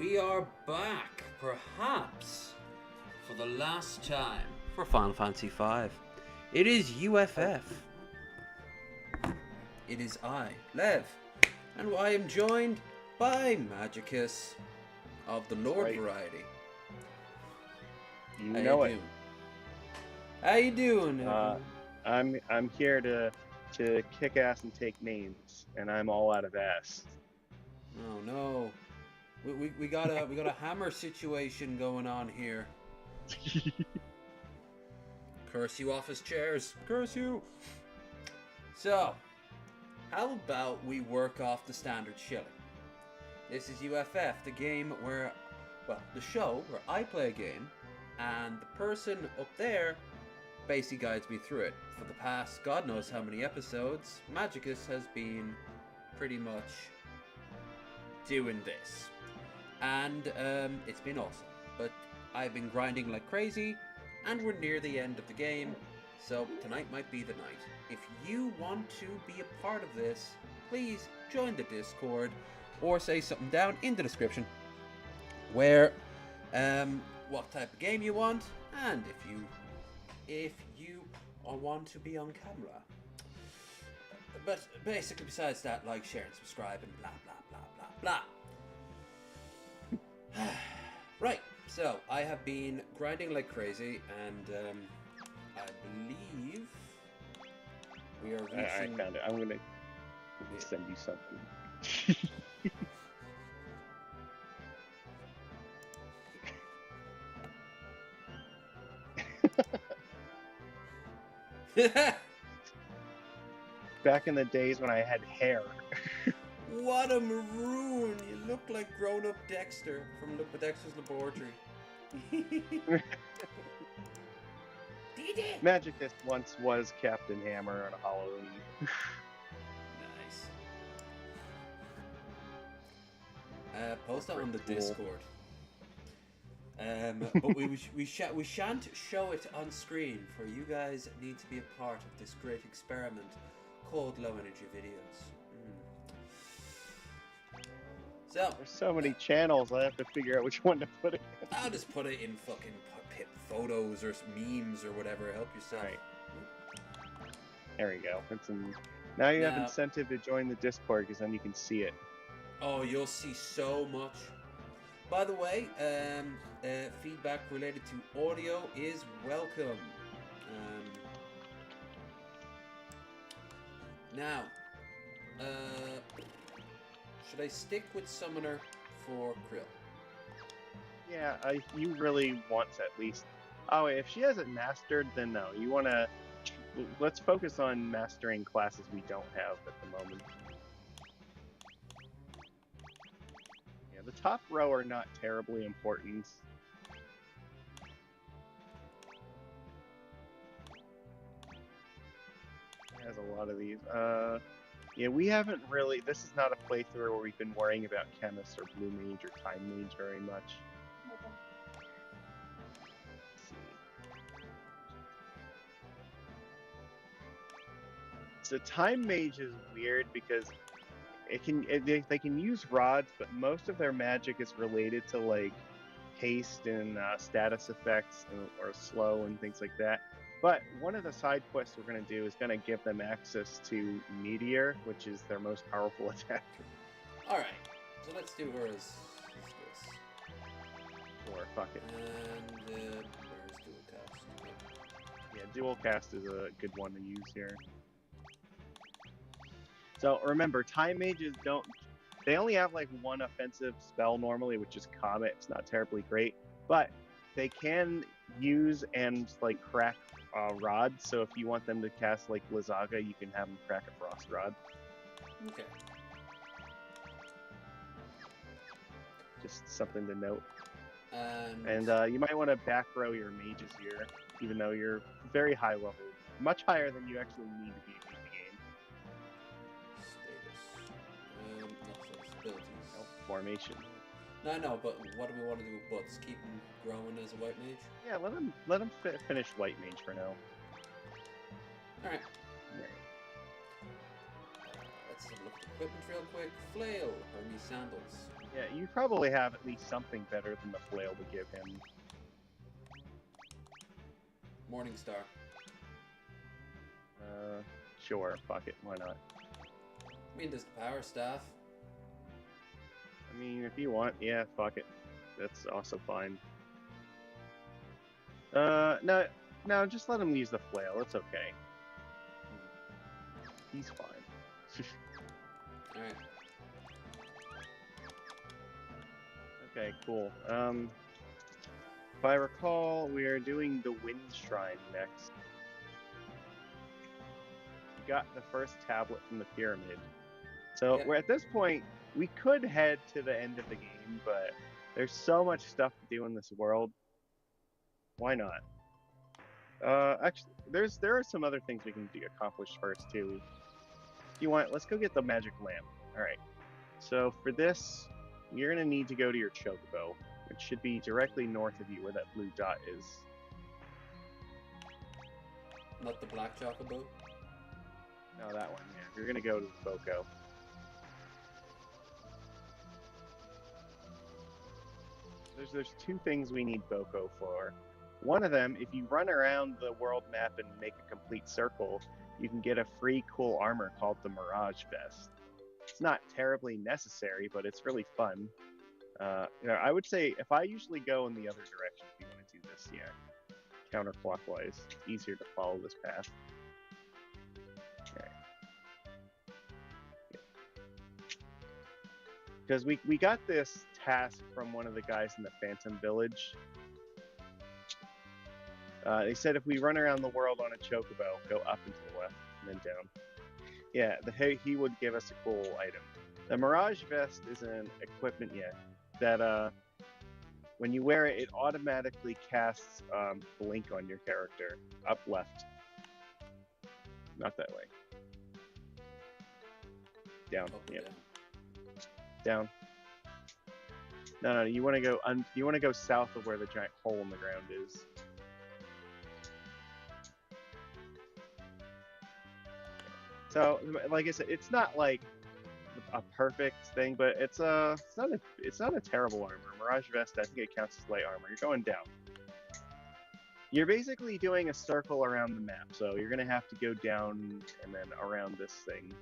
we are back, perhaps for the last time, for Final Fantasy V. It is U.F.F. It is I, Lev, and I am joined by Magicus of the Lord variety. You know it. How you doing? I'm here to kick ass and take names, and I'm all out of ass. Oh no, we got a hammer situation going on here. Curse you, office chairs! Curse you! So, how about we work off the standard shilling? This is U.F.F, the game where, well, the show where I play a game, and the person up there basically guides me through it. For the past God knows how many episodes, Magicus has been pretty much doing this. And it's been awesome. But I've been grinding like crazy, and we're near the end of the game, so tonight might be the night. If you want to be a part of this, please join the Discord, or say something down in the description where what type of game you want, and if you want to be on camera. But basically, besides that, like, share, and subscribe, and blah blah blah blah blah. Right, so I have been grinding like crazy, and I believe we are reaching. I found it. I'm gonna send you something. Back in the days when I had hair. What a maroon! You look like grown-up Dexter from Dexter's Laboratory. Magicus once was Captain Hammer on a Halloween. Nice. Post that on the Discord. But we shan't show it on screen, for you guys need to be a part of this great experiment called low energy videos. So there's so many channels, I have to figure out which one to put it in. I'll just put it in fucking photos or memes or whatever. Help yourself. Right. There we go. Now you have incentive to join the Discord, because then you can see it. Oh, you'll see so much. By the way, feedback related to audio is welcome. Now, should I stick with Summoner for Krill? Yeah, you really want to at least. Oh, if she hasn't mastered, then no. You want to. Let's focus on mastering classes we don't have at the moment. Yeah, the top row are not terribly important. It has a lot of these. Yeah, we haven't really. This is not a playthrough where we've been worrying about Chemist or Blue Mage or Time Mage very much. So Time Mage is weird because they can use rods, but most of their magic is related to like haste and status effects or slow and things like that. But one of the side quests we're going to do is going to give them access to Meteor, which is their most powerful attack. Alright, so let's do her as this. Sure, fuck it. And where's dual cast? Yeah, dual cast is a good one to use here. So remember, Time Mages they only have like one offensive spell normally, which is Comet. It's not terribly great, but they can use and like crack rods. So if you want them to cast like Blizzaga, you can have them crack a Frost Rod. Okay. Just something to note. And you might want to back row your mages here, even though you're very high level, much higher than you actually need to be to beat the game. Status. Abilities. Oh, formation. No, but what do we want to do with Butts? Keep him growing as a white mage? Yeah, let him finish white mage for now. Alright. Yeah. Let's have a look at the equipment real quick. Flail, Hermes sandals. Yeah, you probably have at least something better than the flail to give him. Morning Star. Sure, fuck it, why not? I mean, there's the power staff. I mean, if you want, yeah, fuck it. That's also fine. No, just let him use the flail. It's okay. He's fine. Alright. Okay, cool. If I recall, we are doing the Wind Shrine next. We got the first tablet from the pyramid. So Yeah. we're at this point, we could head to the end of the game, but there's so much stuff to do in this world. Why not? Actually, there are some other things we can accomplish first too. If you want, let's go get the magic lamp. All right. So for this, you're gonna need to go to your chocobo, which should be directly north of you, where that blue dot is. Not the black chocobo. No, that one. Yeah, you're gonna go to the Boko. There's two things we need Boko for. One of them, if you run around the world map and make a complete circle, you can get a free cool armor called the Mirage Vest. It's not terribly necessary, but it's really fun. I would say if I usually go in the other direction, if you want to do this, yeah, counterclockwise, it's easier to follow this path. Because we got this task from one of the guys in the Phantom Village. They said if we run around the world on a chocobo, go up and to the left, and then down. Yeah, he would give us a cool item. The Mirage Vest is an equipment, that when you wear it, it automatically casts Blink on your character. Up left. Not that way. Down. Up and Yep. down. Down. No, you want to go south of where the giant hole in the ground is. So, like I said, it's not like a perfect thing, but it's not a terrible armor. Mirage Vest, I think it counts as light armor. You're going down. You're basically doing a circle around the map, so you're gonna have to go down and then around this thing.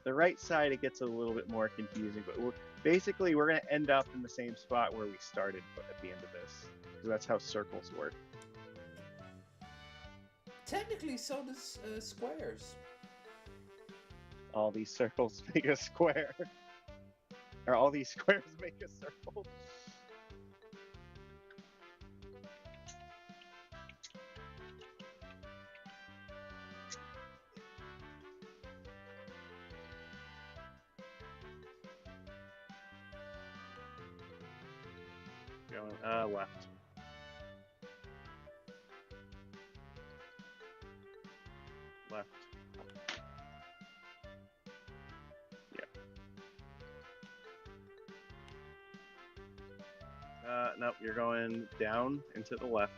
The right side, it gets a little bit more confusing, but basically we're going to end up in the same spot where we started at the end of this, because that's how circles work. Technically, so does squares. All these circles make a square. Or all these squares make a circle. Going left. Left. Yep. Nope, you're going down and to the left.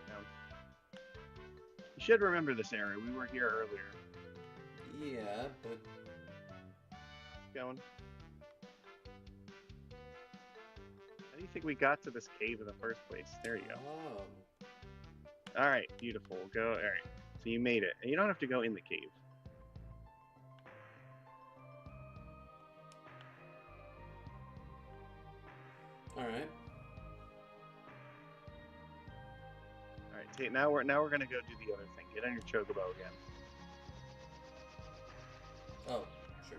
Down. You should remember this area. We were here earlier. Yeah, but Going. How do you think we got to this cave in the first place? There you go. oh, All right, beautiful. Go. All right. So you made it, and you don't have to go in the cave. all right. All right. Now we're gonna go do the other thing. Get on your chocobo again. Oh, sure.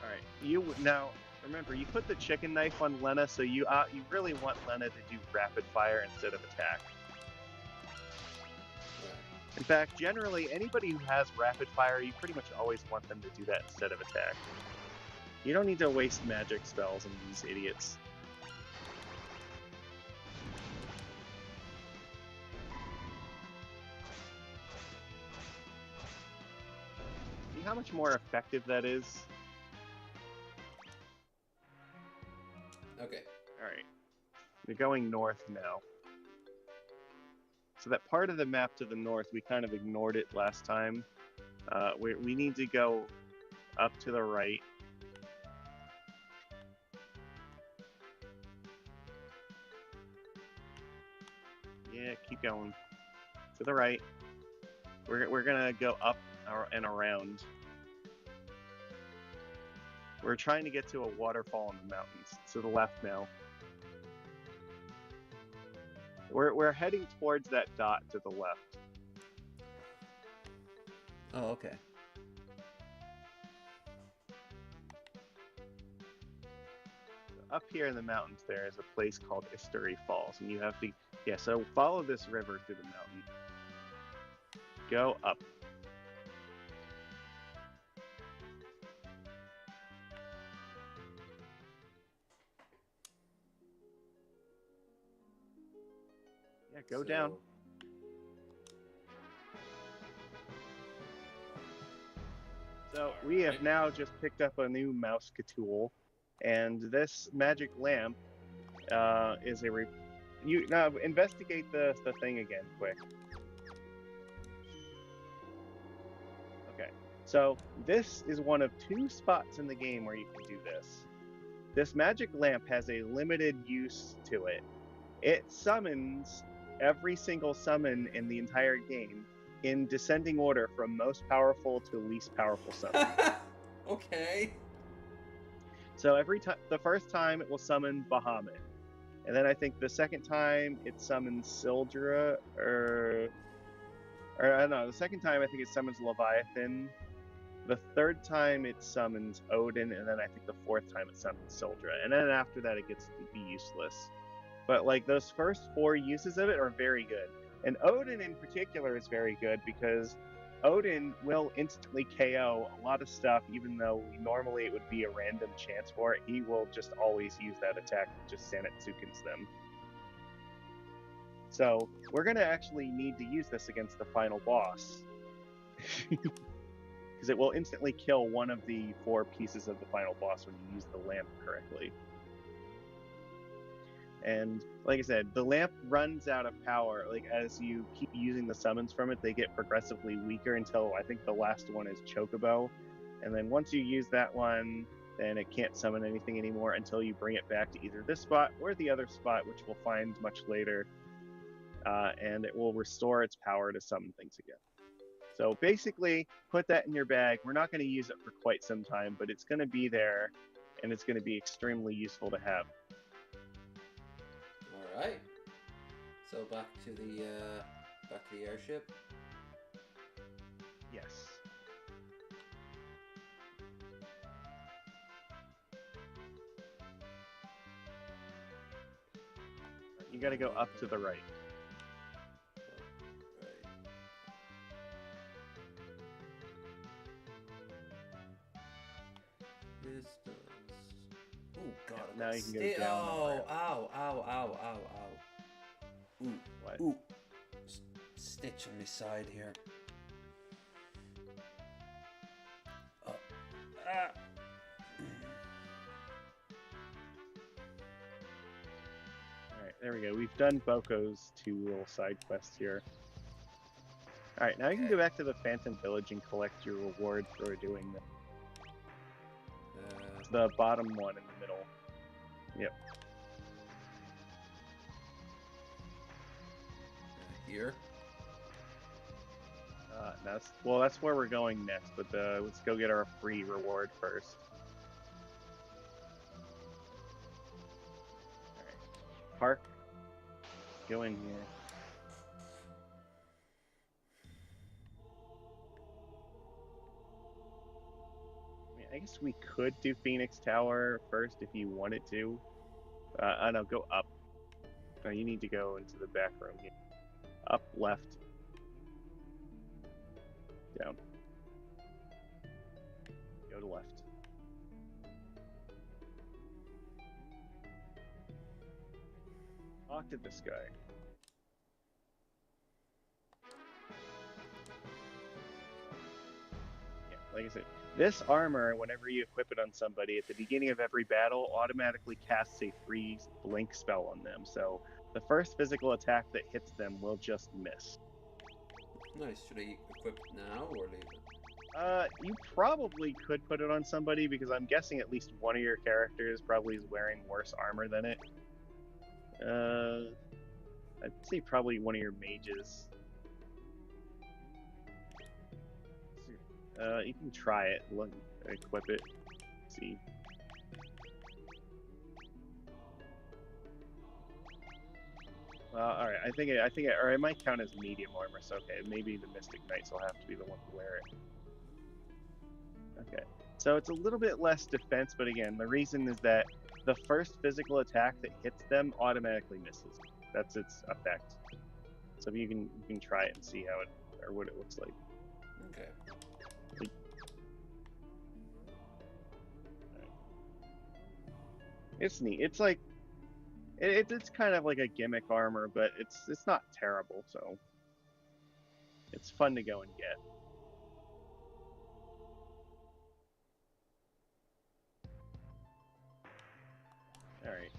All right. You now remember you put the chicken knife on Lena, so you really want Lena to do rapid fire instead of attack. Yeah. In fact, generally anybody who has rapid fire, you pretty much always want them to do that instead of attack. You don't need to waste magic spells on these idiots. See how much more effective that is? Okay. Alright. We're going north now. So that part of the map to the north, we kind of ignored it last time. We need to go up to the right. Yeah, keep going. To the right. We're gonna go up and around. We're trying to get to a waterfall in the mountains. To the left now. We're heading towards that dot to the left. Oh, okay. Up here in the mountains, there is a place called Istory Falls, and you have to, yeah, so follow this river through the mountain. Go up. Yeah, go down. So we have now just picked up a new mouse tool, and this magic lamp is a. You now investigate the thing again, quick. Okay, so this is one of 2 spots in the game where you can do this. This magic lamp has a limited use to it. It summons every single summon in the entire game in descending order from most powerful to least powerful summon. Okay. So every time, the first time it will summon Bahamut, and then I think the second time it summons Sildra, or I don't know. The second time I think it summons Leviathan. The third time it summons Odin, and then I think the fourth time it summons Sildra, and then after that it gets to be useless. But like those first 4 uses of it are very good. And Odin in particular is very good because Odin will instantly KO a lot of stuff, even though normally it would be a random chance for it. He will just always use that attack and just Sanetsukins them. So we're going to actually need to use this against the final boss. Because it will instantly kill one of the 4 pieces of the final boss when you use the lamp correctly. And like I said, the lamp runs out of power. Like as you keep using the summons from it, they get progressively weaker until I think the last one is Chocobo. And then once you use that one, then it can't summon anything anymore until you bring it back to either this spot or the other spot, which we'll find much later. And it will restore its power to summon things again. So basically, put that in your bag. We're not going to use it for quite some time, but it's going to be there, and it's going to be extremely useful to have. Alright. So back to the airship. Yes. You got to go up to the right. This does. Oh god. Yeah, now you can go down. Oh, ow. Ooh. What? Ooh. Stitch on my side here. Alright, there we go. We've done Boko's 2 little side quests here. Alright, now you can go back to the Phantom Village and collect your reward for doing the bottom one in the middle. Yep. Here? That's where we're going next, but let's go get our free reward first. Alright. Park. Go in here. I guess we could do Phoenix Tower first if you wanted to. No, go up. No, you need to go into the back room here. Up, left. Down. Go to left. Talk to this guy. Yeah, like I said, This armor, whenever you equip it on somebody, at the beginning of every battle, automatically casts a free blink spell on them. So the first physical attack that hits them will just miss. Nice. Should I equip it now or leave it? You probably could put it on somebody because I'm guessing at least one of your characters probably is wearing worse armor than it. I'd say probably one of your mages. You can try it. Look, equip it. See. All right. I think or it might count as medium armor. So okay, maybe the Mystic Knights will have to be the one to wear it. Okay. So it's a little bit less defense, but again, the reason is that the first physical attack that hits them automatically misses. That's its effect. So you can try it and see how it or what it looks like. Okay. It's neat. It's like it's kind of like a gimmick armor, but it's not terrible. So it's fun to go and get. All right.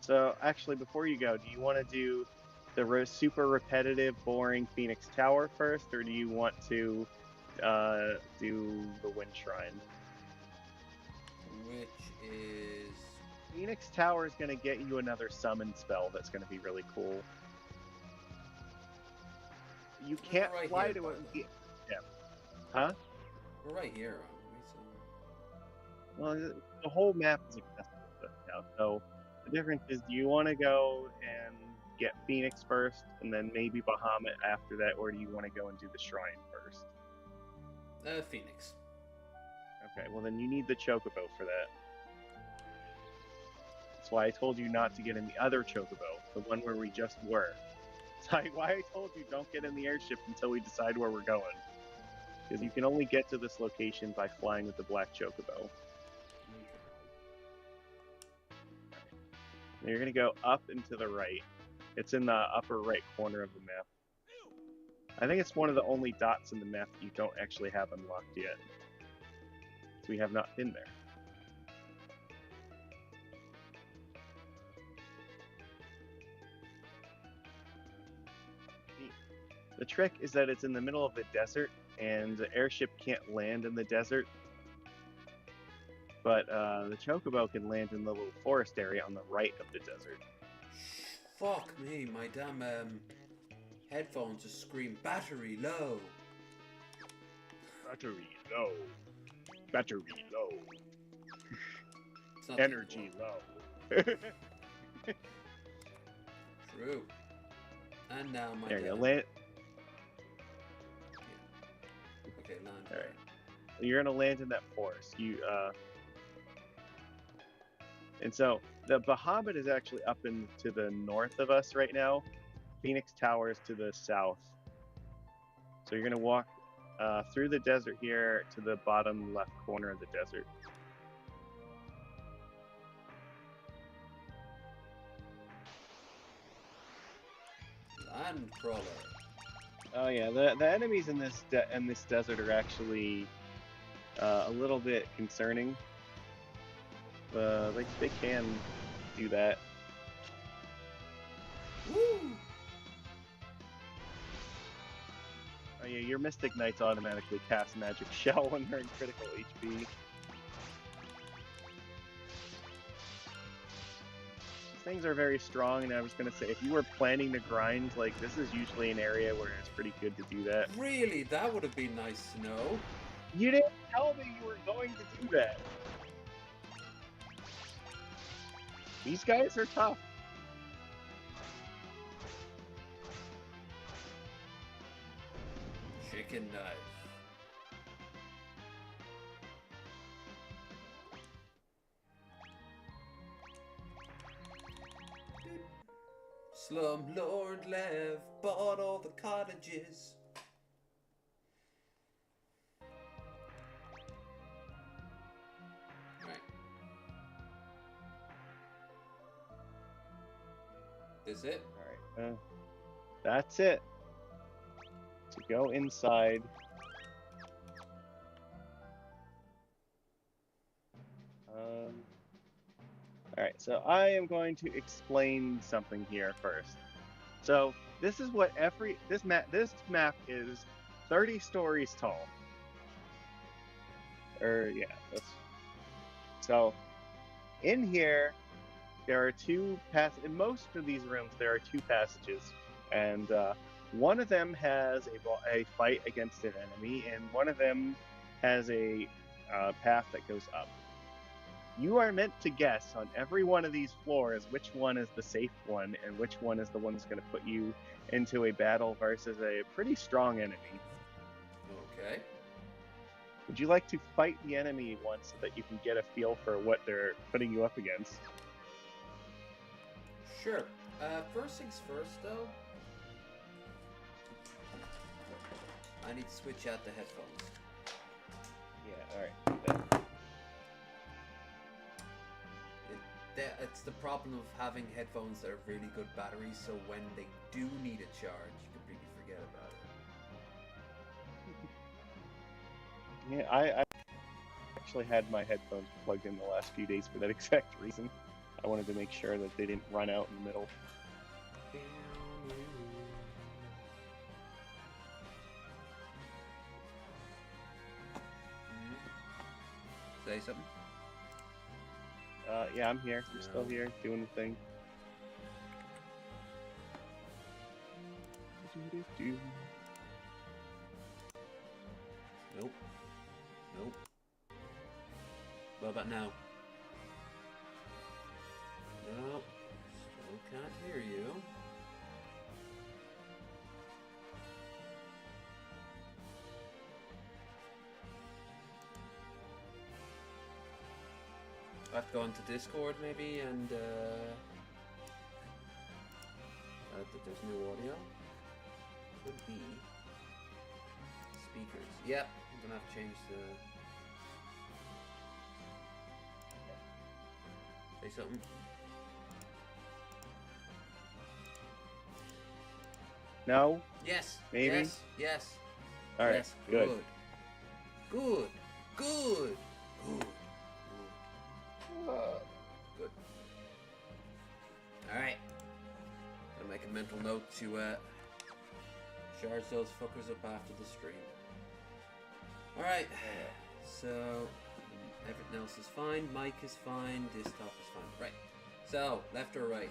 So actually, before you go, do you want to do the super repetitive, boring Phoenix Tower first, or do you want to do the Wind Shrine? Which is... Phoenix Tower is going to get you another summon spell that's going to be really cool. You can't right fly here, to it. yeah. Huh? We're right here, Well, the whole map is accessible now. So the difference is, do you want to go and get Phoenix first, and then maybe Bahamut after that, or do you want to go and do the Shrine first? Phoenix. Okay, well then you need the Chocobo for that. That's why I told you not to get in the other Chocobo, the one where we just were. That's why I told you don't get in the airship until we decide where we're going. Because you can only get to this location by flying with the Black Chocobo. Okay. You're going to go up and to the right. It's in the upper right corner of the map. I think it's one of the only dots in the map that you don't actually have unlocked yet. So we have not been there. The trick is that it's in the middle of the desert, and the airship can't land in the desert. But the Chocobo can land in the little forest area on the right of the desert. Fuck me, my damn headphones just scream battery low. Battery low. Battery low. It's not Energy low. True. And now my There you go. damn... Land. Okay, land. All right. You're gonna land in that forest. And so the Bahamut is actually up to the north of us right now. Phoenix Tower is to the south. So you're gonna walk through the desert here to the bottom left corner of the desert. Land crawler. Oh yeah, the enemies in this desert are actually a little bit concerning. They can do that. Woo! Oh yeah, your Mystic Knights automatically cast Magic Shell when they're in critical HP. These things are very strong, and I was gonna say, if you were planning to grind, like, this is usually an area where it's pretty good to do that. Really? That would have been nice to know. You didn't tell me you were going to do that. These guys are tough. Chicken knife. Slumlord Lev bought all the cottages. Right. Is it? Alright, that's it. To go inside. All right, so I am going to explain something here first. So this is what this map is 30 stories tall. Yeah, so in here there are in most of these rooms there are two passages, and one of them has a fight against an enemy, and one of them has a path that goes up. You are meant to guess on every one of these floors which one is the safe one and which one is the one that's going to put you into a battle versus a pretty strong enemy. Okay. Would you like to fight the enemy once so that you can get a feel for what they're putting you up against? Sure. First things first, though. I need to switch out the headphones. Yeah, alright. It's the problem of having headphones that are really good batteries, so when they do need a charge, you completely forget about it. Yeah, I actually had my headphones plugged in the last few days for that exact reason. I wanted to make sure that they didn't run out in the middle. Say something? Yeah, I'm here. I'm still here, doing the thing. Nope. Nope. What about now? Nope. Still can't hear you. I have to go into Discord maybe and that there's no audio. Could be speakers. Yep, I'm gonna have to change the. Say something. No? Yes. Maybe? Yes. Yes. All right. Yes. Good. Good. Good. Good. Good. Alright. Gonna make a mental note to charge those fuckers up after the stream. Alright. So everything else is fine. Mic is fine. Desktop is fine. Right. So, left or right?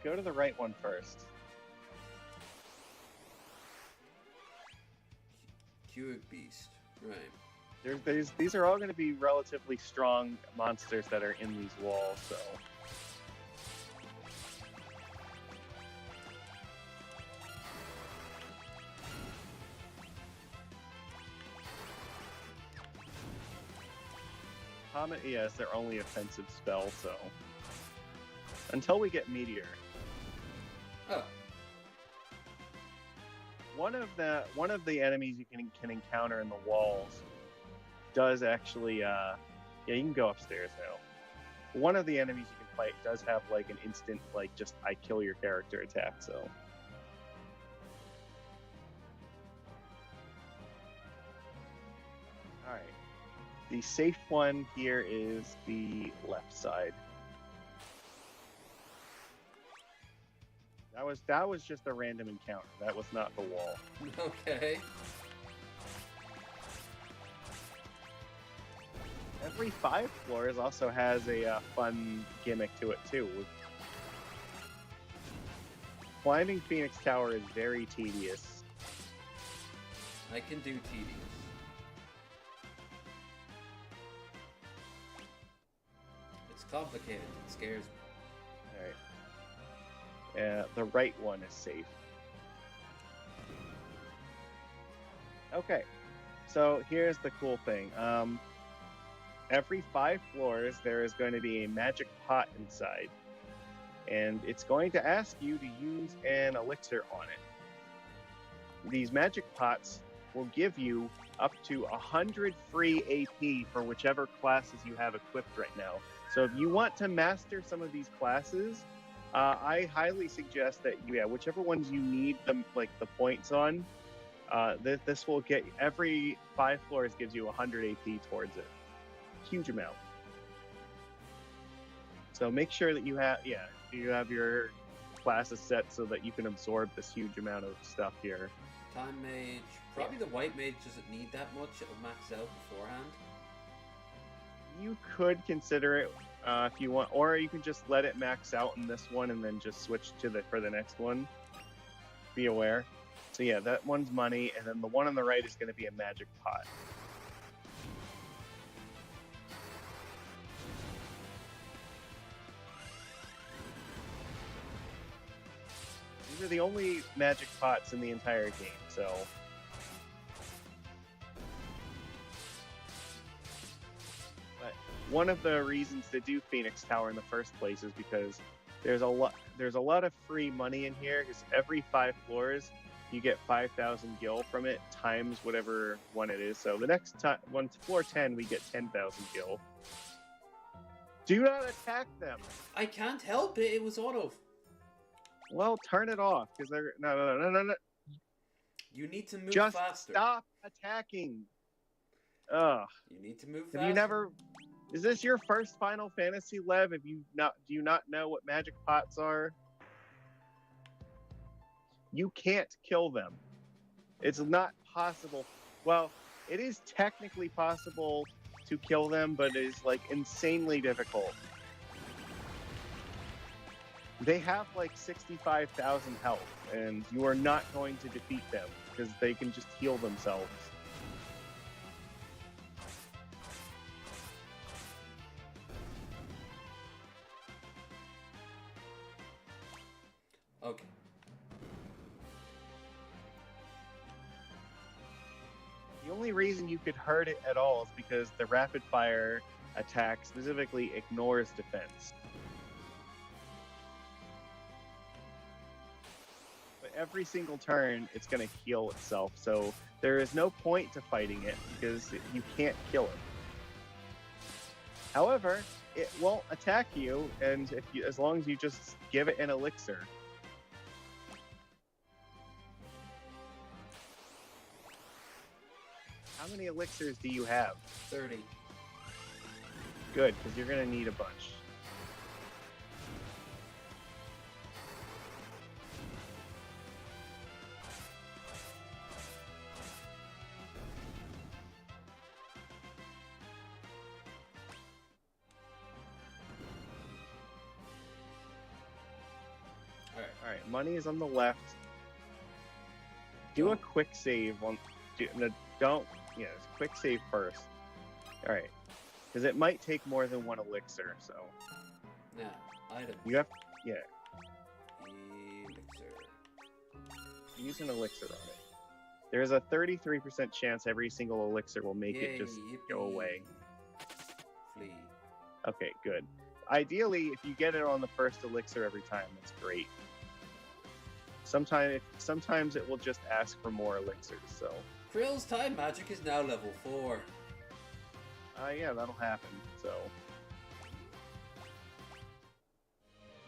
Go to the right one first. Cubic Beast. Right. These are all going to be relatively strong monsters that are in these walls, so. Yes, they're only offensive spell, so. Until we get Meteor. Oh. One of the enemies you can encounter in the walls does actually yeah, you can go upstairs now. One of the enemies you can fight does have like an instant like just I kill your character attack, so. Alright. The safe one here is the left side. That was just a random encounter. That was not the wall. Okay. Every 5 floors also has a fun gimmick to it too. Climbing Phoenix Tower is very tedious. I can do tedious. It's complicated. It scares me. Alright. The right one is safe. Okay, so here's the cool thing. Every 5 floors, there is going to be a magic pot inside, and it's going to ask you to use an elixir on it. These magic pots will give you up to 100 free AP for whichever classes you have equipped right now. So if you want to master some of these classes, I highly suggest that whichever ones you need the points on, this will get every 5 floors gives you 100 AP towards it. Huge amount. So make sure that you have your classes set so that you can absorb this huge amount of stuff here. Time Mage. Probably the White Mage doesn't need that much. It'll max out beforehand. You could consider it if you want, or you can just let it max out in this one and then just switch to for the next one. Be aware. So yeah, that one's money, and then the one on the right is going to be a magic pot. These are the only magic pots in the entire game, so... But one of the reasons to do Phoenix Tower in the first place is because there's a lot of free money in here, because every 5 floors you get 5,000 gil from it times whatever one it is. So the next time, once floor 10, we get 10,000 gil. Do not attack them. I can't help it. It was auto. Well, turn it off, because they're no. You need to move Just faster. stop attacking. Ugh. You need to move faster. Have you never? Is this your first Final Fantasy, Lev? Do you not know what magic pots are? You can't kill them. It's not possible. Well, it is technically possible to kill them, but it is like insanely difficult. They have like 65,000 health, and you are not going to defeat them because they can just heal themselves. Okay. The only reason you could hurt it at all is because the rapid fire attack specifically ignores defense. But every single turn, it's going to heal itself, so there is no point to fighting it because you can't kill it. However, it won't attack you, and as long as you just give it an elixir. How many elixirs do you have? 30. Good, because you're going to need a bunch. Alright, money is on the left. Do a quick save on... Yes, quick save first. Alright. Because it might take more than one elixir, so... Yeah, item. You have... Yeah. Elixir. Use an elixir on it. There's a 33% chance every single elixir will make it just go away. Flee. Okay, good. Ideally, if you get it on the first elixir every time, that's great. Sometimes it will just ask for more elixirs, so... Krill's time magic is now level 4. Yeah, that'll happen, so...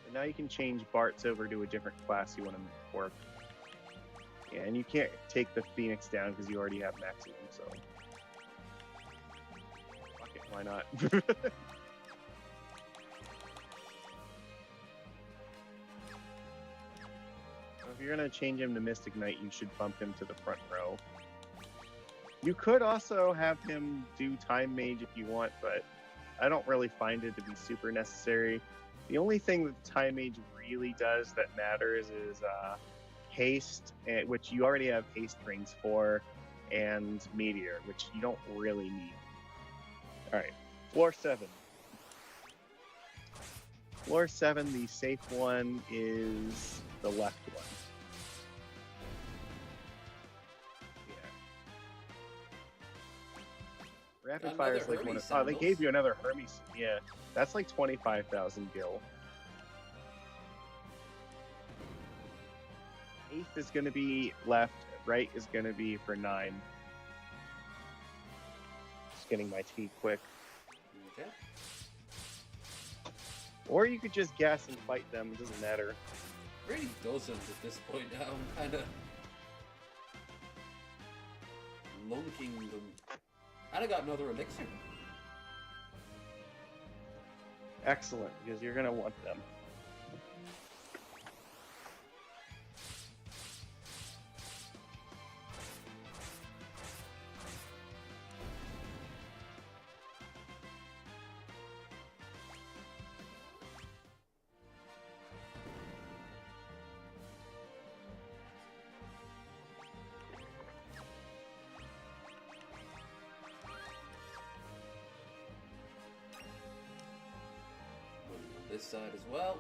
And now you can change Bart's over to a different class you want to work. Yeah, and you can't take the Phoenix down because you already have maximum, so... Fuck it, why not? If you're going to change him to Mystic Knight, you should bump him to the front row. You could also have him do Time Mage if you want, but I don't really find it to be super necessary. The only thing that the Time Mage really does that matters is Haste, which you already have Haste rings for, and Meteor, which you don't really need. Alright, floor 7. Floor 7, the safe one is the left one. Rapid fire is like one of... Oh, they gave you another Hermes. Yeah, that's like 25,000 gil. 8th is going to be left. Right is going to be for 9. Just getting my tea quick. Okay. Or you could just guess and fight them. It doesn't matter. Really doesn't at this point now. I'm kind of... lunking them. And I got another elixir. Excellent, because you're gonna want them. This side as well.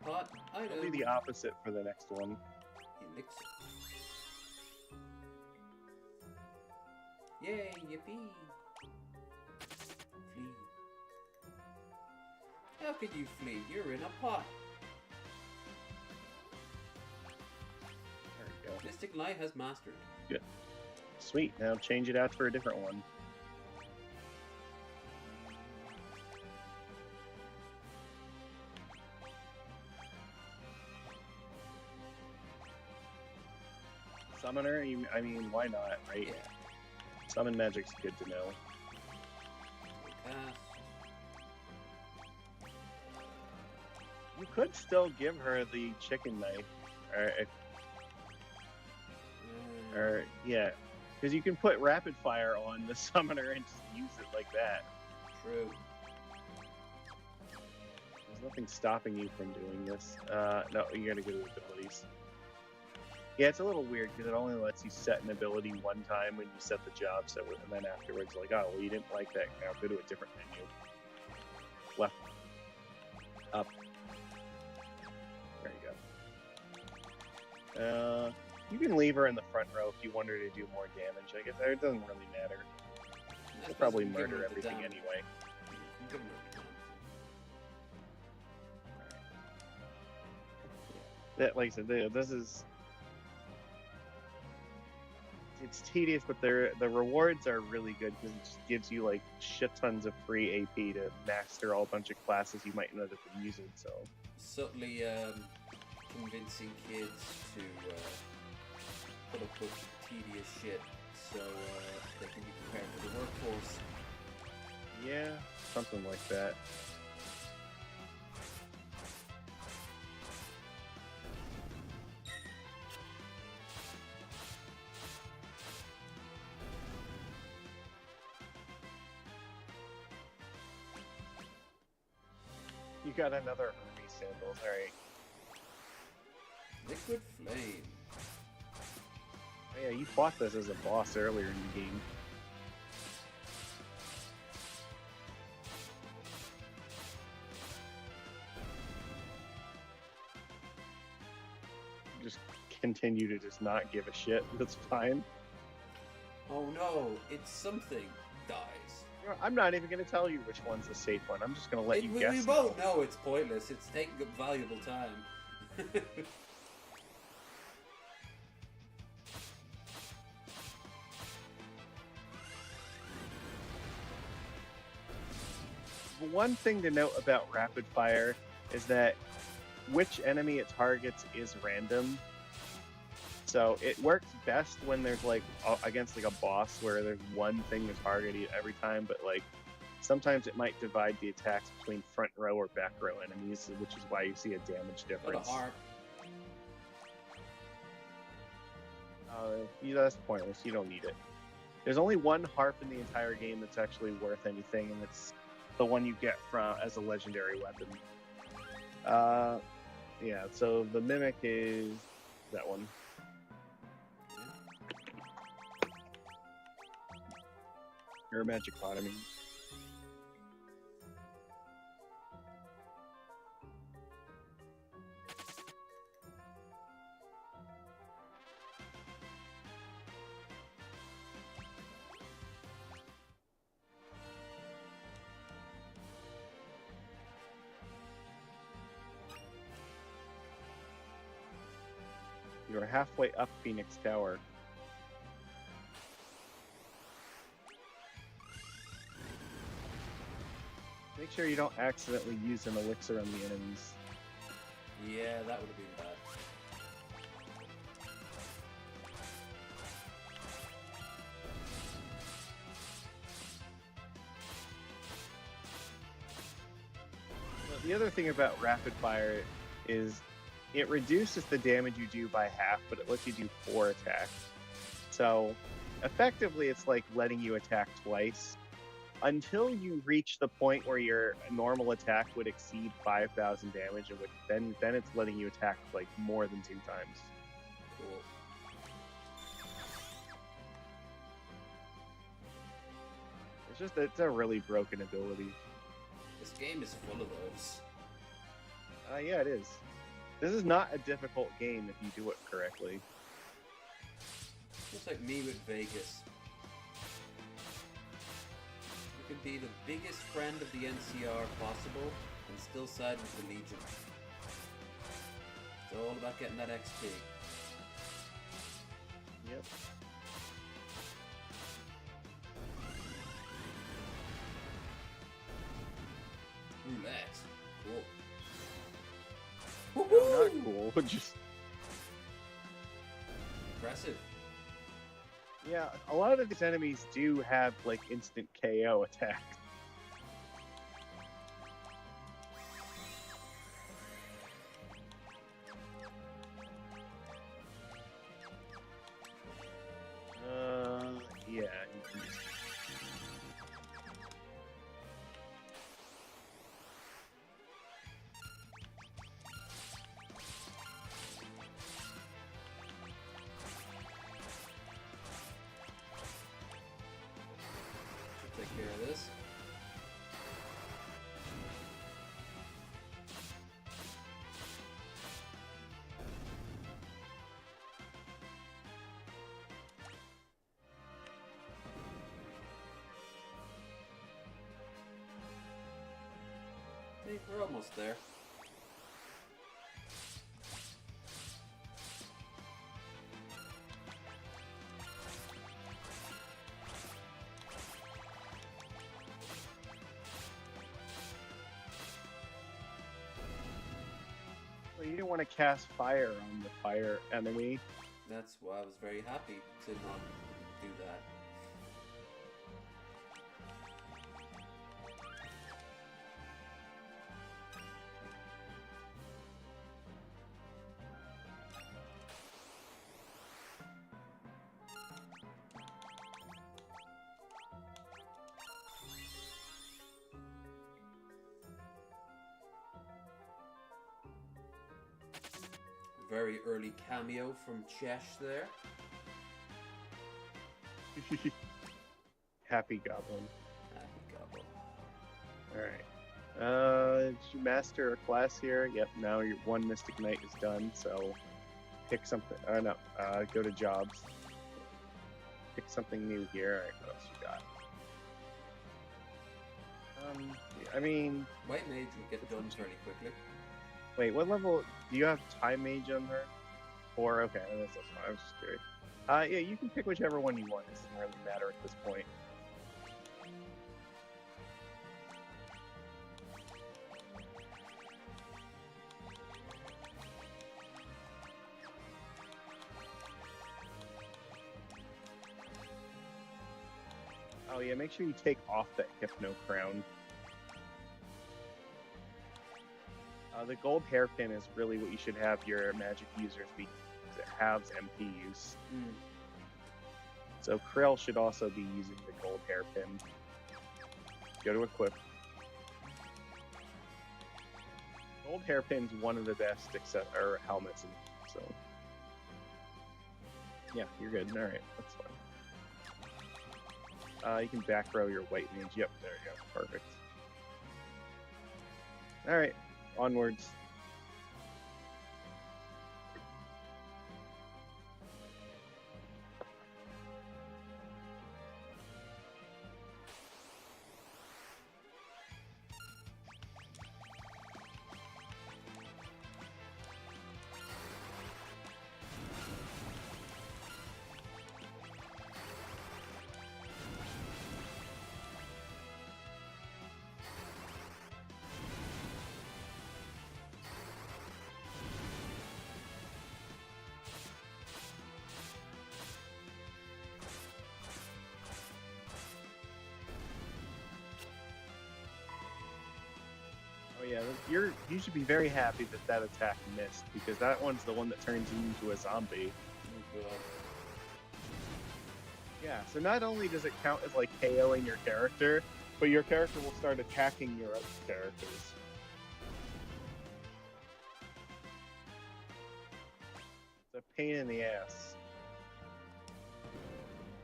Pot item. It'll be the opposite for the next one. Elixir. Yay, yippee! Flee. How could you flee? You're in a pot. There we go. Mystic Light has mastered. Good. Sweet. Now change it out for a different one. Summoner? I mean, why not, right? Yeah. Summon magic's good to know. Cast. You could still give her the chicken knife, or yeah, because you can put rapid fire on the summoner and just use it like that. True. There's nothing stopping you from doing this. No, you gotta go to abilities. Yeah, it's a little weird because it only lets you set an ability one time when you set the job, so and then afterwards, like, oh, well, you didn't like that, now go to a different menu. Left, up. There you go. You can leave her in the front row if you want her to do more damage. I guess it doesn't really matter. She'll probably murder everything anyway. That, like I said, this is. It's tedious, but the rewards are really good because it just gives you like shit tons of free AP to master all a bunch of classes you might not have been using. So subtly convincing kids to put up with tedious shit so they can be prepared for the workforce. Yeah, something like that. You got another Hermes sandals, alright. Liquid Flame. Oh, yeah, you fought this as a boss earlier in the game. Just continue to just not give a shit. That's fine. Oh no, it's something dies. I'm not even going to tell you which one's the safe one. I'm just going to let you guess. We both know it's pointless. It's taking up valuable time. One thing to note about rapid fire is that which enemy it targets is random. So it works best when there's like against like a boss where there's one thing to target every time, but like sometimes it might divide the attacks between front row or back row enemies, which is why you see a damage difference. That's pointless. You don't need it. There's only one harp in the entire game that's actually worth anything, and it's the one you get from as a legendary weapon. Yeah. So the mimic is that one. Or magic pot, I mean. You're halfway up Phoenix Tower. Make sure you don't accidentally use an elixir on the enemies. Yeah, that would have been bad. The other thing about rapid fire is it reduces the damage you do by half, but it lets you do 4 attacks. So effectively, it's like letting you attack twice until you reach the point where your normal attack would exceed 5,000 damage, and then it's letting you attack like more than 2 times. Cool. It's a really broken ability. This game is full of those. Yeah, it is. This is not a difficult game if you do it correctly. Just like me with Vegas. You can be the biggest friend of the NCR possible and still side with the Legion. It's all about getting that XP. Yep. Roulette. No, Cool. not cool. Just Impressive. yeah, a lot of these enemies do have like instant KO attacks. Yeah, you can just... Take care of this. Hey, we're almost there. Well, you didn't want to cast fire on the fire enemy. That's why I was very happy to not do that. Very early cameo from Chesh there. Happy Goblin. Happy Goblin. Alright. Did you master a class here? Yep, now your one Mystic Knight is done, so pick something. No, go to jobs. Pick something new here. Alright, what else you got? I mean... White Mage would get done fairly quickly. Wait, what level? Do you have Time Mage on her? 4? Okay, that's fine. I was just curious. Yeah, you can pick whichever one you want. It doesn't really matter at this point. Oh yeah, make sure you take off that Hypno Crown. The gold hairpin is really what you should have your magic users be, because it halves MP use. So Krill should also be using the gold hairpin. Go to equip. Gold hairpin's one of the best helmets, so yeah, you're good. All right, that's fine. You can back row your white mage. Yep, there you go. Perfect. All right. Onwards. Yeah, you should be very happy that that attack missed, because that one's the one that turns you into a zombie. Oh god. Yeah, so not only does it count as like KOing your character, but your character will start attacking your other characters. It's a pain in the ass.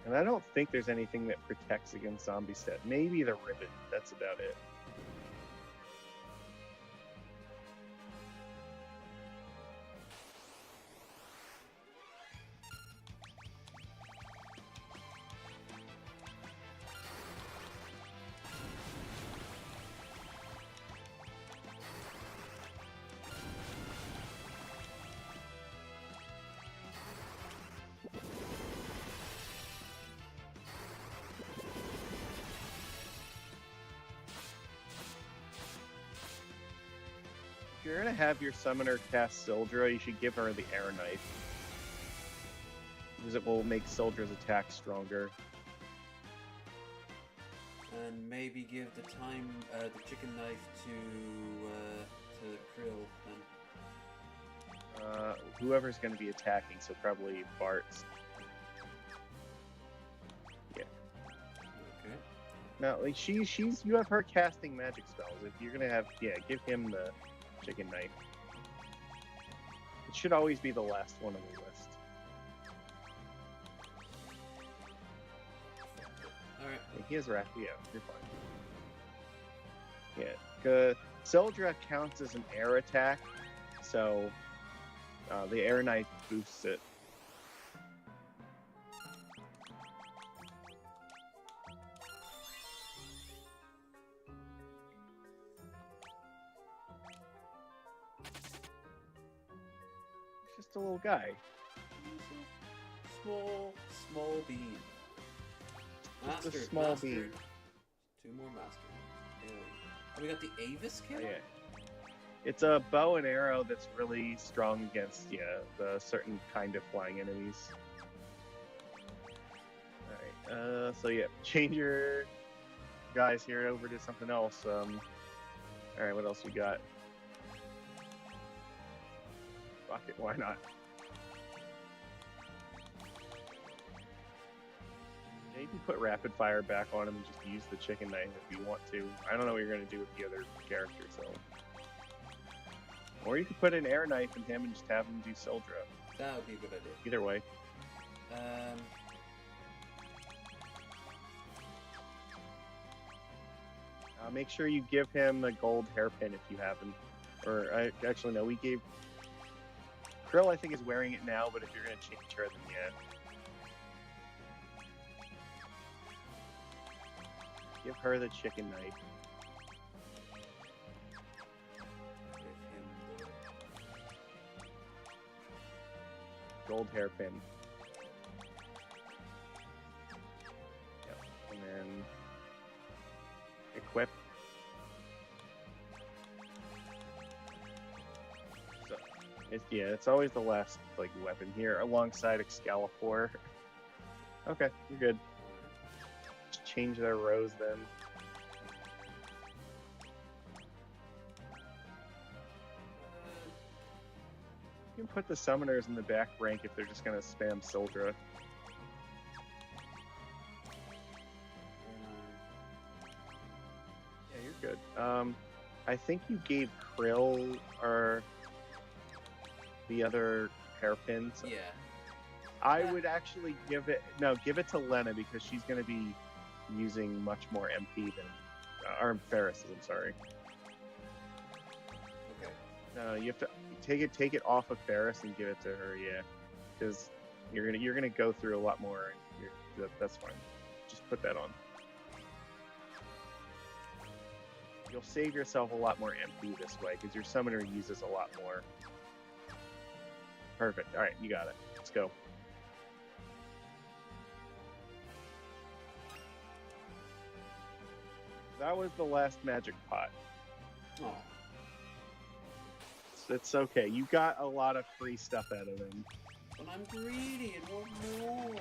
And I don't think there's anything that protects against zombie set. Maybe the ribbon, that's about it. If you're gonna have your summoner cast Sildra, you should give her the air knife, because it will make Sildra's attack stronger. And maybe give the chicken knife to Krill then. Whoever's gonna be attacking, so probably Bart's. Yeah. Okay. No, like you have her casting magic spells. If you're gonna have, yeah, give him the chicken knife. It should always be the last one on the list. Alright. He has wrath. Yeah, you're fine. Yeah, Sildra counts as an air attack, so the air knife boosts it. Just a little guy. Small bean. Just a Master, small master. bean. 2 more master. Oh, we got the Avis kill? Yeah. It's a bow and arrow that's really strong against, the certain kind of flying enemies. Alright, so yeah, change your guys here over to something else. Alright, what else we got? Fuck it, why not? Yeah, you can put rapid fire back on him and just use the chicken knife if you want to. I don't know what you're gonna do with the other characters, so. Or you could put an air knife in him and just have him do Sildra. That would be a good idea. Either way. Make sure you give him the gold hairpin if you haven't. Or, actually, no, we gave... Krill, I think, is wearing it now, but if you're going to change her, then yeah. Give her the chicken knife. Give him the... Gold hairpin. Yep. And then... Equip. So, it's always the last, weapon here, alongside Excalibur. Okay, you're good. Just change their rows then. You can put the summoners in the back rank if they're just gonna spam Sildra. Yeah, you're good. I think you gave Krill or the other hairpins. Yeah. I would actually give it to Lena, because she's going to be using much more MP than or Ferris, I'm sorry. Okay. No, you have to take it off of Ferris and give it to her, yeah, because you're gonna go through a lot more. And that's fine. Just put that on. You'll save yourself a lot more MP this way, because your summoner uses a lot more. Perfect. All right, you got it. Let's go. That was the last magic pot. Oh. It's okay. You got a lot of free stuff out of them. But I'm greedy and want more.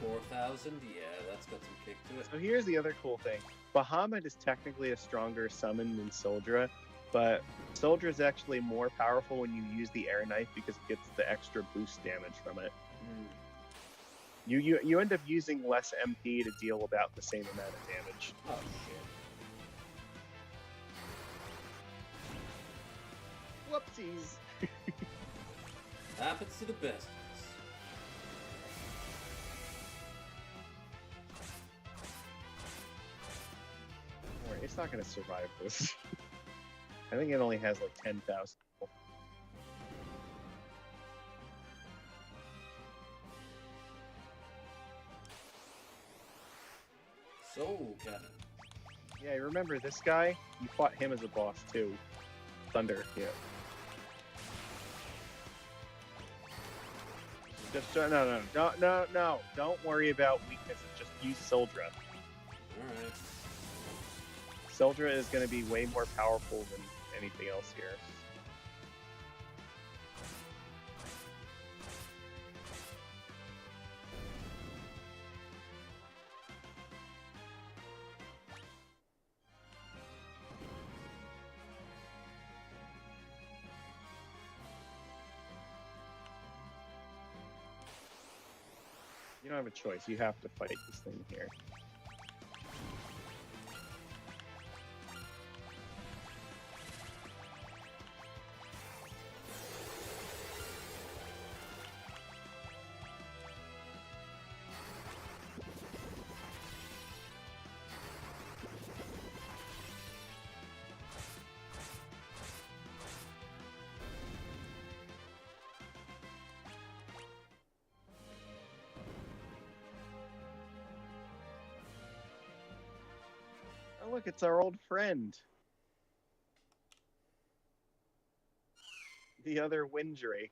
4,000? Yeah, that's got some kick to it. So here's the other cool thing. Bahamut is technically a stronger summon than Soldra, but Soldra is actually more powerful when you use the air knife because it gets the extra boost damage from it. Mm. You end up using less MP to deal about the same amount of damage. Oh, shit. Whoopsies! Happens to the best of us. Alright, it's not going to survive this. I think it only has like 10,000. Soul Cannon. Yeah, remember this guy? You fought him as a boss too. Thunder, yeah. Just no. Don't worry about weaknesses. Just use Soldra. Alright. Soldra is going to be way more powerful than anything else here. You don't have a choice. You have to fight this thing here. Oh, look, it's our old friend. The other Windray.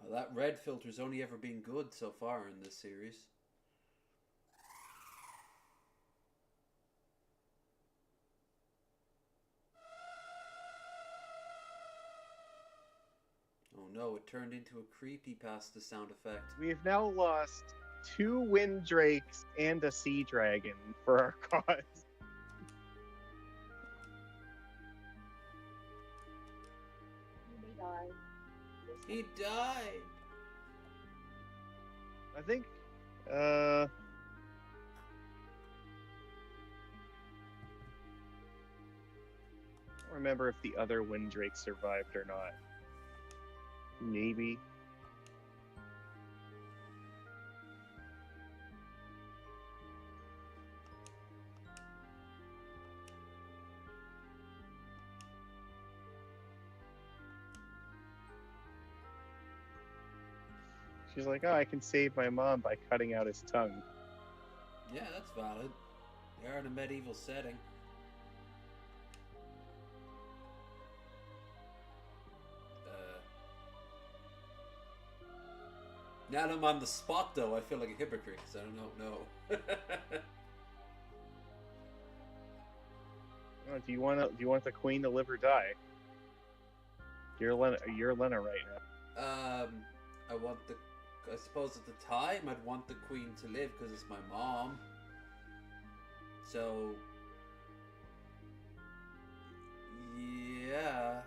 Oh, that red filter's only ever been good so far in this series. Oh no, it turned into a creepypasta sound effect. We've now lost 2 Windrakes and a Sea Dragon for our cause. He died! I think, I don't remember if the other Windrake survived or not. Maybe. She's like, oh, I can save my mom by cutting out his tongue. Yeah, that's valid. They are in a medieval setting. Now that I'm on the spot, though, I feel like a hypocrite because I don't know. Oh, do you want the queen to live or die? You're Lena right now. I suppose at the time I'd want the queen to live because it's my mom. So, yeah.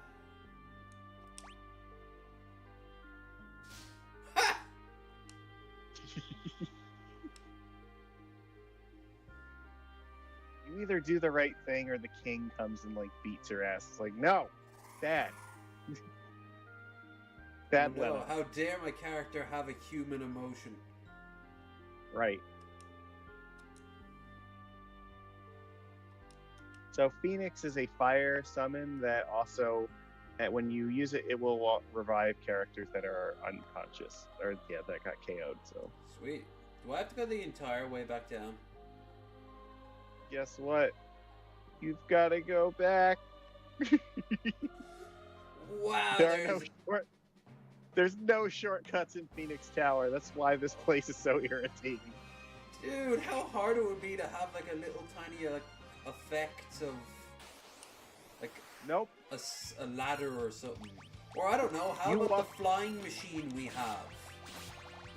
You either do the right thing or the king comes and like beats her ass. It's like, no, Dad. Bad No, Lena. how dare my character have a human emotion? Right. So Phoenix is a fire summon that also, when you use it, it will revive characters that are unconscious or that got KO'd. So Sweet. Do I have to go the entire way back down? Guess what? You've got to go back. Wow, There are there's no shortcuts in Phoenix Tower. That's why this place is so irritating. Dude, how hard it would be to have like a little tiny like effect of like Nope. a ladder or something. Or I don't know, how You about walk- the flying machine we have?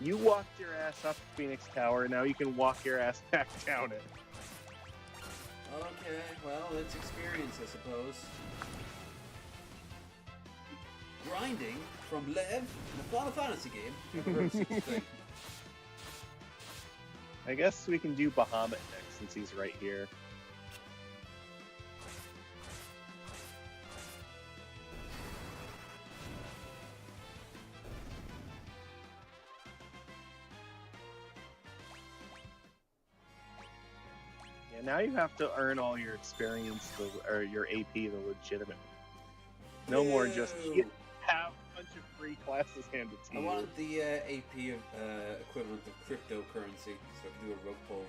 You walked your ass up Phoenix Tower. Now you can walk your ass back down it. Okay, well, it's experience, I suppose. Grinding from Lev in a Final Fantasy game. Never heard of such a thing. I guess we can do Bahamut next since he's right here. Yeah, now you have to earn all your experience or your AP the legitimate. No more just Ew. have a bunch of free classes handed to I you. wanted the AP equivalent of cryptocurrency, so I could do a rug pull.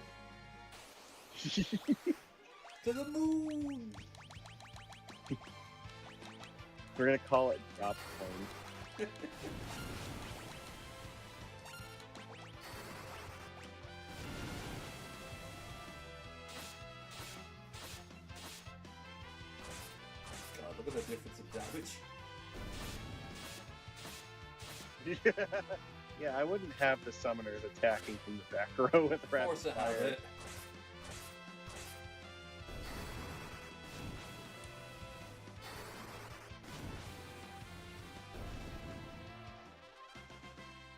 To the moon! We're gonna call it drop coin. God, look at the difference of damage. Yeah, I wouldn't have the summoners attacking from the back row with Of rapid course I have fire. it.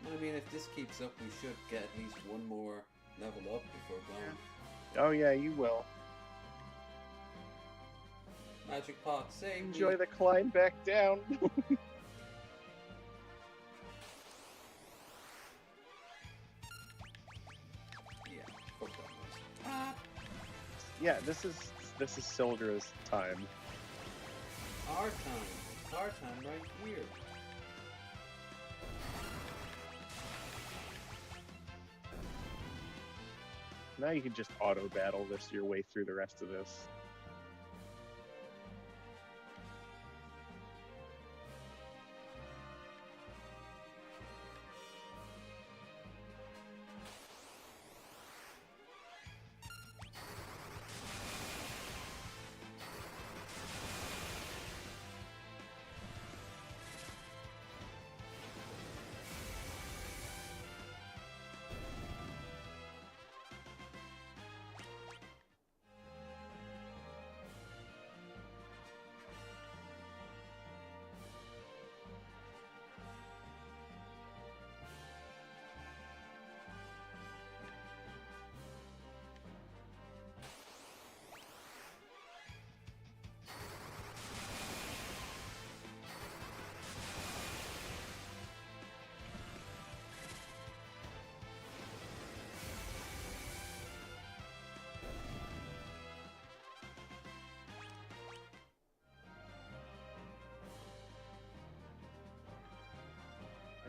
I mean, if this keeps up, we should get at least one more level up before going. Oh yeah, you will. Magic pot, save me. Enjoy the climb back down. Yeah, fuck that noise. Ah. Yeah, this is Sildra's time. Our time. It's our time right here. Now you can just auto battle this your way through the rest of this.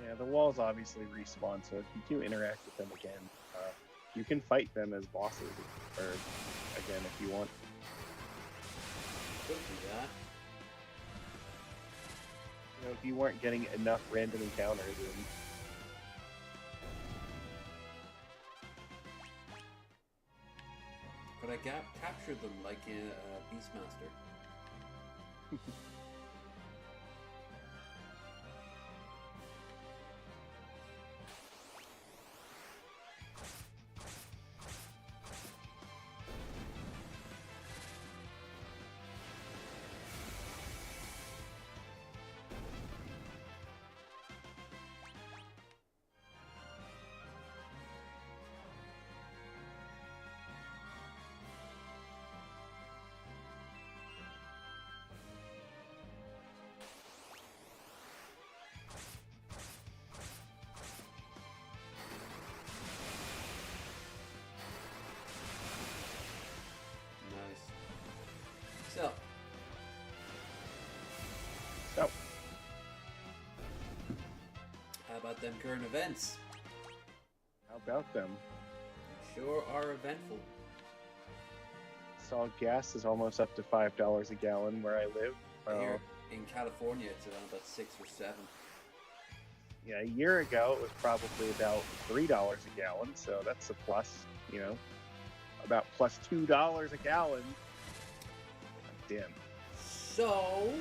Yeah, the walls obviously respawn, so if you do interact with them again, you can fight them as bosses, or again if you want. Could do that. You know, if you weren't getting enough random encounters, and Could I capture them like in Beastmaster? Nice. So, so how about them current events? how about them? Sure are eventful. saw gas is almost up to $5 a gallon where I live. Here in California, it's around about 6 or 7. Yeah, a year ago it was probably about $3 a gallon, so that's a plus, you know, about plus $2 a gallon. Damn. So,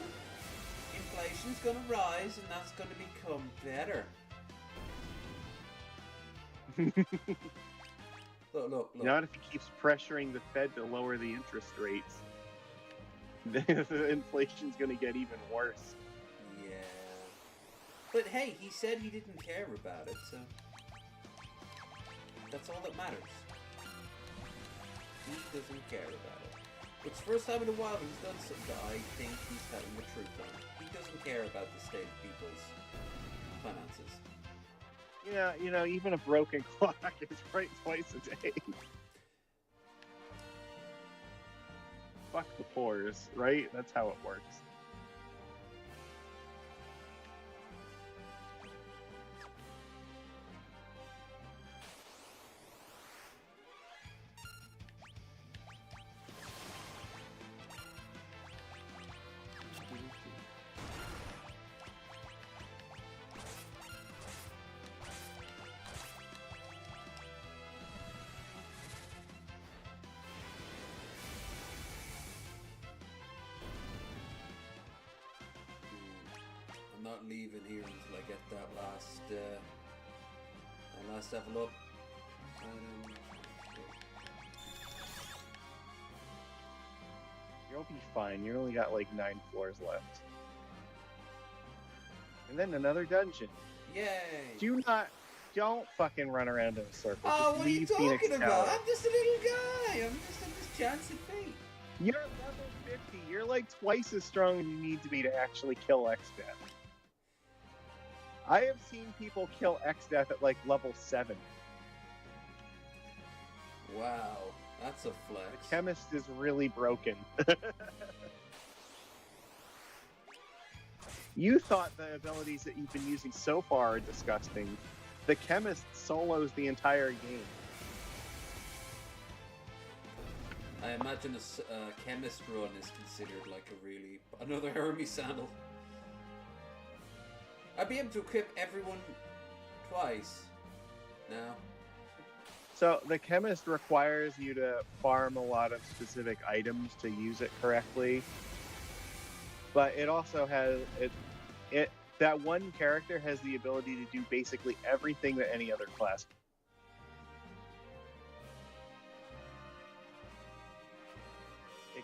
inflation's gonna rise, and that's gonna become better. Look. Not if he keeps pressuring the Fed to lower the interest rates. The inflation's gonna get even worse. Yeah. But hey, he said he didn't care about it, so that's all that matters. He doesn't care about it. It's the first time in a while he's done something that I think he's telling the truth on. He doesn't care about the state of people's finances. You know, even a broken clock is right twice a day. Fuck the pores, right? That's how it works. I'm not leaving here until I get that last level up. You'll be fine. You only got like 9 floors left. And then another dungeon. Yay! Don't fucking run around in a circle. Oh, Just what are you leave talking Phoenix about? Tower. I'm just a little guy. I'm just at this chance at fate. You're level 50. You're like twice as strong as you need to be to actually kill X-Death. I have seen people kill X-Death at like level 7. Wow, that's a flex. The chemist is really broken. You thought the abilities that you've been using so far are disgusting. The chemist solos the entire game. I imagine a chemist run is considered like another Hermes sandal. I'd be able to equip everyone twice now. So the chemist requires you to farm a lot of specific items to use it correctly. But it also has that one character has the ability to do basically everything that any other class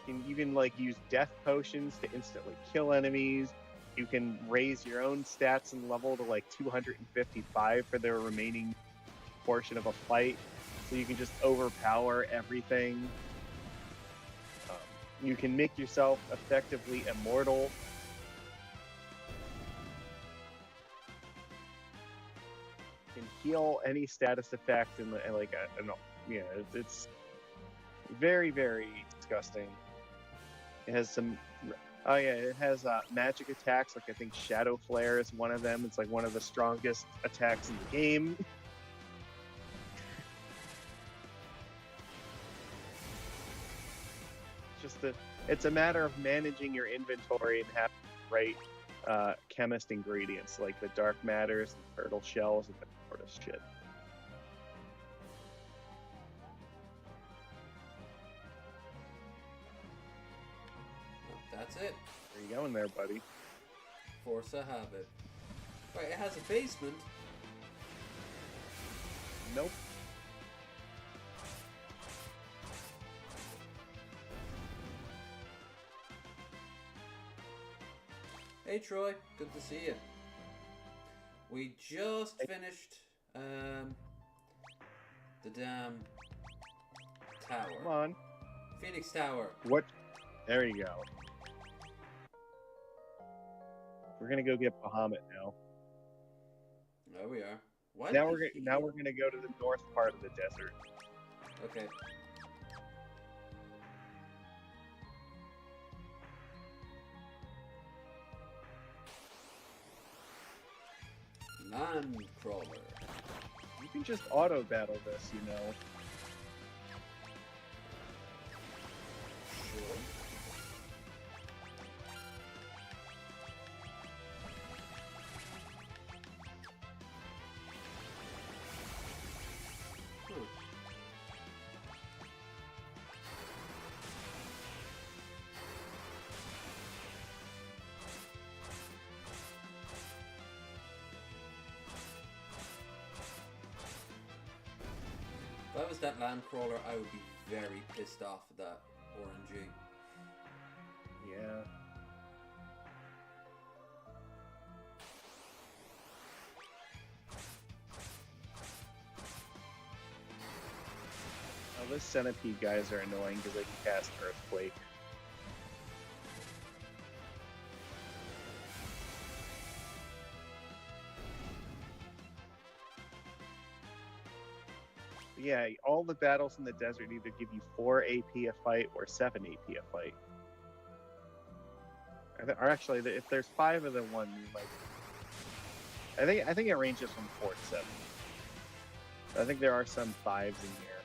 can. You can like use death potions to instantly kill enemies. You can raise your own stats and level to like 255 for the remaining portion of a fight, so you can just overpower everything. You can make yourself effectively immortal. You can heal any status effect and like it's very, very disgusting. It has some. Oh yeah, it has magic attacks. Like I think Shadow Flare is one of them. It's like one of the strongest attacks in the game. It's a matter of managing your inventory and having the right chemist ingredients, like the dark matters, the turtle shells, and the tortoise shit. That's it. Where you going there, buddy? Force a habit. Right, it has a basement. Nope. Hey Troy, good to see you. We just finished the damn tower. Come on. Phoenix Tower. What? There you go. We're gonna go get Bahamut now. There we are. Why Now we're gonna go to the north part of the desert. Okay. Land crawler. You can just auto battle this, you know. was that land crawler, I would be very pissed off at that RNG. Yeah. Oh, those centipede guys are annoying because they can cast Earthquake. Yeah, all the battles in the desert either give you 4 AP a fight or 7 AP a fight. Or actually, if there's 5 of the one, you might. I think it ranges from 4 to 7. I think there are some 5s in here.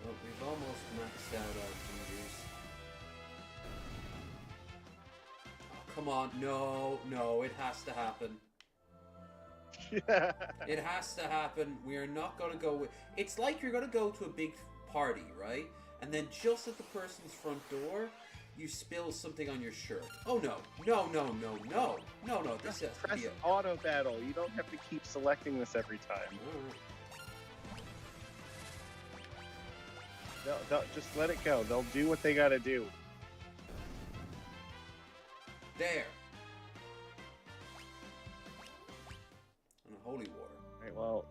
Well, we've almost maxed out our fingers. Oh, come on, no, it has to happen. It has to happen. We are not going to go with... It's like you're going to go to a big party, right? And then just at the person's front door, you spill something on your shirt. Oh, no. No. This has to Press be a... auto battle. You don't have to keep selecting this every time. They'll just let it go. They'll do what they got to do. There. Holy water. Alright, well,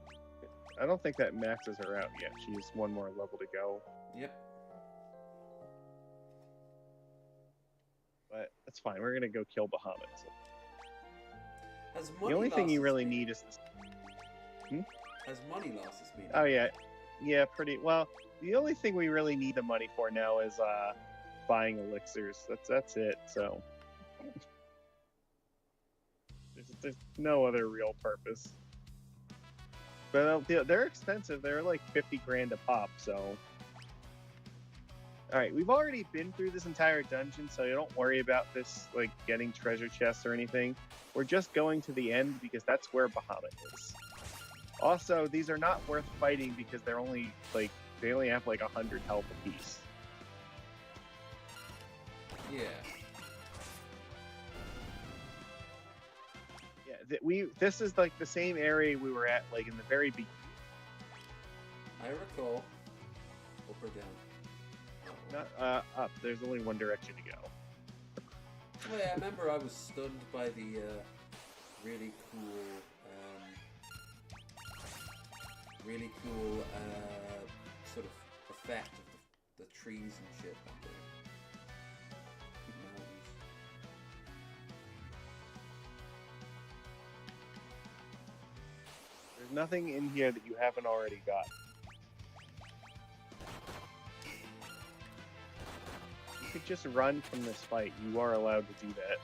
I don't think that maxes her out yet. She has one more level to go. Yep. But that's fine. We're gonna go kill Bahamut. So. Has The only thing you really need is this. Has money lost its meaning? Oh yeah, pretty well. The only thing we really need the money for now is buying elixirs. That's it. So there's no other real purpose. But they're expensive. They're like 50 grand a pop. So, all right, we've already been through this entire dungeon, so you don't worry about this like getting treasure chests or anything. We're just going to the end because that's where Bahamut is. Also, these are not worth fighting because they're only like they only have like 100 health apiece. Yeah. This is like the same area we were at like in the very beginning. I recall. Up or down? Not up. There's only one direction to go. Oh yeah, I remember I was stunned by the really cool sort of effect of the trees and shit up there. There's nothing in here that you haven't already got. You could just run from this fight. You are allowed to do that.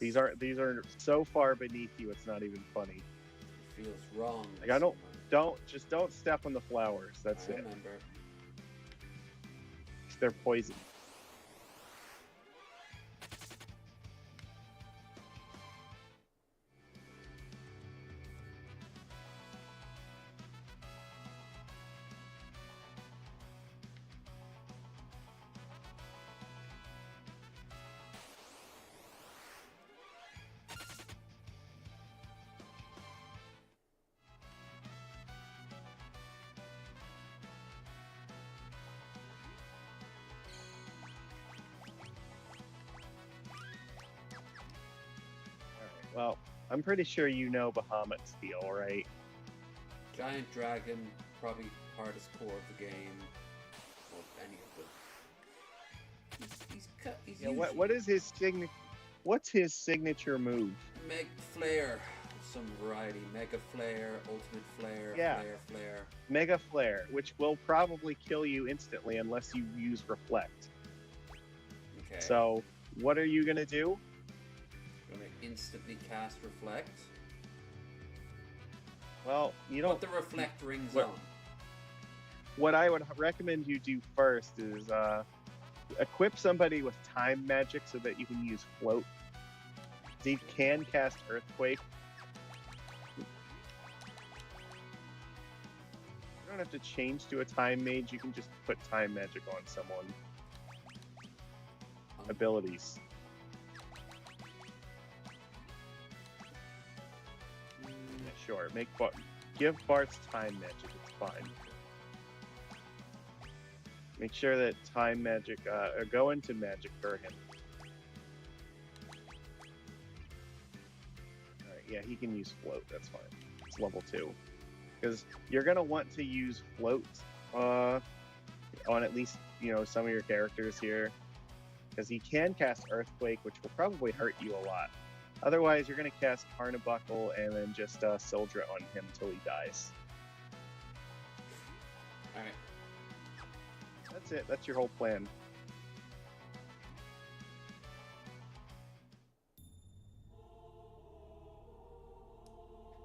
These are so far beneath you. It's not even funny. It feels wrong. Like don't step on the flowers. That's it. Remember. They're poison. Well, I'm pretty sure you know Bahamut's deal, right? Giant dragon, probably hardest core of the game, or any of them. He's Yeah, usually... what is his signature? What's his signature move? Meg Flare, some variety. Mega Flare, Ultimate Flare, Yeah. Flare. Mega Flare, which will probably kill you instantly unless you use Reflect. Okay. So, what are you gonna do? Gonna instantly cast Reflect. Well, you don't. Put the Reflect rings what- on. What I would recommend you do first is equip somebody with Time Magic so that you can use Float. So you can cast Earthquake. You don't have to change to a Time Mage. You can just put Time Magic on someone. Abilities. Yeah, Sure, give Bart's time magic. It's fine. Make sure that time magic, go into magic for him. Alright, yeah, he can use float, that's fine. It's level 2. Because you're going to want to use float on at least, some of your characters here. Because he can cast Earthquake, which will probably hurt you a lot. Otherwise, you're going to cast Carnabuckle and then just Sildra on him until he dies. Alright. That's it. That's your whole plan.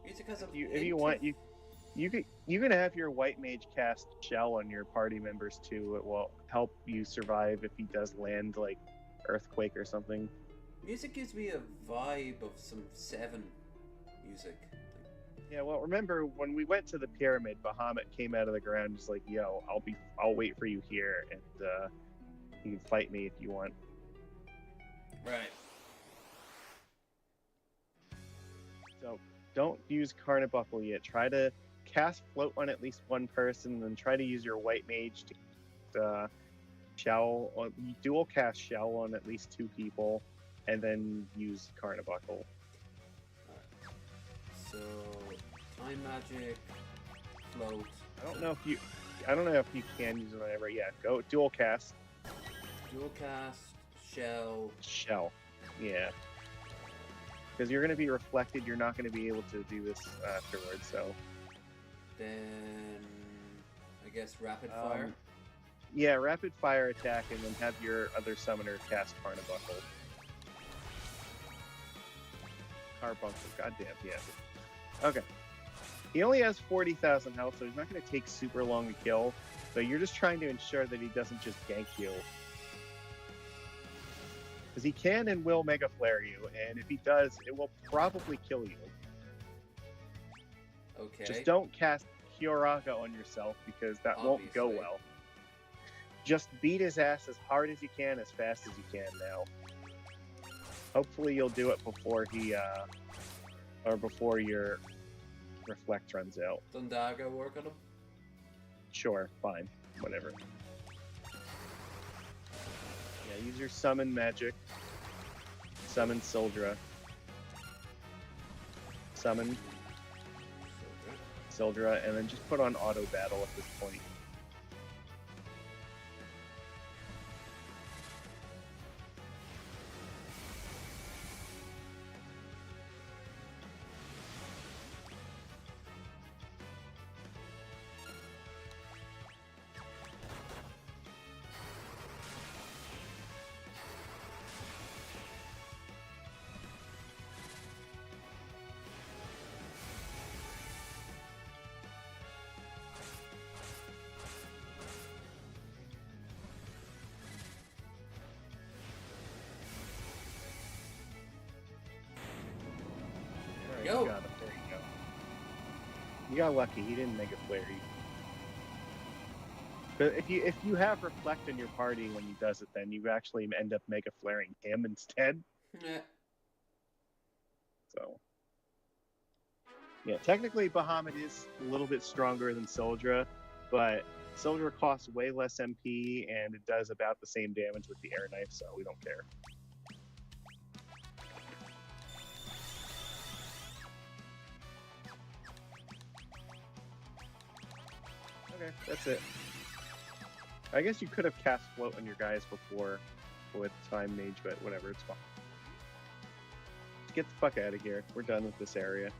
If you want, you can have your white mage cast Shell on your party members too. It will help you survive if he does land like Earthquake or something. Music gives me a vibe of some 7 music. Yeah, well, remember when we went to the pyramid, Bahamut came out of the ground just like, "Yo, I'll wait for you here, and you can fight me if you want." Right. So don't use Carnabuckle yet. Try to cast Float on at least one person, and then try to use your white mage to Shell, or dual cast Shell on at least 2 people, and then use Carnabuckle. So, time magic, float. I don't know if you can use it whenever. Yeah, go dual cast. Dual cast, shell. Shell. Yeah. Because you're going to be reflected. You're not going to be able to do this afterwards. So. Then, I guess rapid fire. Yeah, rapid fire attack, and then have your other summoner cast Carnabuckle. Carbuncle. Goddamn. Yeah. Okay. He only has 40,000 health, so he's not going to take super long to kill. So you're just trying to ensure that he doesn't just gank you. Because he can and will Mega Flare you, and if he does, it will probably kill you. Okay. Just don't cast Kyoraka on yourself, because that won't go well. Just beat his ass as hard as you can, as fast as you can now. Hopefully you'll do it before he, or before your reflect runs out. Thundaga work on him? Sure, fine. Whatever. Yeah, use your summon magic. Summon Sildra. Summon Sildra, and then just put on auto battle at this point. Go. You got it. There you go. You got lucky. He didn't Mega Flare you. But if you have Reflect in your party when he does it, then you actually end up Mega Flaring him instead. Yeah. So. Yeah, technically Bahamut is a little bit stronger than Sildra, but Sildra costs way less MP and it does about the same damage with the air knife, so we don't care. Okay, that's it. I guess you could have cast Float on your guys before with Time Mage, but whatever, it's fine. Get the fuck out of here. We're done with this area.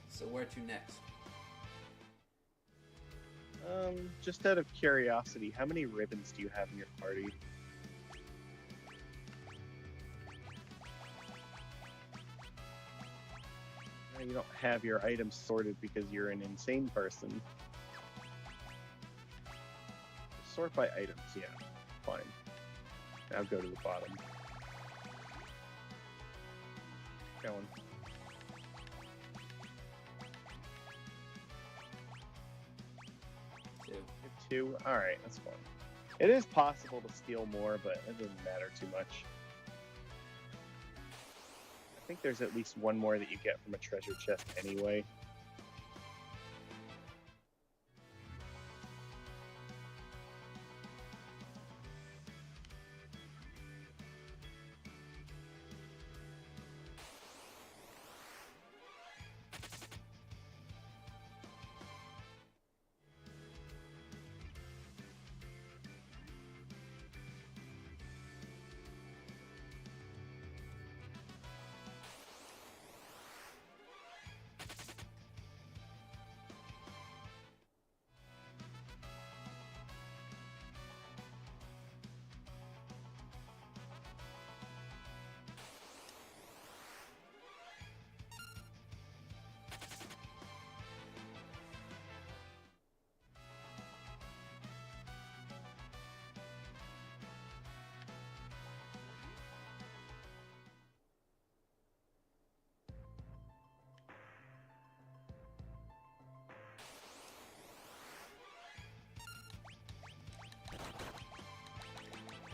So where to next? Just out of curiosity, how many ribbons do you have in your party? You don't have your items sorted because you're an insane person. Sort by items, yeah. Fine. Now go to the bottom. Going. Two. Alright, that's fine. It is possible to steal more, but it doesn't matter too much. I think there's at least one more that you get from a treasure chest anyway.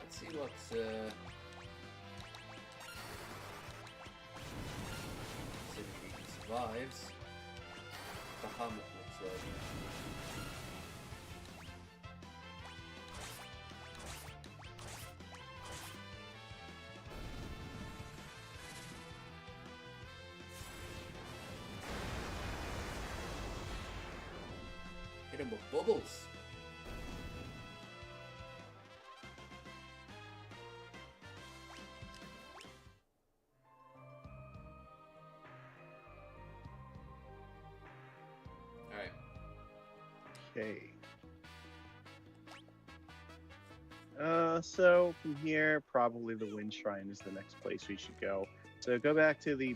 See what's see if he survives. Bahamut looks like. Hit him with bubbles. Okay. So from here, probably the Wind Shrine is the next place we should go. So go back to the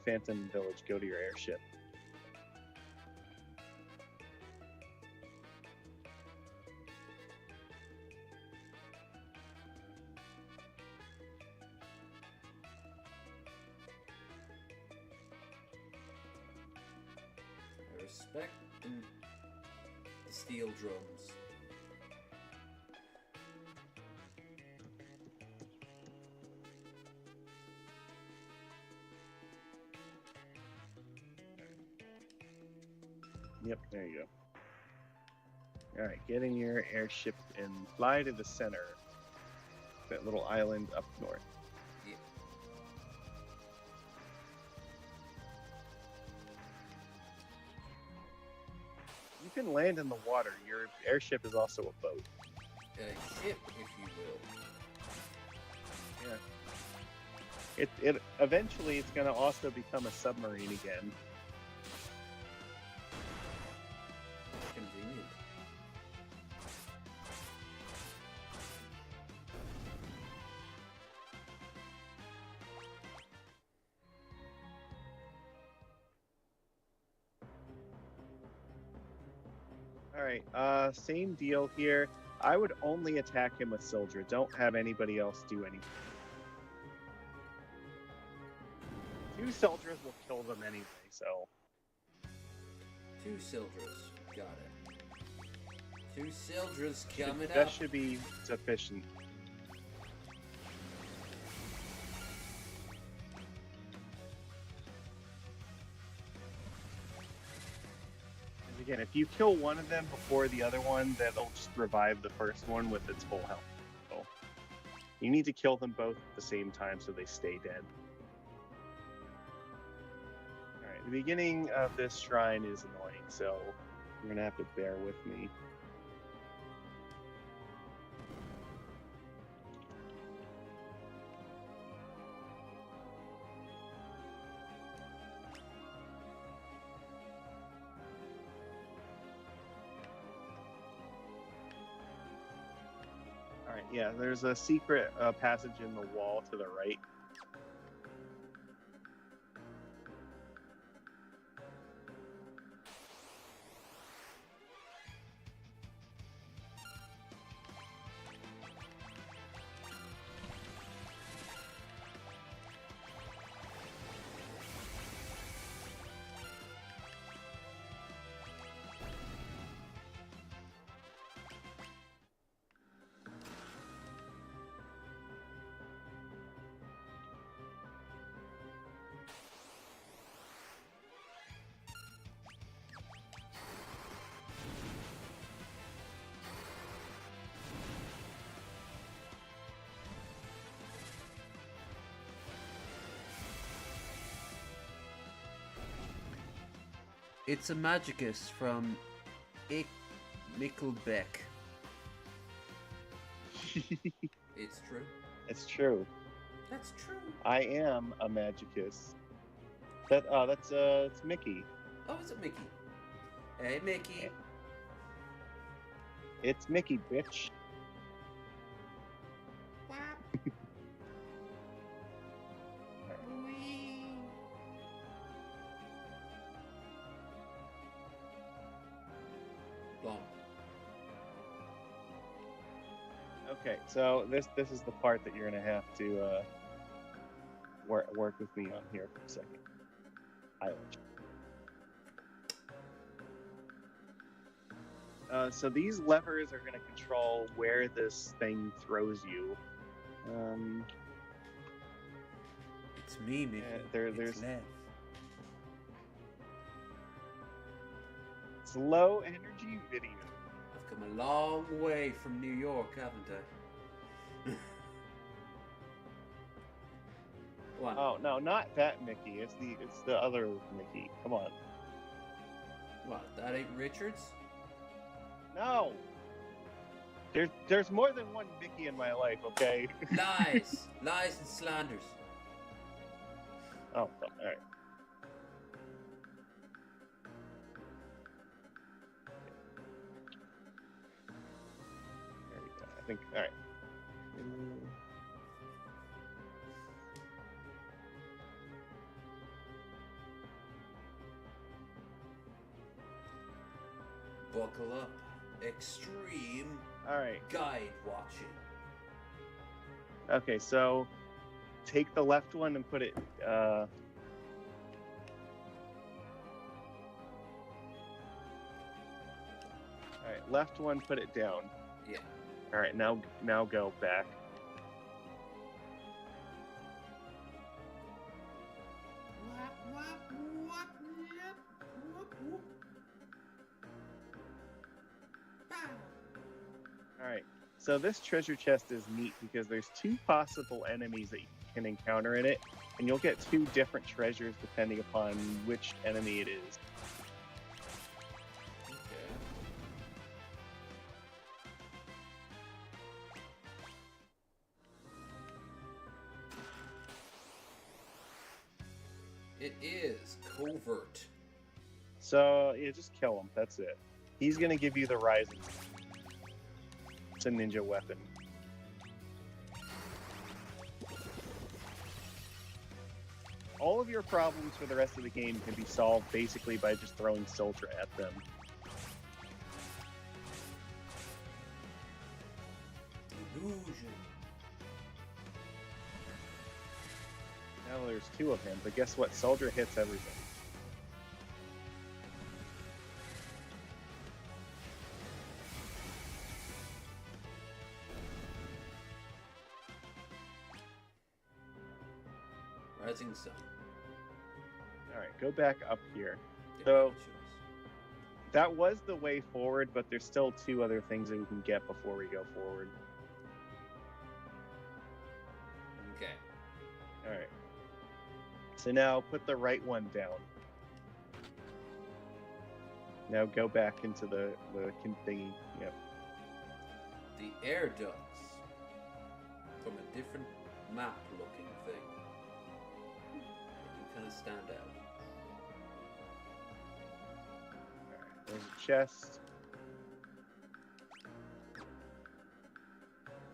Phantom Village, go to your airship. I respect the steel drums. Yep, there you go. Alright, get in your airship and fly to the center. That little island up north. Yeah. You can land in the water. Your airship is also a boat. A ship, if you will. Yeah. It eventually it's gonna also become a submarine again. Convenient. Alright, same deal here. I would only attack him with Sildra. Don't have anybody else do anything. 2 Sildras will kill them anyway, so... 2 Sildras. Got it. 2 Sildras coming That up. should be sufficient. And again, if you kill one of them before the other one, that'll just revive the first one with its full health. So you need to kill them both at the same time so they stay dead. Alright, the beginning of this shrine is annoying, so you're gonna have to bear with me. Alright, yeah, there's a secret passage in the wall to the right. It's a Magicus from Ik Nickelbeck. It's true. It's true. That's true. I am a Magicus. It's Mickey. Oh, is it Mickey? Hey, Mickey. It's Mickey, bitch. Blonde. Okay, so this is the part that you're gonna have to work with me on here for a second. So these levers are going to control where this thing throws you. It's me, Mickey. There's Lev. It's low energy video. I've come a long way from New York, haven't I? What? Oh no, not that Mickey. It's the other Mickey. Come on. What? That ain't Richards? No. There's more than one Mickey in my life. Okay. Lies, lies and slanders. Oh, all right. There we go. I think. All right. Buckle up. Extreme All right. guide watching. Okay, so take the left one and put it. All right, left one, put it down. Yeah. All right, now go back. Alright, so this treasure chest is neat because there's 2 possible enemies that you can encounter in it, and you'll get 2 different treasures depending upon which enemy it is. It is covert. So, yeah, just kill him, that's it. He's gonna give you the rising. It's a ninja weapon. All of your problems for the rest of the game can be solved basically by just throwing Soldier at them. Illusion. Now there's 2 of him, but guess what? Soldier hits everything. Rising sun. Alright, go back up here. Yeah, So- choice. That was the way forward, but there's still 2 other things that we can get before we go forward. Okay. Alright. So now put the right one down. Now go back into the thingy. Yep. The air ducts. From a different map looking thing. They can kind of stand out. Alright, there's a chest.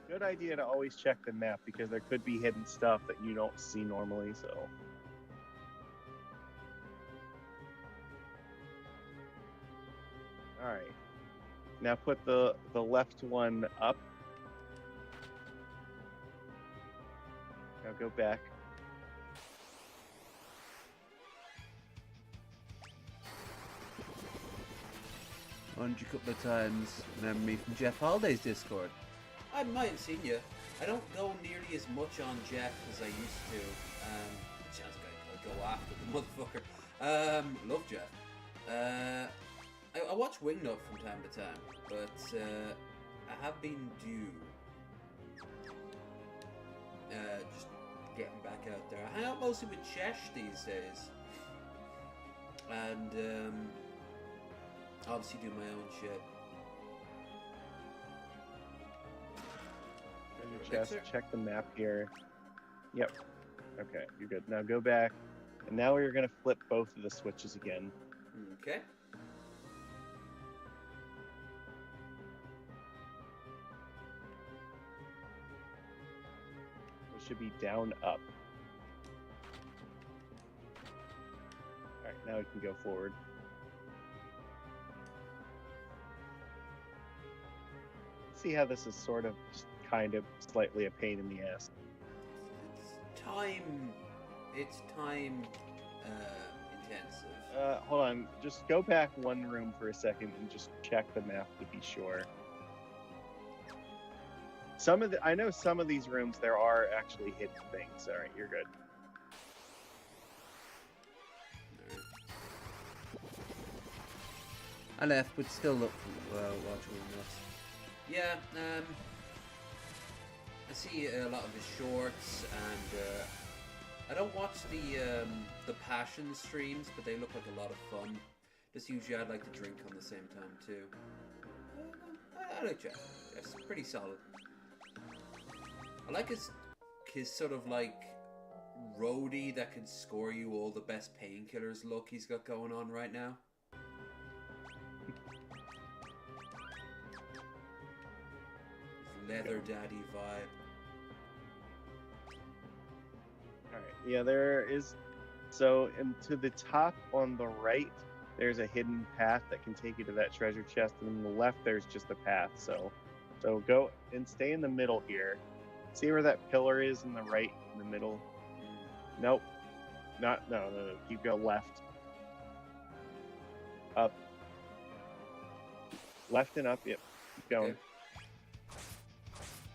Good idea to always check the map because there could be hidden stuff that you don't see normally, so. Alright. Now put the left one up. Now go back. Found you a couple of times. Remember me from Jeff Holiday's Discord? I might have seen you. I don't go nearly as much on Jeff as I used to. Sounds like I go after the motherfucker. Love Jeff. I watch Wingnut from time to time, but I have been due. Just getting back out there. I hang out mostly with Chesh these days. and obviously do my own shit. Just check the map here. Yep. Okay, you're good. Now go back, and now we're gonna flip both of the switches again. Okay. It should be down, up. Alright, now we can go forward. See how this is sort of just kind of slightly a pain in the ass. It's time intensive. Hold on, just go back one room for a second and just check the map to be sure. I know some of these rooms there are actually hidden things. All right, you're good. I left, but still look watching this. Yeah, I see a lot of his shorts, and I don't watch the passion streams, but they look like a lot of fun. Just usually I'd like to drink on the same time too. I like Jeff. It's pretty solid. I like his sort of like roadie that can score you all the best painkillers look he's got going on right now. His leather daddy vibe. Alright, yeah, there is. So, to the top on the right, there's a hidden path that can take you to that treasure chest, and on the left, there's just a path. So go and stay in the middle here. See where that pillar is in the right, in the middle? Nope. No. Keep going left. Up. Left and up, yep. Keep going. Okay.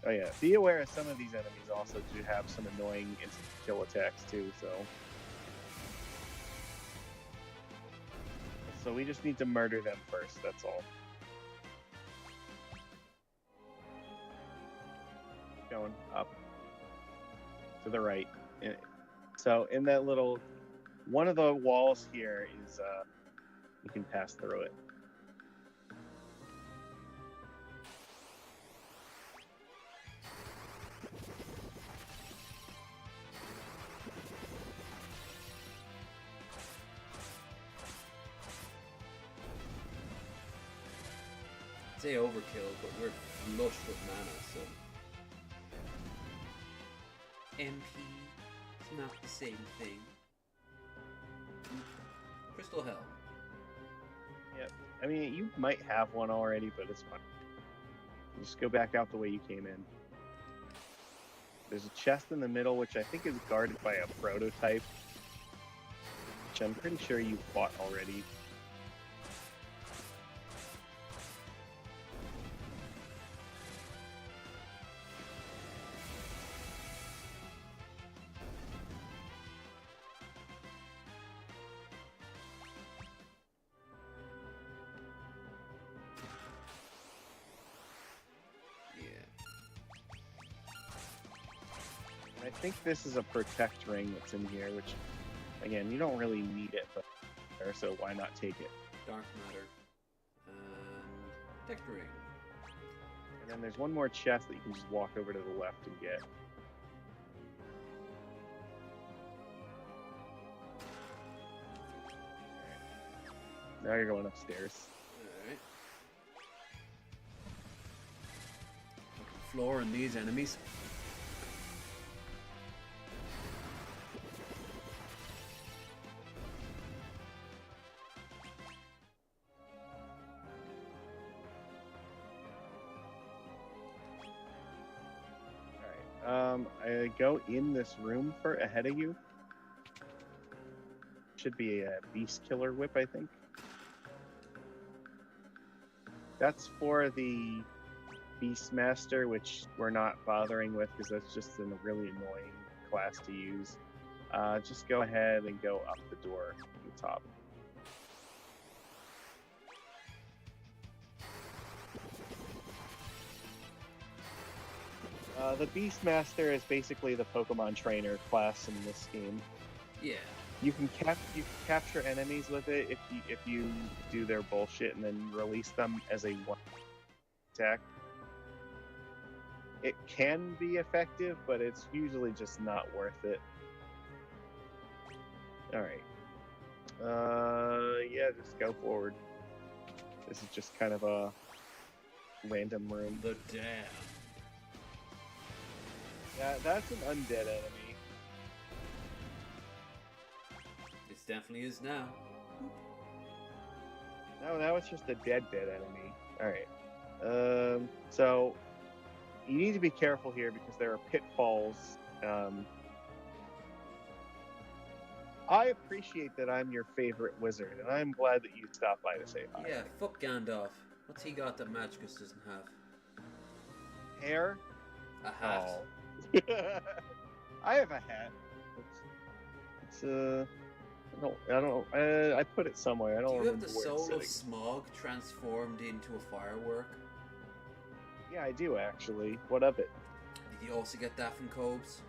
Oh yeah, be aware of some of these enemies also do have some annoying instant kill attacks too, so we just need to murder them first, that's all. Going up. To the right. So in that little, one of the walls here is, you can pass through it. Say overkill, but we're flush with mana, so MP is not the same thing. Crystal Helm. Yep. I mean, you might have one already, but it's fine. Just go back out the way you came in. There's a chest in the middle, which I think is guarded by a prototype, which I'm pretty sure you fought already. I think this is a protect ring that's in here, which, again, you don't really need it, but so why not take it? Dark matter. Protect ring. And then there's one more chest that you can just walk over to the left and get. Now you're going upstairs. Alright. Floor and these enemies. I go in this room for ahead of you. Should be a beast killer whip, I think. That's for the Beastmaster, which we're not bothering with because that's just a really annoying class to use. Just go ahead and go up the door at the top. The Beastmaster is basically the Pokemon trainer class in this game. Yeah. you can capture enemies with it if you do their bullshit and then release them as a one attack. It can be effective, but it's usually just not worth it. All right. Yeah, just go forward. This is just kind of a random room. The dam. Yeah, that's an undead enemy. It definitely is now. No, now it's just a dead enemy. All right. So you need to be careful here because there are pitfalls. I appreciate that I'm your favorite wizard, and I'm glad that you stopped by to say hi. Yeah, fuck Gandalf. What's he got that Magicus doesn't have? Hair? A hat. Oh. I have a hat. It's I put it somewhere. I don't Do you have remember the where soul it's of sitting. Smog transformed into a firework? Yeah, I do actually. What of it? Did you also get that from Cobes?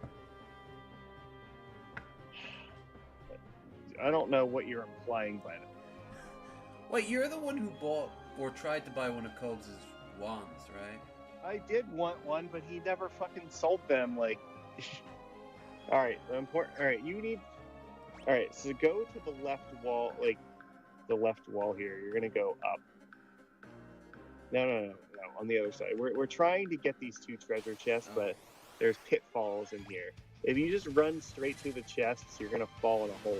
I don't know what you're implying by that. Wait, you're the one who bought or tried to buy one of Cobes' wands, right? I did want one, but he never fucking sold them. Like, all right, important. All right, you need. All right, so go to the left wall, like the left wall here. You're gonna go up. No, on the other side. We're trying to get these two treasure chests, but there's pitfalls in here. If you just run straight through the chests, you're gonna fall in a hole.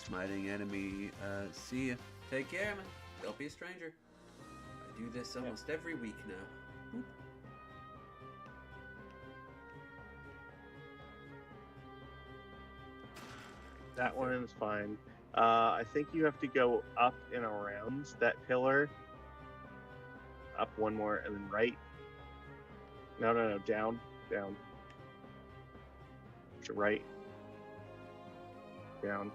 Smiting enemy, see ya. Take care, man. Don't be a stranger. I do this almost every week now. Oop. That one is fine. I think you have to go up and around that pillar. Up one more, and then right. No, down. To right. Down.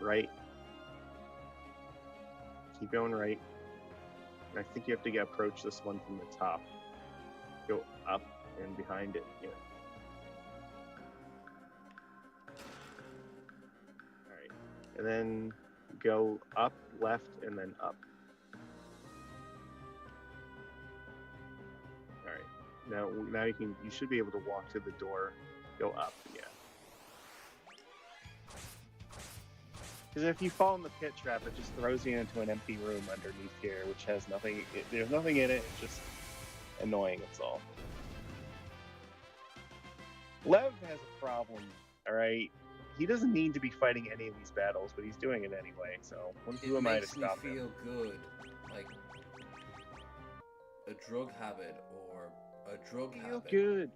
Right. Keep going right. And I think you have to approach this one from the top. Go up and behind it. Yeah. Alright. And then go up, left, and then up. Alright. Now you should be able to walk to the door. Go up, yeah. Because if you fall in the pit trap, it just throws you into an empty room underneath here, which has nothing. There's nothing in it. It's just annoying. That's all. Lev has a problem. All right, he doesn't need to be fighting any of these battles, but he's doing it anyway. So who am I to stop him? It makes me feel good, like a drug habit or a drug habit.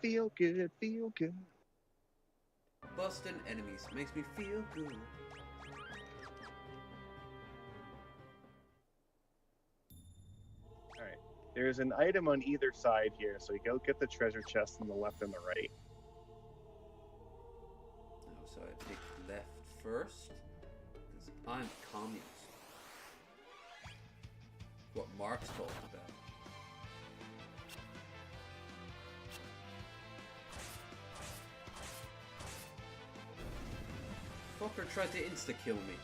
Feel good. Busting enemies makes me feel good. Alright. There's an item on either side here, so you go get the treasure chest on the left and the right. No, so I pick left first, because I'm a communist. What Mark's talking about. Fucker tried to insta-kill me.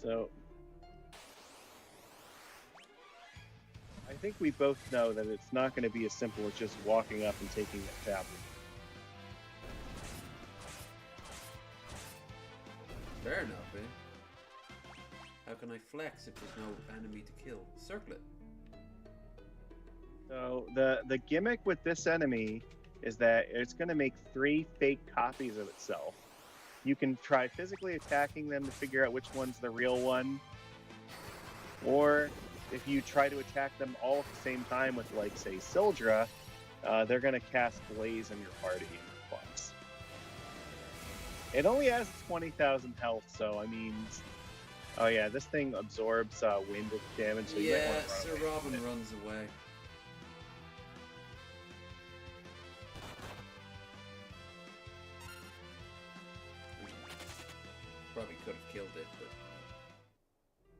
So, I think we both know that it's not going to be as simple as just walking up and taking a tablet. Fair enough, eh? How can I flex if there's no enemy to kill? Circle it. So the gimmick with this enemy is that it's going to make 3 fake copies of itself. You can try physically attacking them to figure out which one's the real one, or if you try to attack them all at the same time with, like, say, Sildra, they're going to cast Blaze in your party in response. It only has 20,000 health, so I mean, oh yeah, this thing absorbs wind damage. So yeah, Sir Robin runs away. probably could have killed it, but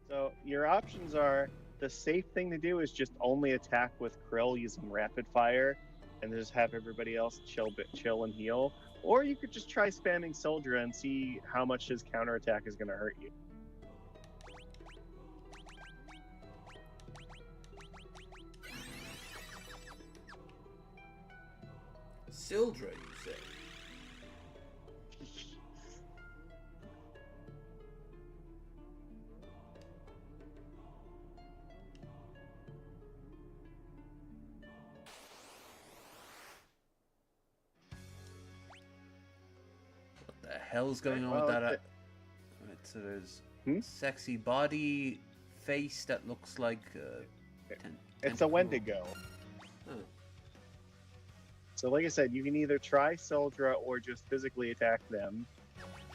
So your options are, the safe thing to do is just only attack with Krill using rapid fire, and just have everybody else chill and heal. Or you could just try spamming Sildra and see how much his counterattack is going to hurt you. Sildra, you say? What the hell's going on with that? Right, so there's sexy body, face that looks like it's a Wendigo. Huh. So like I said, you can either try Sildra or just physically attack them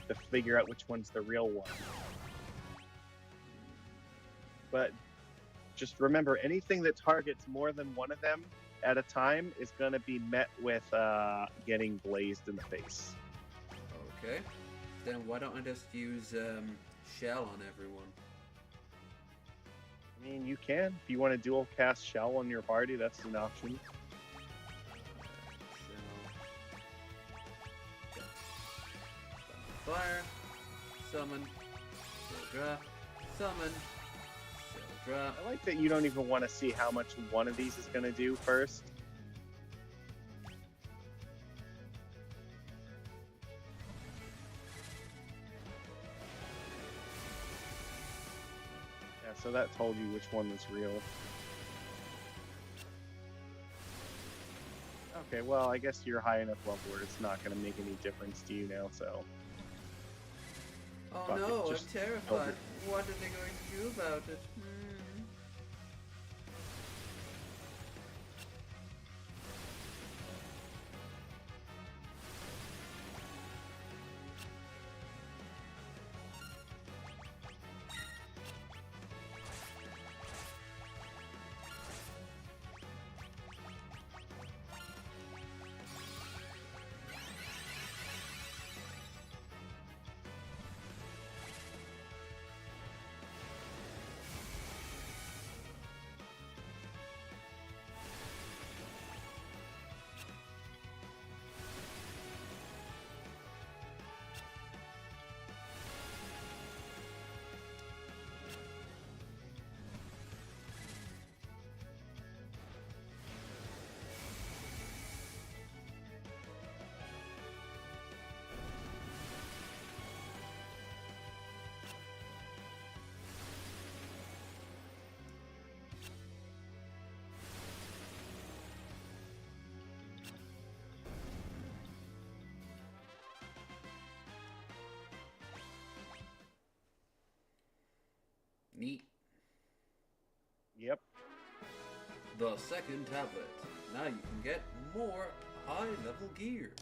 to figure out which one's the real one. But just remember, anything that targets more than one of them at a time is going to be met with getting blazed in the face. Okay. Then why don't I just use Shell on everyone? I mean, you can. If you want to dual cast Shell on your party, that's an option. Fire, summon, Sildra, summon, Sildra. I like that you don't even want to see how much one of these is going to do first. Yeah, so that told you which one was real. Okay, well, I guess you're high enough level where it's not going to make any difference to you now, so... Oh no, I'm terrified. What are they going to do about it? Neat. Yep. The second tablet. Now you can get more high-level gear.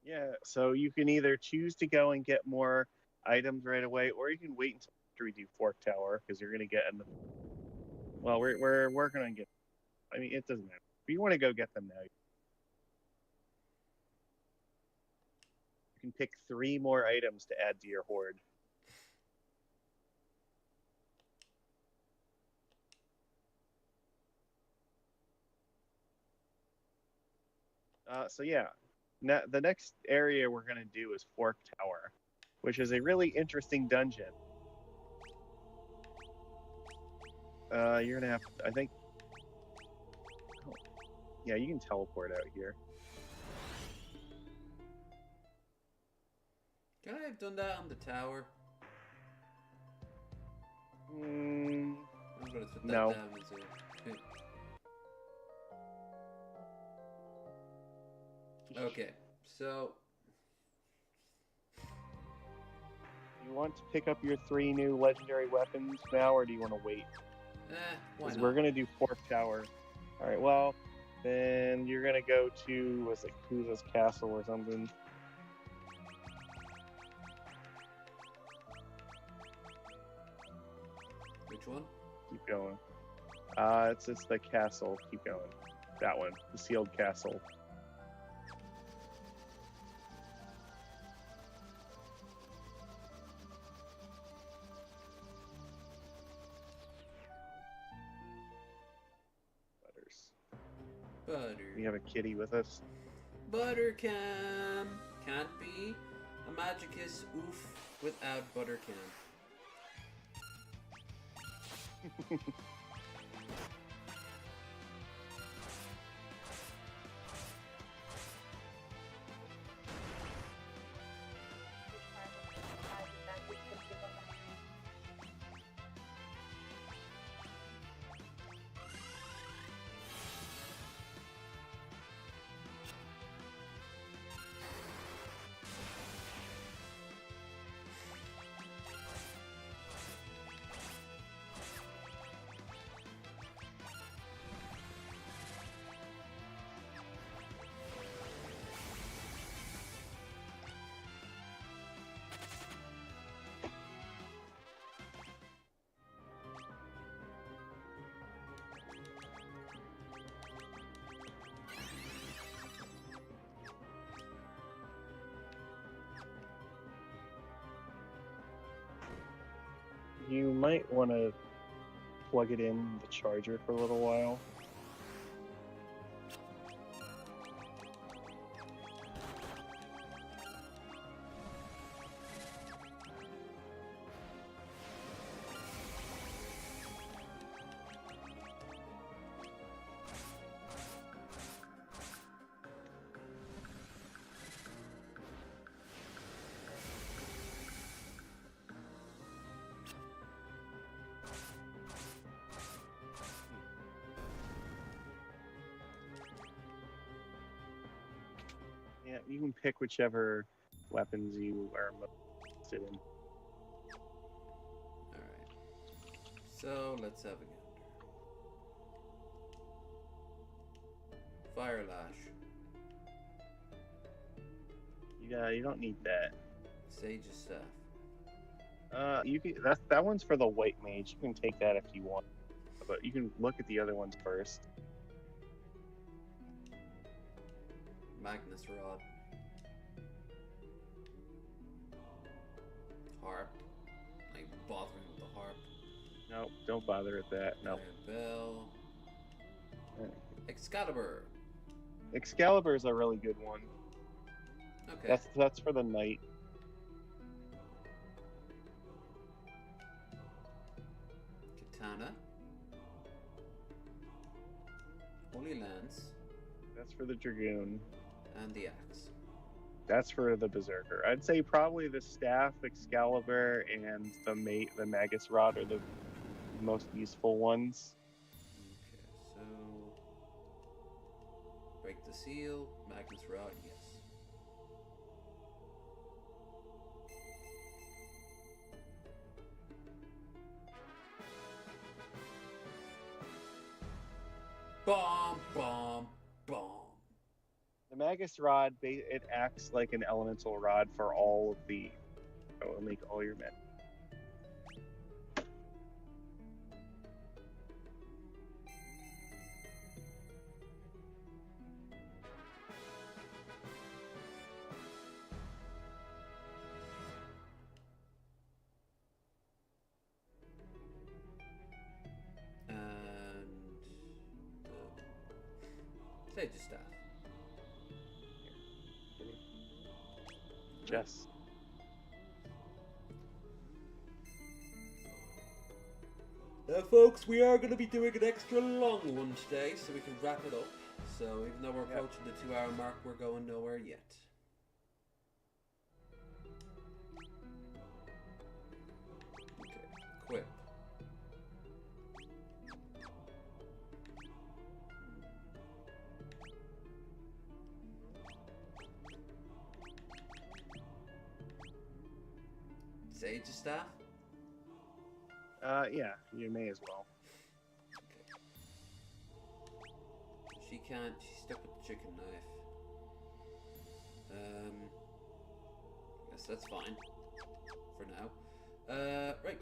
Yeah, so you can either choose to go and get more items right away, or you can wait until after we do Fork Tower, because you're going to get... Well, we're working on getting... I mean, it doesn't matter. If you want to go get them now, you can pick 3 more items to add to your horde. So yeah, the next area we're going to do is Fork Tower, which is a really interesting dungeon. You're going to have to, I think... Oh, yeah, you can teleport out here. Can I have done that on the tower? Mm, I'm going to put that no. down as a... Okay, so... You want to pick up your 3 new legendary weapons now, or do you want to wait? Why Because not? we're going to do Fork Tower. Alright, well, then you're going to go to, what's it, Kuza's Castle or something. Which one? Keep going. It's just the castle. Keep going. That one. The sealed castle. We have a kitty with us. Buttercam. Can't be a Magicus oof without Buttercam. You might want to plug it in the charger for a little while. Yeah, you can pick whichever weapons you are most interested in. Alright. So, let's have a gander. Fire Lash. Yeah, you don't need that. Sage's Staff. You can. That one's for the white mage. You can take that if you want, but you can look at the other ones first. Magnus Rod. Harp. Like bothering with the harp. No, don't bother with that. No. Bell. Excalibur. Excalibur is a really good one. Okay. That's for the knight. Katana. Holy Lance. That's for the dragoon. And the axe. That's for the berserker. I'd say probably the staff, Excalibur, and the Magus Rod are the most useful ones. Okay, so break the seal, Magnus Rod, yes. Bomb, bomb, bomb. The Magus Rod, it acts like an elemental rod for all of the. Oh, it'll make all your men. Sage's Staff. Yes. Now, folks, we are going to be doing an extra long one today, so we can wrap it up. So, even though we're approaching the 2-hour mark, we're going nowhere yet. Okay, equip. Sage's Staff? Yeah, you may as well. Okay. She can't, she's stuck with the chicken knife. Guess that's fine. For now. Right.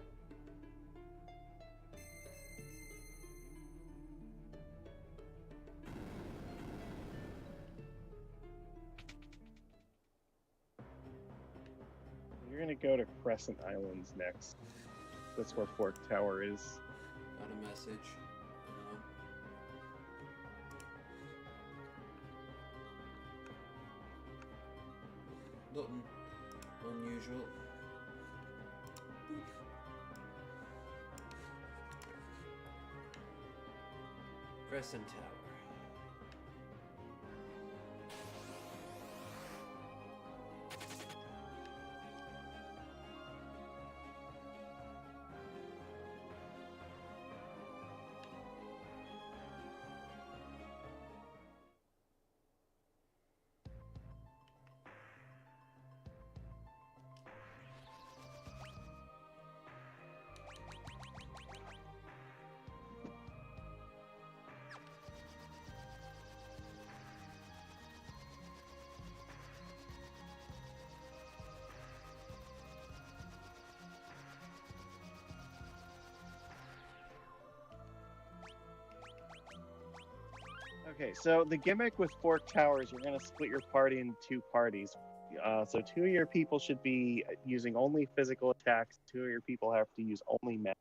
You're gonna go to Crescent Islands next. That's where Fork Tower is. Got a message. Nothing unusual. Crescent Tower. Okay, so the gimmick with Fork Towers, you're going to split your party into two parties. So two of your people should be using only physical attacks. Two of your people have to use only magic.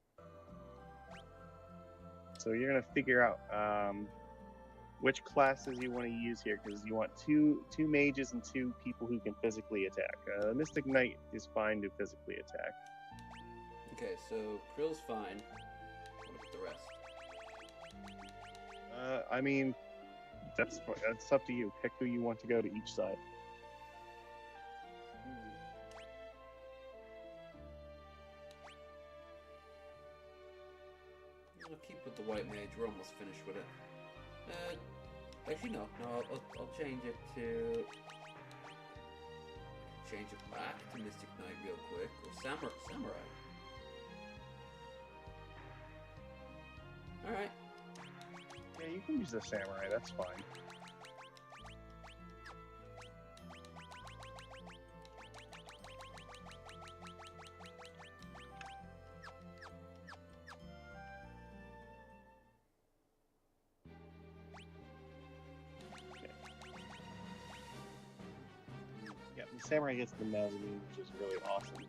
So you're going to figure out which classes you want to use here, because you want two mages and two people who can physically attack. Mystic Knight is fine to physically attack. Okay, so Krill's fine. What about the rest? I mean, that's up to you. Pick who you want to go to each side. I'll keep with the white mage. We're almost finished with it. Actually, no. I'll change it to... Change it back to Mystic Knight real quick. Or Samurai. Alright. Yeah, you can use the Samurai. That's fine. Yeah, the Samurai gets the mezzanine, which is really awesome.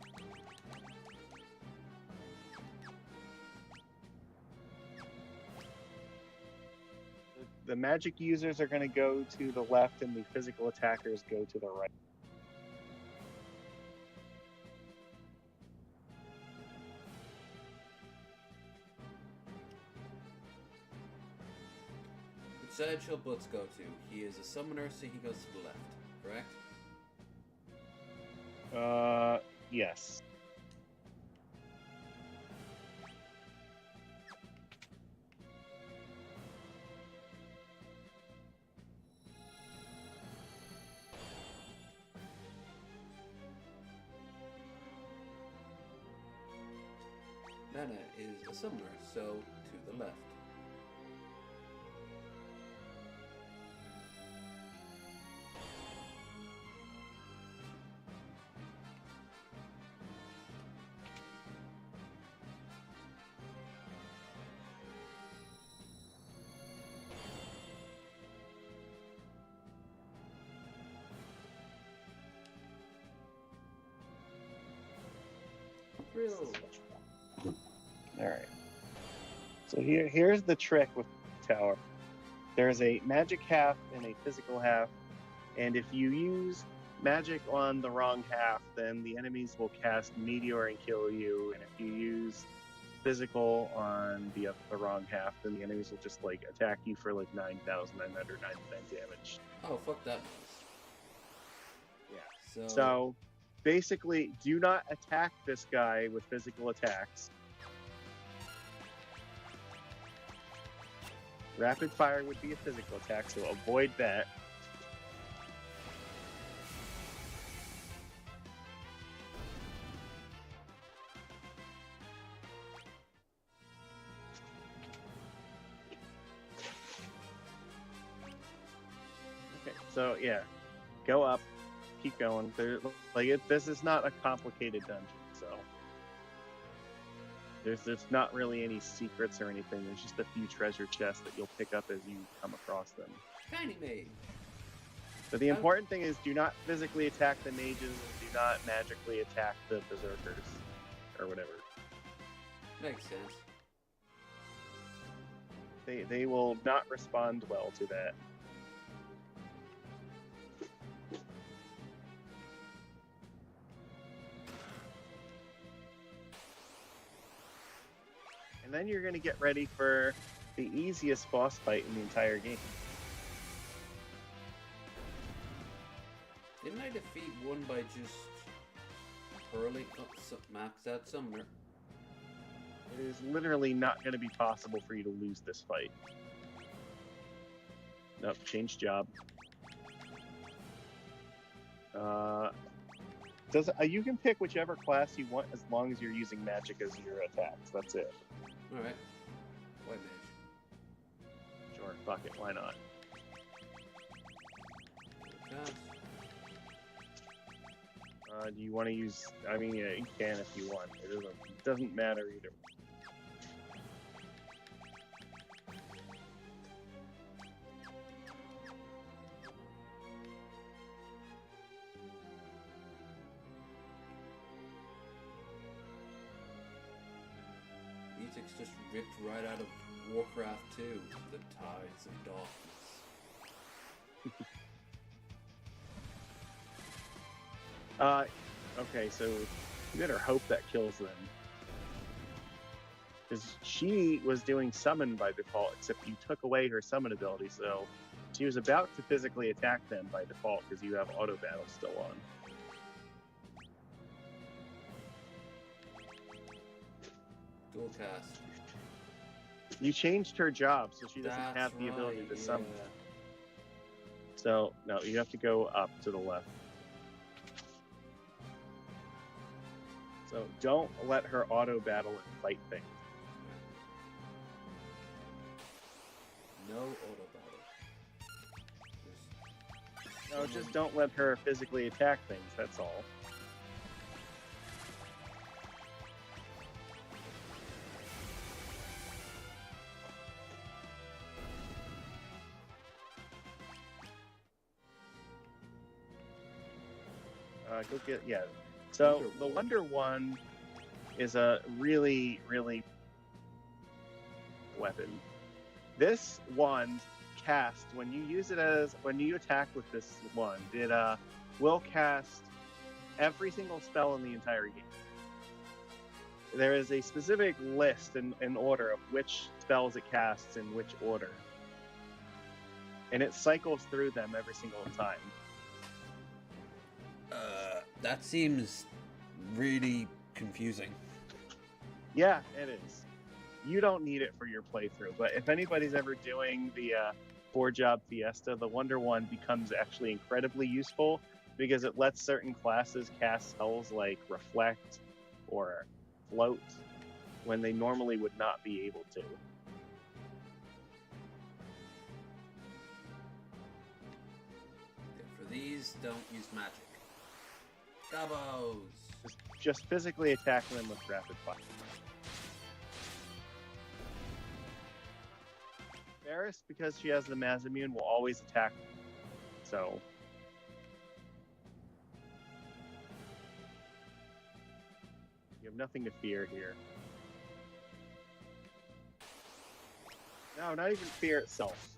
The magic users are going to go to the left, and the physical attackers go to the right. Which side shall Blitz go to? He is a summoner, so he goes to the left, correct? Yes. Nana is a summoner, so to the left. Real. Alright. So here's the trick with the tower. There's a magic half and a physical half, and if you use magic on the wrong half, then the enemies will cast Meteor and kill you, and if you use physical on the wrong half, then the enemies will just like attack you for like 9,999 damage. Oh, fuck that. Yeah. So basically, do not attack this guy with physical attacks. Rapid fire would be a physical attack, so avoid that. Okay, so yeah, go up, keep going. This is not a complicated dungeon, so there's not really any secrets or anything. There's just a few treasure chests that you'll pick up as you come across them. Tiny mage. But the important thing is, do not physically attack the mages, and do not magically attack the berserkers, or whatever. Makes sense. They will not respond well to that. And then you're going to get ready for the easiest boss fight in the entire game. Didn't I defeat one by just hurling max out somewhere? It is literally not going to be possible for you to lose this fight. Nope, change job. You can pick whichever class you want as long as you're using magic as your attacks. That's it. Alright. White mage. Sure, fuck it, why not? Cast. Do you want to use? I mean, yeah, you can if you want. It doesn't matter either. Music's just ripped right out of Warcraft 2, The Tides of Darkness. Okay, so you better hope that kills them. Because she was doing summon by default, except you took away her summon ability, so she was about to physically attack them by default because you have auto battle still on. Dual cast. You changed her job, so she doesn't That's have the ability right, to summon. yeah. So, no, you have to go up to the left. So don't let her auto battle and fight things. No auto battle. No, just don't let her physically attack things, that's all. Go get, yeah. So the Wonder One is a really, really weapon. This wand cast, when you use it when you attack with this wand, it will cast every single spell in the entire game. There is a specific list in order of which spells it casts in which order. And it cycles through them every single time. That seems really confusing. Yeah, it is. You don't need it for your playthrough, but if anybody's ever doing the 4-job fiesta, the Wonder One becomes actually incredibly useful because it lets certain classes cast spells like Reflect or Float when they normally would not be able to. Okay, for these, don't use magic. Gobos! Just physically attack them with rapid fire. Varys, because she has the Masamune, will always attack them. So you have nothing to fear here. No, not even fear itself.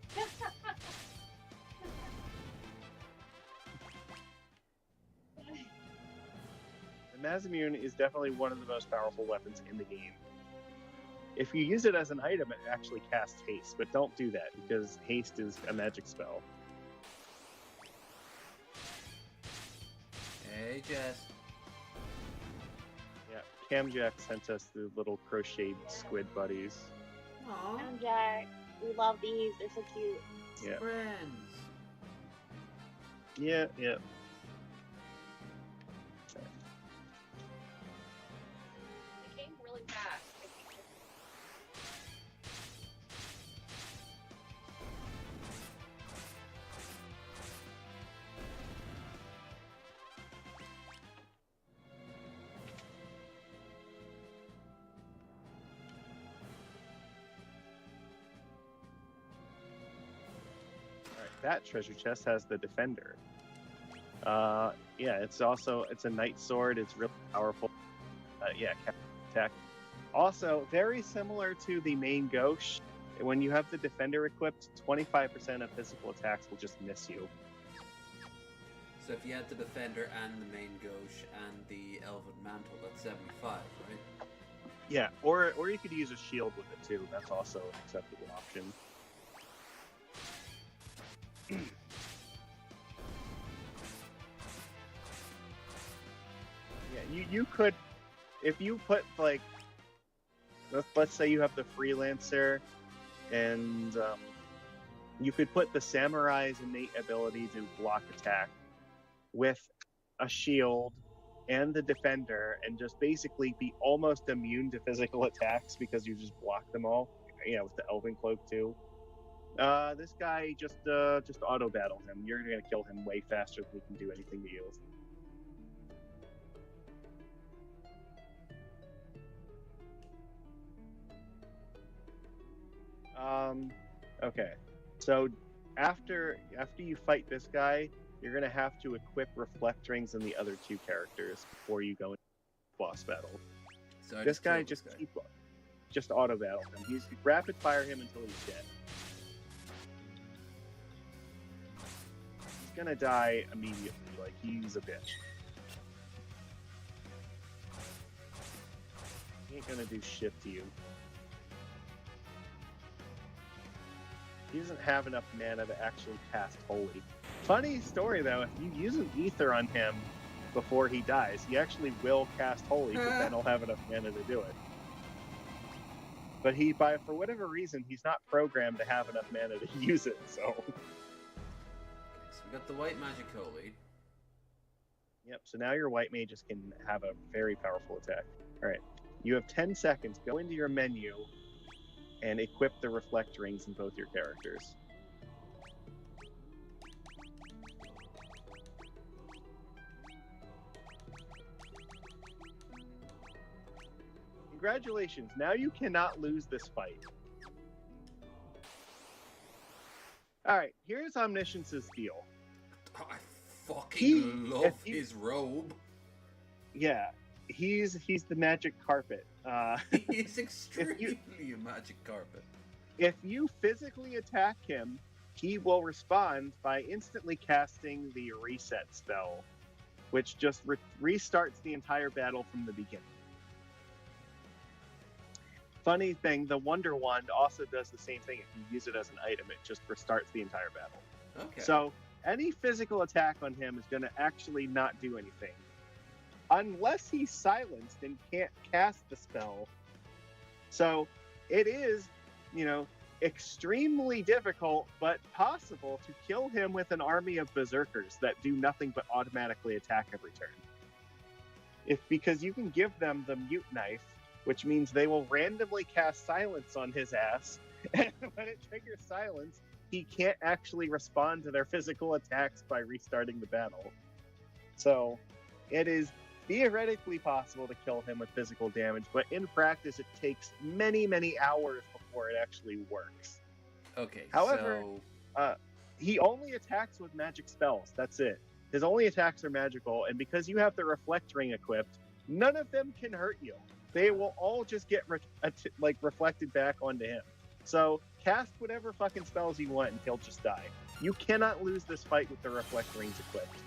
The Masamune is definitely one of the most powerful weapons in the game. If you use it as an item, it actually casts haste, but don't do that because haste is a magic spell. Hey, Jess. Yeah, Camjack sent us the little crocheted squid buddies. Aww. I'm Jack. We love these. They're so cute. Yeah. Friends. Yeah, yeah. They came really fast. That treasure chest has the defender. Yeah, it's a knight sword. It's really powerful. Yeah, attack. Also, very similar to the main gauche. When you have the defender equipped, 25% of physical attacks will just miss you. So if you had the defender and the main gauche and the elven mantle, that's 75, right? Yeah, or you could use a shield with it too. That's also an acceptable option. Yeah, you could, if you put like, let's say you have the freelancer, and you could put the samurai's innate ability to block attack with a shield and the defender, and just basically be almost immune to physical attacks because you just block them all. Yeah, with the elven cloak too. This guy just auto battle him. You're gonna kill him way faster than he can do anything to you. Okay. So after you fight this guy, you're gonna have to equip reflect rings in the other two characters before you go into boss battle. So I This guy killed just this guy. just auto battle him. He's rapid fire him until he's dead. He's gonna die immediately. Like, he's a bitch. He ain't gonna do shit to you. He doesn't have enough mana to actually cast Holy. Funny story though, if you use an Ether on him before he dies, he actually will cast Holy, but then he'll have enough mana to do it. But for whatever reason, he's not programmed to have enough mana to use it, so... Okay, so we got the white magic holy. Yep, so now your white mages can have a very powerful attack. Alright, you have 10 seconds. Go into your menu and equip the reflect rings in both your characters. Congratulations, now you cannot lose this fight. Alright, here's Omniscience's deal. Oh, I fucking love if you- his robe. Yeah, he's the magic carpet. He's extremely a magic carpet. If you physically attack him, he will respond by instantly casting the reset spell, which just restarts the entire battle from the beginning. Funny thing, the Wonder Wand also does the same thing. If you use it as an item, it just restarts the entire battle. Okay. So any physical attack on him is going to actually not do anything. Unless he's silenced and can't cast the spell. So it is, extremely difficult, but possible to kill him with an army of berserkers that do nothing but automatically attack every turn. Because you can give them the mute knife, which means they will randomly cast silence on his ass, and when it triggers silence, he can't actually respond to their physical attacks by restarting the battle. So it is theoretically possible to kill him with physical damage, but in practice it takes many, many hours before it actually works. Okay, However, he only attacks with magic spells. That's it. His only attacks are magical, and because you have the reflect ring equipped, none of them can hurt you. They will all just get reflected back onto him. So cast whatever fucking spells you want and he'll just die. You cannot lose this fight with the reflect rings equipped.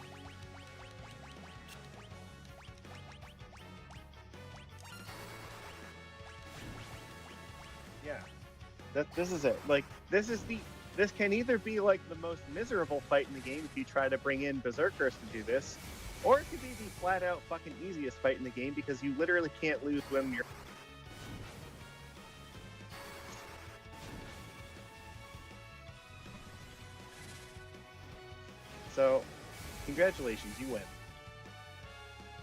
Yeah, this is it. This can either be like the most miserable fight in the game if you try to bring in berserkers to do this, or it could be the flat out fucking easiest fight in the game because you literally can't lose when you're. So, congratulations, you win.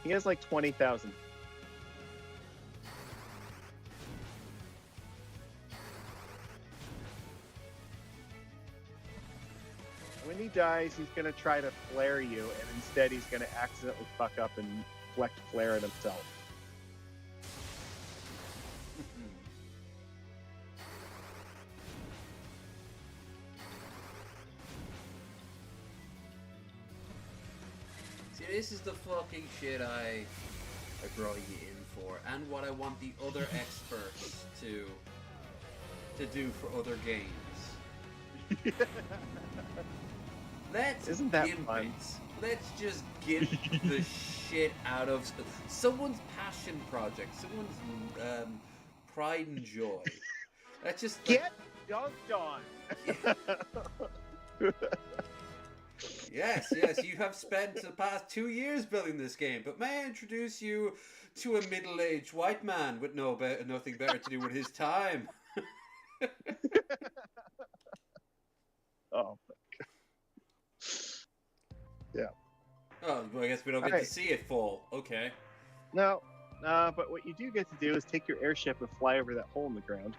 He has like 20,000. When he dies, he's going to try to flare you, and instead he's going to accidentally fuck up and flare at himself. See, this is the fucking shit I brought you in for, and what I want the other experts to do for other games. Let's Isn't that gimp fun? it. Let's just get the shit out of someone's passion project, someone's pride and joy. That's just Get dunked on. Yes, you have spent the past 2 years building this game, but may I introduce you to a middle-aged white man with nothing better to do with his time? Oh, yeah. Oh, well, I guess we don't get to see it fall. Okay. No, but what you do get to do is take your airship and fly over that hole in the ground.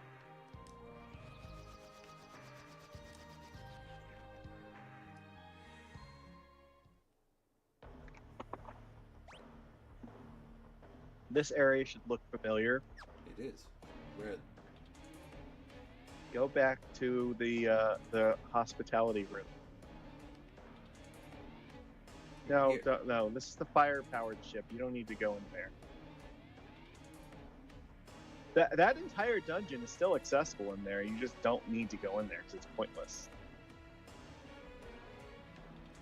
This area should look familiar. It is. Weird. Go back to the hospitality room. No, no, this is the fire-powered ship. You don't need to go in there. That entire dungeon is still accessible in there. You just don't need to go in there because it's pointless.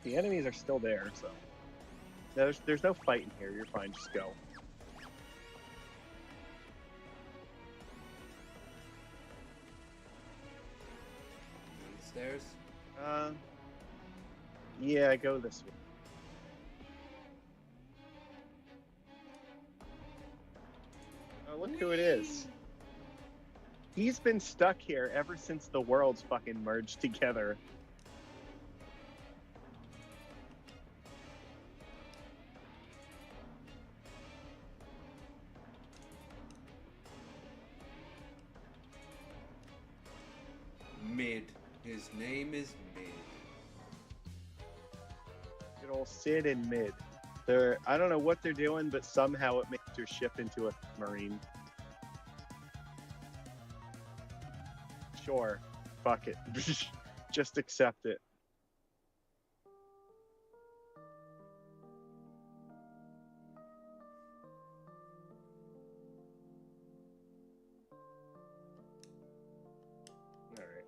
The enemies are still there, so there's no fight in here. You're fine. Just go. Stairs? Yeah, go this way. Oh, look who it is. He's been stuck here ever since the worlds fucking merged together. Mid. His name is Mid. Good old Sid and Mid. I don't know what they're doing, but somehow it makes your ship into a submarine. Sure. Fuck it. Just accept it. Alright.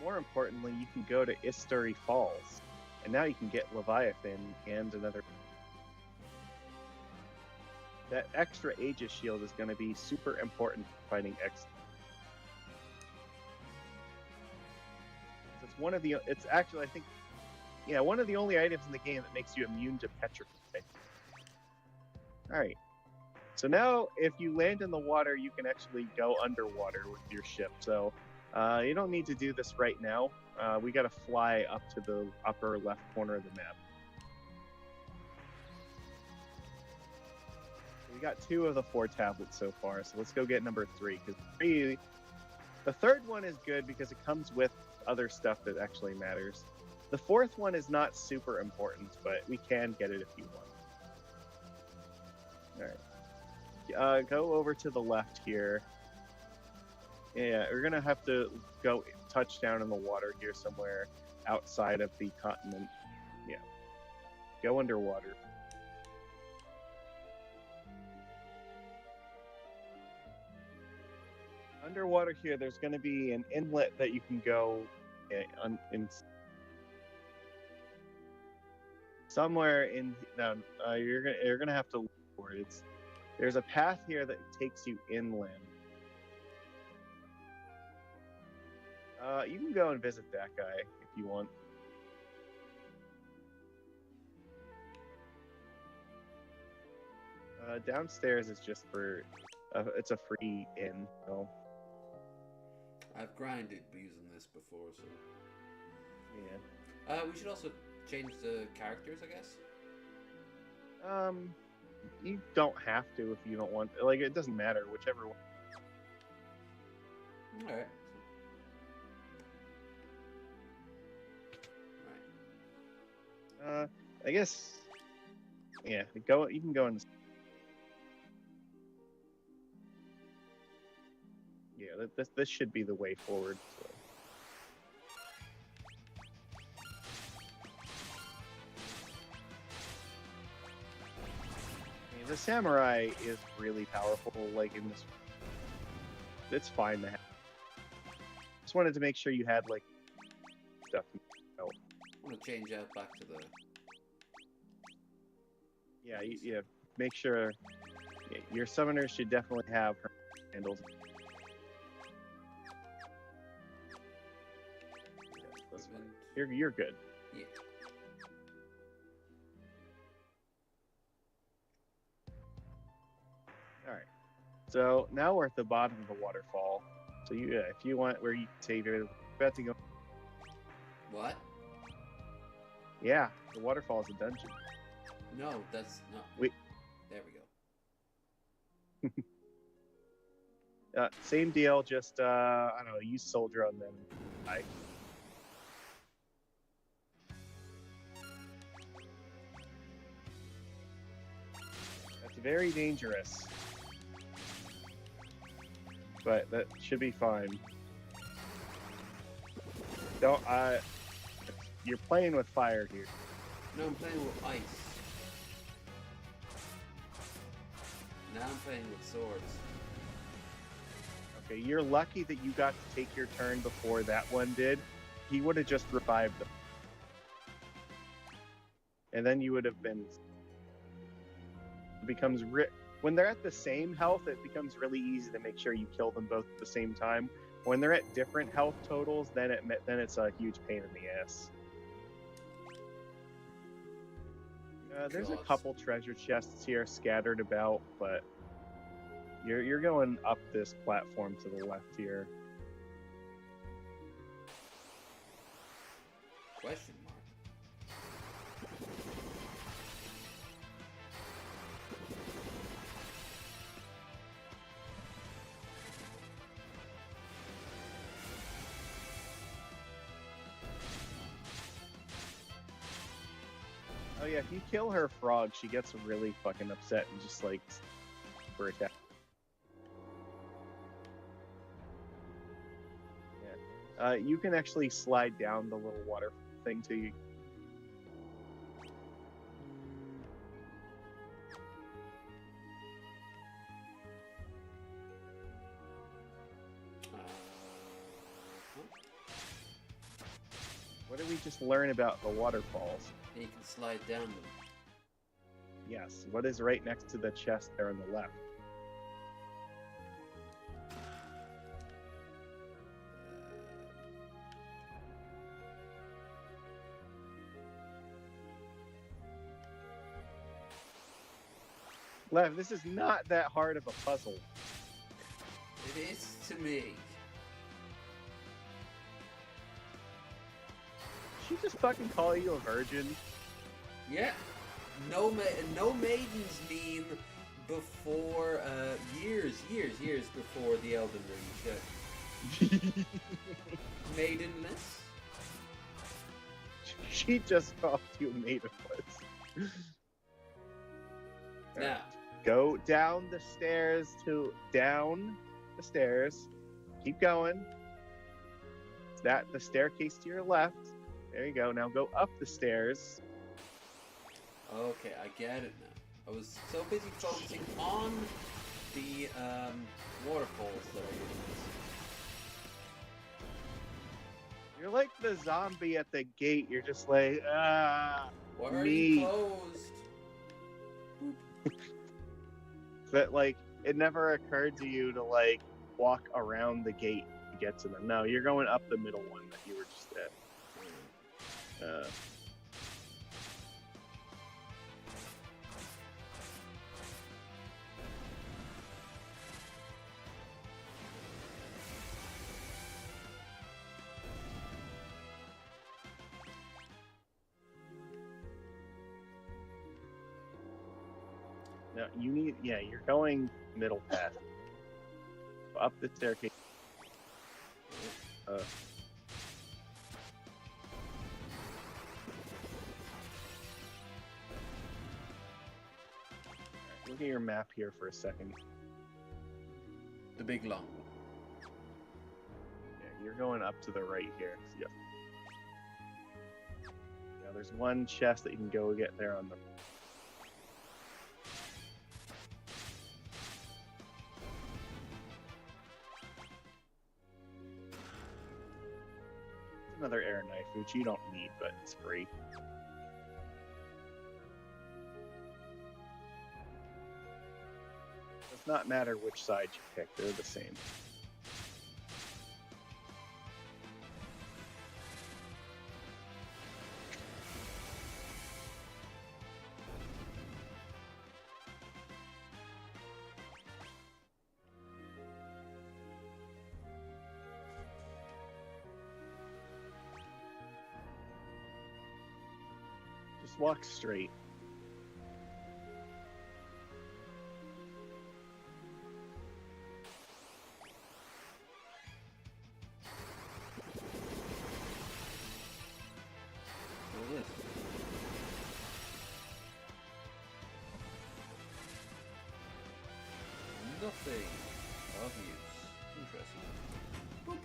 More importantly, you can go to Istari Falls, and now you can get Leviathan and another. That extra Aegis shield is going to be super important for fighting X. It's one of the. It's actually, I think, yeah, one of the only items in the game that makes you immune to petrify. All right. So now, if you land in the water, you can actually go underwater with your ship. So. You don't need to do this right now. We got to fly up to the upper left corner of the map. We got 2 of the 4 tablets so far, so let's go get number 3. Because the third one is good because it comes with other stuff that actually matters. The 4th one is not super important, but we can get it if you want. All right. Go over to the left here. Yeah, we're gonna have to go touch down in the water here somewhere outside of the continent. Yeah. Go underwater. Underwater here, there's gonna be an inlet that you can go in somewhere in. No, you're gonna have to look for it. There's a path here that takes you inland. You can go and visit that guy if you want. Downstairs is just for, it's a free inn. So. I've grinded using this before, so. Yeah. We should also change the characters, I guess. You don't have to if you don't want. Like, it doesn't matter. Whichever one. All right. I guess. Yeah, go. You can go in. Yeah, this should be the way forward. So. The samurai is really powerful, like in this. It's fine to have. Just wanted to make sure you had like stuff. I'm gonna change out back to the. Yeah, yeah. Make sure your summoner should definitely have her handles. That's fine. You're good. Yeah. All right. So now we're at the bottom of the waterfall. So if you want, where you save it, about to go. What? Yeah, the waterfall is a dungeon. No, that's not. Wait. There we go. Same deal. Just I don't know. Use soldier on them. That's very dangerous. But that should be fine. Don't you're playing with fire here. No, I'm playing with ice. Now I'm playing with swords. Okay, you're lucky that you got to take your turn before that one did. He would have just revived them. And then you would have been... It becomes... When they're at the same health, it becomes really easy to make sure you kill them both at the same time. When they're at different health totals, then it's a huge pain in the ass. There's a couple treasure chests here scattered about, but you're going up this platform to the left here. Question mark. Oh yeah, if you kill her frog, she gets really fucking upset and just like super attack. Yeah. You can actually slide down the little water thing to you. What did we just learn about the waterfalls? And you can slide down them. Yes. What is right next to the chest there on the left? Lev, this is not that hard of a puzzle. It is to me. Did she just fucking call you a virgin? Yeah. No maidens mean before years before the Elden Ring. Maidenless. She just called you maidenless. Now. Go down the stairs Keep going. That the staircase to your left. There you go. Now go up the stairs. Okay, I get it now. I was so busy focusing on the waterfalls that I didn't miss. You're like the zombie at the gate. You're just like, Why are me. you closed? But like, it never occurred to you to like walk around the gate to get to them. No, you're going up the middle one that you were just at. No, you need. Yeah, you're going middle path. Up the staircase. Look at your map here for a second. The big long one. Yeah, you're going up to the right here. Yep. Yeah, there's one chest that you can go get there on the. Another air knife, which you don't need, but it's free. Does not matter which side you pick, they're the same. Just walk straight. What is this? Nothing of use. Interesting. Boop.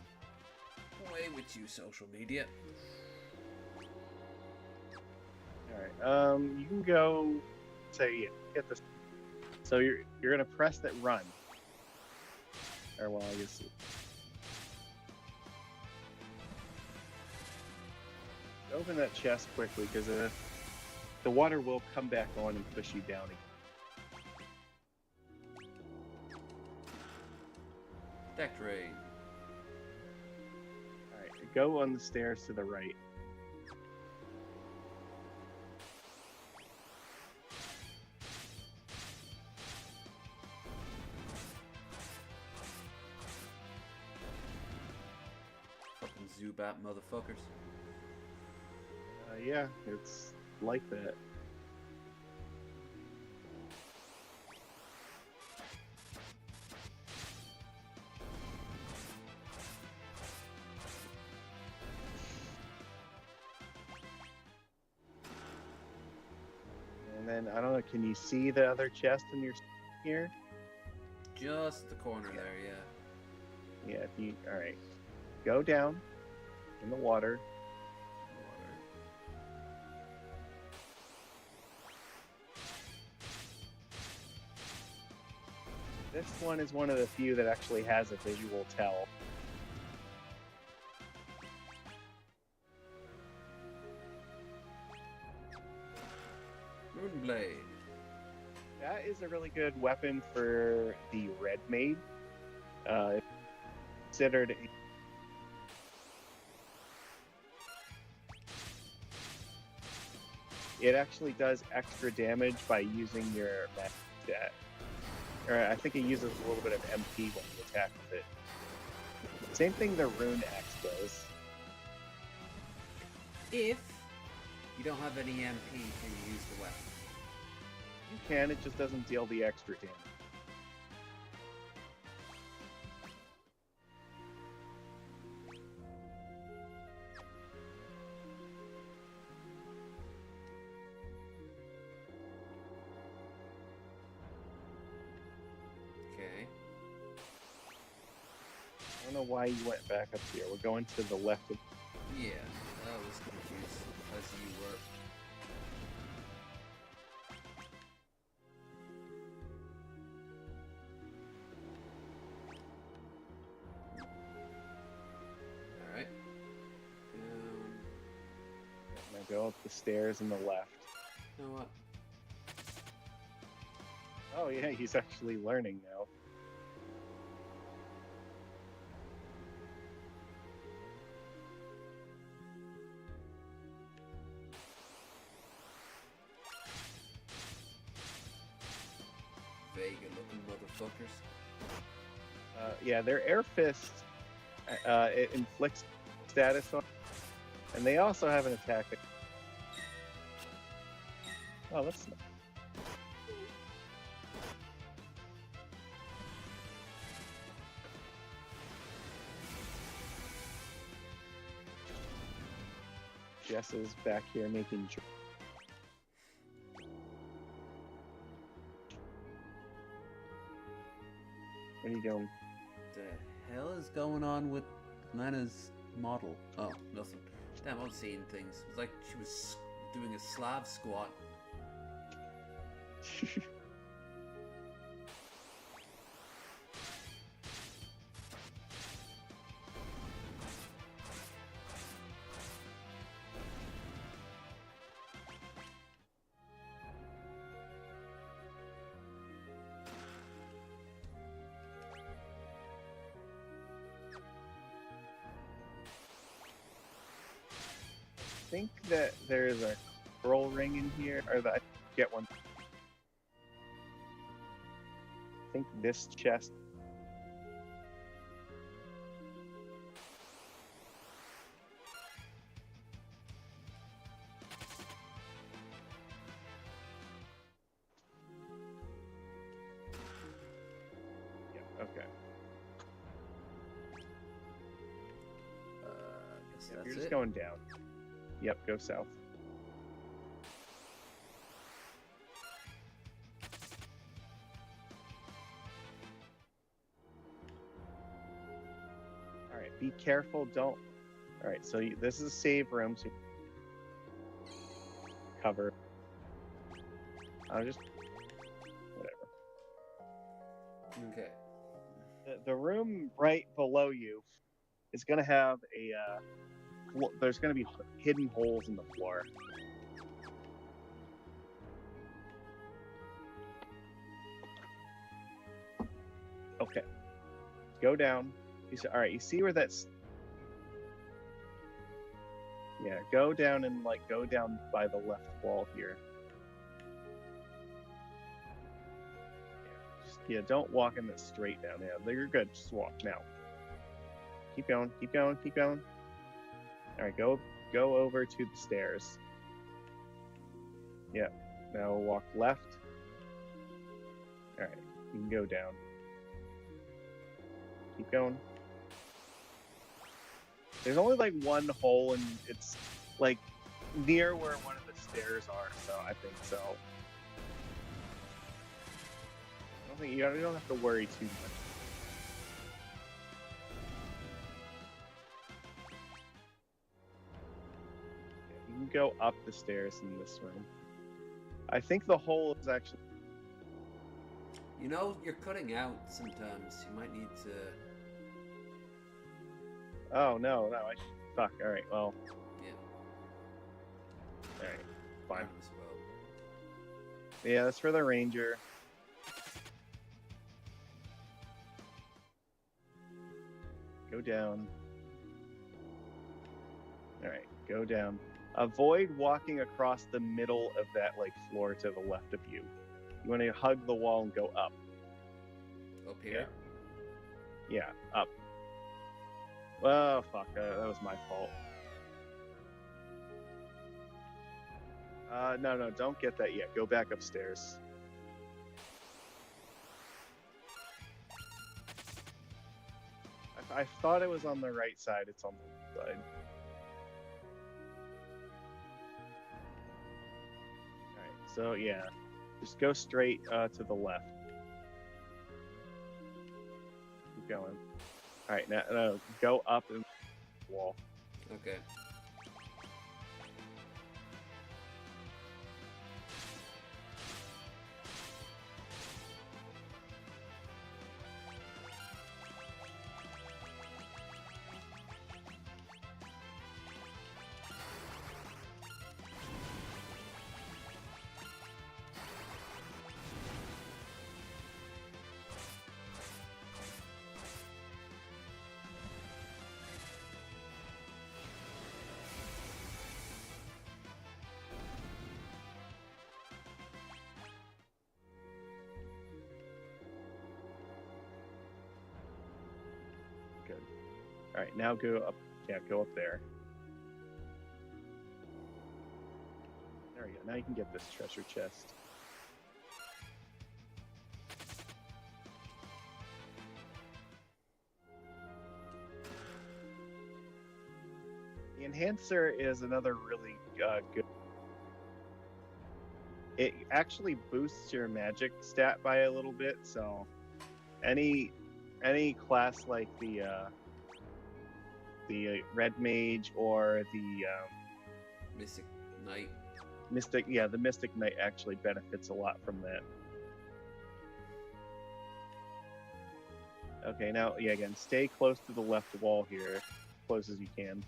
Away with you, social media. Alright, you can go say yeah, get this. So you're gonna press that run. Or well, I guess open that chest quickly because the water will come back on and push you down again. Deck raid. Alright, go on the stairs to the right. Fucking Zubat motherfuckers. Yeah, it's like that. And then, I don't know, can you see the other chest in your here? Just the corner there, yeah. Yeah, if you, alright. Go down in the water. This one is one of the few that actually has a visual tell. Moonblade. That is a really good weapon for the red maid. It's considered it actually does extra damage by using your magic stat. Or I think it uses a little bit of MP when you attack with it. Same thing the rune axe does. If you don't have any MP to use the weapon. You can, it just doesn't deal the extra damage. Okay. I don't know why you went back up here. We're going to the left of Yeah, that was confused as you were. Alright. Now go up the stairs on the left. You know what? Oh yeah, he's actually learning now. Vega looking motherfuckers. Yeah, their air fist it inflicts status on, and they also have an attack. Oh, that's Jess is back here making. What are you doing? The hell is going on with Lena's model? Oh, nothing. Damn, I'm seeing things. It was like she was doing a Slav squat. I think that there's a scroll ring in here, or I get one. I think this chest. Yeah, okay. Guess Yep, that's you're just it. going down. Yep, go south. All right, be careful. Don't. All right, so this is a save room. So cover. I'll just whatever. Okay. The room right below you is going to have a. There's going to be hidden holes in the floor. Okay. Go down. All right, you see where that's... Yeah, go down and, go down by the left wall here. Yeah, don't walk in it straight down. Yeah, you're good. Just walk now. Keep going, keep going, keep going. All right, go over to the stairs. Yeah, now walk left. All right, you can go down. Keep going. There's only one hole, and it's near where one of the stairs are. So I think so. I don't think you don't have to worry too much. Yeah, you can go up the stairs in this room. I think the hole is actually. You know, you're cutting out sometimes. You might need to... Oh, no. Fuck. All right, well. Yeah. All right, fine. Might as well. Yeah, that's for the ranger. Go down. All right, go down. Avoid walking across the middle of that, floor to the left of you. You want to hug the wall and go up. Up here? Yeah, up. Oh, fuck. That was my fault. No, don't get that yet. Go back upstairs. I thought it was on the right side. It's on the left side. Alright, so yeah. Just go straight to the left. Keep going. Alright, now go up and wall. Okay. Good. Alright, now go up. Yeah, go up there. There we go. Now you can get this treasure chest. Answer is another really good. It actually boosts your magic stat by a little bit, so any class like the red mage or the Mystic Knight. the mystic knight actually benefits a lot from that. Okay, now again, stay close to the left wall here, as close as you can.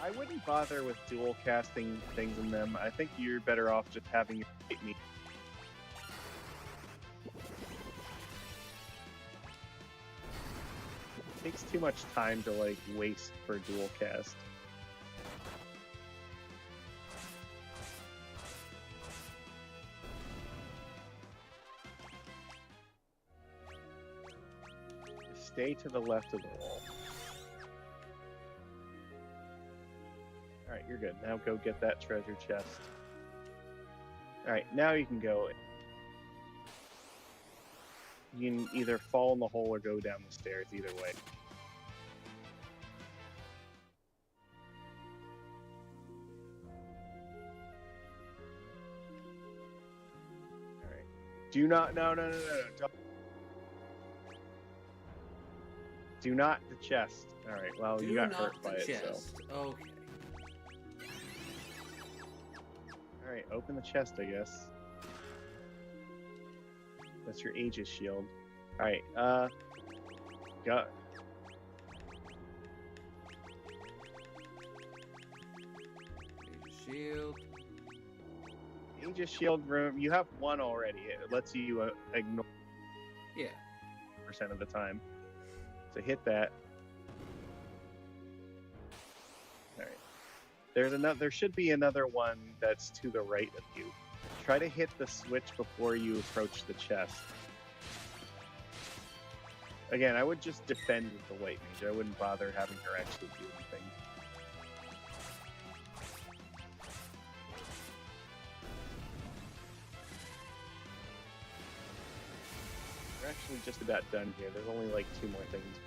I wouldn't bother with dual casting things in them. I think you're better off just having your hit me. It takes too much time to like waste for dual cast. Stay to the left of the wall. Alright, you're good. Now go get that treasure chest. Alright, now you can go. You can either fall in the hole or go down the stairs, either way. Alright. Do not, no. Don't. Do not the chest. Alright, well, you got hurt by it, so. Okay. Alright, open the chest, I guess. That's your Aegis shield. Alright, go. Aegis shield. Aegis shield room, you have one already. It lets you ignore Yeah. % of the time. So hit that. Alright. There should be another one that's to the right of you. Try to hit the switch before you approach the chest. Again, I would just defend with the white mage. I wouldn't bother having her actually do anything. We're actually just about done here. There's only like 2 more things.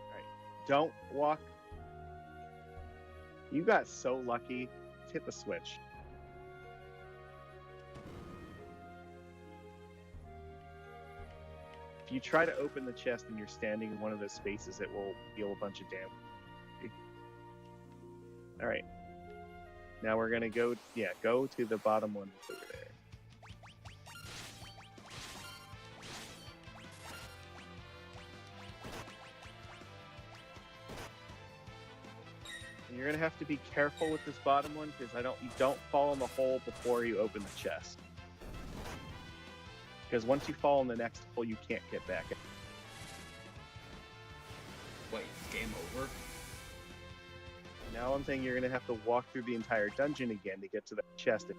Alright. Don't walk. You got so lucky. Hit the switch. If you try to open the chest and you're standing in one of those spaces, it will deal a bunch of damage. Alright. Now we're gonna go to the bottom one that's over there. And you're gonna have to be careful with this bottom one because you don't fall in the hole before you open the chest. Because once you fall in the next hole, you can't get back. Wait, game over? Now I'm saying you're gonna have to walk through the entire dungeon again to get to the chest.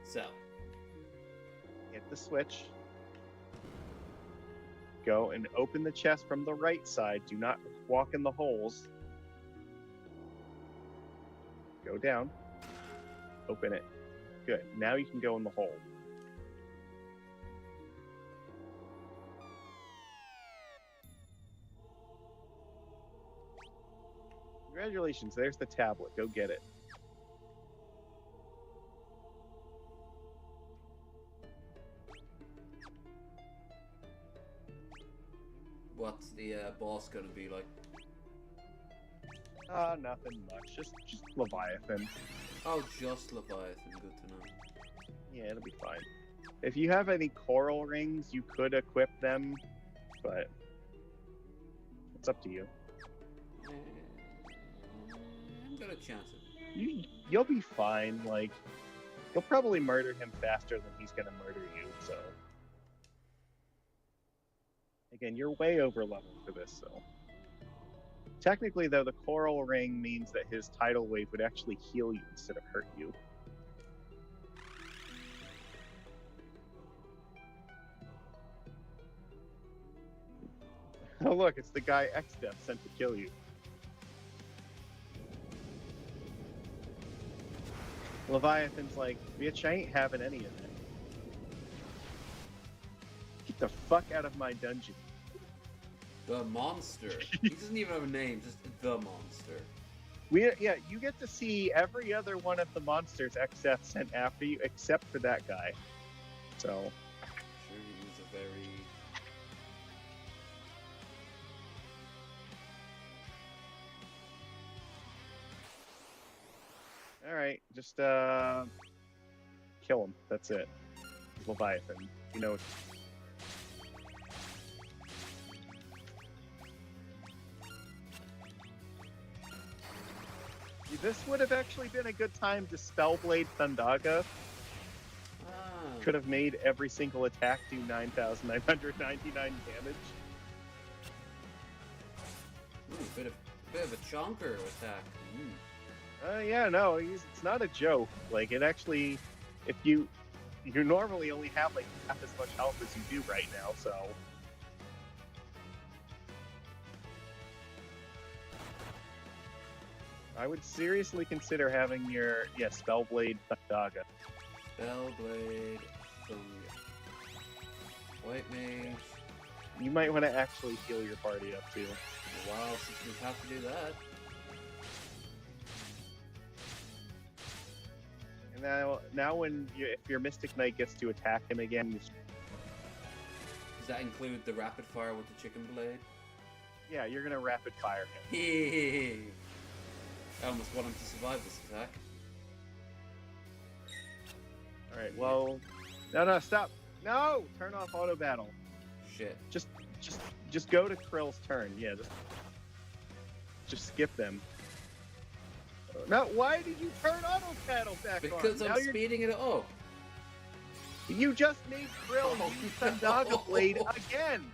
So. Hit the switch. Go and open the chest from the right side. Do not walk in the holes. Go down. Open it. Good. Now you can go in the hole. Congratulations, there's the tablet. Go get it. What's the boss gonna be like? Nothing much. Just Leviathan. Oh, just Leviathan. Good to know. Yeah, it'll be fine. If you have any coral rings, you could equip them, but it's up to you. I'm gonna chance it. You'll be fine. Like, you'll probably murder him faster than he's gonna murder you. So, again, you're way over leveled for this. So, technically, though, the coral ring means that his tidal wave would actually heal you instead of hurt you. Oh look, it's the guy X-Death sent to kill you. Leviathan's like, bitch, I ain't having any of that. Get the fuck out of my dungeon. The monster. He doesn't even have a name, just the monster. Yeah, you get to see every other one of the monsters XF sent after you, except for that guy. So. Sure, he was a very. All right, just kill him. That's it. Leviathan. You know. This would have actually been a good time to Spellblade Thundaga. Could have made every single attack do 9,999 damage. Ooh, bit of a chonker attack. Yeah, no, it's not a joke. Like, it actually, if you normally only have like half as much health as you do right now, so. I would seriously consider having your, Spellblade Thundaga. Spellblade Thundaga. White Mage. You might want to actually heal your party up too. A while since we've had to do that. And now when if your Mystic Knight gets to attack him again, does that include the rapid fire with the chicken blade? Yeah, you're gonna rapid fire him. I almost want him to survive this attack. Alright, well... No, stop! No! Turn off auto battle. Shit. Just go to Krill's turn. Yeah, just skip them. Now, why did you turn auto battle back because on? I'm speeding it up. You just made Krill use Thundaga Blade again!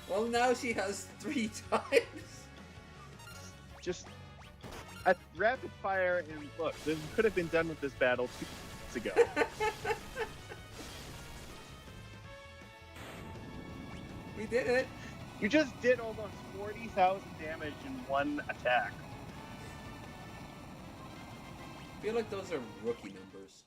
Well, now she has 3 times. Just at rapid fire, and look, this could have been done with this battle 2 minutes ago. We did it. You just did almost 40,000 damage in one attack. I feel like those are rookie numbers.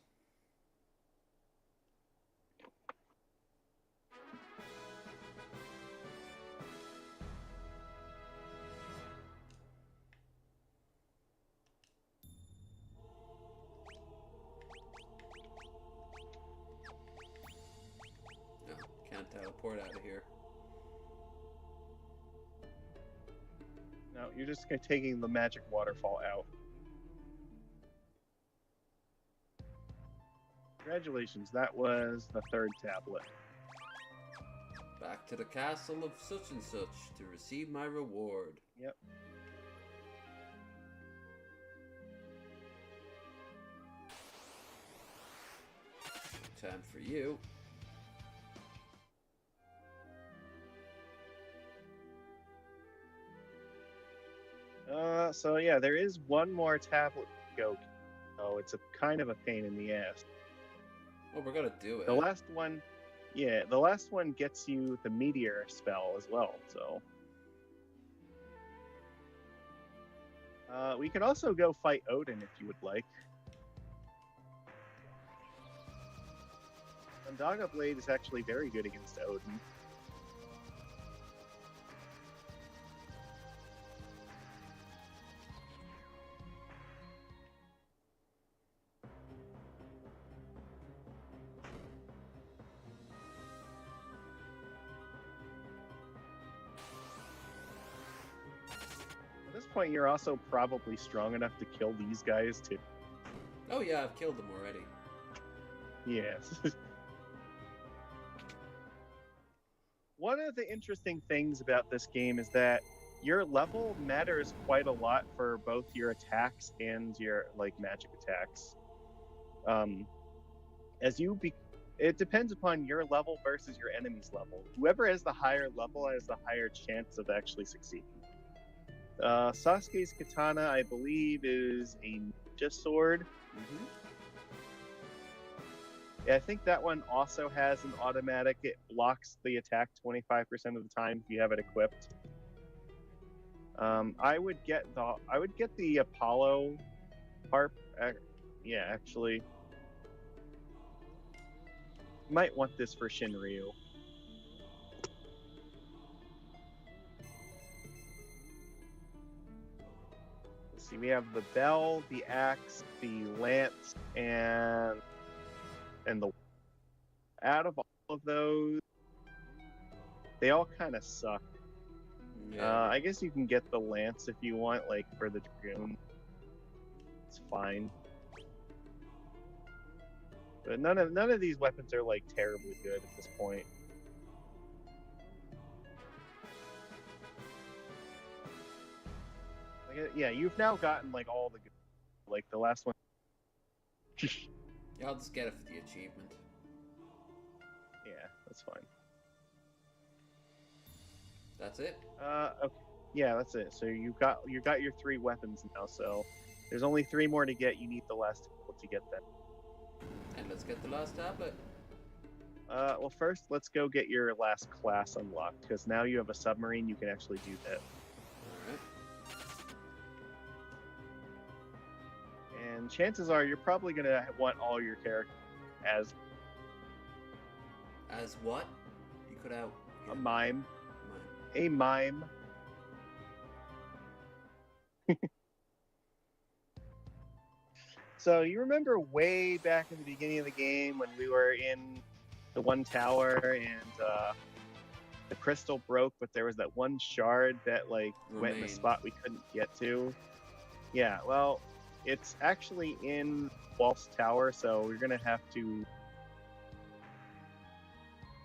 No, can't teleport out of here. No, you're just taking the magic waterfall out. Congratulations, that was the 3rd tablet. Back to the castle of such and such to receive my reward. Yep. Time for you. So yeah, there is one more tablet to go. Oh, it's a kind of a pain in the ass. Well, we're gonna do it. The last one gets you the meteor spell as well, so. We could also go fight Odin if you would like. Thundaga Blade is actually very good against Odin. At this point, you're also probably strong enough to kill these guys too. Oh yeah, I've killed them already. Yes. One of the interesting things about this game is that your level matters quite a lot for both your attacks and your magic attacks. It depends upon your level versus your enemy's level. Whoever has the higher level has the higher chance of actually succeeding. Sasuke's katana, I believe, is a ninja sword. Mm-hmm. Yeah, I think that one also has an automatic. It blocks the attack 25% of the time if you have it equipped. I would get the Apollo harp. Yeah, actually, might want this for Shinryu. Let's see, we have the bell, the axe, the lance, and the. Out of all of those, they all kind of suck. Yeah. I guess you can get the lance if you want, like for the dragoon. It's fine. But none of these weapons are like terribly good at this point. Like, yeah, you've now gotten like all the good, like the last one. Yeah, I'll just get it for the achievement. Yeah, that's fine. That's it? Okay. Yeah, that's it. So you got your 3 weapons now. So there's only 3 more to get. You need the last couple to get them. And let's get the last tablet. Well, first let's go get your last class unlocked because now you have a submarine. You can actually do that. Alright. And chances are you're probably gonna want all your characters as As what? You cut out. a mime. Mime. A mime. So you remember way back in the beginning of the game when we were in the one tower and the crystal broke, but there was that one shard that like went in a Remained. spot we couldn't get to. Yeah, well, it's actually in Walt's Tower, so we're gonna have to.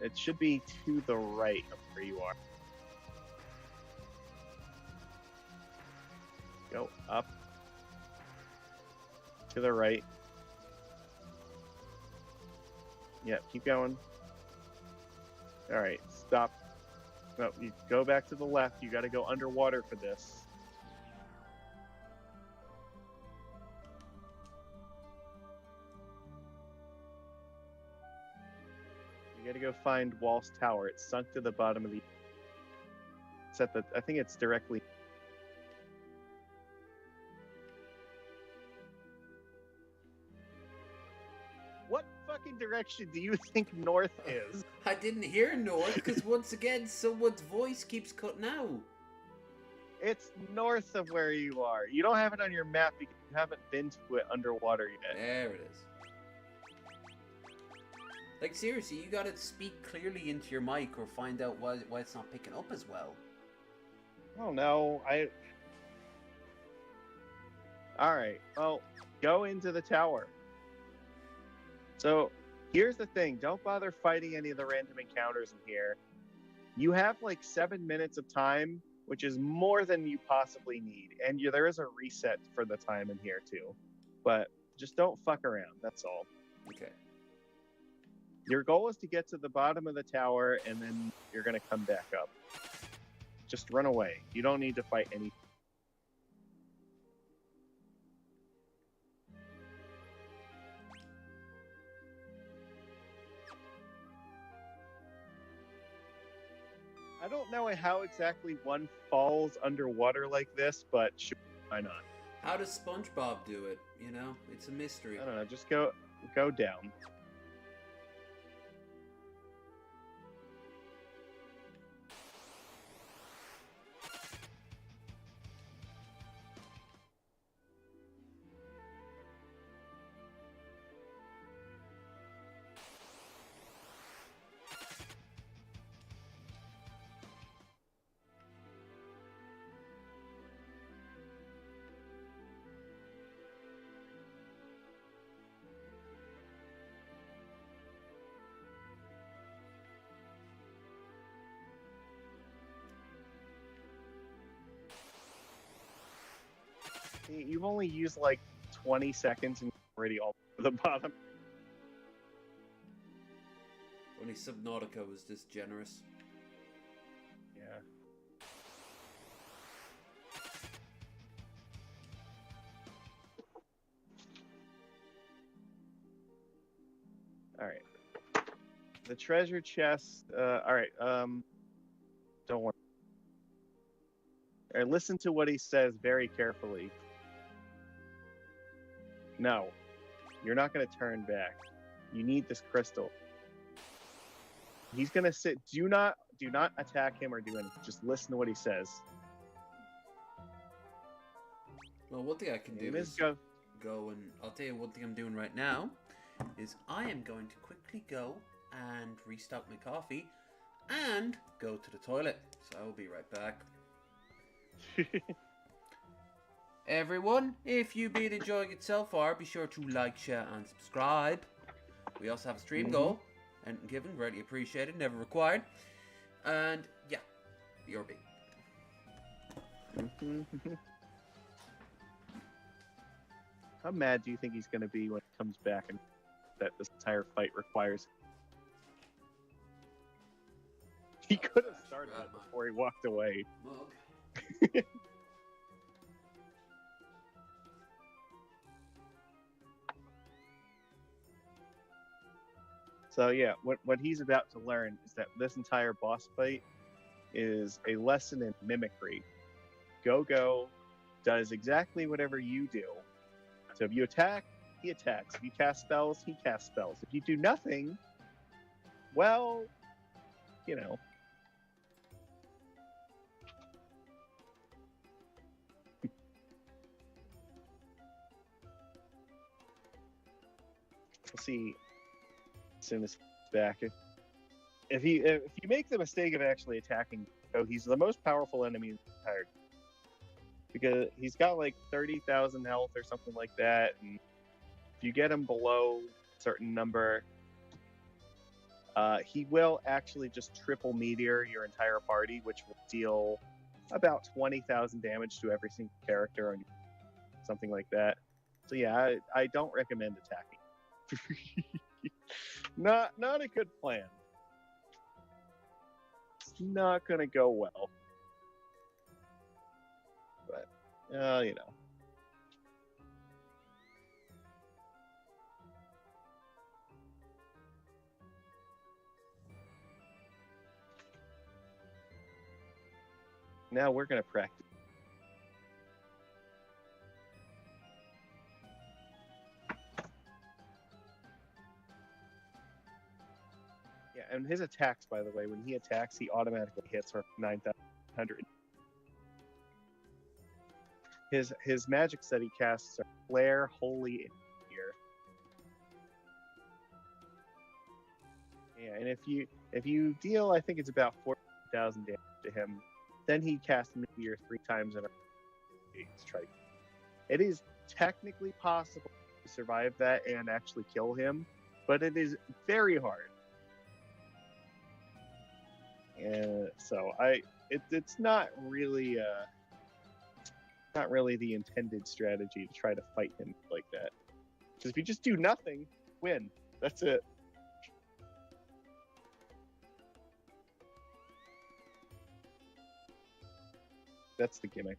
It should be to the right of where you are. Go up. To the right. Yep, keep going. Alright, stop. No, you go back to the left. You gotta go underwater for this. You gotta go find Walt's Tower. It's sunk to the bottom of the. It's at the. I think it's directly. What fucking direction do you think north is? I didn't hear north because once again someone's voice keeps cutting out. It's north of where you are. You don't have it on your map because you haven't been to it underwater yet. There it is. Like seriously, you gotta speak clearly into your mic or find out why it's not picking up as well. Oh no, Alright, well, go into the tower. So, here's the thing. Don't bother fighting any of the random encounters in here. You have like 7 minutes of time, which is more than you possibly need. And there is a reset for the time in here too. But just don't fuck around, that's all. Okay. Your goal is to get to the bottom of the tower, and then you're going to come back up. Just run away. You don't need to fight anything. I don't know how exactly one falls underwater like this, but sure, why not? How does SpongeBob do it? You know, it's a mystery. I don't know. Just go down. You've only used like 20 seconds and you're already all to the bottom. Only Subnautica was this generous. Yeah. All right. The treasure chest. All right. Don't worry. or listen to what he says very carefully. No, you're not going to turn back. You need this crystal. He's going to sit. Do not attack him or do anything. Just listen to what he says. Well, one thing I can do is go and I'll tell you one thing I'm doing right now is I am going to quickly go and restock my coffee and go to the toilet. So I will be right back. Everyone, if you've been enjoying it so far, be sure to like, share, and subscribe. We also have a stream goal, and given, greatly appreciated, never required. And yeah, BRB. How mad do you think he's going to be when he comes back and that this entire fight requires? He could have started it before he walked away. Mug. So yeah, what he's about to learn is that this entire boss fight is a lesson in mimicry. Go-Go does exactly whatever you do. So if you attack, he attacks. If you cast spells, he casts spells. If you do nothing, well, you know. We'll see as soon as he's back. If you make the mistake of actually attacking, he's the most powerful enemy in the entire game. Because he's got like 30,000 health or something like that, and if you get him below a certain number, he will actually just triple meteor your entire party, which will deal about 20,000 damage to every single character, or something like that. So yeah, I don't recommend attacking. Not a good plan. It's not gonna go well. But you know. Now we're gonna practice. Yeah, and his attacks, by the way, when he attacks, he automatically hits for 9,100. His magics that he casts are Flare, Holy, and Fear. Yeah, and if you deal, I think it's about 40,000 damage to him, then he casts Meteor 3 times in a strike. It is technically possible to survive that and actually kill him, but it is very hard. And so it's not really the intended strategy to try to fight him like that. Because if you just do nothing, win. That's it. That's the gimmick.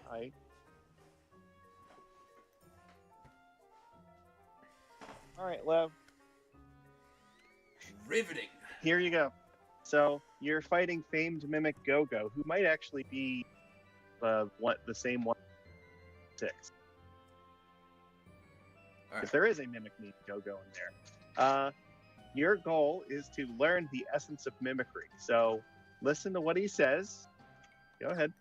Hi. All right, Lev. Riveting. Here you go. So you're fighting famed mimic Go-Go, who might actually be the same one 6. Because there is a mimic named Go-Go in there. Your goal is to learn the essence of mimicry. So listen to what he says. Go ahead.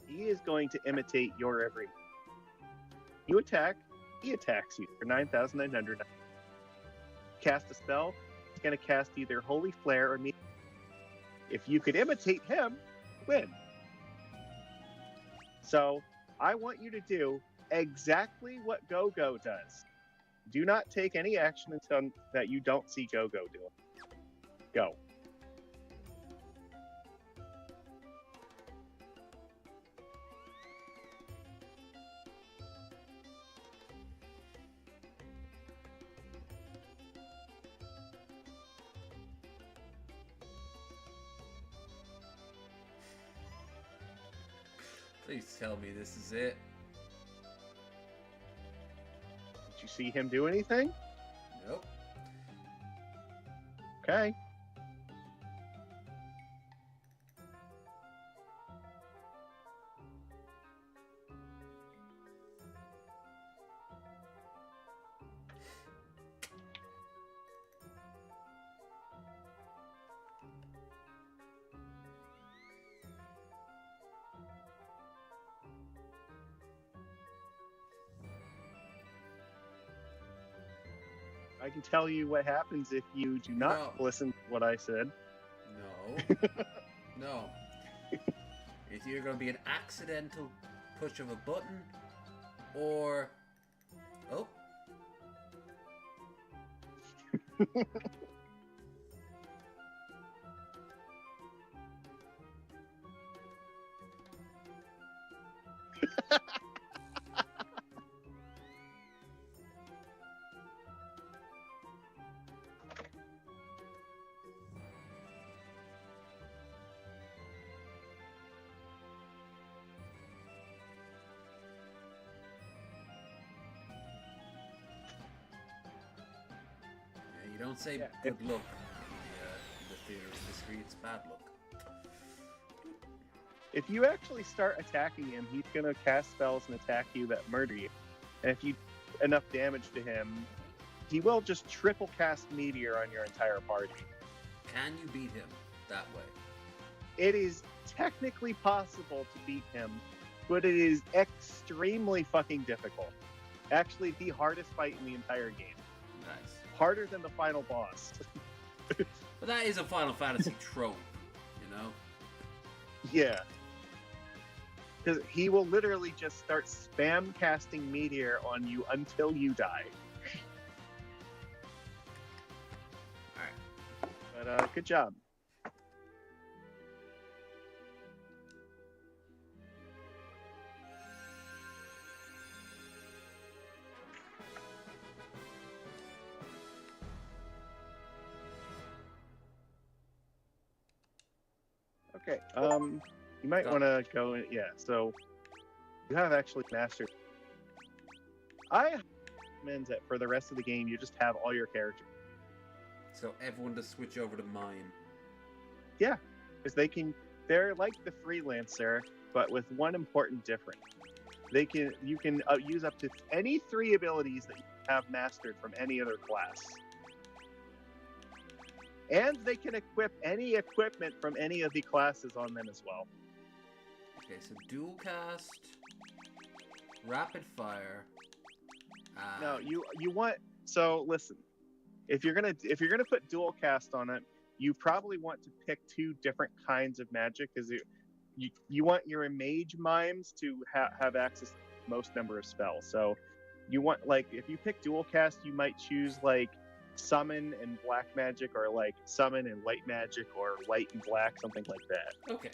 He is going to imitate your every. You attack, he attacks you for 9,900. Cast a spell, he's going to cast either Holy Flare or me. If you could imitate him, win. So I want you to do exactly what Go-Go does. Do not take any action until that you don't see Go-Go do it. Go. Please tell me this is it. Did you see him do anything? Nope. Okay. I can tell you what happens if you do not No. listen to what I said. No. No. It's either going to be an accidental push of a button or. Oh. Yeah, you don't say Yeah, good luck in the theater of history, it's bad luck. If you actually start attacking him, he's gonna cast spells and attack you that murder you. And if you do enough damage to him, he will just triple cast Meteor on your entire party. Can you beat him that way? It is technically possible to beat him, but it is extremely fucking difficult. Actually, the hardest fight in the entire game. Nice. Harder than the final boss. But that is a Final Fantasy trope, you know? Yeah. Because he will literally just start spam casting Meteor on you until you die. Alright. But good job. Okay. You might want to go in. Yeah. So you have actually mastered. I recommend that for the rest of the game, you just have all your characters. So everyone to switch over to mime. Yeah, because they're like the freelancer, but with one important difference. You can use up to any 3 abilities that you have mastered from any other class. And they can equip any equipment from any of the classes on them as well. Okay, so dual cast, rapid fire. No, you want so listen. If you're gonna put dual cast on it, you probably want to pick 2 different kinds of magic because you want your mage mimes to have access to the most number of spells. So you want, like, if you pick dual cast, you might choose like summon and black magic, or like summon and white magic, or white and black, something like that. Okay.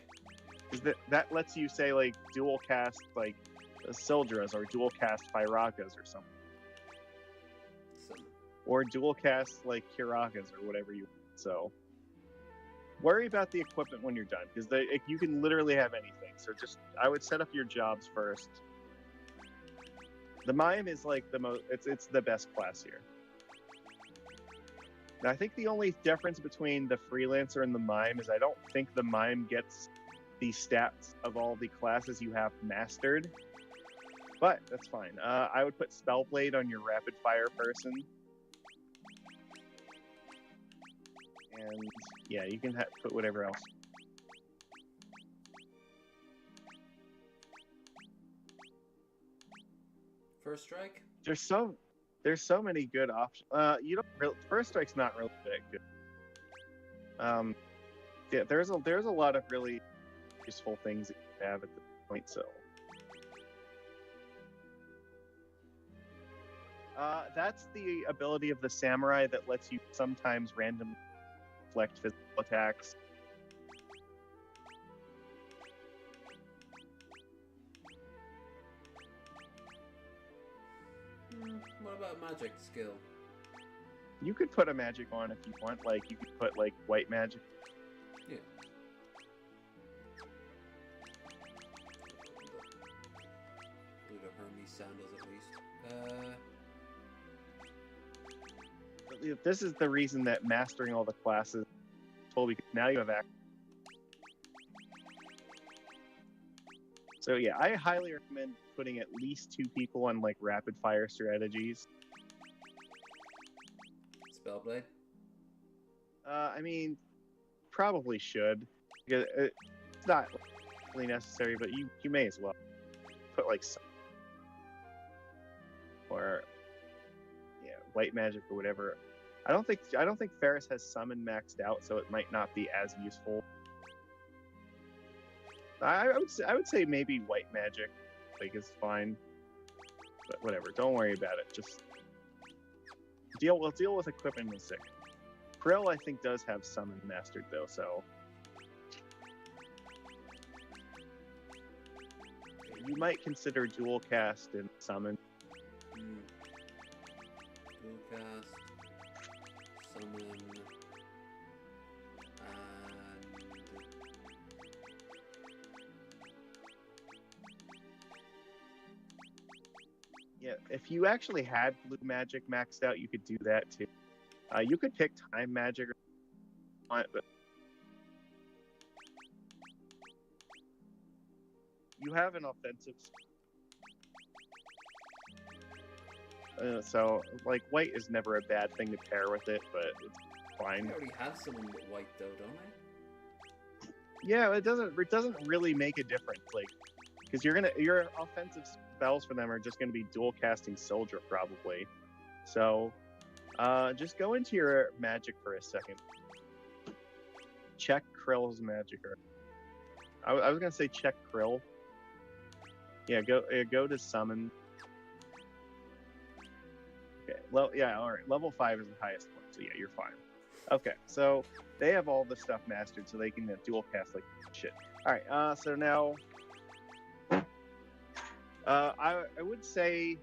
That lets you say like dual cast like Sildras or dual cast Fyragas or something. Or dual cast like Kiragas or whatever you want. So worry about the equipment when you're done, because you can literally have anything. So I would set up your jobs first. The mime is like it's the best class here. Now, I think the only difference between the freelancer and the mime is I don't think the mime gets the stats of all the classes you have mastered, but that's fine. I would put Spellblade on your rapid fire person. And yeah, you can put whatever else. First strike? There's so many good options. You don't really, First Strike's not really that good. Yeah, there's a lot of really useful things that you have at this point. So That's the ability of the samurai that lets you sometimes randomly deflect physical attacks. What about magic skill? You could put a magic on if you want. Like, you could put, like, white magic. Yeah. Do the Hermes sandals at least. This is the reason that mastering all the classes is cool, because now you have access. So yeah, I highly recommend putting at least 2 people on like rapid fire strategies. Spellblade? I mean, probably should. Because it's not really necessary, but you may as well put like some, or yeah, white magic or whatever. I don't think Ferris has summon maxed out, so it might not be as useful. I would say maybe white magic like is fine, but whatever. Don't worry about it. Just we'll deal with equipment in a second. Krill, I think, does have summon mastered though, so you might consider dual cast and summon. Dual cast, summon, and yeah, if you actually had blue magic maxed out, you could do that too. You could pick time magic, but you have an offensive. So, like, white is never a bad thing to pair with it, but it's fine. I already have someone with white though, don't I? Yeah, it doesn't really make a difference, like, because your offensive spells for them are just gonna be dual casting soldier probably. So, just go into your magic for a second. Check Krill's magic. I was gonna say check Krill. Yeah, go to summon. Okay, well, yeah, all right. Level 5 is the highest one, so yeah, you're fine. Okay, so they have all the stuff mastered, so they can dual cast like shit. All right, so now, I would say,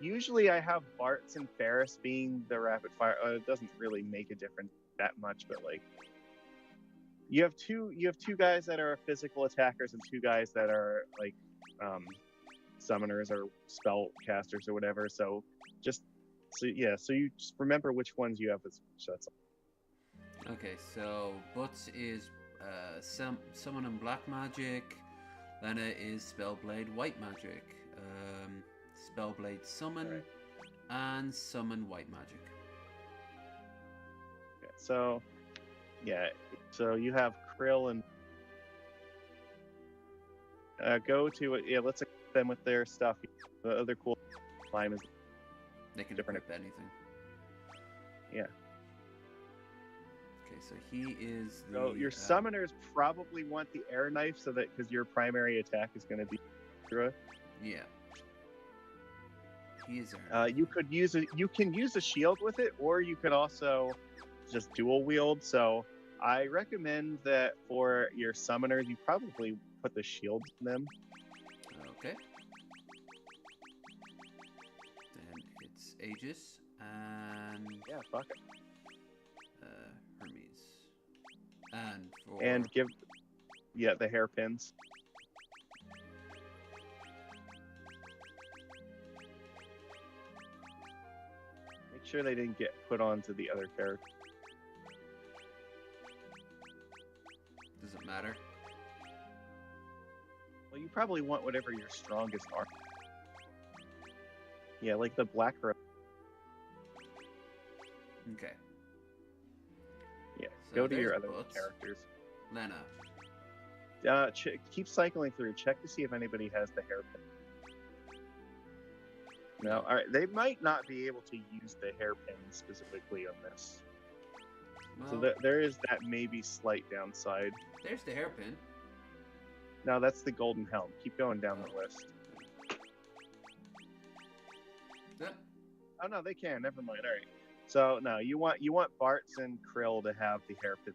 usually I have Bart's and Ferris being the rapid fire. It doesn't really make a difference that much, but like, you have two guys that are physical attackers and 2 guys that are like, summoners or spell casters or whatever. So you just remember which ones you have as that's all. Okay, so Butts is summon and black magic. Lena is Spellblade white magic. Spellblade summon, Right. and summon white magic. Okay, so yeah, so you have Krill and go to it. Yeah, let's equip them with their stuff. The other cool slime is They can Different- equip anything. Yeah. Okay, so he is the. so your summoners probably want the air knife so that because your primary attack is going to be Hydra. Yeah. He is. You can use a shield with it, or you could also just dual wield. So I recommend that for your summoners, you probably put the shield in them. Okay. Then it's Aegis and Yeah, fuck it. Hermes. And for And give the hairpins. Make sure they didn't get put onto the other character. does it matter? Well, you probably want whatever your strongest are. Yeah, like the black robe. Okay. Yeah, So go to your there's other Butts. characters. Lena. Keep cycling through. Check to see if anybody has the hairpin. No, all right. They might not be able to use the hairpin specifically on this. Well, So there is that maybe slight downside. there's the hairpin. No, that's the golden helm. Keep going down the list. Yep. Oh no, they can. Never mind. All right. So no, you want Bartz and Krill to have the hairpin.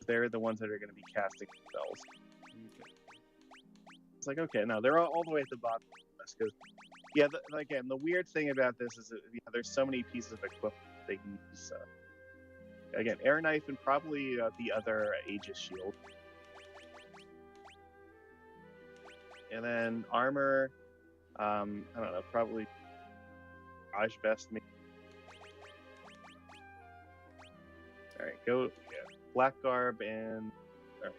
They're the ones that are going to be casting spells. Okay. It's like, okay, no, they're all the way at the bottom of the list because, yeah, again, the weird thing about this is that there's so many pieces of equipment they can use. Again, air knife and probably the other Aegis shield, and then armor. I don't know, probably Raj vest. All right, go. Yeah, black garb and. All right.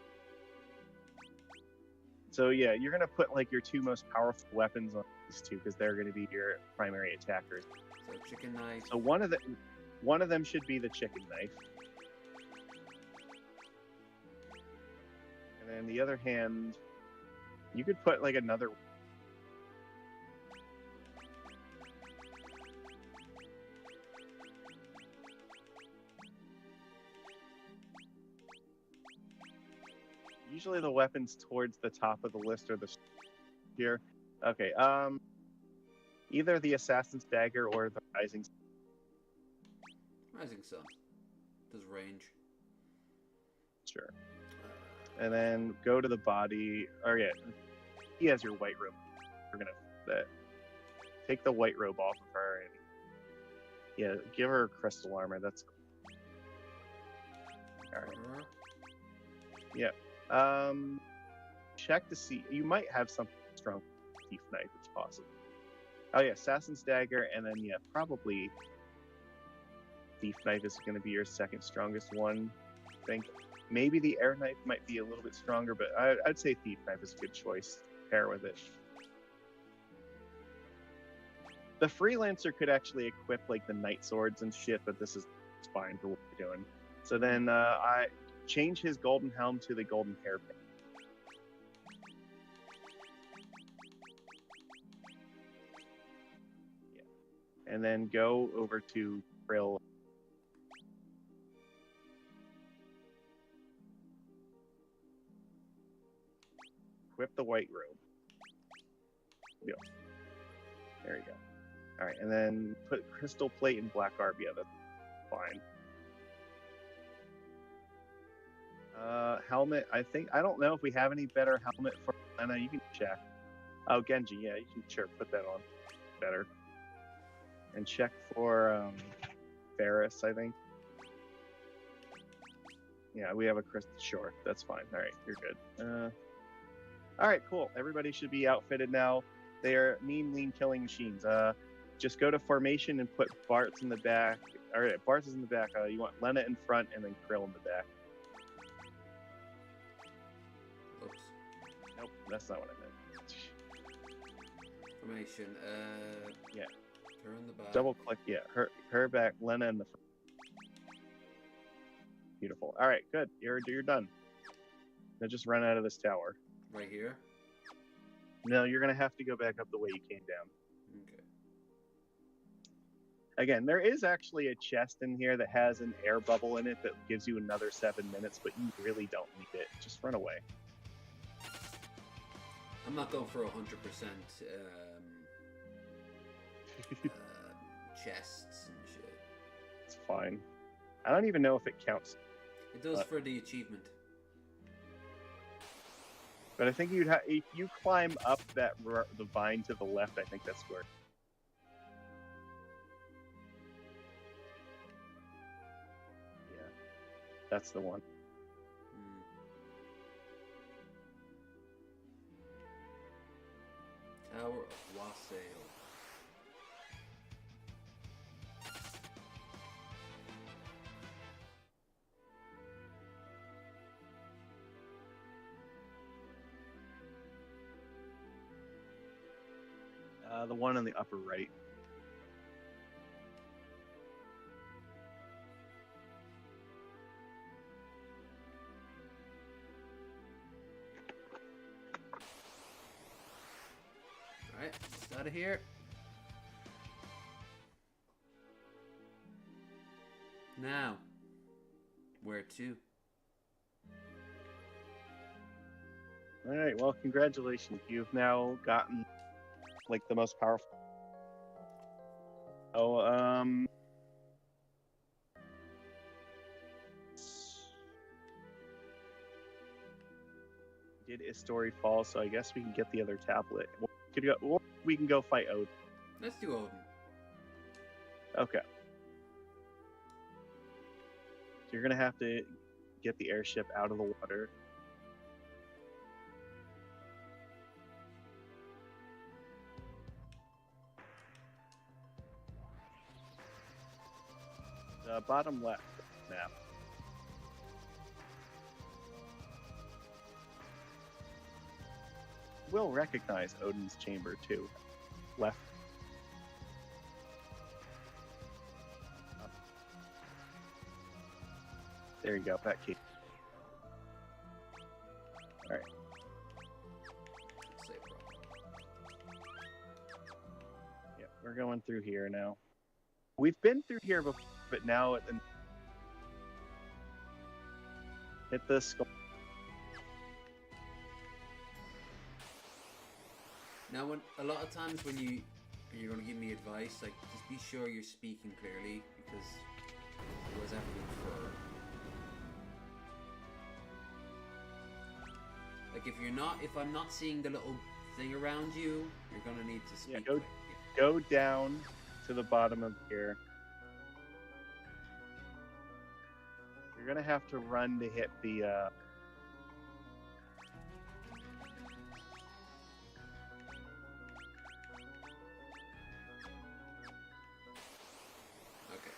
So yeah, you're gonna put like your two most powerful weapons on these two because they're gonna be your primary attackers. So chicken knife. So one of them should be the chicken knife, and then the other hand, you could put like another. Usually the weapons towards the top of the list are the here. Okay, either the Assassin's Dagger or the Rising. Rising Sun. Does range. Sure. And then go to the body. Oh yeah, he has your white robe. We're gonna take the white robe off of her and yeah, give her crystal armor. That's cool. All right. Yeah. Check to see. You might have something strong. Thief knife. It's possible. Oh yeah, Assassin's Dagger, and then yeah, probably Thief knife is going to be your second strongest one. I think maybe the air knife might be a little bit stronger, but I'd say Thief knife is a good choice to pair with it. The Freelancer could actually equip like the Night Swords and shit, but this is fine for what we're doing. So then I change his golden helm to the golden hairpin. Yeah. And then go over to Krill. Equip the white robe. Yeah. There you go. All right, and then put crystal plate and black garb. Yeah, that's fine. Helmet. I don't know if we have any better helmet for Lena. You can check. Oh, Genji. Yeah, you can sure put that on. Better. And check for Ferris. I think. Yeah, we have a crystal. Sure, that's fine. All right, you're good. All right, cool. Everybody should be outfitted now. They are mean, lean killing machines. Just go to formation and put Bart's in the back. All right, Bart's is in the back. You want Lena in front and then Krill in the back. Oops. Nope, that's not what I meant. Formation. Yeah. Her in the back. Double click. Yeah, her back. Lena in the front. Beautiful. All right, good. You're done. Now just run out of this tower. Right here. No, you're gonna have to go back up the way you came down. Okay. Again, there is actually a chest in here that has an air bubble in it that gives you another 7 minutes, but you really don't need it. Just run away. I'm not going for 100% chests and shit. It's fine. I don't even know if it counts. It does for the achievement. But I think if you climb up the vine to the left, I think that's where. Yeah, that's the one. Tower of Wassail. The one on the upper right. Alright, just out of here. Now, where to? All right, well, congratulations. You've now gotten like the most powerful. Oh, did a story fall? So I guess we can get the other tablet. We can go fight Odin. Let's do Odin. Okay. So you're gonna have to get the airship out of the water. The bottom left map. We'll recognize Odin's chamber too. Left. Up. There you go, that key. Alright. Save roll. Yeah, we're going through here now. We've been through here before, but now hit the skull. Now, when a lot of times when you're gonna give me advice, like just be sure you're speaking clearly because otherwise I have to infer. Like if I'm not seeing the little thing around you, you're gonna need to speak. Yeah, go down to the bottom of here. You're gonna have to run to hit the. Okay.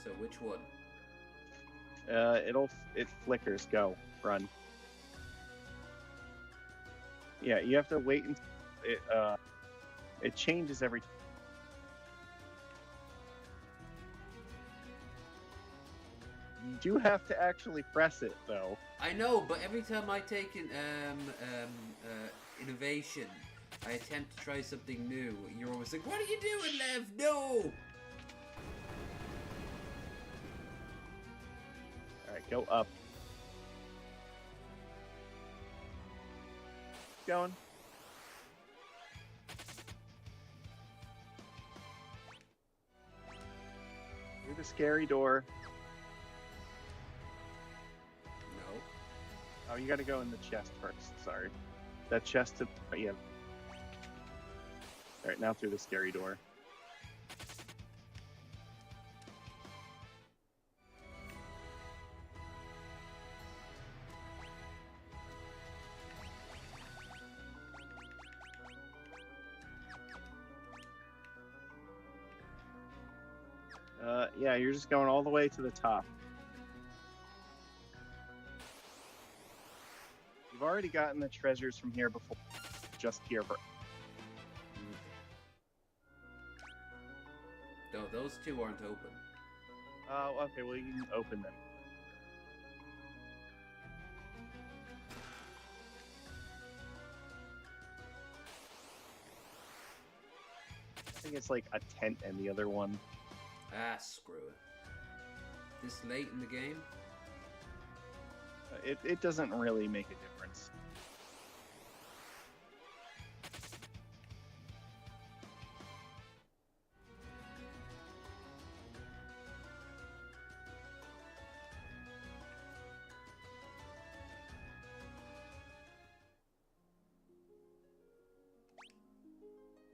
So which one? It flickers. Go run. Yeah, you have to wait until it changes every time. You do have to actually press it though. I know, but every time I take an innovation, I attempt to try something new. You're always like, "What are you doing, Lev? No!" All right, go up. Going. Through the scary door. No. Oh, you got to go in the chest first. Sorry, that chest. Yeah. All right, now through the scary door. Yeah, you're just going all the way to the top. You've already gotten the treasures from here before. Just here for. No, those two aren't open. Oh, okay. Well, you can open them. I think it's like a tent and the other one. Ah, screw it. This late in the game? It doesn't really make a difference.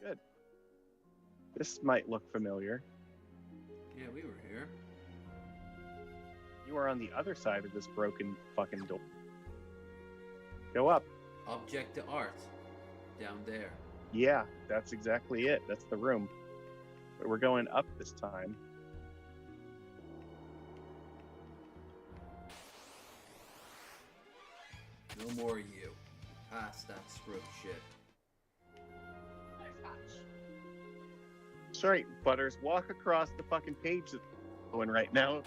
Good. This might look familiar. Yeah, we were here. You are on the other side of this broken fucking door. Go up. Object to art. Down there. Yeah, that's exactly it. That's the room. But we're going up this time. No more of you. Past that scrub shit. Butterscotch. Sorry, Butters, walk across the fucking page that's going right now.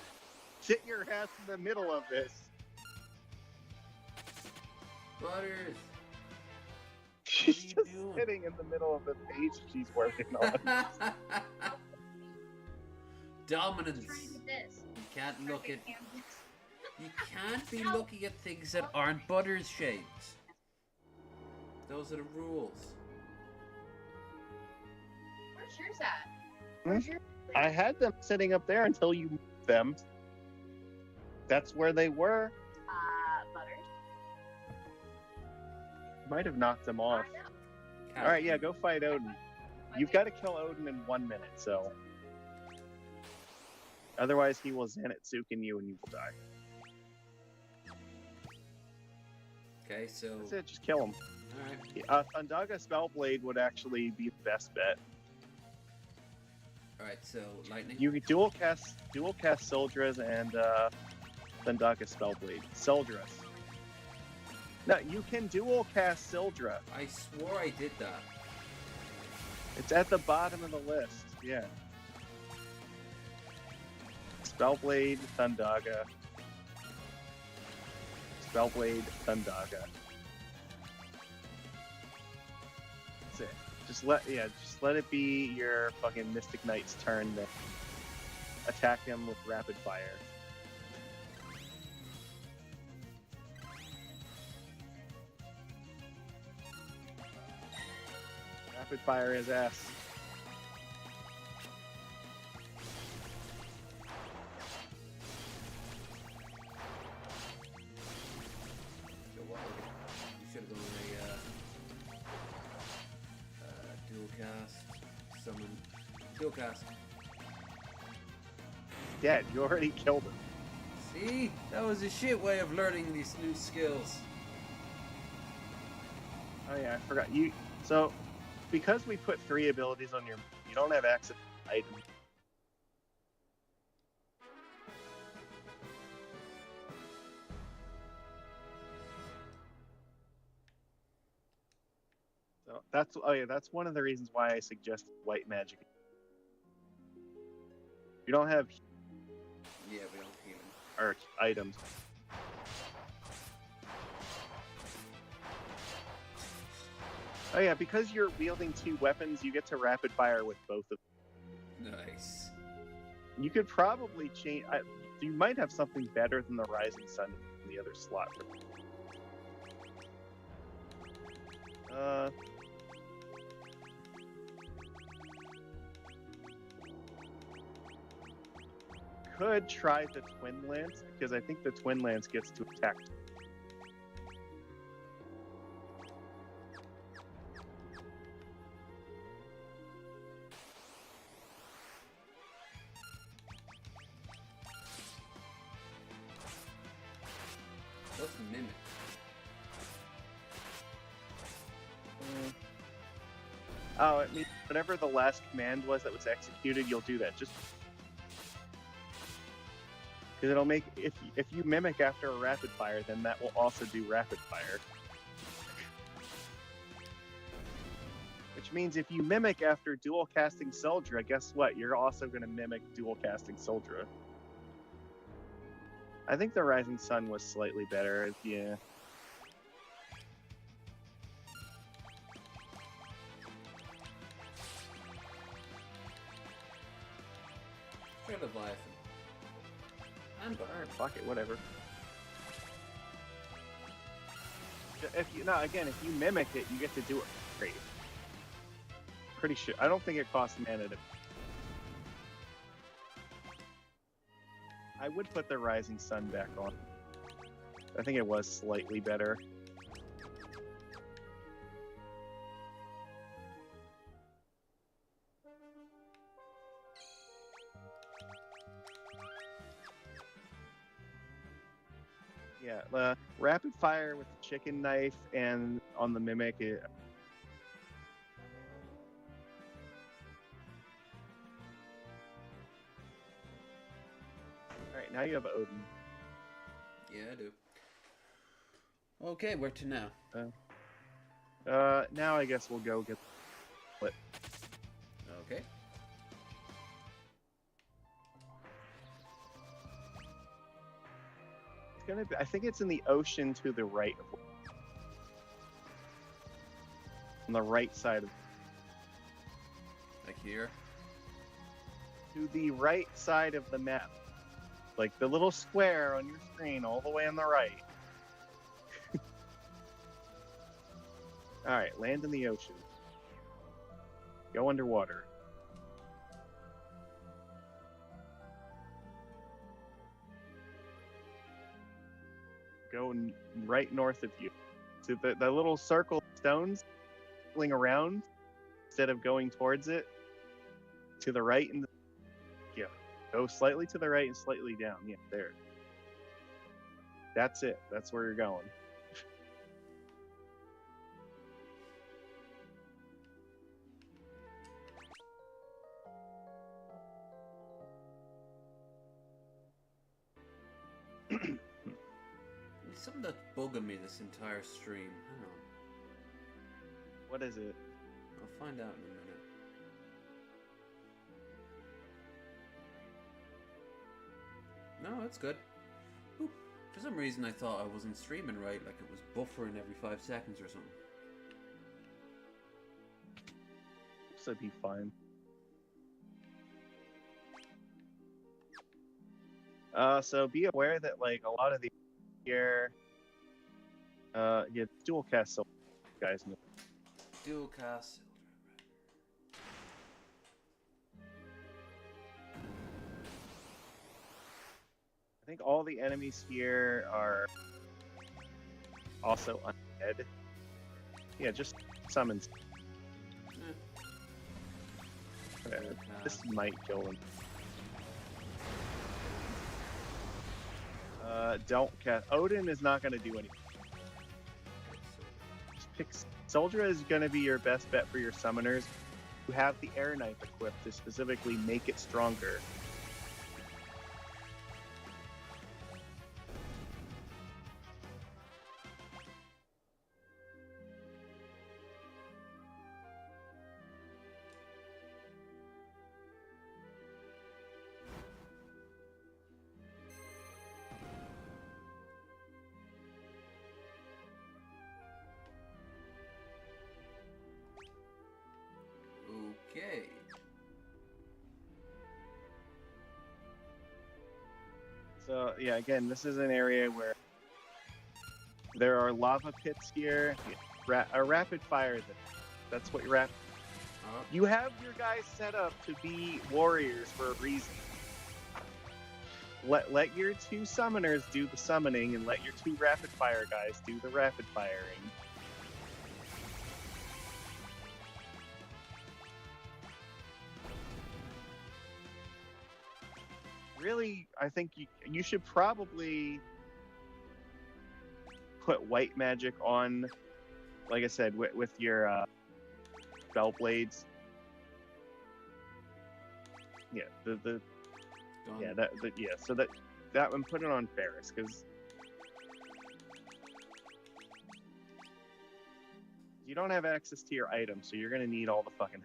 Sit your ass in the middle of this. Butters! She's you just doing? sitting in the middle of the page she's working on. Dominance. Trying to do this. You can't look at You can't be looking at things that aren't butters shaped. Those are the rules. Where's yours at? Hmm? Where's yours? I had them sitting up there until you moved them. That's where they were. Butters. Might have knocked them off. I know. All right, yeah, go fight Odin. You've got to kill Odin in 1 minute, so. Otherwise, he will Zenitsuken you and you will die. Okay, so. That's it, just kill him. Alright. Thundaga Spellblade would actually be the best bet. Alright, so lightning. You can dual cast Sildras and Thundaga Spellblade. Sildras. No, you can dual cast Sildra. I swore I did that. It's at the bottom of the list. Yeah. Spellblade, Thundaga. Spellblade, Thundaga. That's it. Just let it be your fucking Mystic Knight's turn to attack him with rapid fire. Rapid fire his ass. So what? You should have done a dual cast. Summon. Dual cast. Dead. You already killed him. See? That was a shit way of learning these new skills. Oh yeah, I forgot. So because we put 3 abilities on you don't have access to items. So that's one of the reasons why I suggest white magic. You don't have Yeah, we don't heal him. or items. Oh yeah, because you're wielding 2 weapons, you get to rapid fire with both of them. Nice. You could probably change. You might have something better than the Rising Sun in the other slot. Could try the Twin Lance because I think the Twin Lance gets to attack. What's mimic? Oh, it means whatever the last command was that was executed, you'll do that. Just because it'll make if you mimic after a rapid fire, then that will also do rapid fire. Which means if you mimic after dual casting Sildra, guess what? You're also going to mimic dual casting Sildra. I think the Rising Sun was slightly better. Yeah. Try Leviathan. And Alright, fuck it, whatever. If you mimic it, you get to do it great. Pretty sure. I don't think it costs mana to. I would put the Rising Sun back on. I think it was slightly better. Yeah, rapid fire with the chicken knife and on the mimic. Alright, now you have Odin. yeah, I do. Okay, where to now? Now I guess we'll go get split. Okay. It's gonna be, I think it's in the ocean to the right of on the right side of Like here. to the right side of the map. Like the little square on your screen all the way on the right. Alright, land in the ocean. Go underwater. Go right north of you. So the little circle stones going around instead of going towards it. To the right and yeah. Go slightly to the right and slightly down. Yeah, there. That's it. That's where you're going. There's something that's bugging me this entire stream. Hang on. What is it? I'll find out in a minute. No, it's good. Ooh, for some reason I thought I wasn't streaming right, like it was buffering every 5 seconds or something. This would be fine. So be aware that like a lot of the here, yeah, dual cast so guys know. Dual cast. I think all the enemies here are also undead. Yeah, just summons. This might kill him. Don't cast. Odin is not going to do anything. Just pick. Soldra is going to be your best bet for your summoners who have the air knife equipped to specifically make it stronger. Okay. So yeah, again, this is an area where there are lava pits here. A rapid fire. That's what you're You have your guys set up to be warriors for a reason. Let your 2 summoners do the summoning, and let your 2 rapid fire guys do the rapid firing. Really, I think you should probably put white magic on, like I said, with your bell blades. Yeah, so that one, put it on Ferris, because you don't have access to your items, so you're gonna need all the fucking.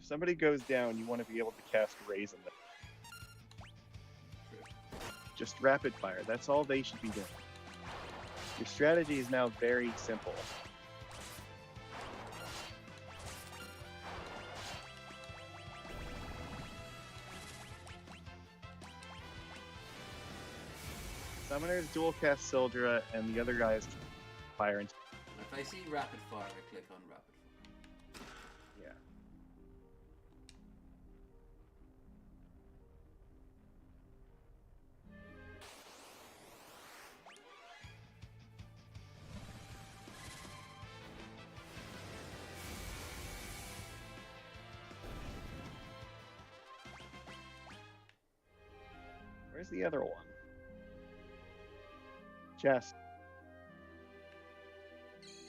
If somebody goes down, you want to be able to cast Raise on them. Just rapid fire. That's all they should be doing. Your strategy is now very simple. Summoners dual cast Sildra, and the other guys fire into. If I see rapid fire, I click on rapid fire. Yeah. Where's the other one? Jess.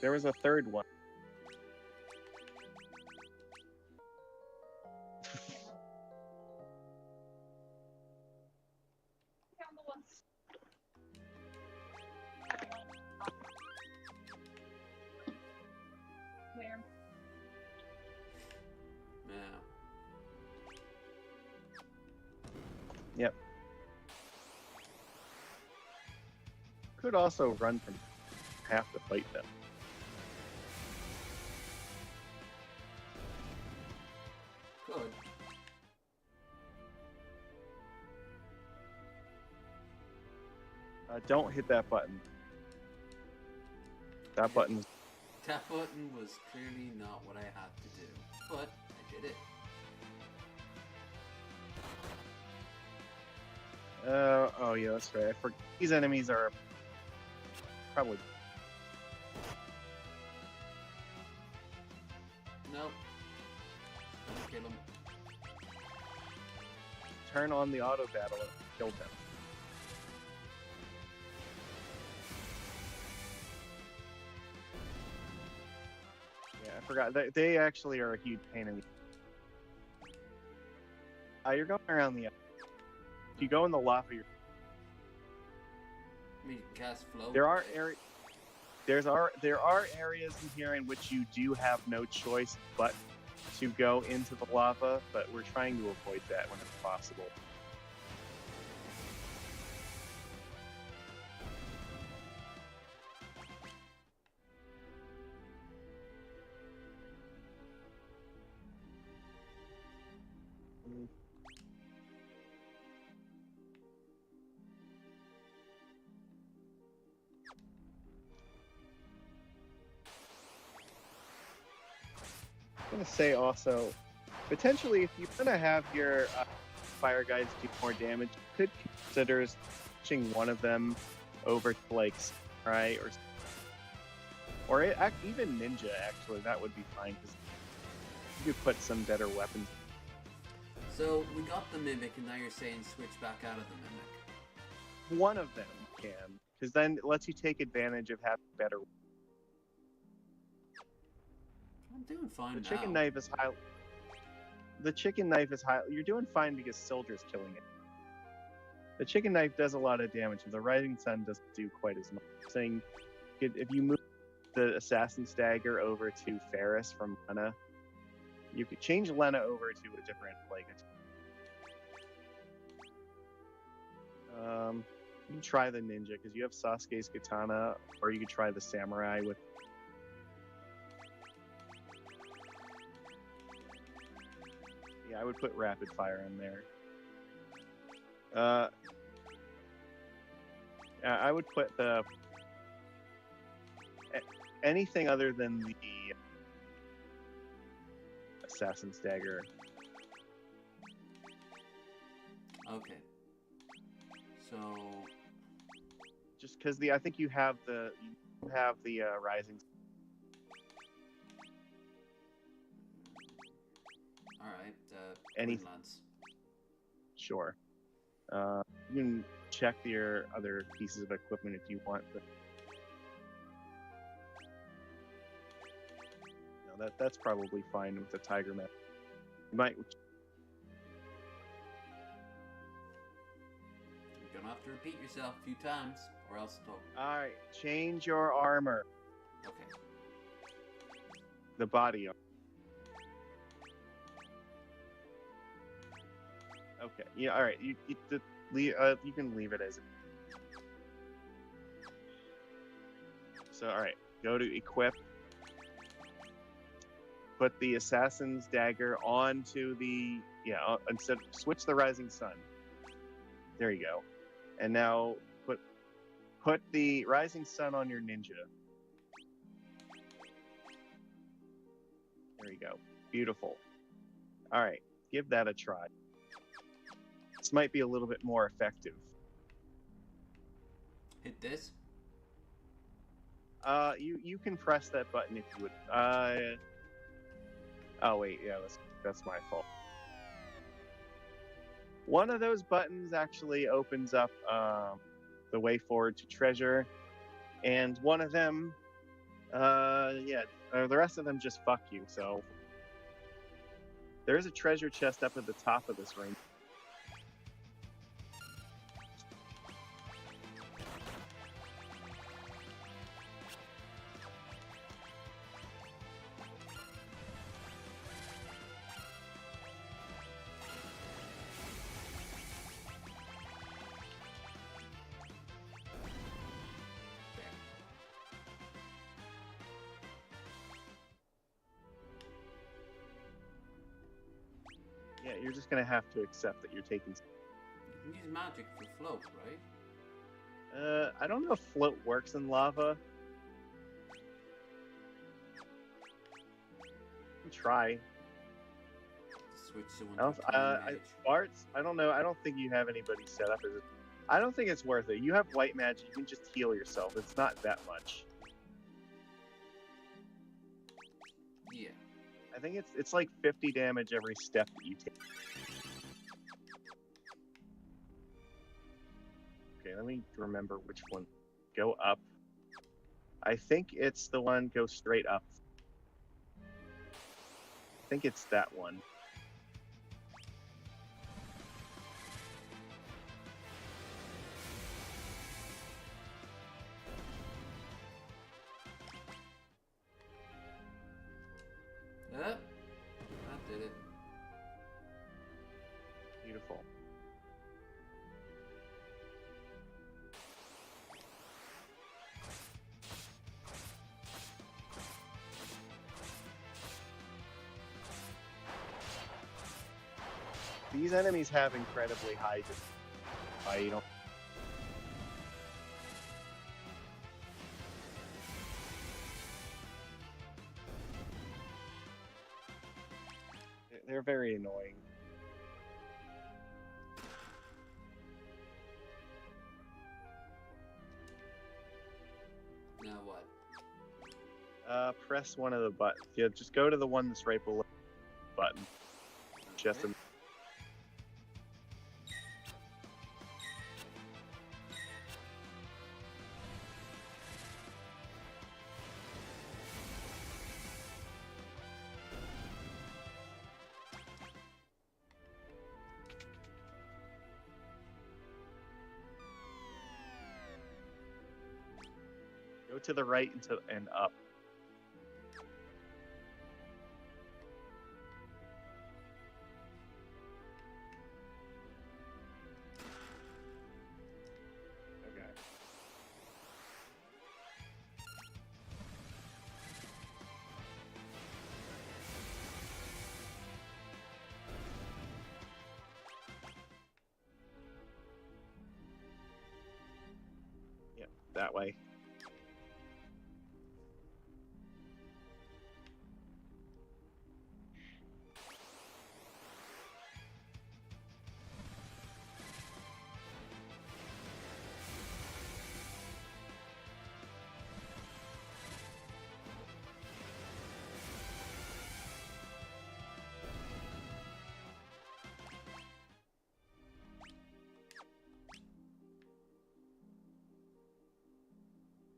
There was a third one. Found the ones. Where? Yeah. Yep. Could also run from half to fight them. Good. Don't hit that button. That Okay. button was... That button was clearly not what I had to do, but I did it. Oh yeah, that's right. These enemies are probably... No. Don't kill him. Turn on the auto battle and kill them. Yeah, I forgot. They actually are a huge pain in the... You're going around the... If you go in the lava, you're... I mean, you can cast float. There are areas in here in which you do have no choice but to go into the lava, but we're trying to avoid that when it's possible. I'm gonna say also, potentially, if you're gonna have your fire guides do more damage, you could consider switching one of them over to like samurai even ninja. Actually, that would be fine because you could put some better weapons. So we got the mimic, and now you're saying switch back out of the mimic. One of them can, because then it lets you take advantage of having better. I'm doing fine The now. chicken knife is high. The chicken knife is high. You're doing fine because Soldier's killing it. The chicken knife does a lot of damage, and the Rising Sun doesn't do quite as much. I'm saying, if you move the Assassin's Dagger over to Ferris from Lena, you could change Lena over to a different you can try the ninja because you have Sasuke's katana, or you could try the samurai with. Yeah, I would put rapid fire in there. I would put anything other than the Assassin's Dagger. Okay. So just because I think you have the Rising. all right. Anything. Lance. Sure. You can check your other pieces of equipment if you want. But... No, that's probably fine with the Tiger Man. You might. You're gonna have to repeat yourself a few times, or else it'll... All right, change your armor. Okay. The body armor. Okay. Yeah. All right. You can leave it as. So all right. Go to equip. Put the Assassin's Dagger onto the instead switch the Rising Sun. There you go. And now put the Rising Sun on your ninja. There you go. Beautiful. All right. Give that a try. This might be a little bit more effective. Hit this. You can press that button if you would. Oh wait, yeah, that's my fault. One of those buttons actually opens up the way forward to treasure, and one of them, the rest of them just fuck you. So there is a treasure chest up at the top of this ring. Yeah, you're just gonna have to accept that you're taking. You can use magic for float, I don't know if float works in lava. Try. Switch someone I to don't, a time mage. Bart's, I don't know. I don't think you have anybody set up as. I don't think it's worth it. You have white magic. You can just heal yourself. It's not that much. Yeah. I think it's like 50 damage every step that you take. Okay, let me remember which one. Go up. I think it's the one go straight up. I think it's that one. That did it. Beautiful. These enemies have incredibly high you don't. They're very annoying. Now what? Press one of the buttons. Yeah, just go to the one that's right below the button. Just Okay. go to the right and up. Okay. Yep, that way.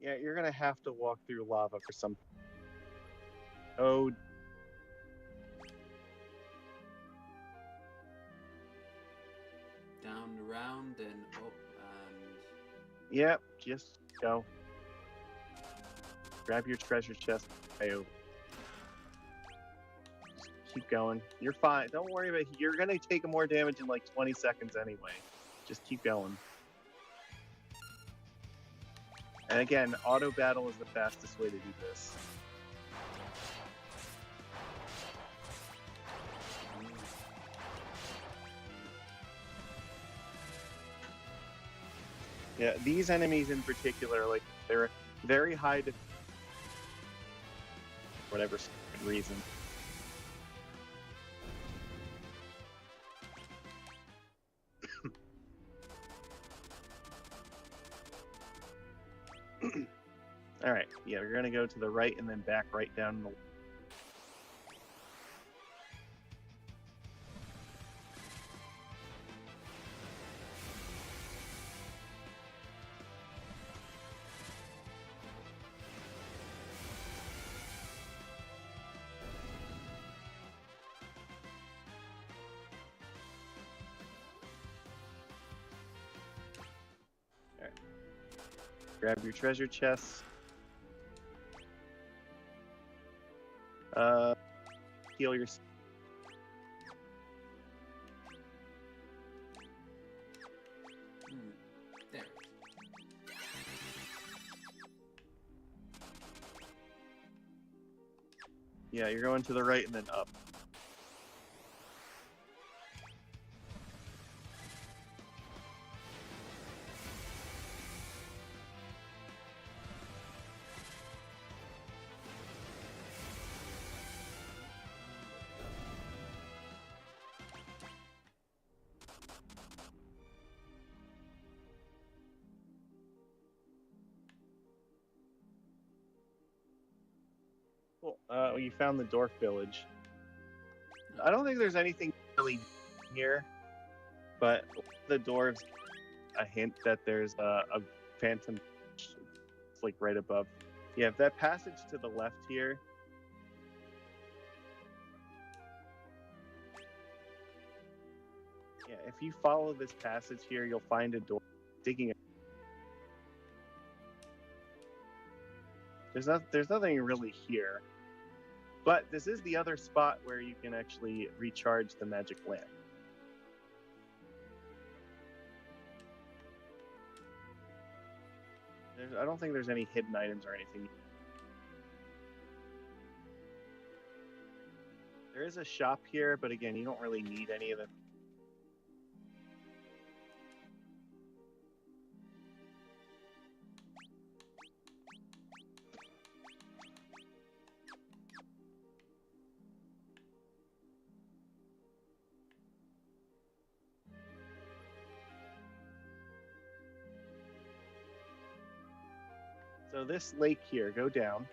Yeah, you're gonna have to walk through lava for some. Oh, Down, around, and up, and yep, just go. Grab your treasure chest. Just keep going. You're fine. Don't worry about it. You're gonna take more damage in like 20 seconds anyway. Just keep going. And again, auto battle is the fastest way to do this. Yeah, these enemies in particular, like they're very high to whatever stupid reason. All right, yeah, we're gonna go to the right and then back right down the. All right. Grab your treasure chests. Heal your. there. Yeah, you're going to the right and then up. Cool. You found the dwarf village. I don't think there's anything really here, but the dwarves a hint that there's a phantom. It's like right above. Yeah, that passage to the left here. Yeah, if you follow this passage here, you'll find a door digging. There's nothing really here, but this is the other spot where you can actually recharge the magic lamp. I don't think there's any hidden items or anything. There is a shop here, but again, you don't really need any of them. So this lake here, go down.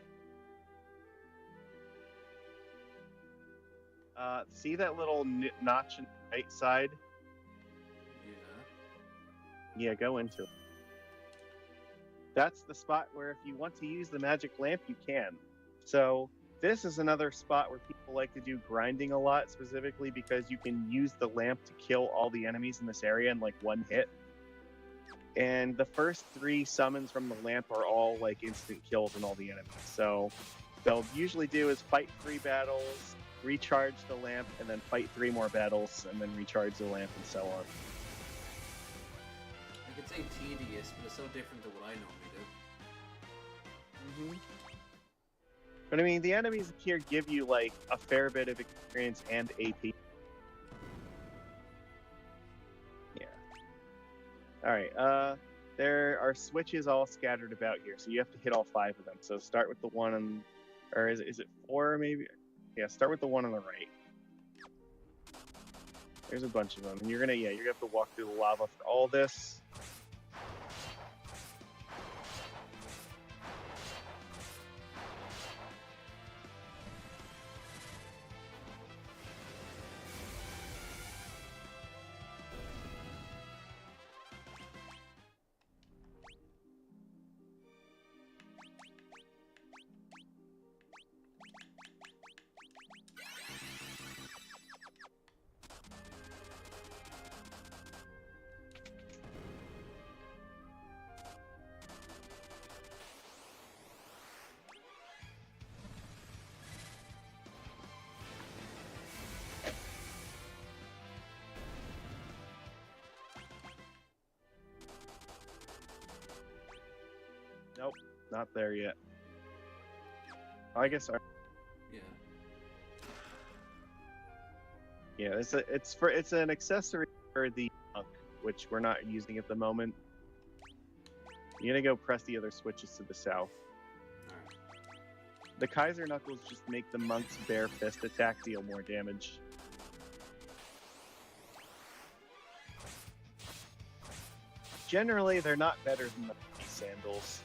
See that little notch on the right side? Yeah. Yeah, go into it. That's the spot where if you want to use the magic lamp, you can. So this is another spot where people like to do grinding a lot, specifically because you can use the lamp to kill all the enemies in this area in like one hit. And the first 3 summons from the lamp are all like instant kills on all the enemies. So they'll usually do is fight 3 battles, recharge the lamp, and then fight 3 more battles, and then recharge the lamp, and so on. I could say tedious, but it's so different to what I normally do. But I mean, the enemies here give you like a fair bit of experience and AP. Yeah. All right. There are switches all scattered about here, so you have to hit all 5 of them. So start with the one on, or is it 4 maybe? Yeah, start with the one on the right. There's a bunch of them, and you're gonna have to walk through the lava for all this. Nope, not there yet. I guess. Yeah. Yeah, it's an accessory for the monk, which we're not using at the moment. You're gonna go press the other switches to the south. Alright. The Kaiser Knuckles just make the monk's bare fist attack deal more damage. Generally, they're not better than the sandals.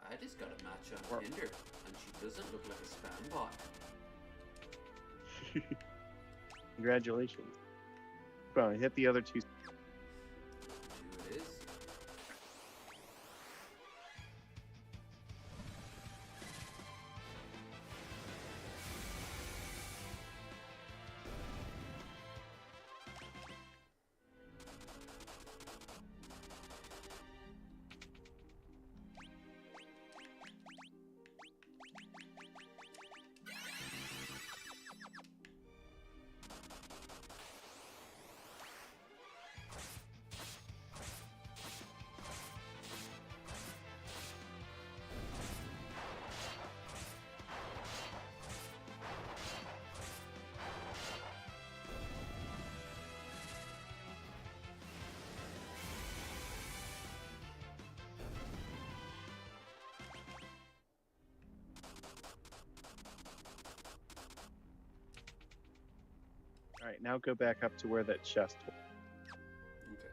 I just got a match on Tinder, and she doesn't look like a spam bot. Congratulations. Well, hit the other 2. 2 it is. All right, now go back up to where that chest was. Okay.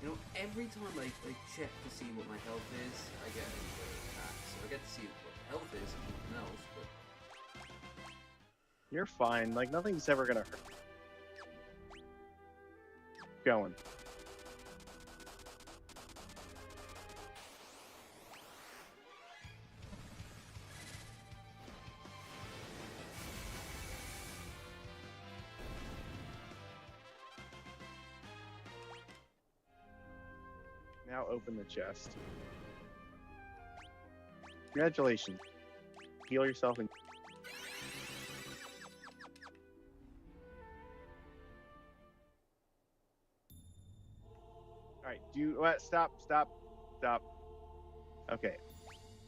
You know, every time I check to see what my health is, I get into attacks. So I get to see what the health is and nothing else, but... You're fine. Like, nothing's ever gonna hurt. Going. Now open the chest. Congratulations. Heal yourself and... Alright, stop. Okay.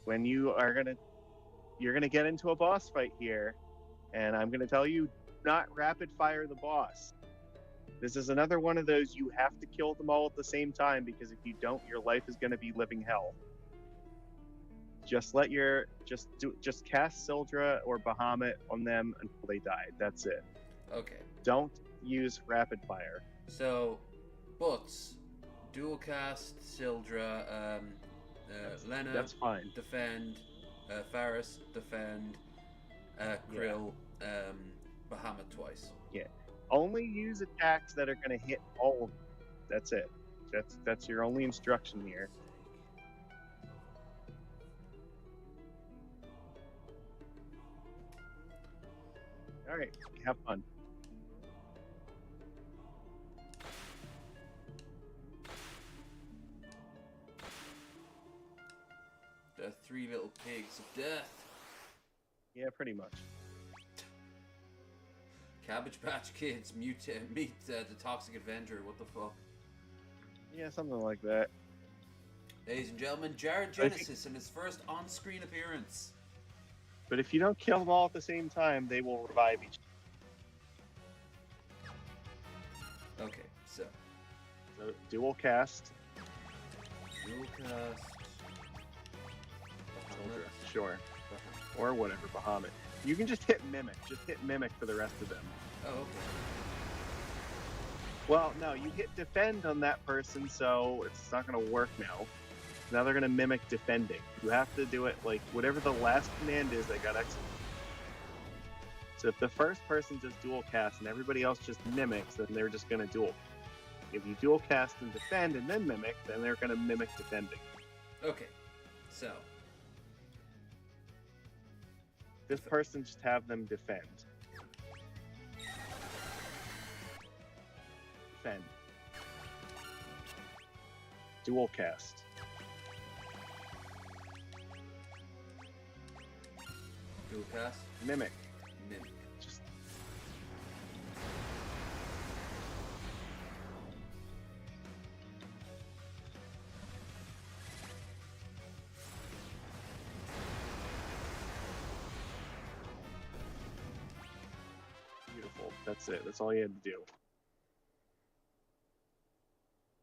When you're gonna get into a boss fight here, and I'm gonna tell you, not rapid fire the boss. This is another one of those you have to kill them all at the same time, because if you don't, your life is gonna be living hell. Just cast Sildra or Bahamut on them until they die. That's it. Okay. Don't use rapid fire. So, Butts, dual cast, Sildra, Lena, That's fine. defend, Faris, defend, Krill, Bahamut twice. Yeah. Only use attacks that are going to hit all of them. That's it. That's your only instruction here. All right, have fun. The three little pigs of death. Yeah, pretty much. Cabbage Patch Kids meet the Toxic Avenger. What the fuck? Yeah, something like that. Ladies and gentlemen, Jared Genesis in his first on-screen appearance. But if you don't kill them all at the same time, they will revive each other. Okay, so Dual cast. dual cast. Soldier, sure. Or whatever, Bahamut. You can just hit Mimic. Just hit Mimic for the rest of them. Oh, okay. Well, no, you hit Defend on that person, so it's not going to work now. Now they're going to Mimic Defending. You have to do it, like, whatever the last command is, they got executed. So if the first person just dual cast and everybody else just mimics, then they're just going to dual. If you dual cast and defend and then mimic, then they're going to mimic defending. Okay, so This person just have them defend. Defend. Dual cast. dual cast, Mimic. mimic. Just beautiful. That's it. That's all you had to do.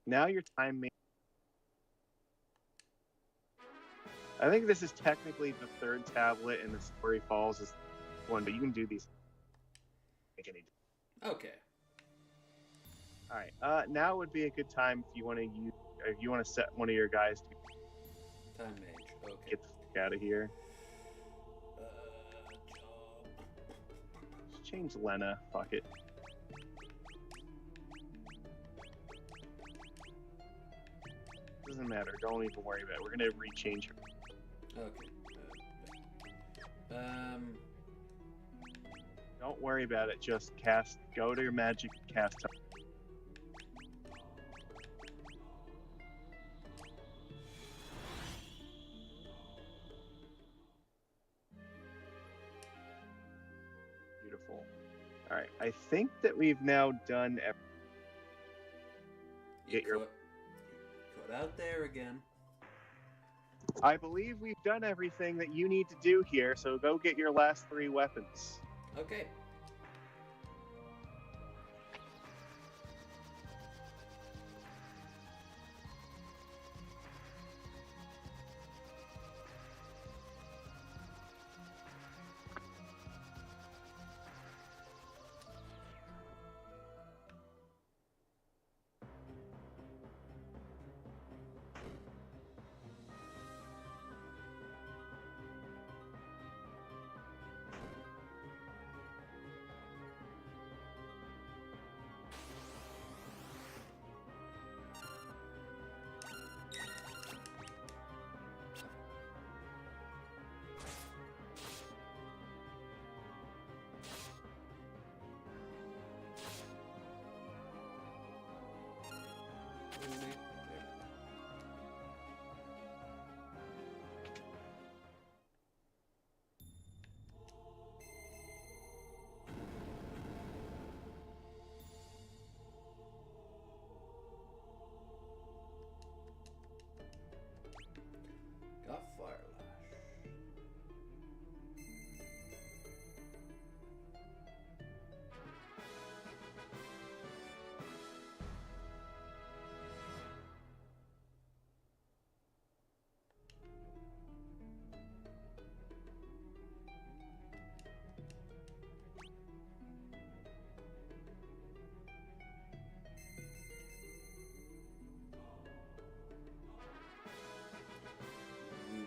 Now your time may... I think this is technically the third tablet in the Story Falls is one, but you can do these. Make any... Okay. All right. Now would be a good time if you want to use, if you want to set one of your guys to Time mage. Okay. get the fuck out of here. Just change Lena. Fuck it. Doesn't matter. Don't even worry about it. We're gonna rechange her. Okay. Don't worry about it. Just cast. Go to your magic. Cast. Beautiful. All right. I think that we've now done. Get your. Cut out there again. I believe we've done everything that you need to do here. So go get your last 3 weapons. Okay. Really? Got Fire Lash. Luna.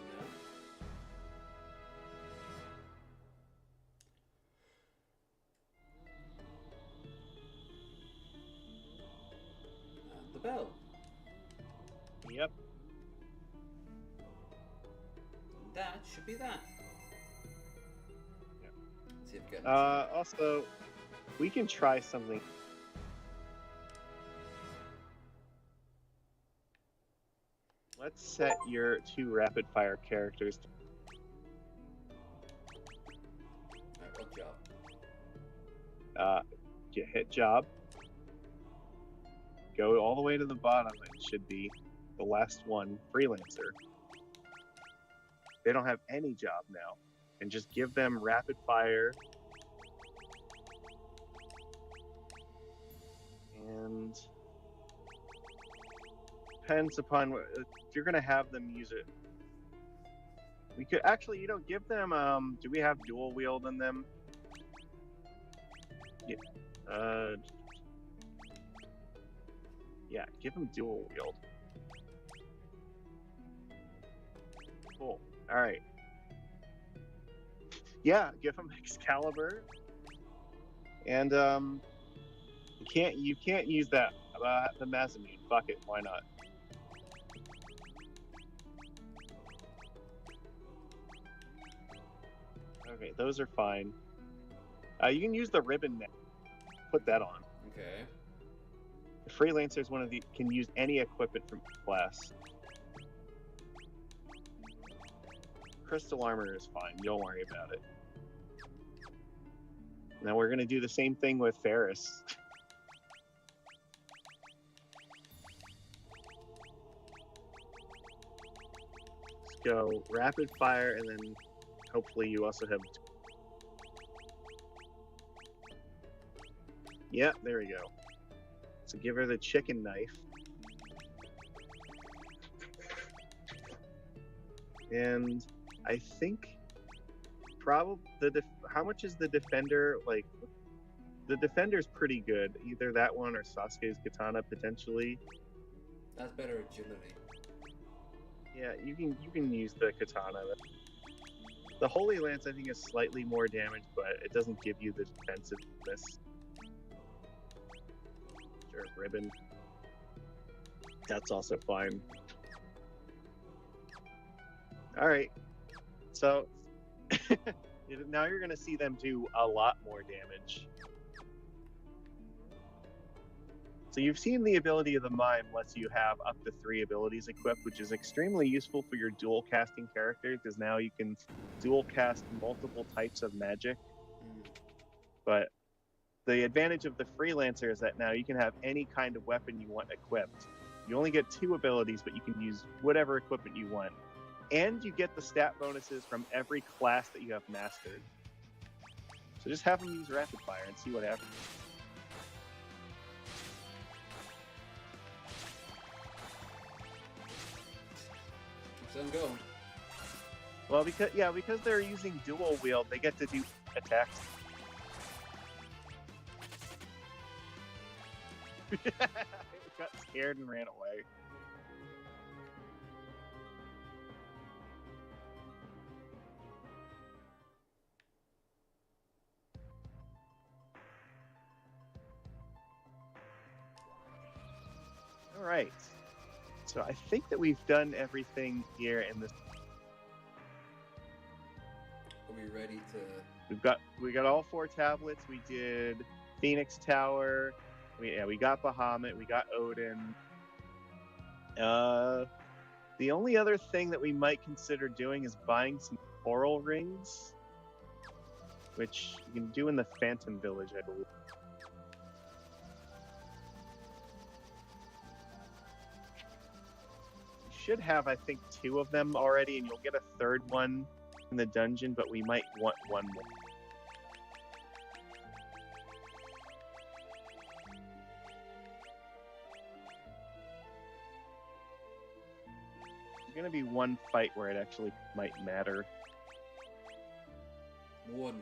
And the bell. Yep. That should be that. Yep. Let's see if we got Also, we can try something. Let's set your 2 rapid fire characters. Alright, what job? Hit job. Go all the way to the bottom. It should be the last one, freelancer. They don't have any job now, and just give them rapid fire. And depends upon if you're gonna have them use it. We could actually, give them. Do we have dual wield in them? Yeah. Yeah, give them dual wield. Cool. All right. Yeah, give them Excalibur. And you can't use that the Masamune. Fuck it, why not? Okay, those are fine. You can use the ribbon now. Put that on. Okay. The freelancer is one of the can use any equipment from class. Crystal armor is fine. Don't worry about it. Now we're gonna do the same thing with Ferris. Let's go rapid fire, and then hopefully you also have. Yeah, there we go. So give her the chicken knife. And I think probably how much is the defender? Like, the defender's pretty good. Either that one or Sasuke's katana potentially. That's better agility. Yeah, you can use the katana. The Holy Lance I think is slightly more damage, but it doesn't give you the defensiveness. Sure, ribbon. That's also fine. All right. So now you're going to see them do a lot more damage. So you've seen the ability of the Mime lets you have up to 3 abilities equipped, which is extremely useful for your dual casting character, because now you can dual cast multiple types of magic. But the advantage of the Freelancer is that now you can have any kind of weapon you want equipped. You only get 2 abilities, but you can use whatever equipment you want. And you get the stat bonuses from every class that you have mastered. So just have them use rapid fire and see what happens. Keeps on going. Well, because they're using dual wield, they get to do attacks. It got scared and ran away. All right. So I think that we've done everything here in this. Are we ready to? We got all 4 tablets. We did Phoenix Tower. We got Bahamut. We got Odin. The only other thing that we might consider doing is buying some coral rings, which you can do in the Phantom Village, I believe. You should have, I think, 2 of them already, and you'll get a third one in the dungeon, but we might want one more. There's gonna be one fight where it actually might matter. One.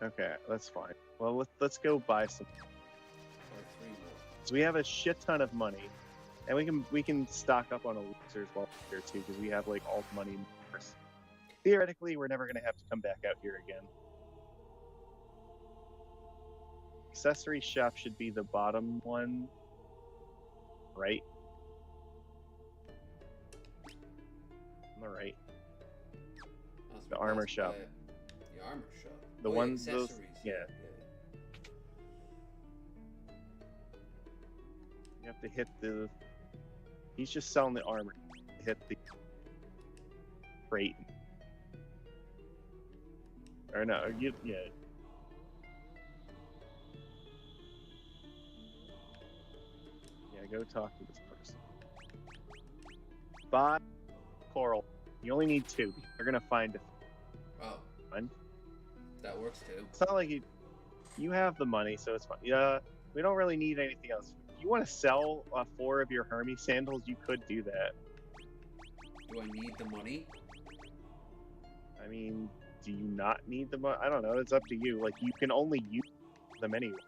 Okay, that's fine. Well, let's go buy some. Or 3 more. So we have a shit ton of money, and we can stock up on elixirs while we're here too, because we have like all the money. Theoretically, we're never gonna have to come back out here again. Accessory shop should be the bottom one, right? On the right. That's The armor that's shop. The armor shop. The Oh, ones- those- accessories. yeah. You have to hit the. He's just selling the armor. Hit the crate. Or no, yeah. Yeah, go talk to this person. Buy coral. You only need 2. You're gonna find a Oh, one. that works too. It's not like you have the money, so it's fine. Yeah, we don't really need anything else. If you want to sell 4 of your Hermes sandals, you could do that. Do I need the money? I mean, do you not need the money? I don't know. It's up to you. Like, you can only use them anyway.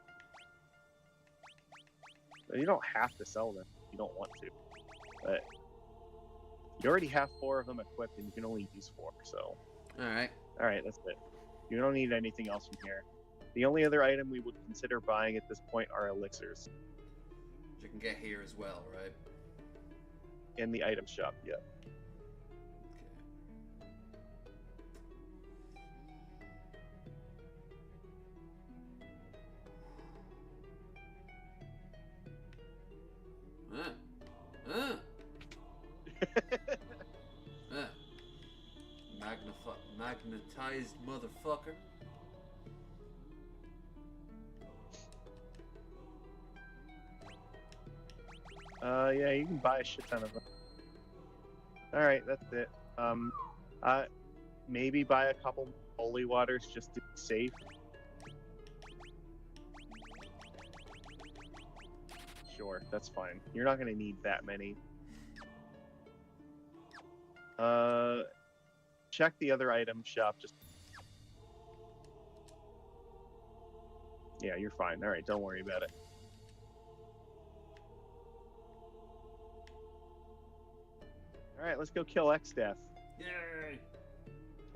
You don't have to sell them if you don't want to. But you already have 4 of them equipped, and you can only use 4. So, Alright. all right, that's it. You don't need anything else from here. The only other item we would consider buying at this point are elixirs You can get here as well, right? in the item shop. Yeah. Okay. Magnetized motherfucker. Yeah, you can buy a shit ton of them. All right, that's it. Maybe buy a couple holy waters just to be safe. Sure, that's fine. You're not gonna need that many. Check the other item shop. Just yeah, you're fine. All right, don't worry about it. All right, let's go kill X-Death. Yay!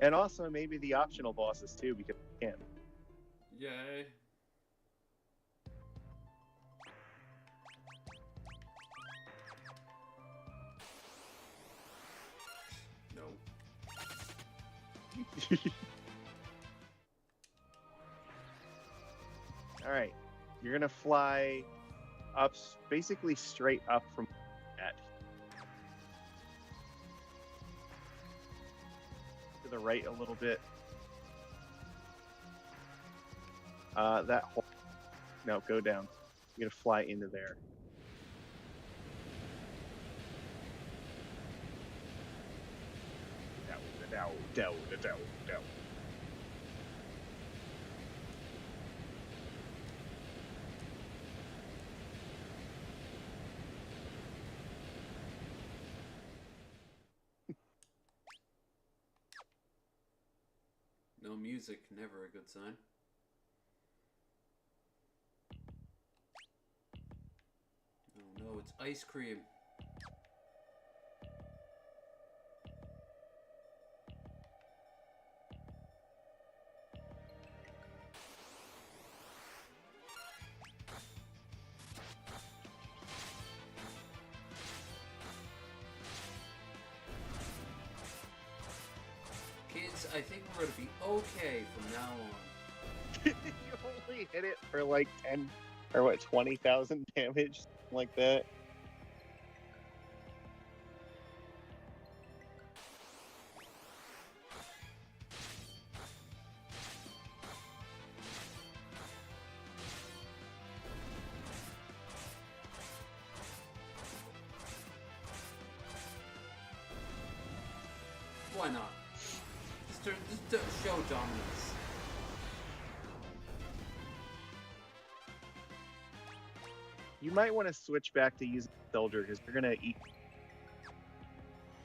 And also maybe the optional bosses too, because we can. Yay! No. All right, you're gonna fly up, basically straight up from that. To the right a little bit. That hole. No, go down. You're gonna fly into there. Down. No music, never a good sign. Oh no, it's ice cream. Kids, I think we're gonna be okay from now on. You only hit it for like 10 or what, 20,000 damage, something like that. why not? Just show dominance. You might want to switch back to using soldier because you're gonna eat.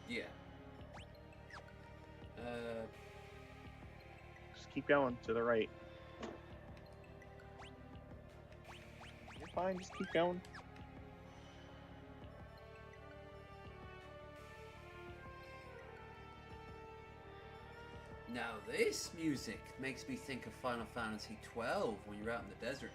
Yeah. Just keep going to the right. You're fine. Just keep going. Now this music makes me think of Final Fantasy XII when you're out in the desert.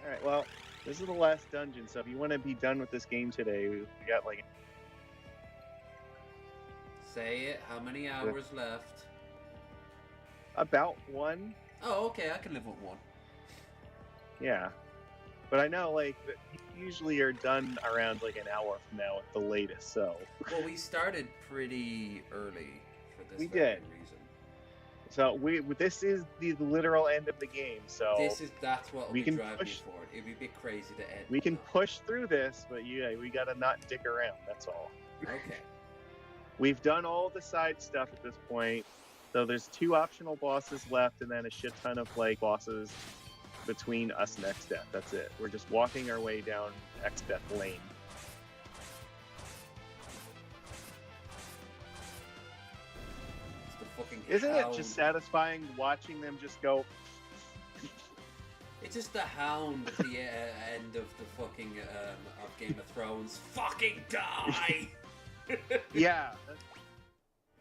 All right. Well, this is the last dungeon, so if you want to be done with this game today, we got like. Say it. How many hours left? About one. Oh, okay. I can live with one. Yeah. But I know, like, that you usually are done around, like, an hour from now at the latest, so... Well, we started pretty early for this We very did. reason. So, this is the literal end of the game, so... That's what we we can drive push- me forward. It'd be a bit crazy to end. we can push through this, but yeah, we gotta not dick around, that's all. Okay. We've done all the side stuff at this point, so there's 2 optional bosses left, and then a shit ton of, like, bosses between us and X-Death. That's it. We're just walking our way down X-Death lane. It's the fucking Isn't it hound. just satisfying watching them just go... It's just the hound at the end of the fucking of Game of Thrones. Fucking die! Yeah.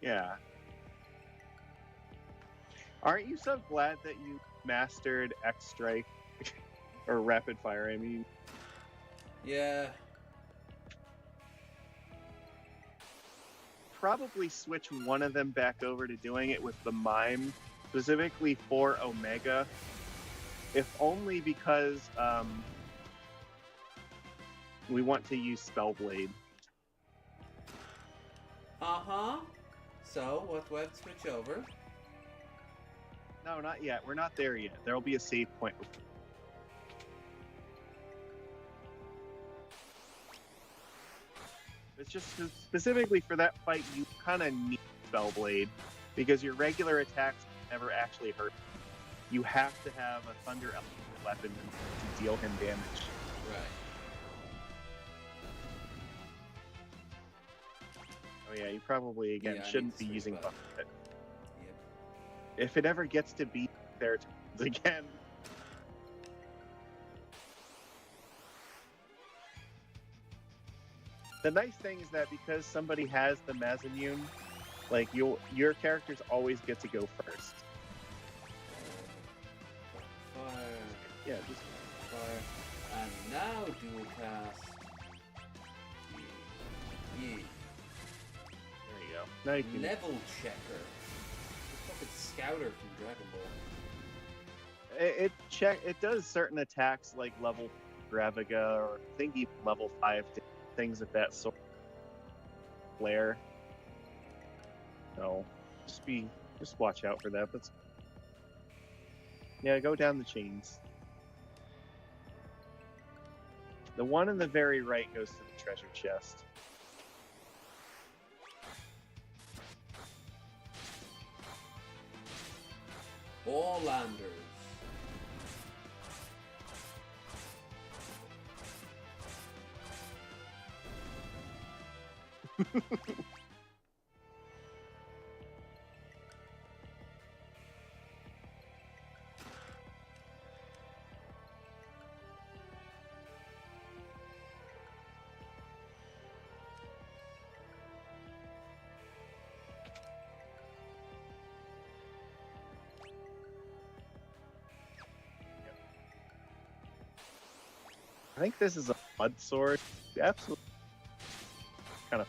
Yeah. Aren't you so glad that you mastered X Strike? Or Rapid Fire, I mean. Yeah. Probably switch one of them back over to doing it with the Mime, specifically for Omega. If only because we want to use Spellblade. Uh-huh. So, what do I have to switch over? No, not yet. We're not there yet. There'll be a save point. It's just specifically for that fight, you kind of need Spellblade because your regular attacks never actually hurt. You have to have a Thunder Element weapon to deal him damage. Right. Oh yeah, you probably again Yeah, I shouldn't need be to using switch Buffet. Yep. If it ever gets to be their turns again. The nice thing is that because somebody has the Mazimmune, like your characters always get to go first. Fire. Yeah, just Fire. And now dual cast. Yeah. there you go. Now you can. Level checker. The fucking scouter from Dragon Ball. It does certain attacks like level Graviga or I think even level 5 things of that sort. Flare. So just watch out for that. Yeah, go down the chains. The one on the very right goes to the treasure chest. All landers. I think this is a blood sword. Absolutely. Kind of.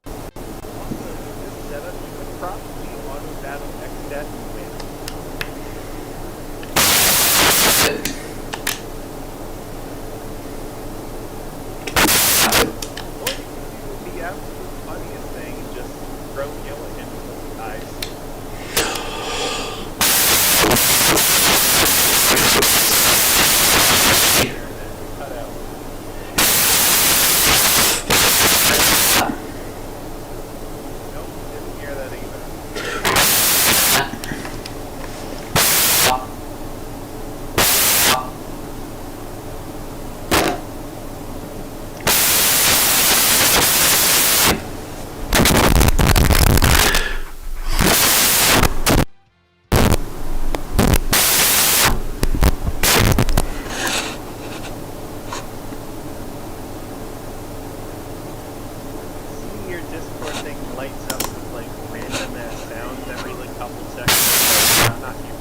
This setup, you would probably auto battle X-Death and win. Cut out. Nope, didn't hear that either. See your Discord thing lights up with like random ass sounds every like couple seconds. I'm not here.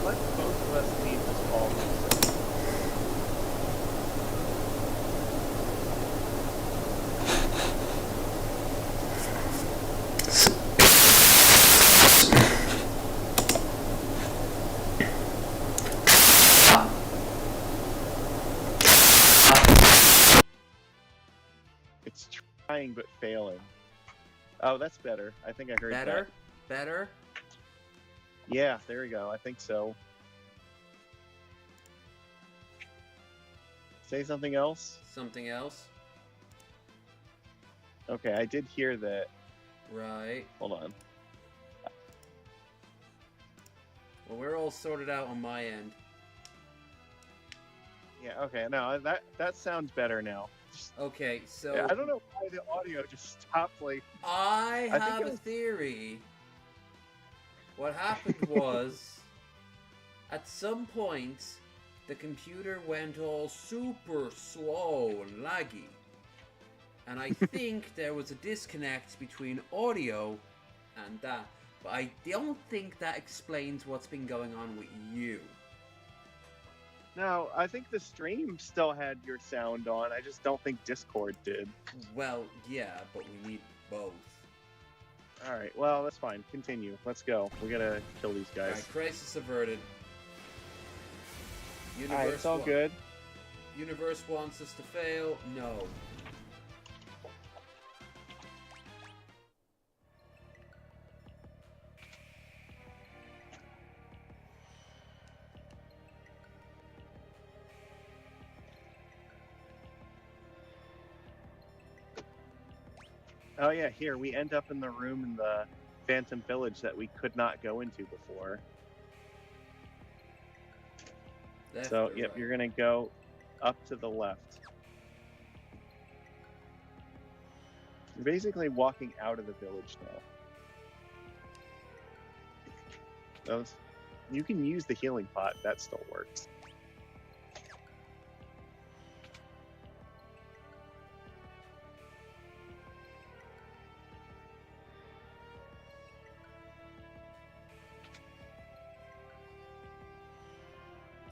Let both of us leave this ball. It's trying but failing. Oh, that's better. I think I heard that. Better? Better? Yeah, there we go. I think so. Say something else? Something else? Okay, I did hear that. Right. Hold on. Well, we're all sorted out on my end. Yeah, okay, no, that sounds better now. Okay, so Yeah, I don't know why the audio just stopped, like... I think have it a was- theory. What happened was, at some point, the computer went all super slow and laggy. And I think there was a disconnect between audio and that. But I don't think that explains what's been going on with you. No, I think the stream still had your sound on. I just don't think Discord did. Well, yeah, but we need both. Alright, well, that's fine. Continue. Let's go. We gotta kill these guys. Alright, crisis averted. Alright, it's all wa- good. Universe wants us to fail? No. Oh yeah, here, we end up in the room in the Phantom Village that we could not go into before. Left So, or yep, right? you're gonna go up to the left. You're basically walking out of the village now. You can use the healing pot, that still works.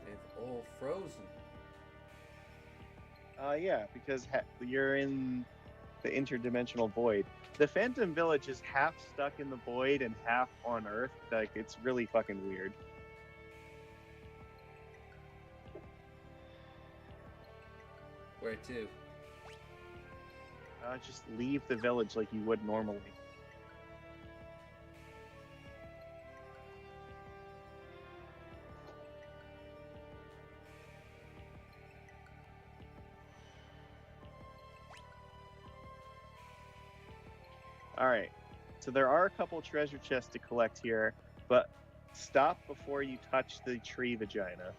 They've all frozen. Yeah, because you're in the interdimensional void. The Phantom Village is half stuck in the void and half on Earth. Like, it's really fucking weird. Where to? Just leave the village like you would normally. All right. So there are a couple treasure chests to collect here, but stop before you touch the tree vagina.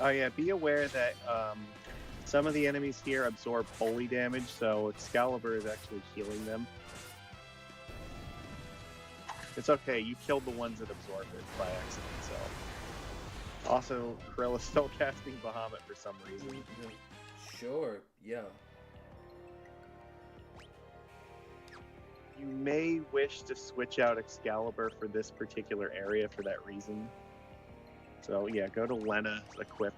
Oh yeah, be aware that some of the enemies here absorb holy damage, so Excalibur is actually healing them. It's okay, you killed the ones that absorbed it by accident, so. Also, Krill is still casting Bahamut for some reason. Sure, yeah. You may wish to switch out Excalibur for this particular area for that reason. So yeah, go to Lena, equip.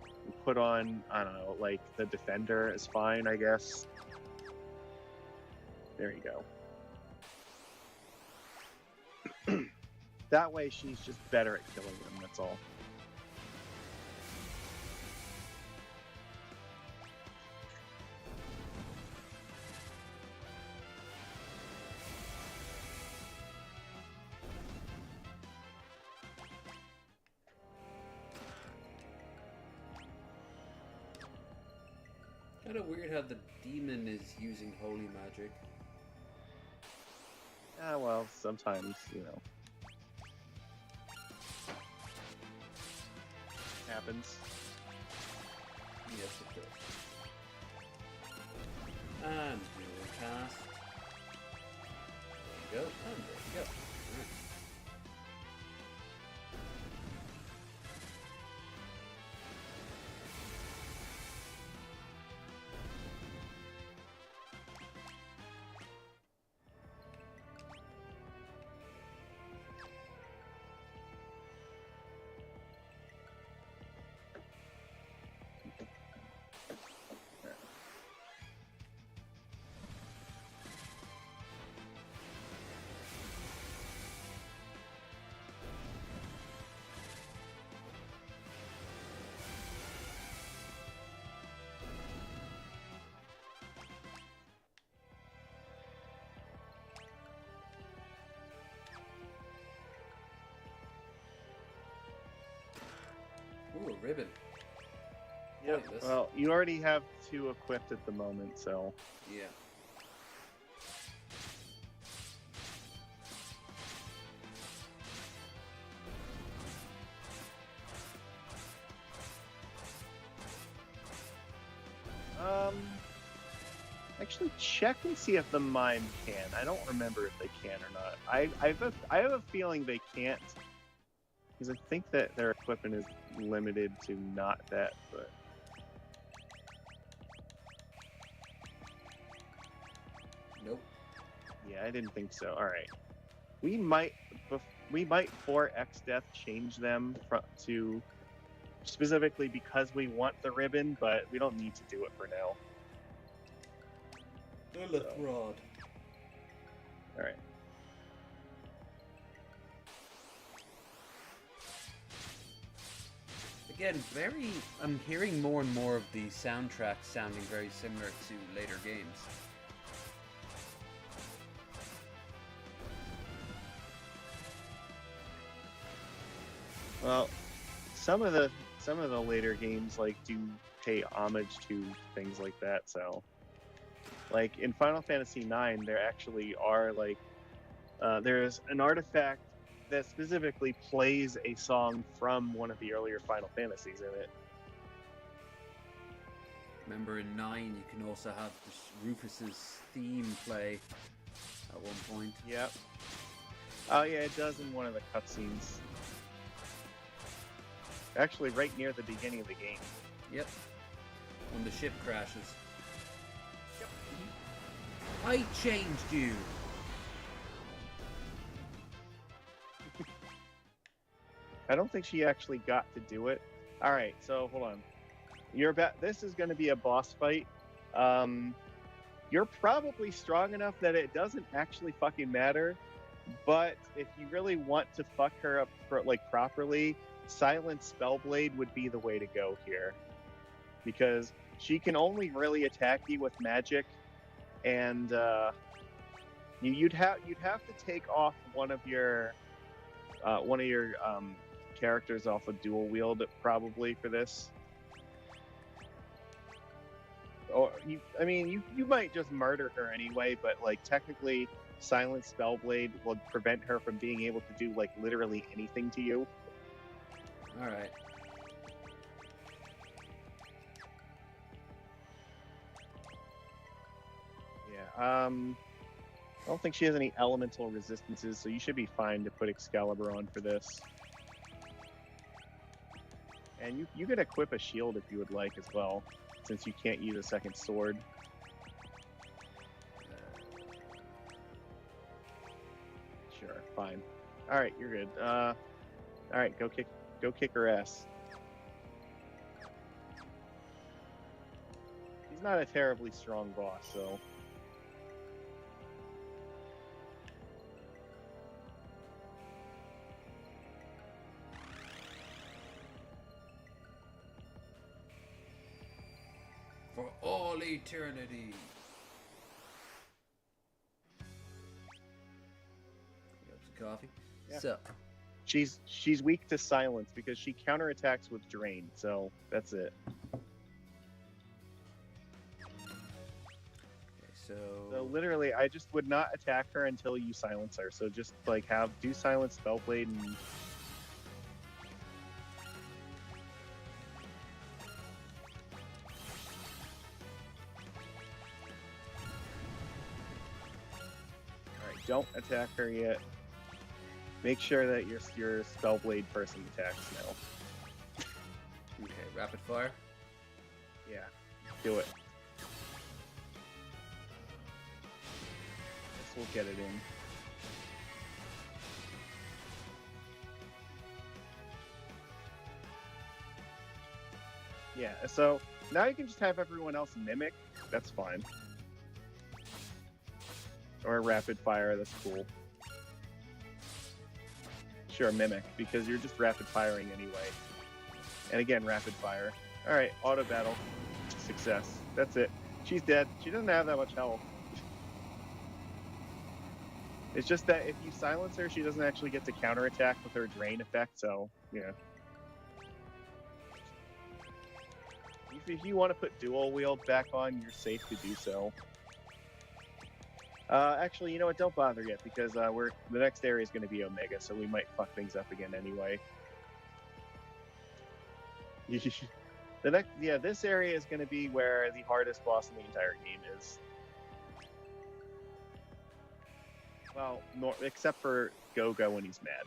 You put on, I don't know, like the Defender is fine, I guess. There you go. That way she's just better at killing them, that's all. Kind of weird how the demon is using holy magic. Ah, well, sometimes, you know. Happens. Yes, it does. And do a cast. There you go, and there you go. Right. Ooh, a ribbon. Yep. Pointless. Well, you already have 2 equipped at the moment, so. Yeah. Actually, check and see if the mime can. I don't remember if they can or not. I have a feeling they can't, because I think that their equipment is limited to not that. But Nope. yeah, I didn't think so. All right, we might for X Death change them to specifically because we want the ribbon, but we don't need to do it for now. Lilith Rod. All right. Again, I'm hearing more and more of the soundtracks sounding very similar to later games. Well, some of the later games like do pay homage to things like that. So, like in Final Fantasy IX, there actually are like there's an artifact that specifically plays a song from one of the earlier Final Fantasies in it. Remember in 9 you can also have Rufus's theme play at one point. Yep. Oh yeah, it does in one of the cutscenes. Actually, right near the beginning of the game. Yep. When the ship crashes. Yep. I changed you! I don't think she actually got to do it. All right, so hold on. This is going to be a boss fight. You're probably strong enough that it doesn't actually fucking matter. But if you really want to fuck her up properly, Silent Spellblade would be the way to go here, because she can only really attack you with magic, and you'd have to take off one of your one of your characters off a dual wield probably for this. Or you might just murder her anyway, but like technically, Silent Spellblade will prevent her from being able to do like literally anything to you. All right. Yeah. I don't think she has any elemental resistances, so you should be fine to put Excalibur on for this. And you can equip a shield if you would like as well, since you can't use a second sword. Sure, fine. All right, you're good. All right, go kick her ass. He's not a terribly strong boss, so. For all eternity. Get some coffee. Yeah. So, She's weak to silence because she counterattacks with drain, so that's it. okay, So literally, I just would not attack her until you silence her. So just like do silence Spellblade and. Alright, don't attack her yet. Make sure that your Spellblade person attacks now. okay, rapid fire. Yeah, do it. This will get it in. Yeah, so now you can just have everyone else mimic. That's fine. Or rapid fire, that's cool. Sure, mimic, because you're just rapid firing anyway. And again, rapid fire. Alright, auto battle. Success. That's it. She's dead. She doesn't have that much health. It's just that if you silence her, she doesn't actually get to counterattack with her drain effect, so, yeah. If you want to put dual wield back on, you're safe to do so. Actually, you know what? Don't bother yet because the next area is going to be Omega, so we might fuck things up again anyway. This area is going to be where the hardest boss in the entire game is. Well, except for Go-Go when he's mad.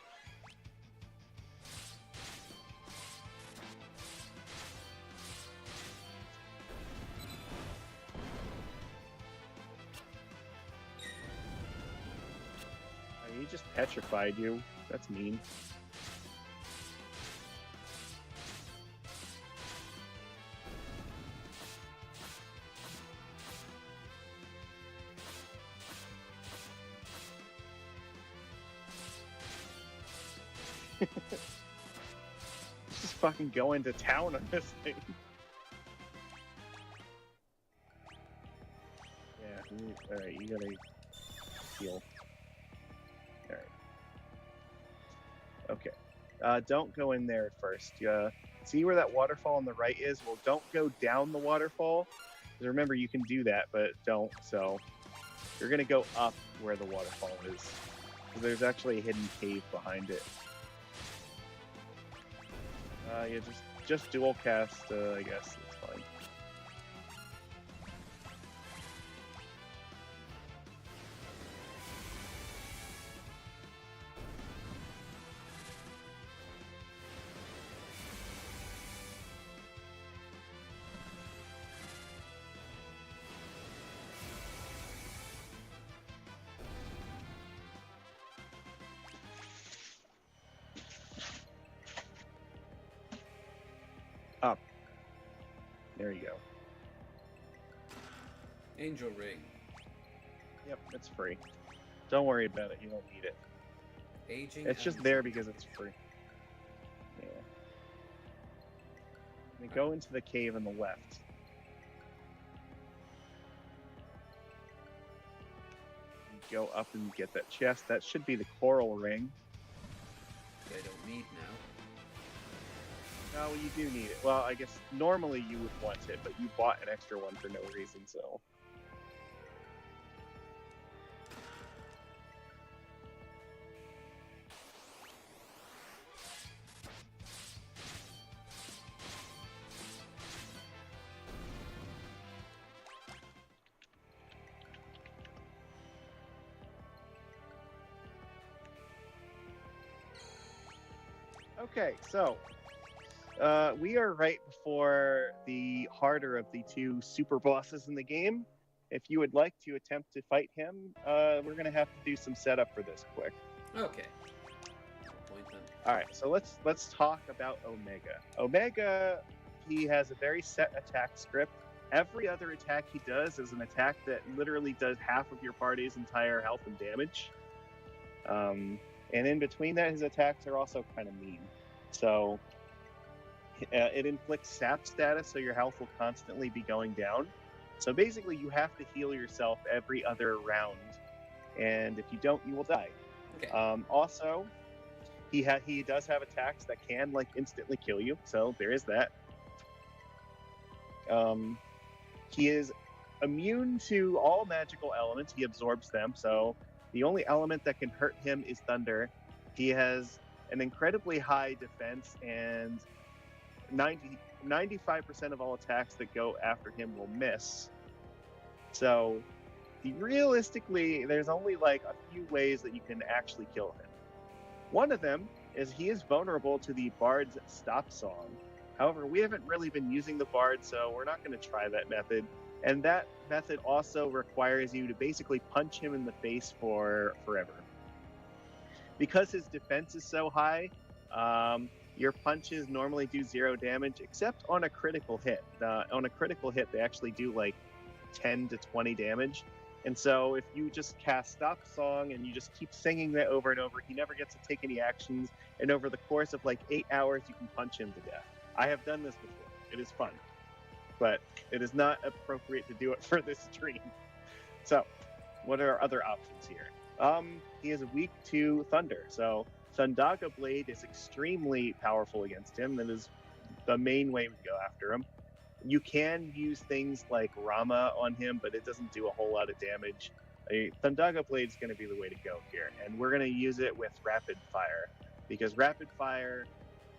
He just petrified you. That's mean. Just fucking go into town on this thing. Yeah, alright, you gotta heal. Alright. Okay. Don't go in there at first. See where that waterfall on the right is? Well, don't go down the waterfall. 'Cause remember, you can do that, but don't. So, you're gonna go up where the waterfall is. 'Cause there's actually a hidden cave behind it. Yeah, just dual cast, I guess. That's fine. Up. There you go. Angel ring. Yep, it's free. Don't worry about it. You don't need it. Aging. It's just and- there because it's free. Yeah. And go into the cave on the left. And go up and get that chest. That should be the coral ring. I don't need now. No, you do need it. Well, I guess normally you would want it, but you bought an extra one for no reason, so. Okay, so we are right before the harder of the two super bosses in the game. If you would like to attempt to fight him, we're gonna have to do some setup for this quick. Okay. No point then. All right, so let's talk about Omega. Omega, he has a very set attack script. Every other attack he does is an attack that literally does half of your party's entire health and damage. And in between that, his attacks are also kind of mean. So it inflicts sap status, so your health will constantly be going down. So basically, you have to heal yourself every other round, and if you don't, you will die. Okay. Also, he does have attacks that can like instantly kill you, so there is that. He is immune to all magical elements. He absorbs them, so the only element that can hurt him is thunder. He has an incredibly high defense, and 95% of all attacks that go after him will miss. So, realistically, there's only like a few ways that you can actually kill him. One of them is he is vulnerable to the Bard's Stop Song. However, we haven't really been using the Bard, so we're not going to try that method. And that method also requires you to basically punch him in the face for forever. Because his defense is so high, your punches normally do 0 damage, except on a critical hit. On a critical hit, they actually do like 10 to 20 damage. And so if you just cast Stop Song and you just keep singing that over and over, he never gets to take any actions. And over the course of like 8 hours, you can punch him to death. I have done this before. It is fun. But it is not appropriate to do it for this stream. So, what are our other options here? He is weak to Thunder. So, Thundaga Blade is extremely powerful against him. That is the main way we go after him. You can use things like Rama on him, but it doesn't do a whole lot of damage. Thundaga Blade is going to be the way to go here. And we're going to use it with Rapid Fire, because Rapid Fire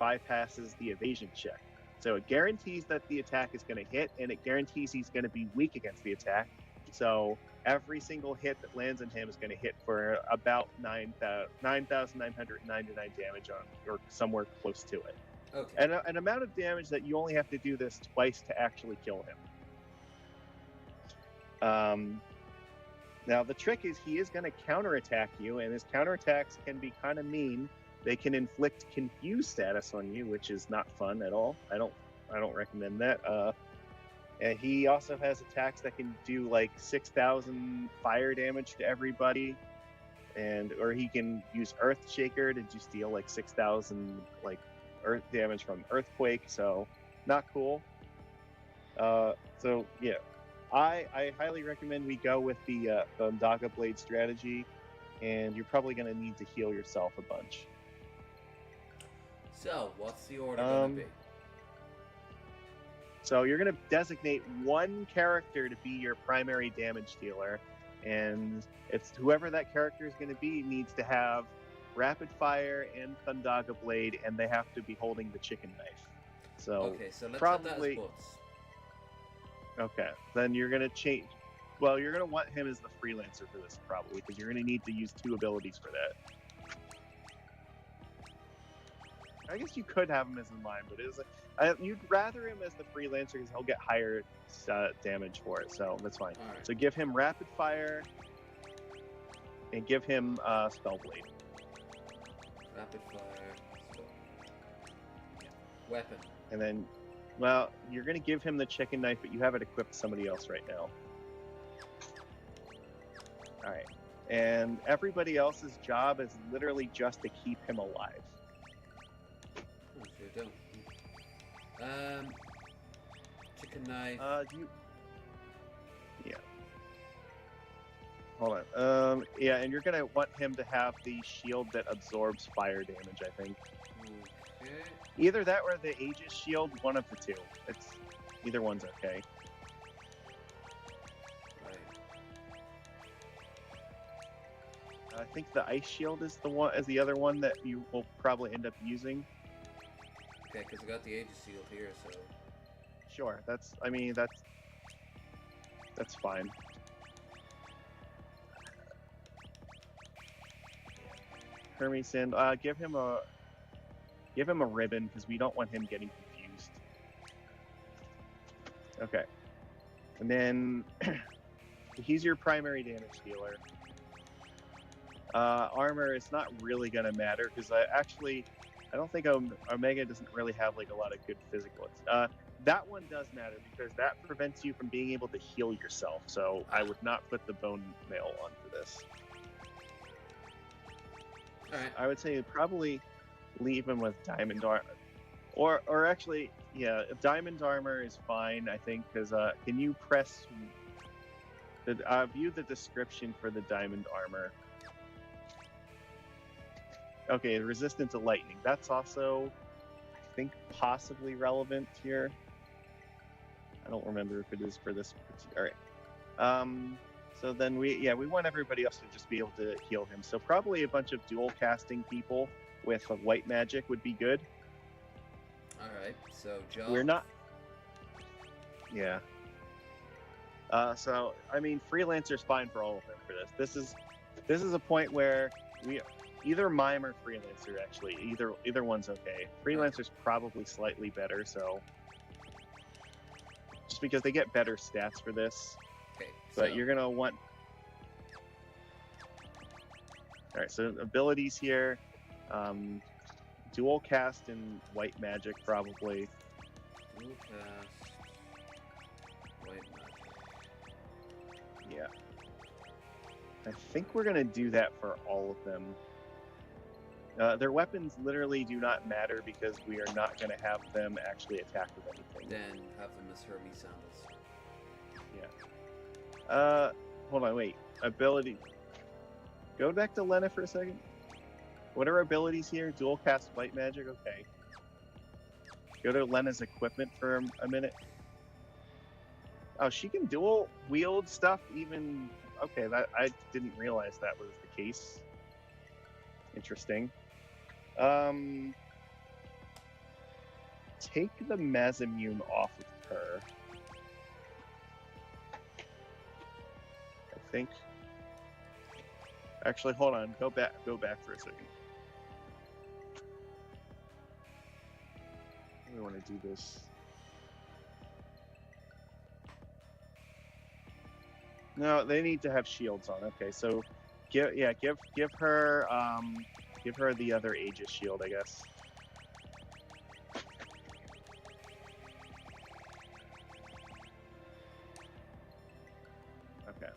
bypasses the evasion check. So it guarantees that the attack is going to hit, and it guarantees he's going to be weak against the attack. So every single hit that lands on him is going to hit for about 9,999 damage or somewhere close to it. Okay. And an amount of damage that you only have to do this twice to actually kill him. Now, the trick is he is going to counterattack you, and his counterattacks can be kind of mean. They can inflict confuse status on you, which is not fun at all. I don't recommend that. And he also has attacks that can do like 6,000 fire damage to everybody, or he can use Earth Shaker to just deal like 6,000 like earth damage from earthquake. So not cool. So yeah, I highly recommend we go with the Thundaga Blade strategy, and you're probably going to need to heal yourself a bunch. So, what's the order going to be? So you're going to designate one character to be your primary damage dealer, and it's whoever that character is going to be needs to have Rapid Fire and Thundaga Blade, and they have to be holding the chicken knife. So Okay, so let's probably have that as books. Okay, then you're going to change. Well, you're going to want him as the freelancer for this, probably, because you're going to need to use 2 abilities for that. I guess you could have him as in line, but you'd rather him as the freelancer because he'll get higher damage for it, so that's fine. Alright. So give him Rapid Fire and give him Spell Blade. Rapid fire. So. Yeah. Weapon. And then, well, you're going to give him the chicken knife, but you have it equipped to somebody else right now. Alright. And everybody else's job is literally just to keep him alive. Oh, sure don't. Chicken knife. Yeah. Hold on. Yeah, and you're gonna want him to have the shield that absorbs fire damage, I think. Okay. Either that or the Aegis shield, one of the two. It's either one's okay. Right. I think the ice shield is the other one that you will probably end up using. Okay, because I got the Aegis shield here, so. Sure, that's fine. Hermes and give him a ribbon because we don't want him getting confused. Okay, and then he's your primary damage dealer. Armor is not really gonna matter because I don't think Omega doesn't really have like a lot of good physical. That one does matter because that prevents you from being able to heal yourself. So I would not put the bone mail onto this. All right. I would say probably leave him with diamond armor, or actually, yeah, diamond armor is fine. I think because can you press view the description for the diamond armor? Okay, resistant to lightning. That's also, I think, possibly relevant here. I don't remember if it is for this. All right. So then we want everybody else to just be able to heal him. So probably a bunch of dual casting people with white magic would be good. All right. So John. We're not. Yeah. So I mean, freelancer's fine for all of them for this. This is a point where we either mime or freelancer actually. Either one's okay. Freelancer's probably slightly better, so just because they get better stats for this. Okay. But you're gonna want. All right, so abilities here, dual cast and white magic probably. Dual cast. White magic. Yeah. I think we're gonna do that for all of them. Their weapons literally do not matter because we are not gonna have them actually attack with anything. Then have them as Hermes sandals. Yeah. Hold on, wait. Ability. Go back to Lena for a second. What are abilities here? Dual cast white magic? Okay. Go to Lena's equipment for a minute. Oh, she can dual wield stuff even. Okay, that I didn't realize that was the case. Interesting. Take the Mazimune off of her. I think. Actually, hold on. Go back for a second. We want to do this. No, they need to have shields on. Okay, so give her the other Aegis shield, I guess. Okay,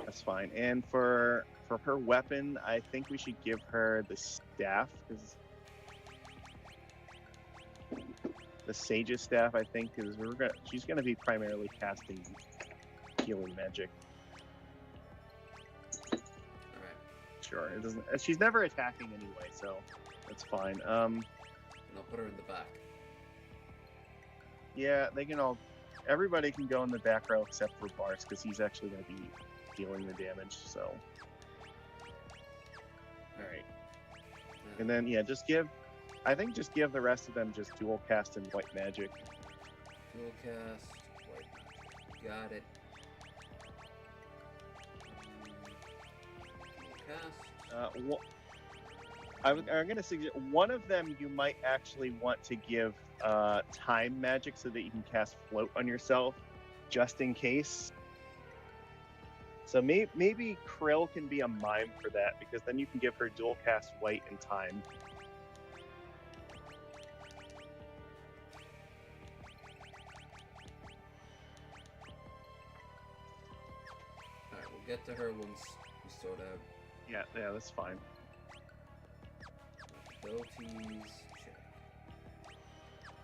that's fine. And for her weapon, I think we should give her the staff, because the Sage's staff, I think, is she's gonna be primarily casting healing magic. Sure, it doesn't. She's never attacking anyway, so that's fine. And I'll put her in the back. Yeah, they can all. Everybody can go in the back row except for Bars because he's actually going to be dealing the damage. So, all right. And then just give. I think just give the rest of them just dual cast and white magic. Dual cast, white magic. Got it. I'm going to suggest one of them you might actually want to give time magic so that you can cast float on yourself, just in case. So maybe Krill can be a mime for that, because then you can give her dual cast white and time. Alright, we'll get to her once we sort out. Yeah, that's fine. Abilities, check.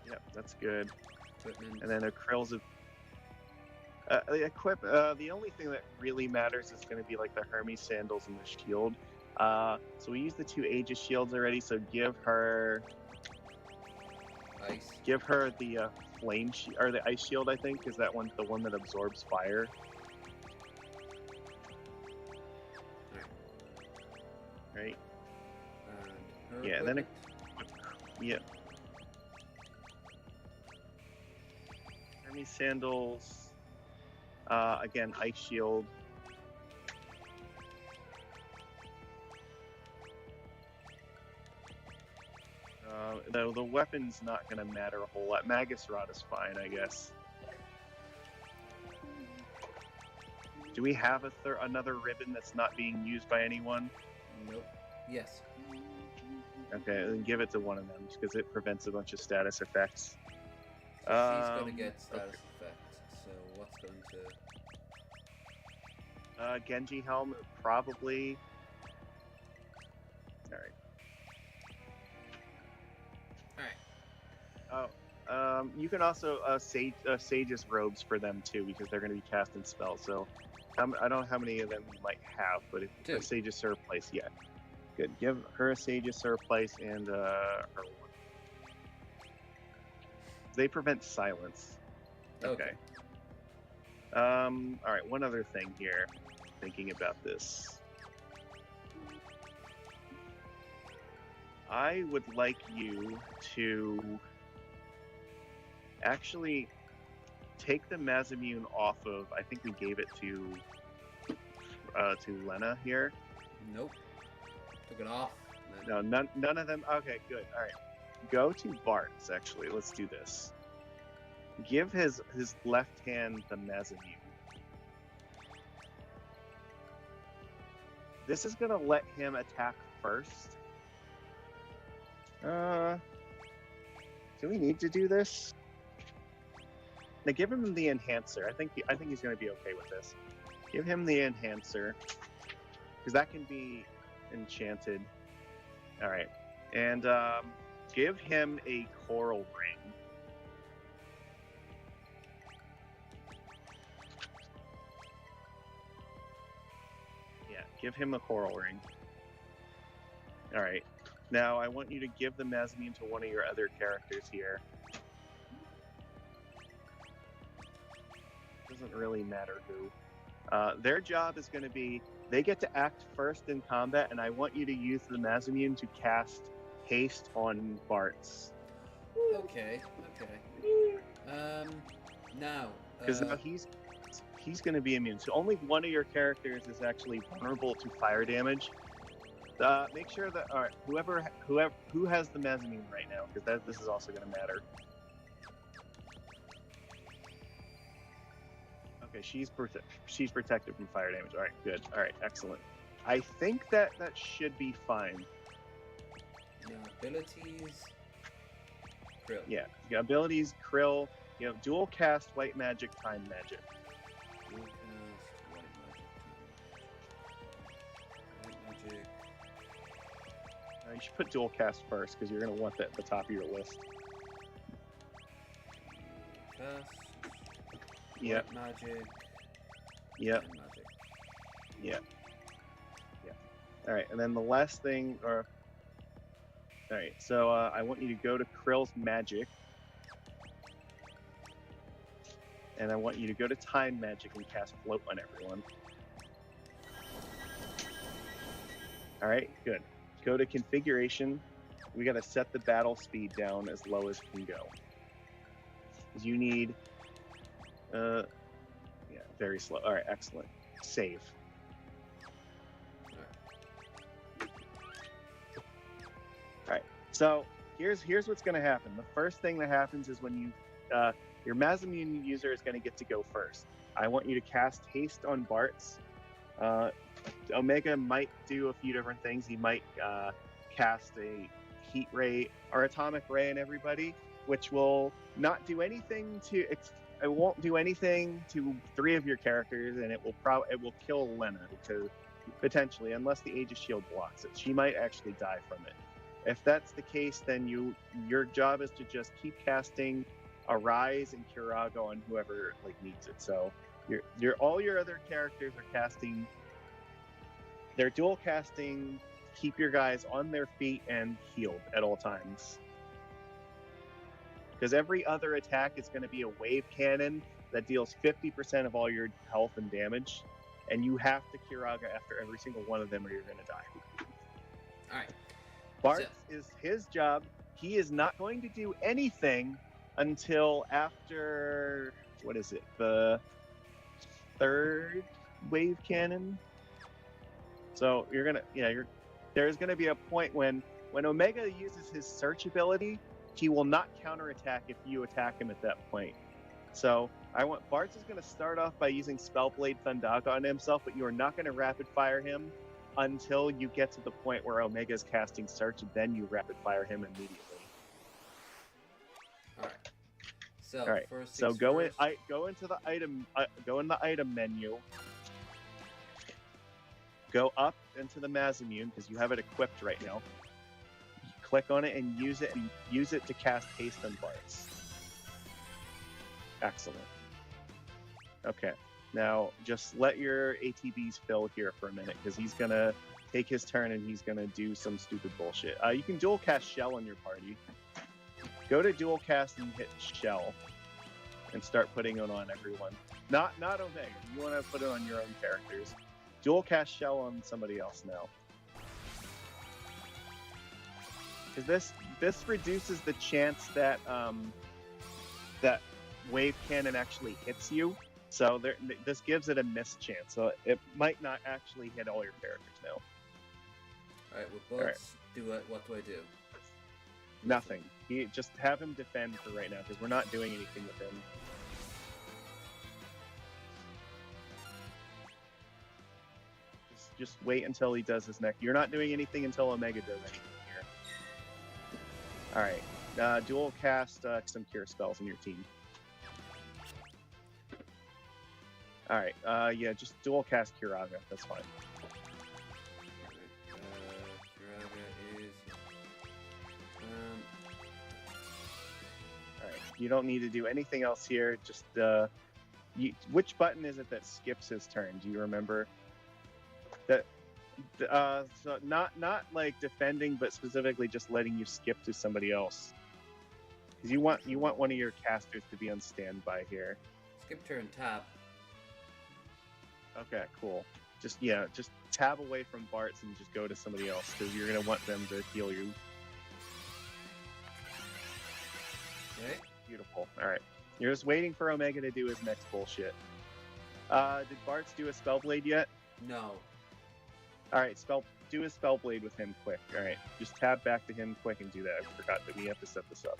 Yep, that's good. Equipment. And then a Krill's The only thing that really matters is going to be like the Hermes sandals and the shield. So we used the 2 Aegis shields already. So Ice. give her the flame or the ice shield. I think is that one the one that absorbs fire. Right. And her Yeah. And then equipment. yeah. Hermes sandals. Again, ice shield. The weapon's not going to matter a whole lot. Magus Rod is fine, I guess. Do we have another ribbon that's not being used by anyone? Nope. Yes. Okay, then give it to one of them because it prevents a bunch of status effects. So she's gonna get status okay. effects. So what's going to? Genji helmet, probably. Alright. You can also Sage's robes for them too because they're going to be casting spells. So I don't know how many of them you might have, but if a Sage's surplice, yeah. Good. Give her a Sage's surplice and her one. They prevent silence. Okay. All right. One other thing here. Thinking about this, I would like you to actually take the Mazimune off of. I think we gave it to Lena here. Nope. Took it off. No, none of them. Okay, good. All right. Go to Bart's, actually. Let's do this. Give his left hand the Mazimune. This is going to let him attack first. Do we need to do this? Now give him the Enhancer. I think he's going to be okay with this. Give him the Enhancer. Because that can be enchanted. All right. And give him a Coral Ring. Yeah, give him a Coral Ring. All right. Now I want you to give the Mazimune to one of your other characters here. Doesn't really matter who. Their job is going to be, they get to act first in combat, and I want you to use the Mazimune to cast haste on Bart's. Okay. Now. Because now he's going to be immune. So only one of your characters is actually vulnerable to fire damage. Make sure that who has the Mazimune right now, because this is also going to matter. Okay, she's protected from fire damage. All right, good. All right, excellent. I think that should be fine. Abilities. Krill. Yeah, you got abilities, Krill. You have dual cast, white magic, time magic. Dual cast, white magic. You should put dual cast first because you're going to want that at the top of your list. Cast. Yep. Magic. Yep. Magic. Yeah. All right, and then the last thing, all right. So I want you to go to Krill's magic, and I want you to go to time magic and cast float on everyone. All right, good. Go to configuration. We got to set the battle speed down as low as it can go. Because you need, very slow. All right, excellent. Save. All right. So here's what's going to happen. The first thing that happens is when your Mazimune user is going to get to go first. I want you to cast haste on Bart's. Omega might do a few different things. He might cast a heat ray or atomic ray on everybody, which will not do anything to. It won't do anything to 3 of your characters, and it will kill Lena because potentially, unless the Aegis Shield blocks it, she might actually die from it. If that's the case, then your job is to just keep casting Arise and Curago on whoever needs it. So All your other characters are casting. They're dual casting. Keep your guys on their feet and healed at all times. Because every other attack is going to be a wave cannon that deals 50% of all your health and damage, and you have to Kiraga after every single one of them, or you're going to die. All right. Bart's is his job. He is not going to do anything until after, what is it, the third wave cannon? So you're gonna, there's gonna be a point when Omega uses his search ability, he will not counterattack if you attack him at that point. So Bart's is gonna start off by using Spellblade Thundaga on himself, but you are not gonna rapid fire him until you get to the point where Omega is casting search, and then you rapid fire him immediately. All right. So all right. First so things go first. go into the item. Go in the item menu. Go up into the Mazimune because you have it equipped right now. Click on it and use it to cast haste on Bart's. Excellent. Okay. Now just let your ATBs fill here for a minute because he's gonna take his turn and he's gonna do some stupid bullshit. You can dual cast Shell on your party. Go to dual cast and hit Shell and start putting it on everyone. Not Omega. You want to put it on your own characters. Dual cast Shell on somebody else now. Because this reduces the chance that that wave cannon actually hits you. So this gives it a miss chance. So it might not actually hit all your characters now. All right, with bolts, what do I do? Nothing. Just have him defend for right now because we're not doing anything with him. Just wait until he does his next. You're not doing anything until Omega does anything here. All right. Dual cast some cure spells on your team. All right. Yeah, just dual cast Kiraga. That's fine. Kiraga is. All right. You don't need to do anything else here. Just which button is it that skips his turn? Do you remember? That so not like defending, but specifically just letting you skip to somebody else. Because you want one of your casters to be on standby here. Skip turn, tab. Okay, cool. Just tab away from Bart's and just go to somebody else because you're gonna want them to heal you. Okay. Beautiful. All right. You're just waiting for Omega to do his next bullshit. Did Bart's do a Spellblade yet? No. All right, do a Spellblade with him quick. All right, just tab back to him quick and do that. I forgot that we have to set this up.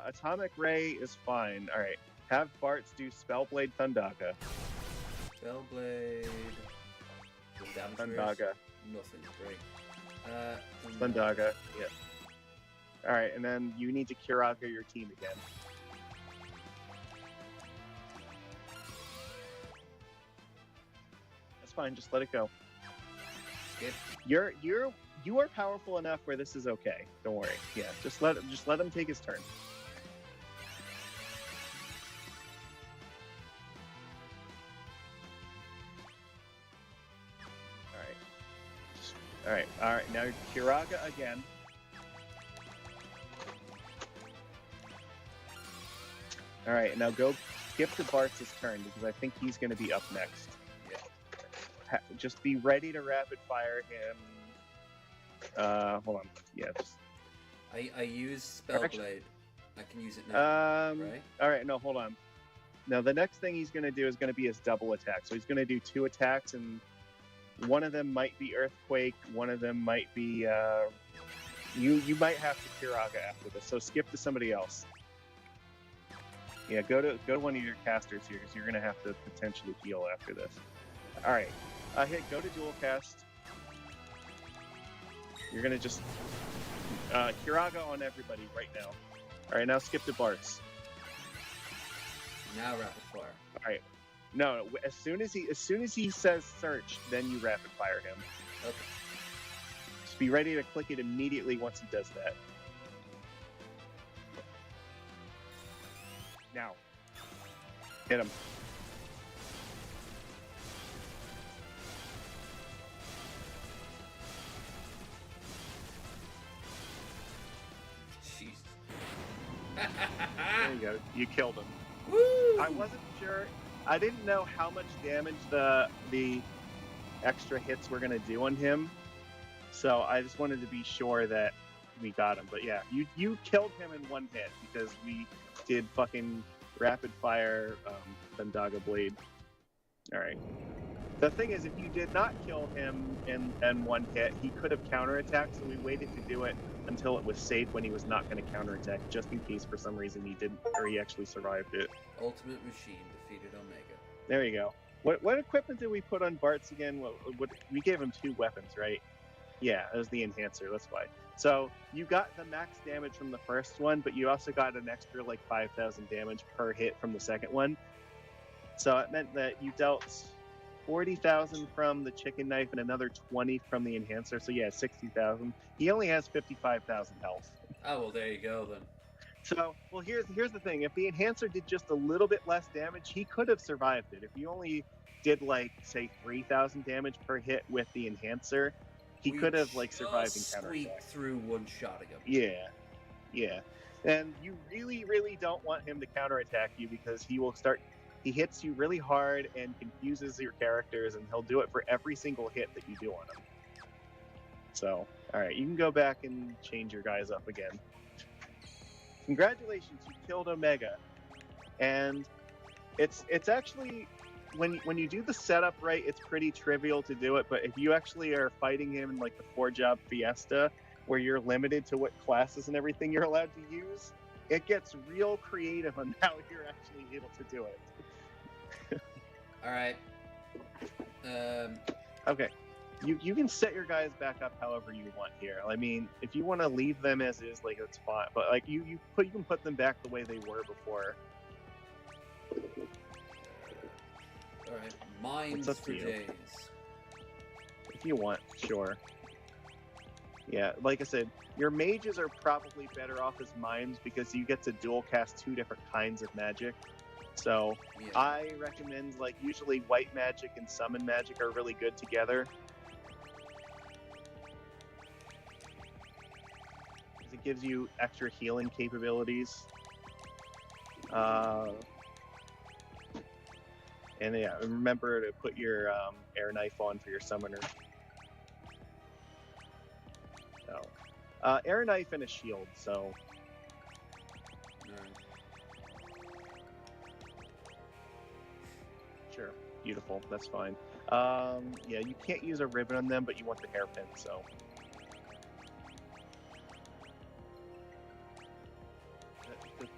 Atomic Ray is fine. All right, have Bart's do Spellblade Thundaga. Spellblade. Thundaga. Nothing. Great. Thundaga. Yeah. All right, and then you need to Kiraga your team again. Fine, just let it go. Skip. You are powerful enough where this is okay. Don't worry. Yeah, just let him take his turn. All right. Now Kiraga again. All right, now go skip to Bart's turn because I think he's going to be up next. Just be ready to rapid fire him. Hold on. Yeah, just. I use Spellblade. I can use it now. Right? All right. No, hold on. Now the next thing he's going to do is going to be his double attack. So he's going to do 2 attacks, and one of them might be Earthquake. One of them might be. You might have to Kiraga after this. So skip to somebody else. Yeah, go to one of your casters here because you're going to have to potentially heal after this. All right. Go to dual cast. You're gonna just Kiraga on everybody right now. All right, now skip to Bart's. Now rapid fire. All right. No, as soon as he says search, then you rapid fire him. Okay. Just be ready to click it immediately once he does that. Now. Hit him. Jeez. There you go. You killed him. Woo! I wasn't sure. I didn't know how much damage the extra hits were gonna do on him, so I just wanted to be sure that we got him. But yeah, you killed him in one hit because we did fucking rapid fire Bendaga Blade. All right. The thing is, if you did not kill him in one hit, he could have counterattacked. So we waited to do it until it was safe when he was not going to counterattack, just in case for some reason he didn't, or he actually survived it. Ultimate Machine defeated Omega. There you go. What equipment did we put on Bart's again? What we gave him 2 weapons, right? Yeah, it was the enhancer. That's why. So you got the max damage from the first one, but you also got an extra like 5,000 damage per hit from the second one. So it meant that you dealt 40,000 from the chicken knife and another 20 from the enhancer. So yeah, 60,000. He only has 55,000 health. Oh well, there you go then. So, well, here's the thing. If the enhancer did just a little bit less damage, he could have survived it. If you only did like say 3,000 damage per hit with the enhancer, he could have like survived and squeaked counterattacked. through one shot again. Yeah. And you really don't want him to counterattack you because he hits you really hard and confuses your characters, and he'll do it for every single hit that you do on him. So, all right, you can go back and change your guys up again. Congratulations, you killed Omega. And it's actually when you do the setup right, it's pretty trivial to do it, but if you actually are fighting him in like the 4-job Fiesta, where you're limited to what classes and everything you're allowed to use, it gets real creative on how you're actually able to do it. All right. Okay. You can set your guys back up however you want here. I mean, if you want to leave them as is, like that's fine. But like you can put them back the way they were before. All right. Mines up for to you. days. If you want, sure. Yeah, like I said, your mages are probably better off as mimes because you get to dual cast 2 different kinds of magic. So Yeah. I recommend, like, usually white magic and summon magic are really good together. It gives you extra healing capabilities. And yeah, remember to put your air knife on for your summoner. So, air knife and a shield, so. All right. Sure, beautiful, that's fine. Yeah, you can't use a ribbon on them, but you want the hairpin, so.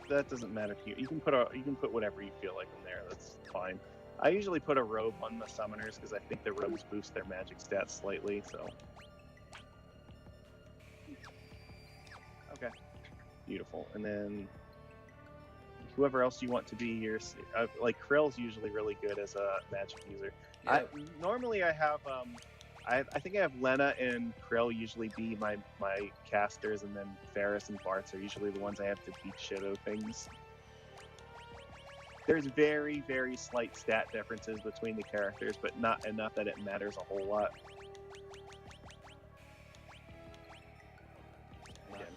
That doesn't matter to you. You can put whatever you feel like in there. That's fine. I usually put a robe on the summoners because I think the robes boost their magic stats slightly. So. Okay. Beautiful. And then whoever else you want to be your like Krill's usually really good as a magic user. Yep. Normally I have I think I have Lena and Krill usually be my casters, and then Ferris and Bartz are usually the ones I have to beat shadow things. There's very, very slight stat differences between the characters, but not enough that it matters a whole lot. Black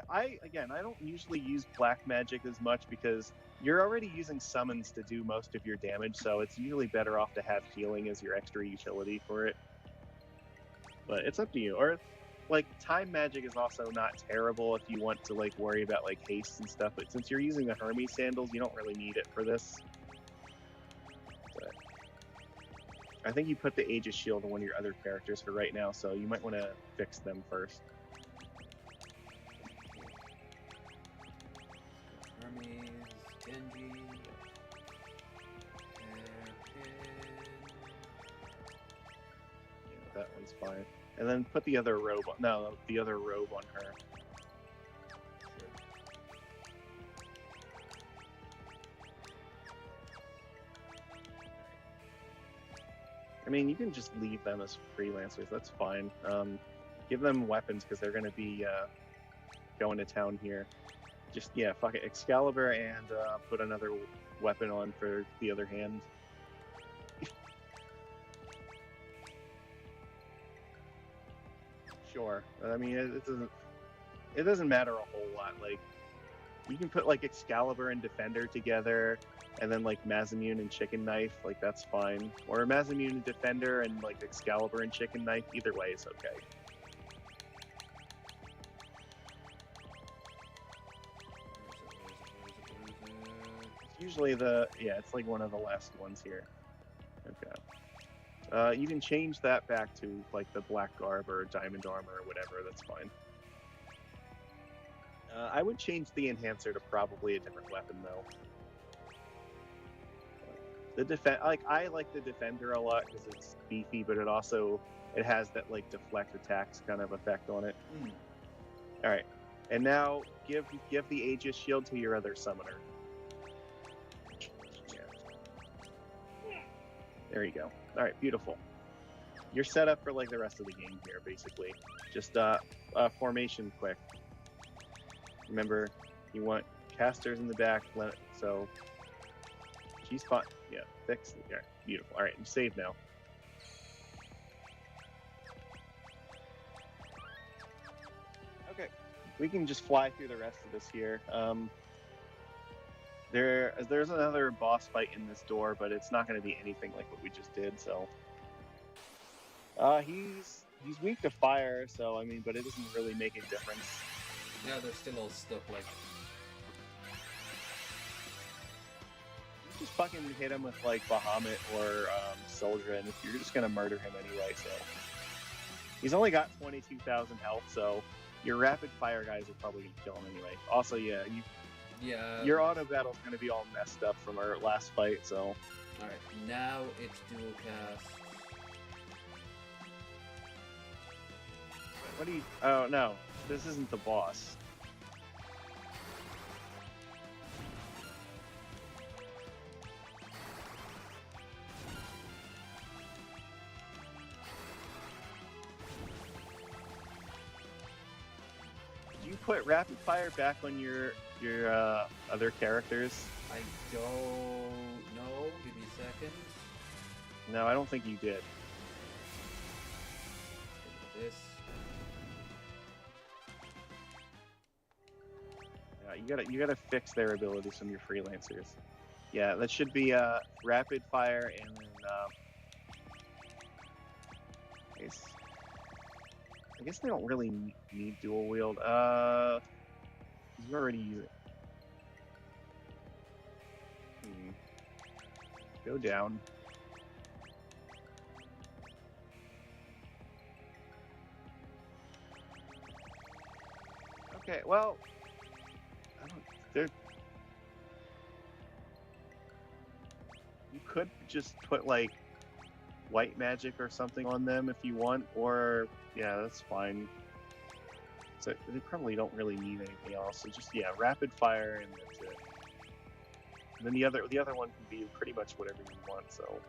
Mage and I don't usually use black magic as much because you're already using summons to do most of your damage, so it's usually better off to have healing as your extra utility for it. But it's up to you. Or like time magic is also not terrible if you want to like worry about like haste and stuff, but since you're using the Hermes sandals, you don't really need it for this. But I think you put the Aegis shield on one of your other characters for right now, so you might want to fix them first. Hermes, Genji, Yeah, that one's fine. And then put the other robe on. No, the other robe on her. I mean, you can just leave them as freelancers. That's fine. Give them weapons because they're going to be going to town here. Just, yeah, fuck it. Excalibur and put another weapon on for the other hand. Sure. I mean, it doesn't matter a whole lot. Like, you can put like Excalibur and Defender together, and then like Mazimune and Chicken Knife. Like, that's fine. Or Mazimune and Defender and like Excalibur and Chicken Knife. Either way is okay. Usually it's like one of the last ones here. Okay. You can change that back to like the black garb or diamond armor or whatever. That's fine. I would change the enhancer to probably a different weapon though. I like the defender a lot because it's beefy, but it has that like deflect attacks kind of effect on it. All right, and now give the Aegis shield to your other summoner. There you go. All right, beautiful. You're set up for like the rest of the game here, basically. Just formation quick. Remember, you want casters in the back, so G-spot, yeah, fix, yeah, beautiful. All right, you save now. Okay, we can just fly through the rest of this here. There's another boss fight in this door, but it's not going to be anything like what we just did. So, he's weak to fire, so I mean, but it doesn't really make a difference. Yeah, they're still all stuck like. You just fucking hit him with like Bahamut or Soldier, and you're just gonna murder him anyway. So he's only got 22,000 health, so your rapid fire guys are probably gonna kill him anyway. Also, yeah, your auto battle's gonna be all messed up from our last fight. So. All right, now it's dual cast. What do you? Oh no, this isn't the boss. Did you put rapid fire back on your other characters? I don't know. Give me a second. No, I don't think you did. This. You gotta fix their abilities from your freelancers. Yeah, that should be rapid fire and then I guess they don't really need dual wield. You already use it. Go down. Okay, well, you could just put like white magic or something on them if you want, or yeah, that's fine. So they probably don't really need anything else. So just rapid fire and that's it. And then the other one can be pretty much whatever you want. So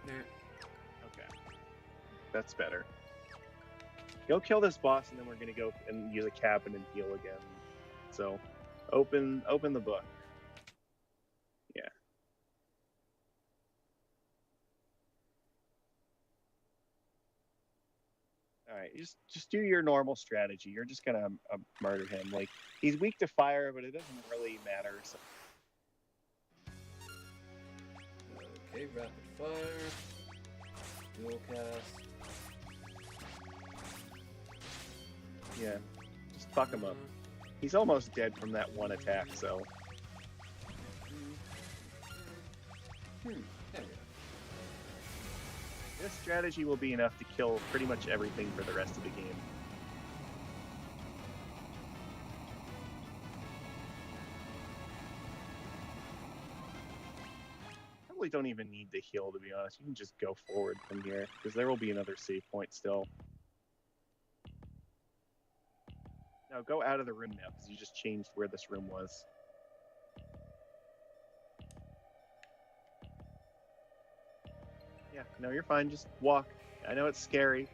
okay, that's better. Go kill this boss, and then we're gonna go and use a cabin and heal again. So, open the book. Yeah. All right, just do your normal strategy. You're just gonna murder him. Like, he's weak to fire, but it doesn't really matter. So. Okay, rapid fire. Dual cast. Yeah, just fuck him up. He's almost dead from that one attack, so. There we go. This strategy will be enough to kill pretty much everything for the rest of the game. Probably don't even need to heal, to be honest. You can just go forward from here, because there will be another save point still. No, go out of the room now, because you just changed where this room was. Yeah, no, you're fine. Just walk. I know it's scary.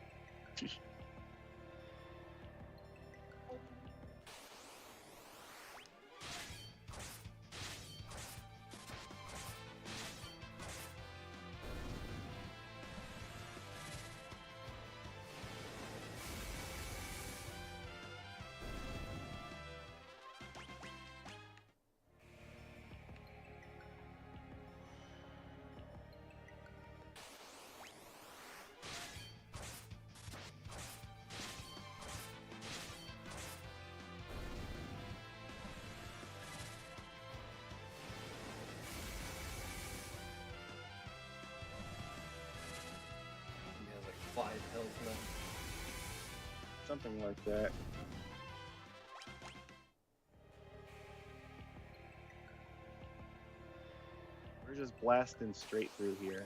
left. Something like that. We're just blasting straight through here.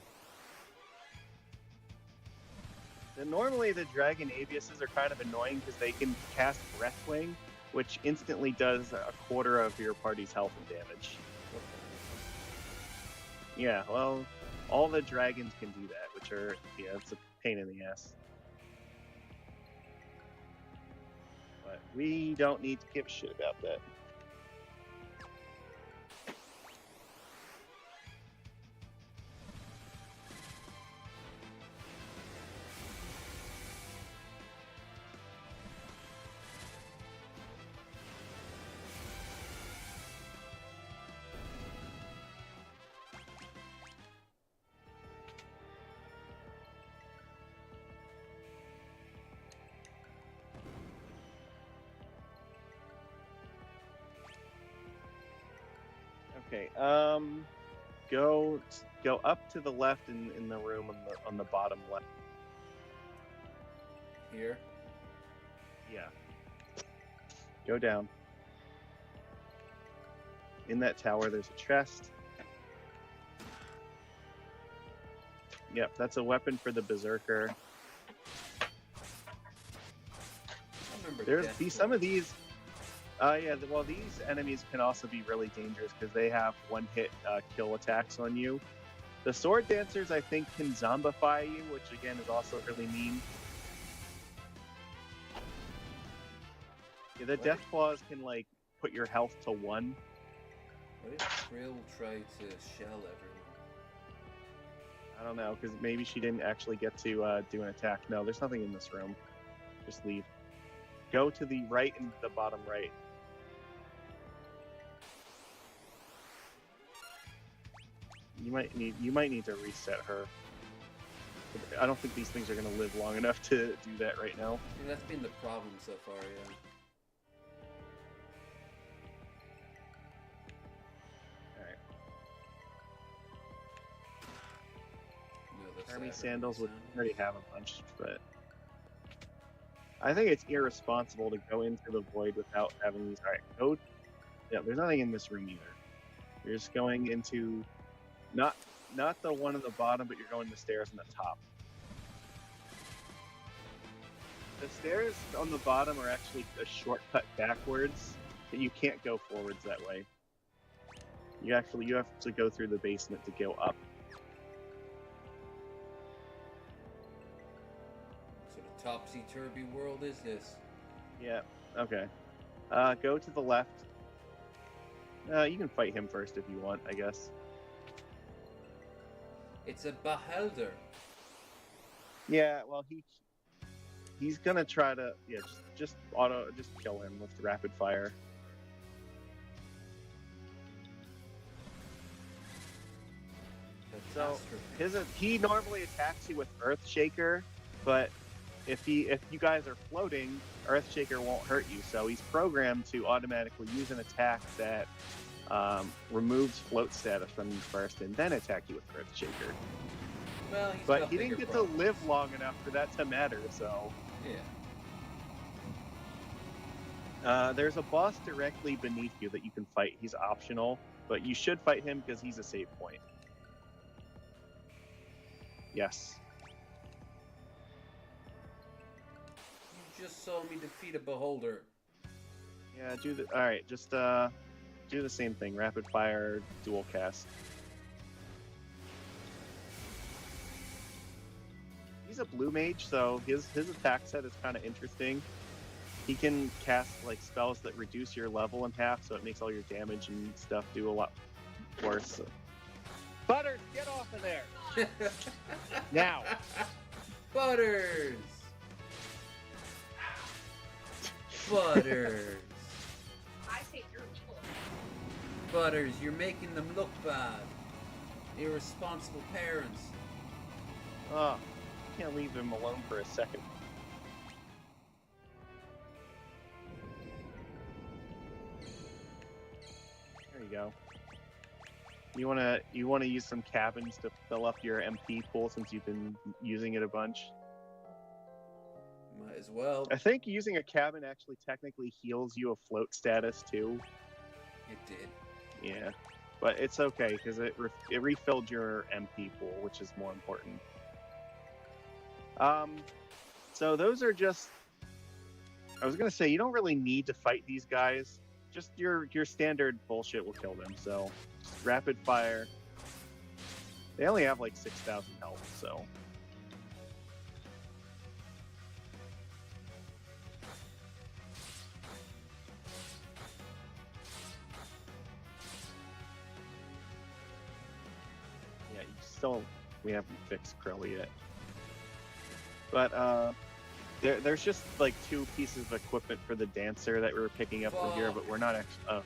And normally the Dragon Aviuses are kind of annoying because they can cast Breathwing, which instantly does a quarter of your party's health and damage. Yeah, well, all the dragons can do that, which are, yeah, it's a pain in the ass. But we don't need to give a shit about that. Okay, go up to the left in the room on the bottom left. Here. Yeah. Go down. In that tower, there's a chest. Yep, that's a weapon for the Berserker. I remember There's Death some Claw. of these. Yeah, well, these enemies can also be really dangerous because they have one-hit kill attacks on you. The Sword Dancers, I think, can zombify you, which again is also really mean. Yeah, the What? Death Claws can like put your health to 1. Why did Krill try to shell everyone? I don't know, because maybe she didn't actually get to do an attack. No, there's nothing in this room. Just leave. Go to the right and the bottom right. You might need to reset her. I don't think these things are going to live long enough to do that right now. See, that's been the problem so far, yeah. Alright. No, that's Army every sandals would sandals. already have a bunch, but I think it's irresponsible to go into the void without having these. Alright, go. Yeah, there's nothing in this room either. You're just going into not the one on the bottom, but you're going the stairs on the top. The stairs on the bottom are actually a shortcut backwards, but you can't go forwards that way. You have to go through the basement to go up. What sort of topsy-turvy world is this? Yeah. Okay. Go to the left. You can fight him first if you want, I guess. It's a beholder. Yeah. Well, he's gonna try to just kill him with rapid fire. So he normally attacks you with Earthshaker, but if you guys are floating, Earthshaker won't hurt you. So he's programmed to automatically use an attack that removes float status from you first, and then attack you with Earthshaker. Well, But he didn't get to live long enough for that to matter. So yeah. there's a boss directly beneath you that you can fight. He's optional, but you should fight him because he's a save point. Yes. You just saw me defeat a beholder. Yeah, all right, just do the same thing. Rapid fire, dual cast. He's a blue mage, so his attack set is kind of interesting. He can cast like spells that reduce your level in half, so it makes all your damage and stuff do a lot worse. Butters, get off of there! Now! Butters! Butters! I say you're evil. Butters, you're making them look bad. Irresponsible parents. Oh, can't leave him alone for a second. There you go. You wanna use some cabins to fill up your MP pool since you've been using it a bunch? Might as well. I think using a cabin actually technically heals you a float status too. It did. Yeah, but it's okay because it refilled your MP pool, which is more important. So those are just. I was gonna say you don't really need to fight these guys. Just your standard bullshit will kill them. So just rapid fire. They only have like 6,000 health, so. Yeah, we haven't fixed Krill yet. But there's just like 2 pieces of equipment for the dancer that we were picking up from here, but we're not actually.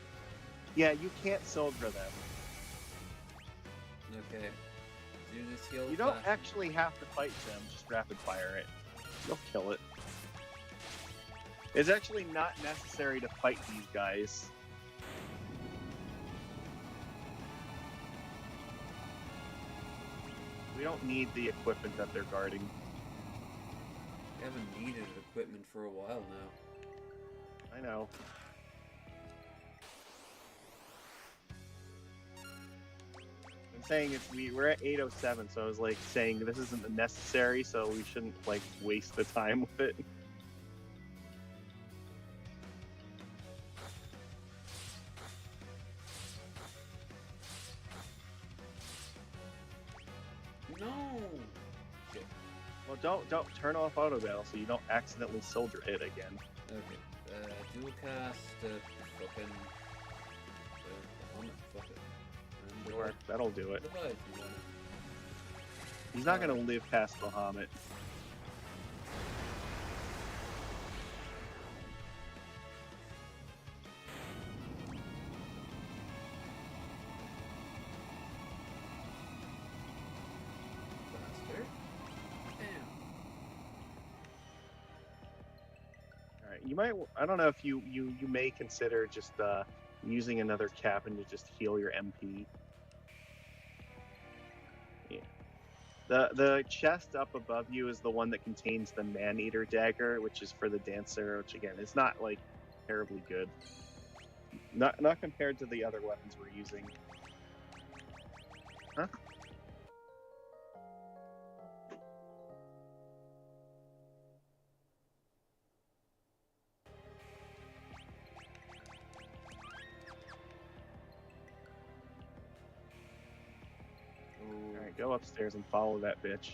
Yeah, you can't soldier them. Okay. Do this heal. You don't actually have to fight them, just rapid fire it. You'll kill it. It's actually not necessary to fight these guys. We don't need the equipment that they're guarding. We haven't needed equipment for a while now. I know. I'm saying we're at 8:07, so I was like saying this isn't necessary, so we shouldn't like waste the time with it. No. Well, don't turn off auto battle so you don't accidentally soldier it again. Okay. Dual cast. Fucking. Fuck it. Sure, that'll do it. Revive. He's not gonna live past Bahamut. You might. I don't know if you may consider just using another cabin to just heal your MP. Yeah. The chest up above you is the one that contains the man-eater dagger, which is for the dancer, which again is not like terribly good. Not compared to the other weapons we're using. Huh? Alright, go upstairs and follow that bitch.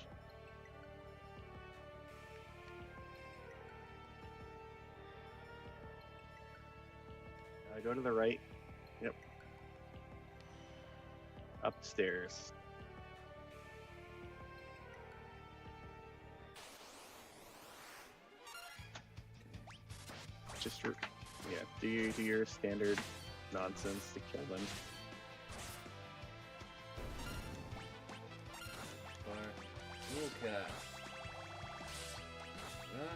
Go to the right. Yep. Upstairs. Just, yeah, do your standard nonsense to kill them. Dual cast. Oh.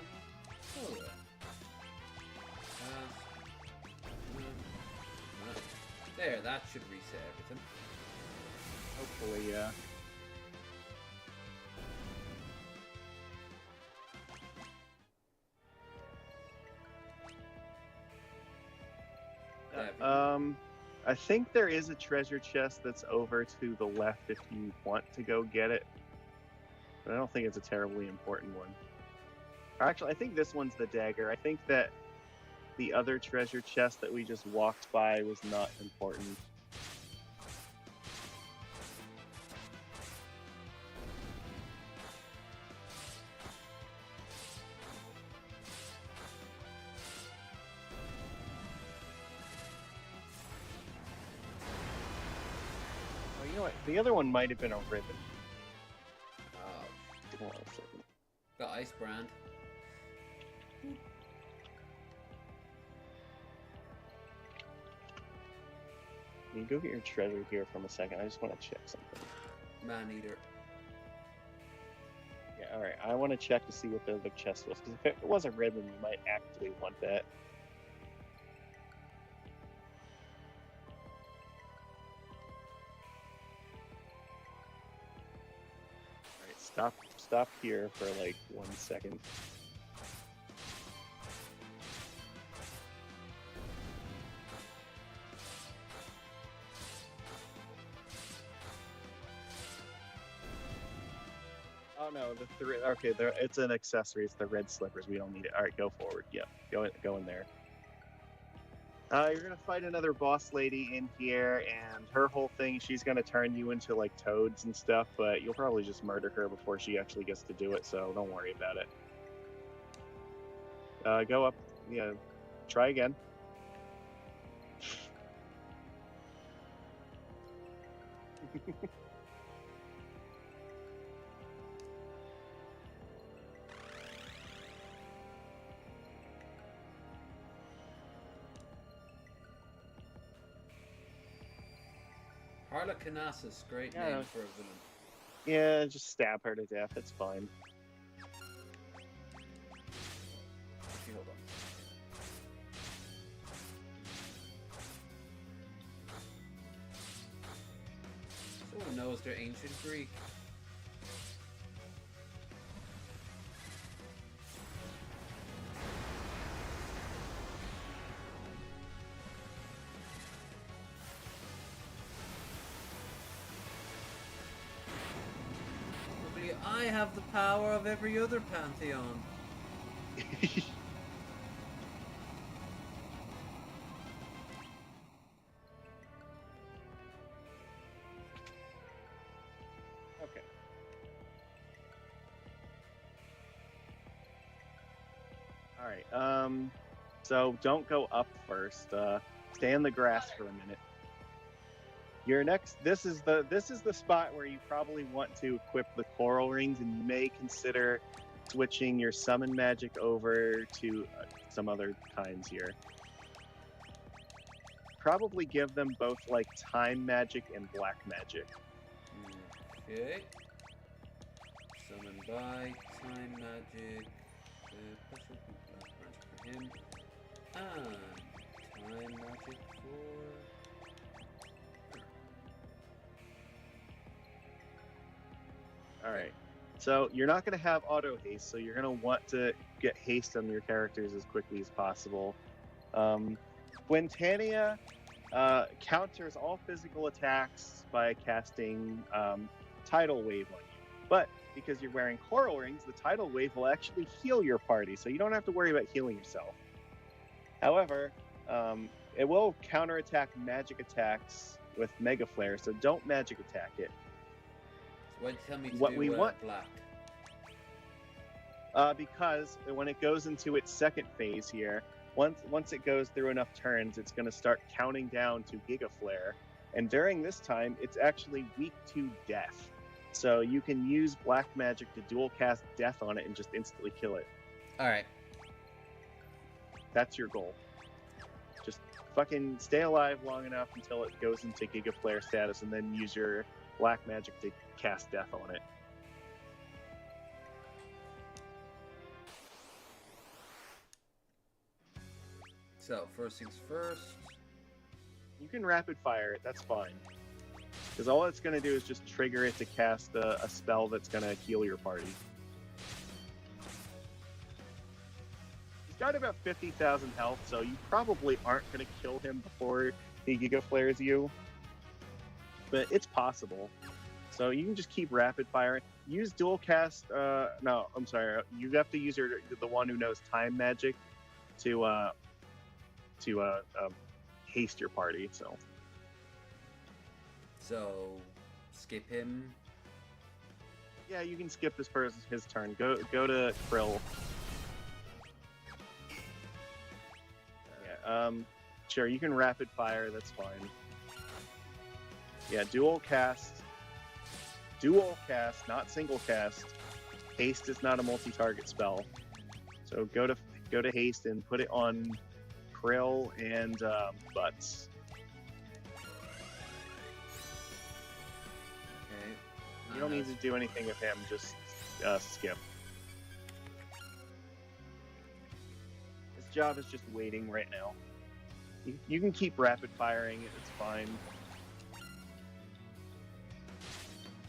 There, that should reset everything. Hopefully, yeah. I think there is a treasure chest that's over to the left if you want to go get it. But I don't think it's a terribly important one. Actually, I think this one's the dagger. I think that the other treasure chest that we just walked by was not important. Oh, you know what? The other one might have been a ribbon. Hold on a second. Got ice brand. Can you go get your treasure here from a second? I just want to check something. Man-eater. Yeah, alright. I want to check to see what the other chest was, because if it was a ribbon, you might actually want that. Alright, stop here for like 1 second. Oh no, the three. Okay, it's an accessory. It's the red slippers. We don't need it. All right, go forward. Yep, go in there. You're gonna fight another boss lady in here, and her whole thing, she's gonna turn you into like toads and stuff. But you'll probably just murder her before she actually gets to do it. So don't worry about it. Go up. Yeah, try again. Harlequinasus, great Yeah. name for a villain. Yeah, just stab her to death. It's fine. Actually, hold on. Someone knows their ancient Greek. I have the power of every other pantheon. Okay. All right. So don't go up first. Stay in the grass for a minute. Your next. This is the spot where you probably want to equip the coral rings, and you may consider switching your summon magic over to some other kinds here. Probably give them both like time magic and black magic. Okay. Summon by time magic. Special magic for him. And time magic for. All right. So you're not going to have auto haste, so you're going to want to get haste on your characters as quickly as possible. Quintania counters all physical attacks by casting Tidal Wave on you. But because you're wearing coral rings, the Tidal Wave will actually heal your party, so you don't have to worry about healing yourself. However, it will counterattack magic attacks with Mega Flare, so don't magic attack it. Why tell me to What do we want- black? Because when it goes into its second phase here, once it goes through enough turns, it's going to start counting down to Giga Flare. And during this time, it's actually weak to death. So you can use black magic to dual cast death on it and just instantly kill it. Alright. That's your goal. Just fucking stay alive long enough until it goes into Giga Flare status, and then use your black magic to cast death on it. So, first things first. You can rapid fire it, that's fine. Because all it's going to do is just trigger it to cast a spell that's going to heal your party. He's got about 50,000 health, so you probably aren't going to kill him before he Giga Flares you. But it's possible. So you can just keep rapid firing. Use dual cast. No, I'm sorry. You have to use the one who knows time magic to haste your party. So, skip him. Yeah, you can skip this person's his turn. Go to Krill. Yeah. Sure. You can rapid fire. That's fine. Yeah. Dual cast, not single cast. Haste is not a multi-target spell. So go to haste and put it on Krill and Butts. Okay. You don't need to do anything with him. Just skip. His job is just waiting right now. You can keep rapid firing it. It's fine.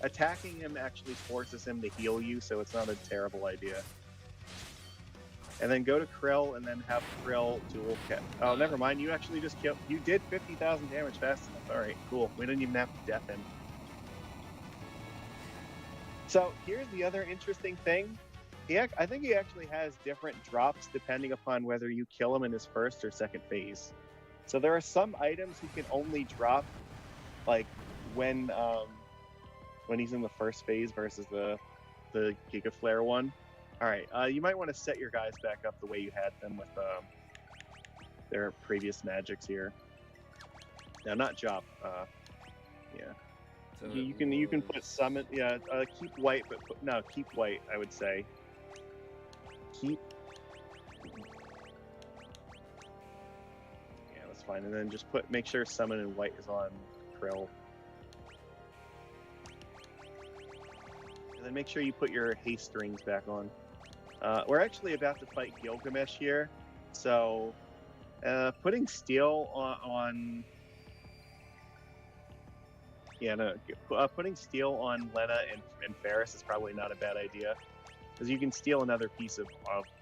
Attacking him actually forces him to heal you, so it's not a terrible idea. And then go to Krill, and then have Krill dual cast. Oh, never mind. You actually just killed. You did 50,000 damage fast enough. All right, cool. We didn't even have to death him. So here's the other interesting thing. I think he actually has different drops depending upon whether you kill him in his first or second phase. So there are some items he can only drop like when he's in the first phase versus the Giga Flare one. All right, you might want to set your guys back up the way you had them with their previous magics here. No, not Jop. Yeah. So You can put summon. Yeah, keep white, but keep white. I would say. Keep. Yeah, that's fine. And then just make sure summon and white is on Krill. And then make sure you put your haste strings back on. We're actually about to fight Gilgamesh here, so putting steel on putting steel on Lena and Ferris is probably not a bad idea, because you can steal another piece of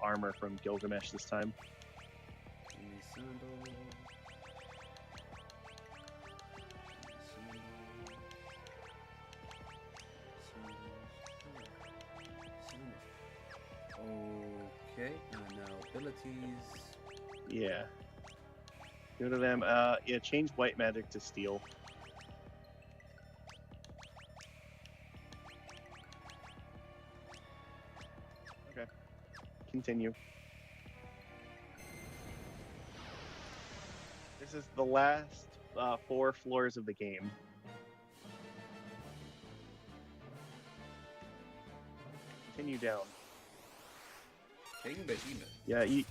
armor from Gilgamesh this time. Okay, now abilities. Yeah. Go to them. Yeah, change white magic to steel. Okay. Continue. This is the last 4 floors of the game. Continue down. King Behemoth. Yeah, the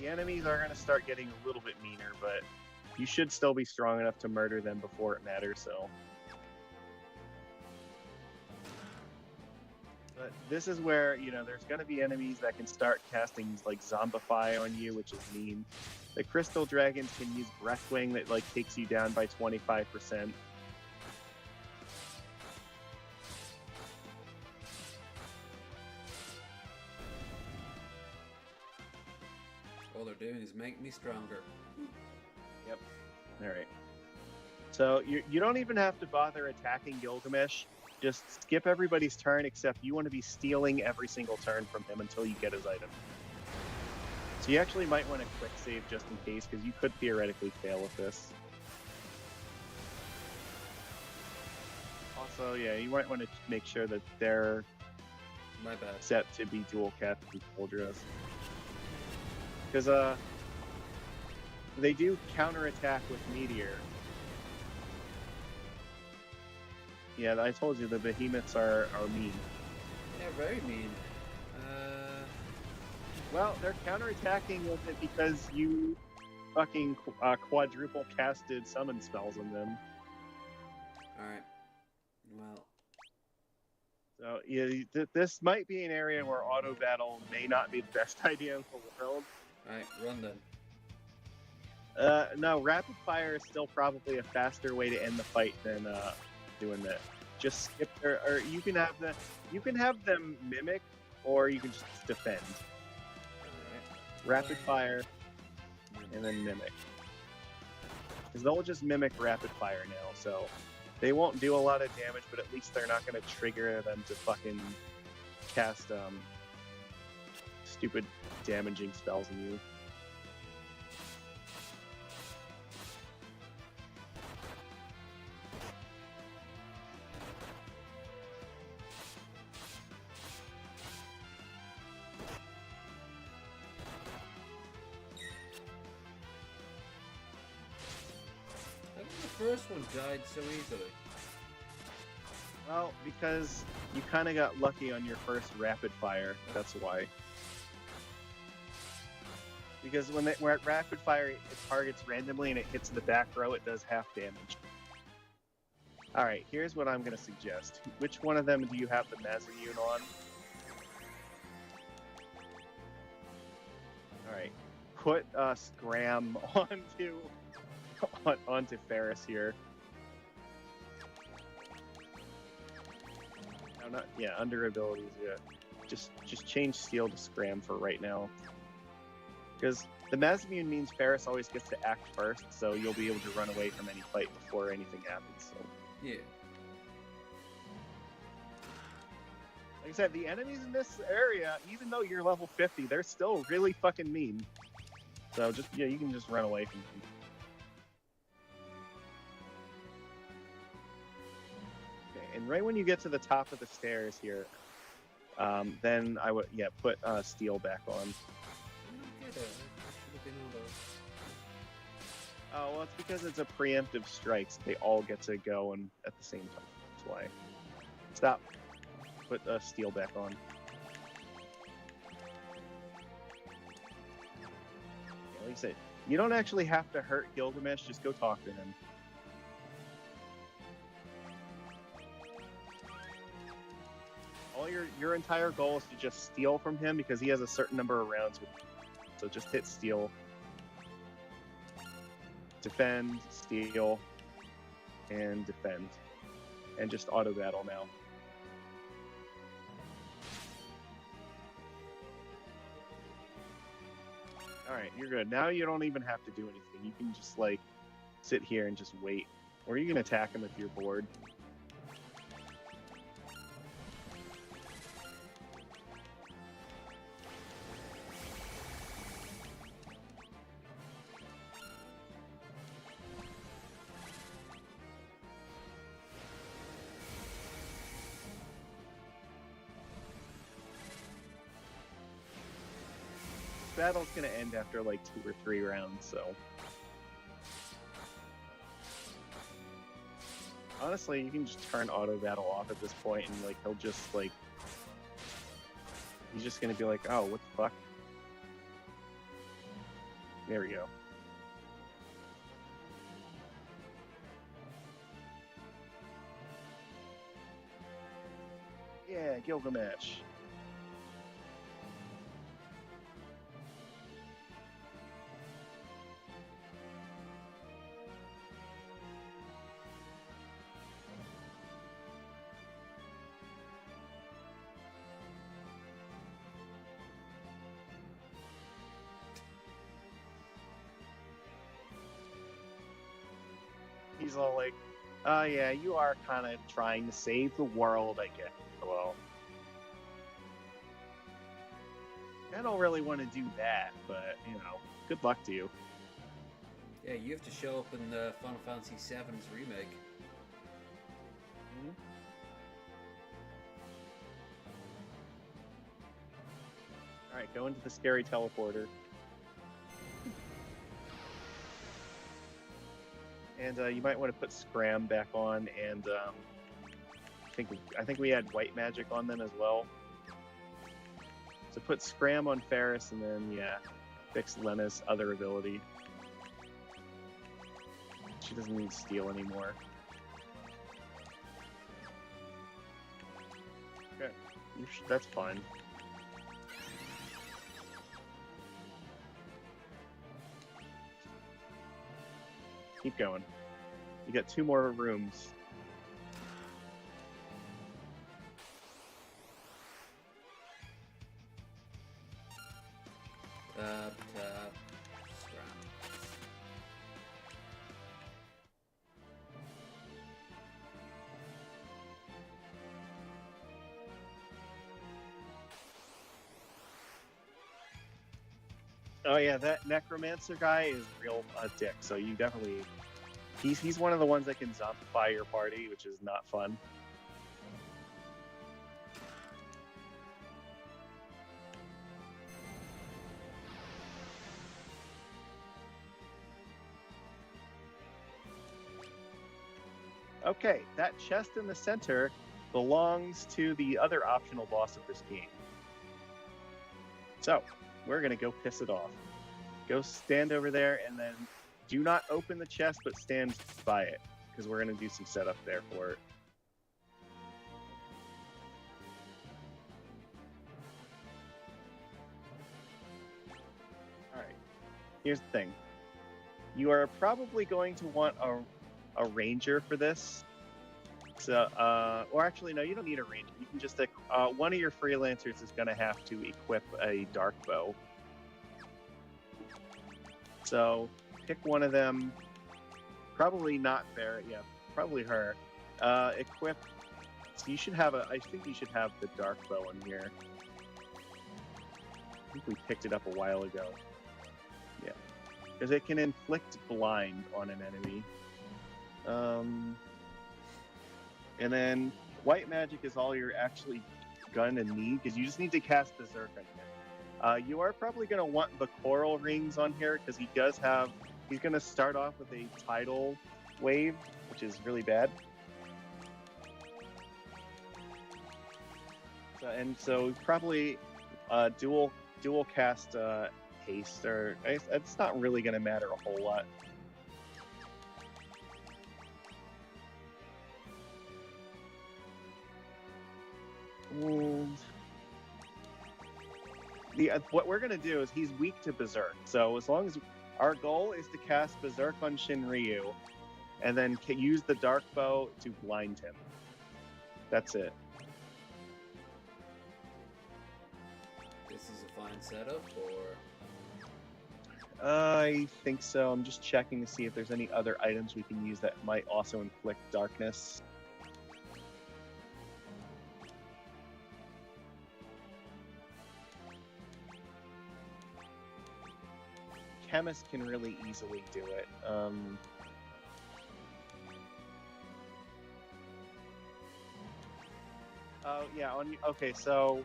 enemies are going to start getting a little bit meaner, but you should still be strong enough to murder them before it matters, so. But this is where, there's going to be enemies that can start casting, like, Zombify on you, which is mean. The Crystal Dragons can use Breathwing that, like, takes you down by 25%. All they're doing is make me stronger. Yep. All right. So you don't even have to bother attacking Gilgamesh. Just skip everybody's turn, except you want to be stealing every single turn from him until you get his item. So you actually might want to quick save just in case, because you could theoretically fail with this. Also, yeah, you might want to make sure that they're My bad. set to be dual cast and full dress. Because they do counterattack with Meteor. Yeah, I told you the behemoths are mean. Yeah, very mean. Well, they're counterattacking with it because you fucking quadruple casted summon spells on them. Alright. Well. So yeah, this might be an area where auto battle may not be the best idea in the world. Alright, run then. No, rapid fire is still probably a faster way to end the fight than doing that. Just skip their, or you can have them mimic, or you can just defend. Alright. Rapid fire, and then mimic. Because they'll just mimic rapid fire now, so they won't do a lot of damage, but at least they're not going to trigger them to fucking cast stupid damaging spells on you. How come the first one died so easily? Well, because you kind of got lucky on your first rapid fire, that's why. Because when we're at rapid fire, it targets randomly and it hits the back row, it does half damage. Alright, here's what I'm going to suggest. Which one of them do you have the Mazimune on? Alright, put Scram onto Ferris here. No, not, yeah, under abilities, yeah. Just change Steel to Scram for right now. Because The Mazmune means Ferris always gets to act first, so you'll be able to run away from any fight before anything happens. So. Yeah. Like I said, the enemies in this area, even though you're level 50, they're still really fucking mean. So just, yeah, you can just run away from them. Okay, and right when you get to the top of the stairs here, then I would, yeah, put steel back on. Oh, well, it's because it's a preemptive strike, so they all get to go and at the same time. That's why. Stop. Put steel back on. Yeah, like I said, you don't actually have to hurt Gilgamesh, just go talk to him. All your entire goal is to just steal from him because he has a certain number of rounds with. So just hit steal. Defend, steal, and defend. And just auto battle now. Alright, you're good. Now you don't even have to do anything. You can just, like, sit here and just wait. Or you can attack him if you're bored. Battle's gonna end after like 2 or 3 rounds, so honestly you can just turn auto battle off at this point and like he'll just like he's just gonna be like, oh, what the fuck? There we go. Yeah, Gilgamesh. He's all like, oh yeah, you are kind of trying to save the world, I guess. Well, I don't really want to do that, but, you know, good luck to you. Yeah, you have to show up in the Final Fantasy VII's remake. Mm-hmm. Alright, go into the scary teleporter. And you might want to put Scram back on, and I think we had white magic on them as well. So put Scram on Ferris, and then yeah, fix Lena's other ability. She doesn't need steel anymore. Okay, that's fine. Keep going. You got 2 more rooms. Scram. Oh yeah, that Necromancer guy is real dick, so you definitely... He's one of the ones that can zombify your party, which is not fun. Okay, that chest in the center belongs to the other optional boss of this game. So, we're gonna go piss it off. Go stand over there and then do not open the chest, but stand by it, because we're gonna do some setup there for it. Alright, here's the thing. You are probably going to want a ranger for this. So, or actually, no, you don't need a ranger. You can just, one of your freelancers is going to have to equip a dark bow. So pick one of them. Probably not Barrett. Yeah, probably her. Equip. So you should have I think you should have the dark bow in here. I think we picked it up a while ago. Yeah, because it can inflict blind on an enemy. And then white magic is all you're actually gonna need, because you just need to cast Berserk on him. You are probably gonna want the coral rings on here, because he's gonna start off with a tidal wave, which is really bad. So probably dual cast haste, or it's not really gonna matter a whole lot. And what we're gonna do is he's weak to Berserk, so as long as our goal is to cast Berserk on Shinryu, and then use the Dark Bow to blind him. That's it. This is a fine setup, or I think so. I'm just checking to see if there's any other items we can use that might also inflict darkness. Chemist can really easily do it. Oh yeah. Okay, so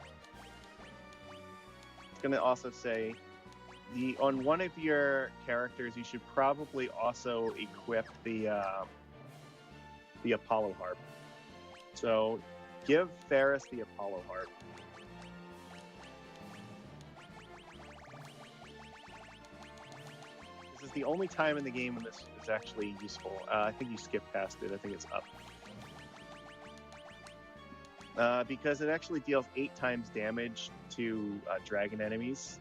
it's gonna also say on one of your characters, you should probably also equip the Apollo harp. So give Ferris the Apollo harp. This is the only time in the game when this is actually useful. I think you skipped past it. I think it's up. Because it actually deals 8 times damage to dragon enemies.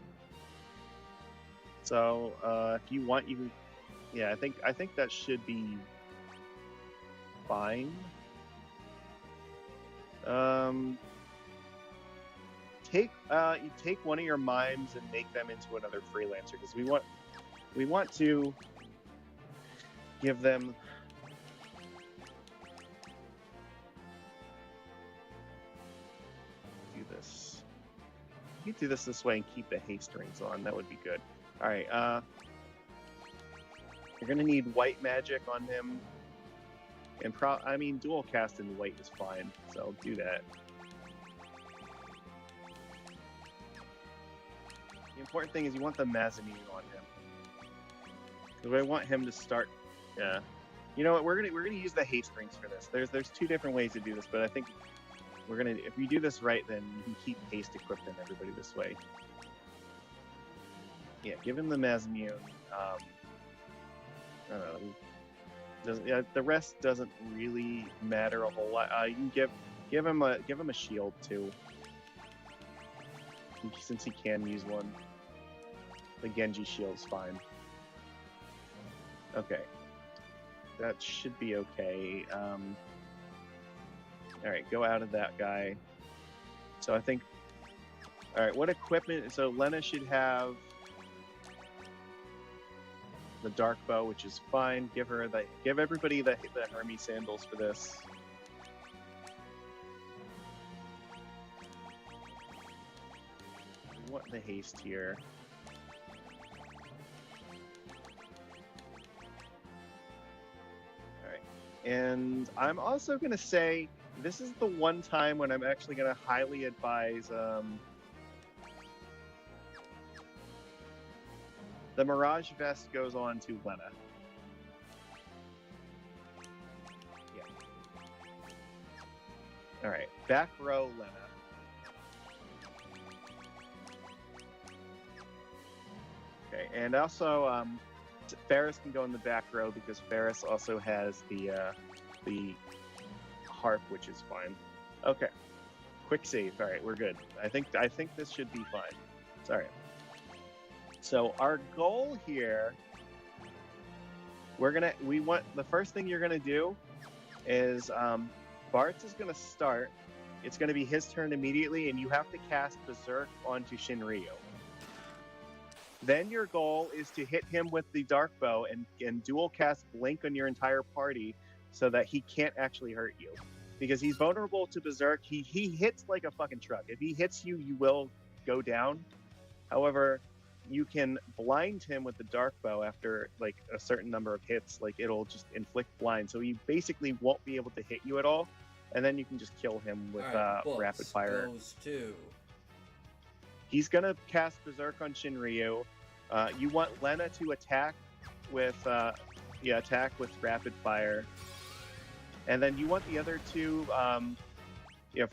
So if you want, you can. Yeah, I think that should be fine. You take one of your mimes and make them into another freelancer, because we want to give them. You do this way and keep the haste rings on. That would be good. All right. You're gonna need white magic on him, and dual cast in white is fine. So do that. The important thing is you want the Mazamune on him, because I want him to start. Yeah. You know what? We're gonna use the haste rings for this. There's 2 different ways to do this, but I think if we do this right, then you can keep haste equipped in everybody this way. Yeah, give him the Mazamune. I don't know. The rest doesn't really matter a whole lot. You can give him a shield too, since he can use one. The Genji shield's fine. Okay, that should be okay. All right, go out of that guy. So I think. All right, what equipment? So Lena should have the dark bow, which is fine. Give everybody the Hermes sandals for this. We want the haste here. All right, and I'm also gonna say, this is the one time when I'm actually going to highly advise the Mirage Vest goes on to Lena. Yeah. All right, back row Lena. Okay, and also Ferris can go in the back row, because Ferris also has the harp, which is fine. Okay, quick save. All right, we're good. I think this should be fine. Sorry. So our goal here, the first thing you're gonna do is Bart's is gonna start. It's gonna be his turn immediately, and you have to cast Berserk onto Shinryu. Then your goal is to hit him with the dark bow and dual cast blink on your entire party so that he can't actually hurt you. Because he's vulnerable to berserk. He hits like a fucking truck. If he hits you, you will go down. However, you can blind him with the dark bow after like a certain number of hits. Like it'll just inflict blind, so he basically won't be able to hit you at all. And then you can just kill him with rapid fire. Goes to... He's gonna cast berserk on Shinryu. You want Lena to attack with rapid fire, and then you want the other two.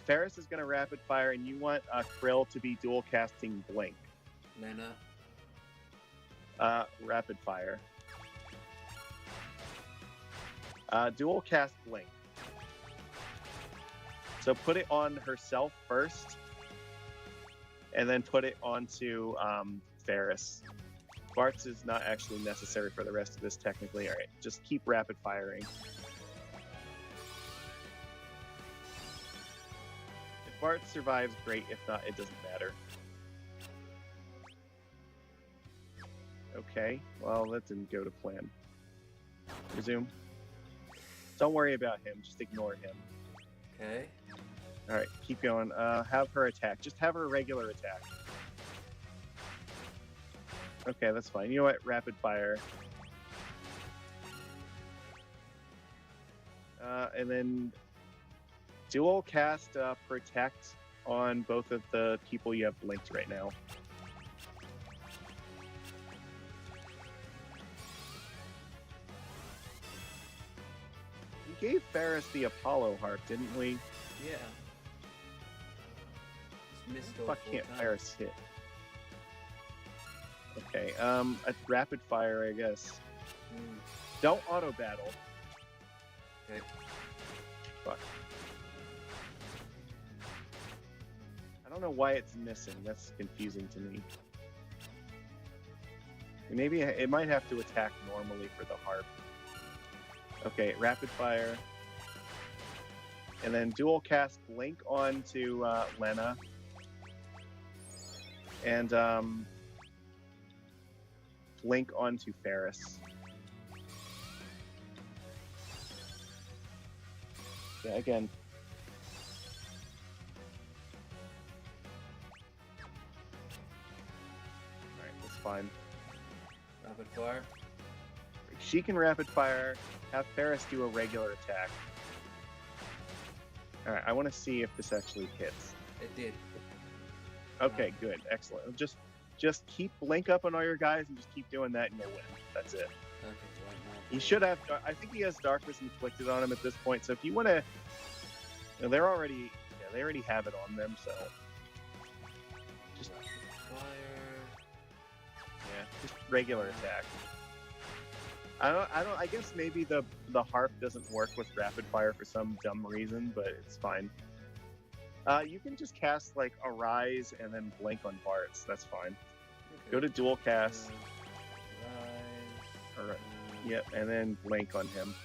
Ferris is gonna rapid fire, and you want Krill to be dual casting blink. Lena. Rapid fire. Dual cast blink. So put it on herself first, and then put it onto Ferris. Bart's is not actually necessary for the rest of this technically. All right, just keep rapid firing. If Bart survives, great. If not, it doesn't matter. Okay, well, that didn't go to plan. Resume. Don't worry about him, just ignore him. Okay. Alright, keep going. Have her attack. Just have her regular attack. Okay, that's fine. You know what? Rapid fire. And then dual cast protect on both of the people you have blinked right now. We gave Ferris the Apollo harp, didn't we? Yeah. It's missed Fuck all can't four Ferris hit? Okay, a rapid fire, I guess. times. Don't auto battle. Okay. Fuck. I don't know why it's missing. That's confusing to me. Maybe it might have to attack normally for the harp. Okay, rapid fire. And then dual cast blink onto Lena. And blink onto Ferris. Yeah, again. Alright, that's fine. Rapid fire. She can rapid fire, have Ferris do a regular attack. Alright, I want to see if this actually hits. It did. Okay, good, excellent. Just keep blink up on all your guys and just keep doing that and you'll win. That's it. Okay, right now. He should have, I think he has Darkness inflicted on him at this point, so if you want to, they already have it on them, so just, Fire. yeah, just regular attack. I guess maybe the harp doesn't work with rapid fire for some dumb reason, but it's fine. You can just cast like Arise and then blink on Bart's. That's fine. Okay. Go to dual cast. Rise. All right. Yep, and then blink on him.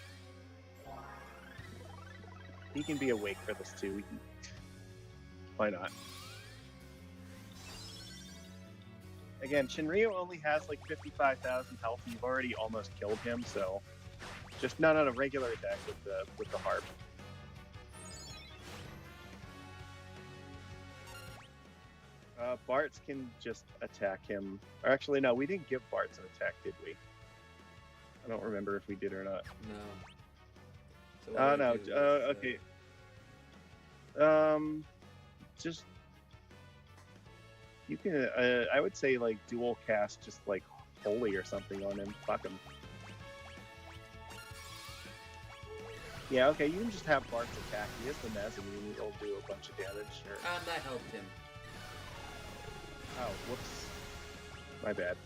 He can be awake for this too. Why not? Again, Shinryu only has like 55,000 health, and you've already almost killed him. So, just not on a regular attack with the harp. Bart's can just attack him. Or actually, no, we didn't give Bart's an attack, did we? I don't remember if we did or not. No. So Oh what do I no. do with, Okay. Just you can. I would say like dual cast, just like holy or something on him. Fuck him. Yeah. Okay. You can just have Bart's attack. He has the mezzanine. It'll do a bunch of damage. Sure. And that helped him. Oh, whoops. My bad.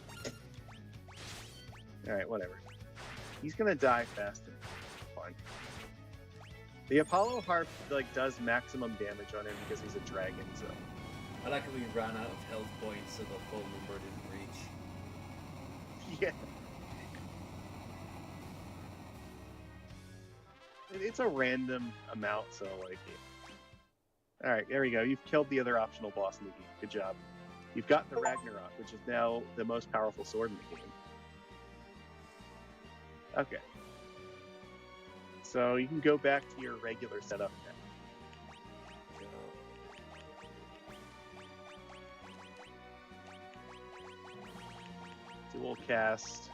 Alright, whatever. He's gonna die fast and fine. The Apollo harp like does maximum damage on him because he's a dragon, so. I like how we ran out of health points so the full number didn't reach. Yeah. It's a random amount, so like. Alright, there we go. You've killed the other optional boss in the game. Good job. You've got the Ragnarok, which is now the most powerful sword in the game. Okay. So you can go back to your regular setup now. Dual cast.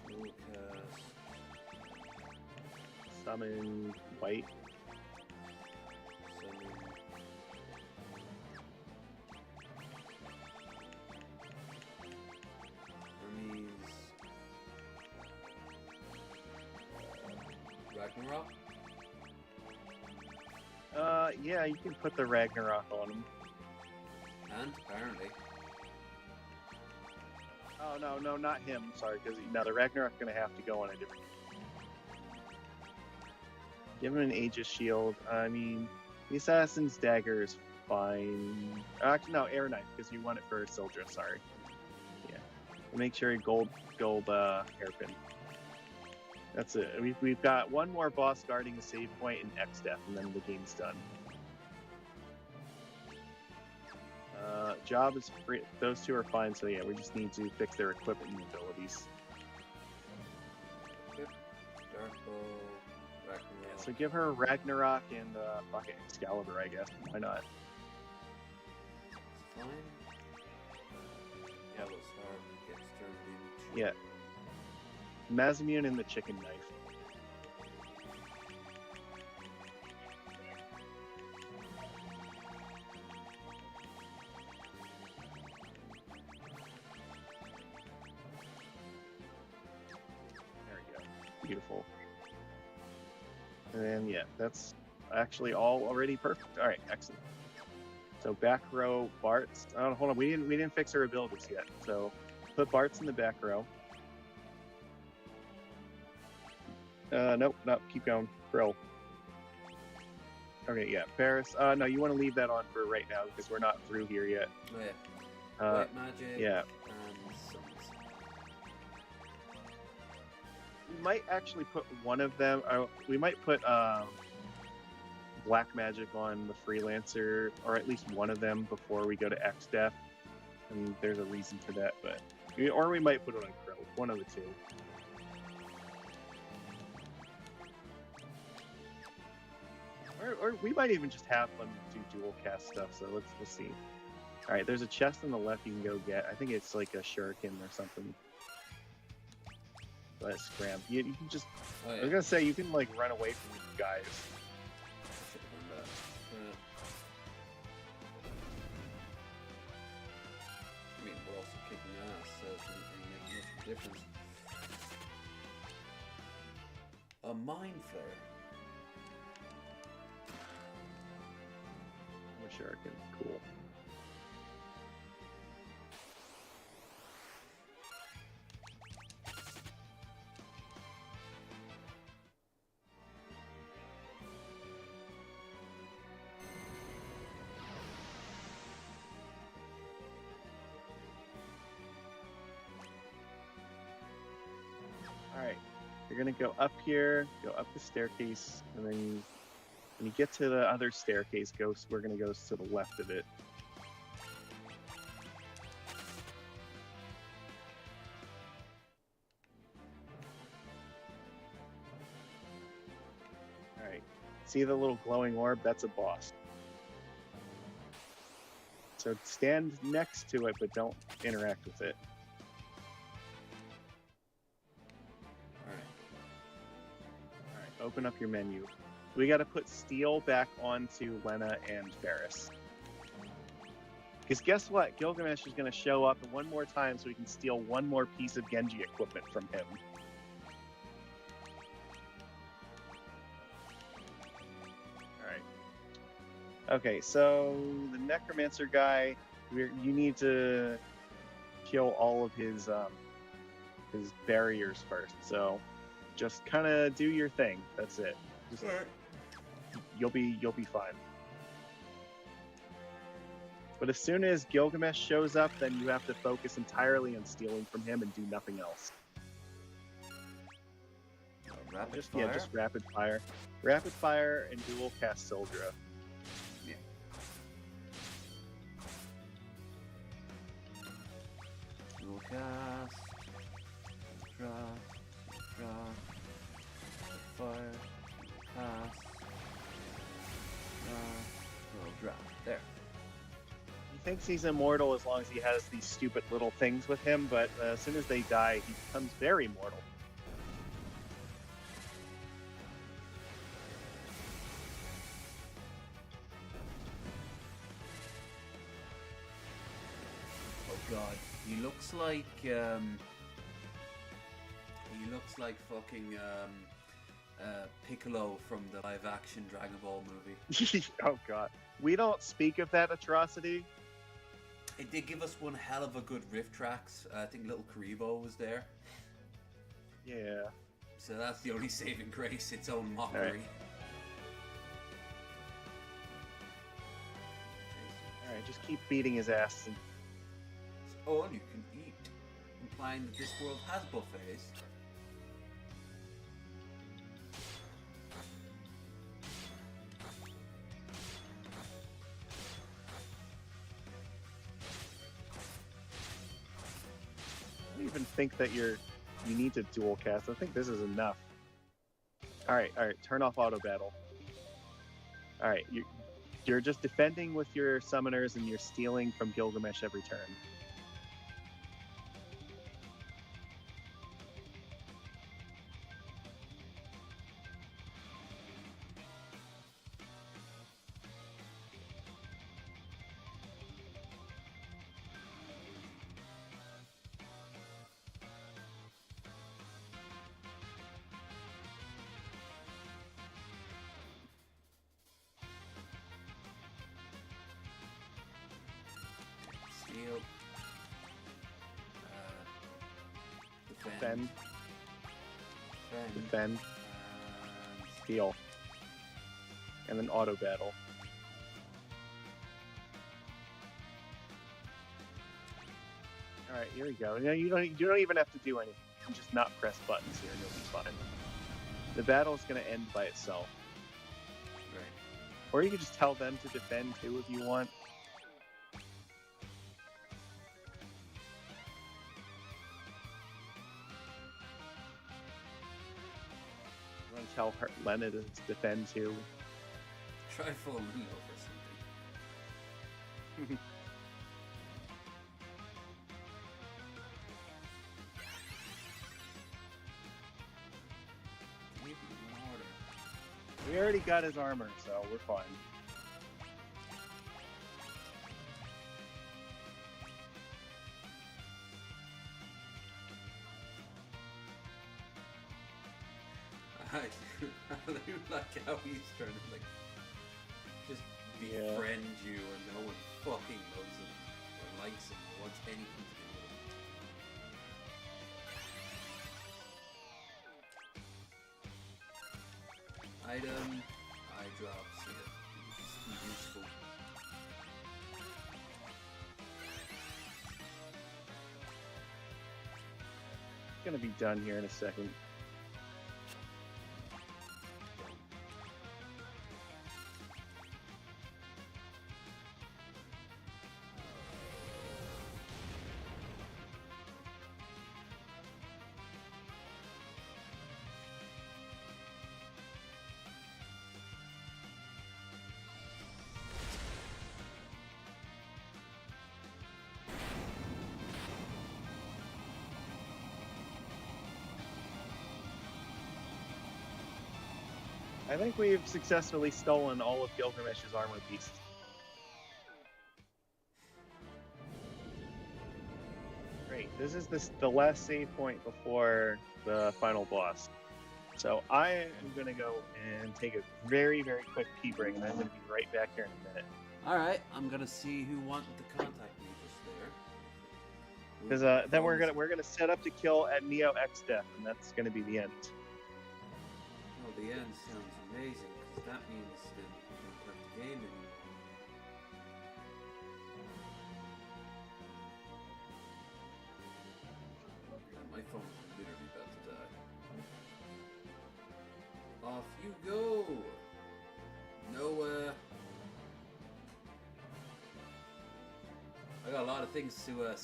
Dual cast. Summon white. Summon. Hermes. Ragnarok? Yeah, you can put the Ragnarok on him. And apparently. Oh, no, not him. Sorry, because now the Ragnarok's going to have to go on a different... Give him an Aegis shield. I mean, the Assassin's Dagger is fine. Actually, no, Air Knife, because you want it for Sildra, sorry. Yeah. Make sure you gold hairpin. That's it. We've got one more boss guarding the save point in X-Death, and then the game's done. Job is free. Those two are fine, so yeah, we just need to fix their equipment and abilities. Darkbow, Ragnarok. Yeah, so give her Ragnarok and fucking Excalibur, I guess. Why not? It's fine. Yellow Star gets turned into... Yeah. Mazimune and the chicken knife. Beautiful. And then, yeah, that's actually all already perfect. All right, excellent. So back row, Bart's. Oh, hold on, we didn't fix her abilities yet. So put Bart's in the back row. Nope, keep going. Brill. Okay, yeah, Paris. No, you want to leave that on for right now because we're not through here yet. Oh, yeah. White magic. Yeah. And suns. We might actually put one of them. We might put black magic on the freelancer, or at least one of them before we go to X-Death. And there's a reason for that, but or we might put it on Crow. One of the two. Or we might even just have them do dual cast stuff. So we'll see. All right, there's a chest on the left you can go get. I think it's like a shuriken or something. But scram. You can just. Oh, yeah. I was gonna say you can like run away from these guys. Should have done that. Yeah. I mean, we're also kicking ass, so it doesn't really make much of a difference. A mind flare. A shuriken. Cool. Alright, you're gonna go up here, go up the staircase, and then when you get to the other staircase, we're gonna go to the left of it. Alright, see the little glowing orb? That's a boss. So stand next to it, but don't interact with it. Open up your menu. We got to put steel back onto Lena and Ferris. Because guess what? Gilgamesh is going to show up one more time so we can steal one more piece of Genji equipment from him. Alright. Okay, so the Necromancer guy, you need to kill all of his barriers first, so just kind of do your thing. That's it. Just, you'll be fine. But as soon as Gilgamesh shows up, then you have to focus entirely on stealing from him and do nothing else. Rapid fire? Yeah, just rapid fire. Rapid fire and dual cast Sildra. Yeah. cast, draw, fire, cast, draw. There. He thinks he's immortal as long as he has these stupid little things with him, but as soon as they die, he becomes very mortal. Oh god, he looks like fucking Piccolo from the live-action Dragon Ball movie. Oh god. We don't speak of that atrocity. It did give us one hell of a good riff tracks. I think Little Karibo was there. Yeah. So that's the only saving grace, its own mockery. Alright. Alright, just keep beating his ass. And... All you can eat, implying that this world has buffets. I don't even think that you need to dual cast. I think this is enough. Alright, turn off auto battle. Alright, you're just defending with your summoners and you're stealing from Gilgamesh every turn. Steal. Defend, Defend. steal, and then auto battle. All right, here we go. Now you don't even have to do anything. You can just not press buttons here, and you'll be fine. The battle is going to end by itself. Right. Or you can just tell them to defend too if you want. You want to tell her, Lena to defend too. Try falling over something. Maybe water. We already got his armor, so we're fine. I do like how he's trying to like just befriend you and no one fucking loves him or likes him or wants anything to do with him. Item, eye drops, yeah. Useful. It's gonna be done here in a second. I think we've successfully stolen all of Gilgamesh's armor pieces. Great. This is the last save point before the final boss. So I am going to go and take a very, very quick pee break, and I'm going to be right back here in a minute. Alright, I'm gonna see who wanted to contact me just there. Because then we're gonna set up to kill at Neo X Death, and that's going to be the end. Oh, the end sounds amazing, because that means that you don't have the game anymore. Yeah, my phone's literally about to die. Off you go! No, I got got a lot of things to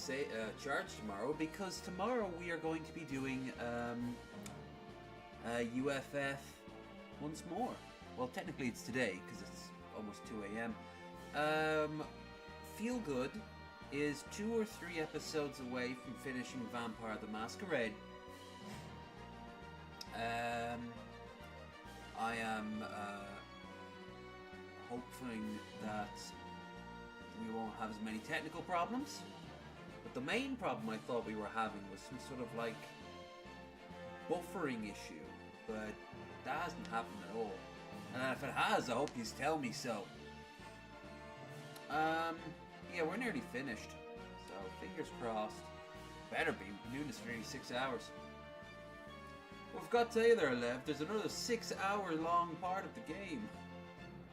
charge tomorrow, because tomorrow we are going to be doing U.F.F. once more. Well, technically it's today, because it's almost 2 a.m. Feel Good is 2 or 3 episodes away from finishing Vampire the Masquerade. I am hoping that we won't have as many technical problems, but the main problem I thought we were having was some sort of like buffering issue, but that hasn't happened at all. And if it has, I hope you tell me so. Yeah, we're nearly finished, so fingers crossed. Better be. We've been doing this for nearly 6 hours. Well, I've got to tell you there, Lev, there's another 6 hour long part of the game.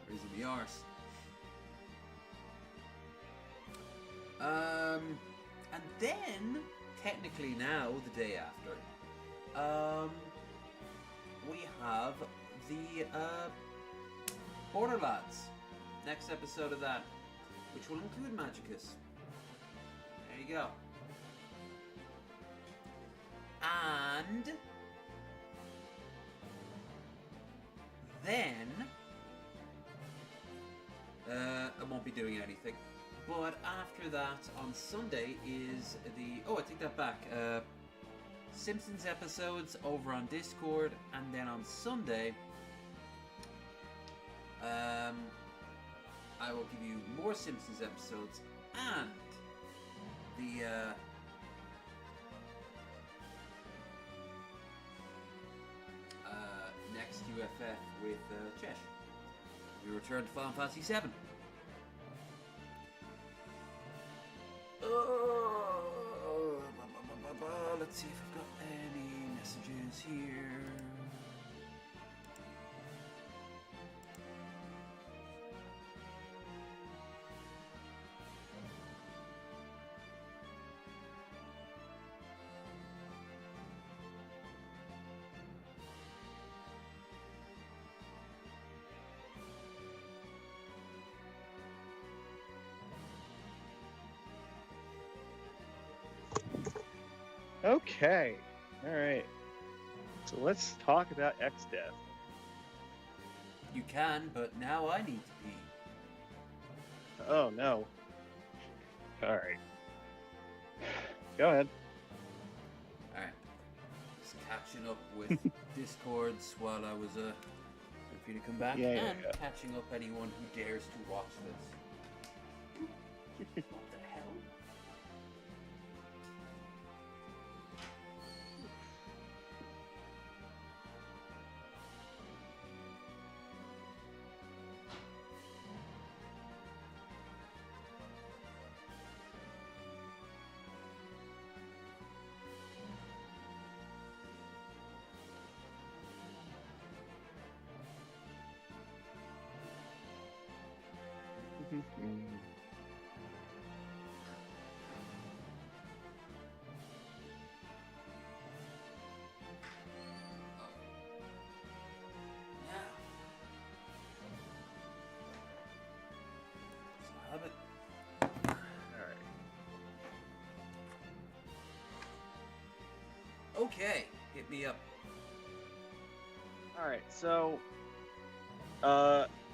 Or is it the arse? And then, technically now, the day after, we have the Borderlands. Next episode of that, which will include Magicus. There you go. And then I won't be doing anything. But after that, on Sunday is the... Oh, I take that back. Simpsons episodes over on Discord. And then on Sunday, I will give you more Simpsons episodes and the next U.F.F. with Chesh. We return to Final Fantasy VII. Let's see if I've got any messages here. Okay. All right. So let's talk about X-Death. You can, but now I need to pee. Oh, no. All right. Go ahead. Alright. Just catching up with Discords while I was waiting for you to come back. Yeah, and yeah. catching up anyone who dares to watch this. What the hell? Okay, hit me up. Alright, so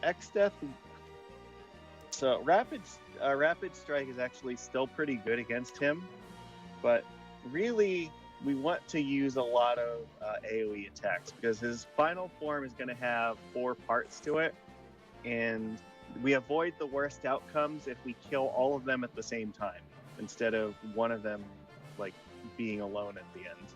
X-Death. So Rapid Strike is actually still pretty good against him, but really we want to use a lot of AoE attacks because his final form is going to have 4 parts to it, and we avoid the worst outcomes if we kill all of them at the same time instead of one of them like being alone at the end.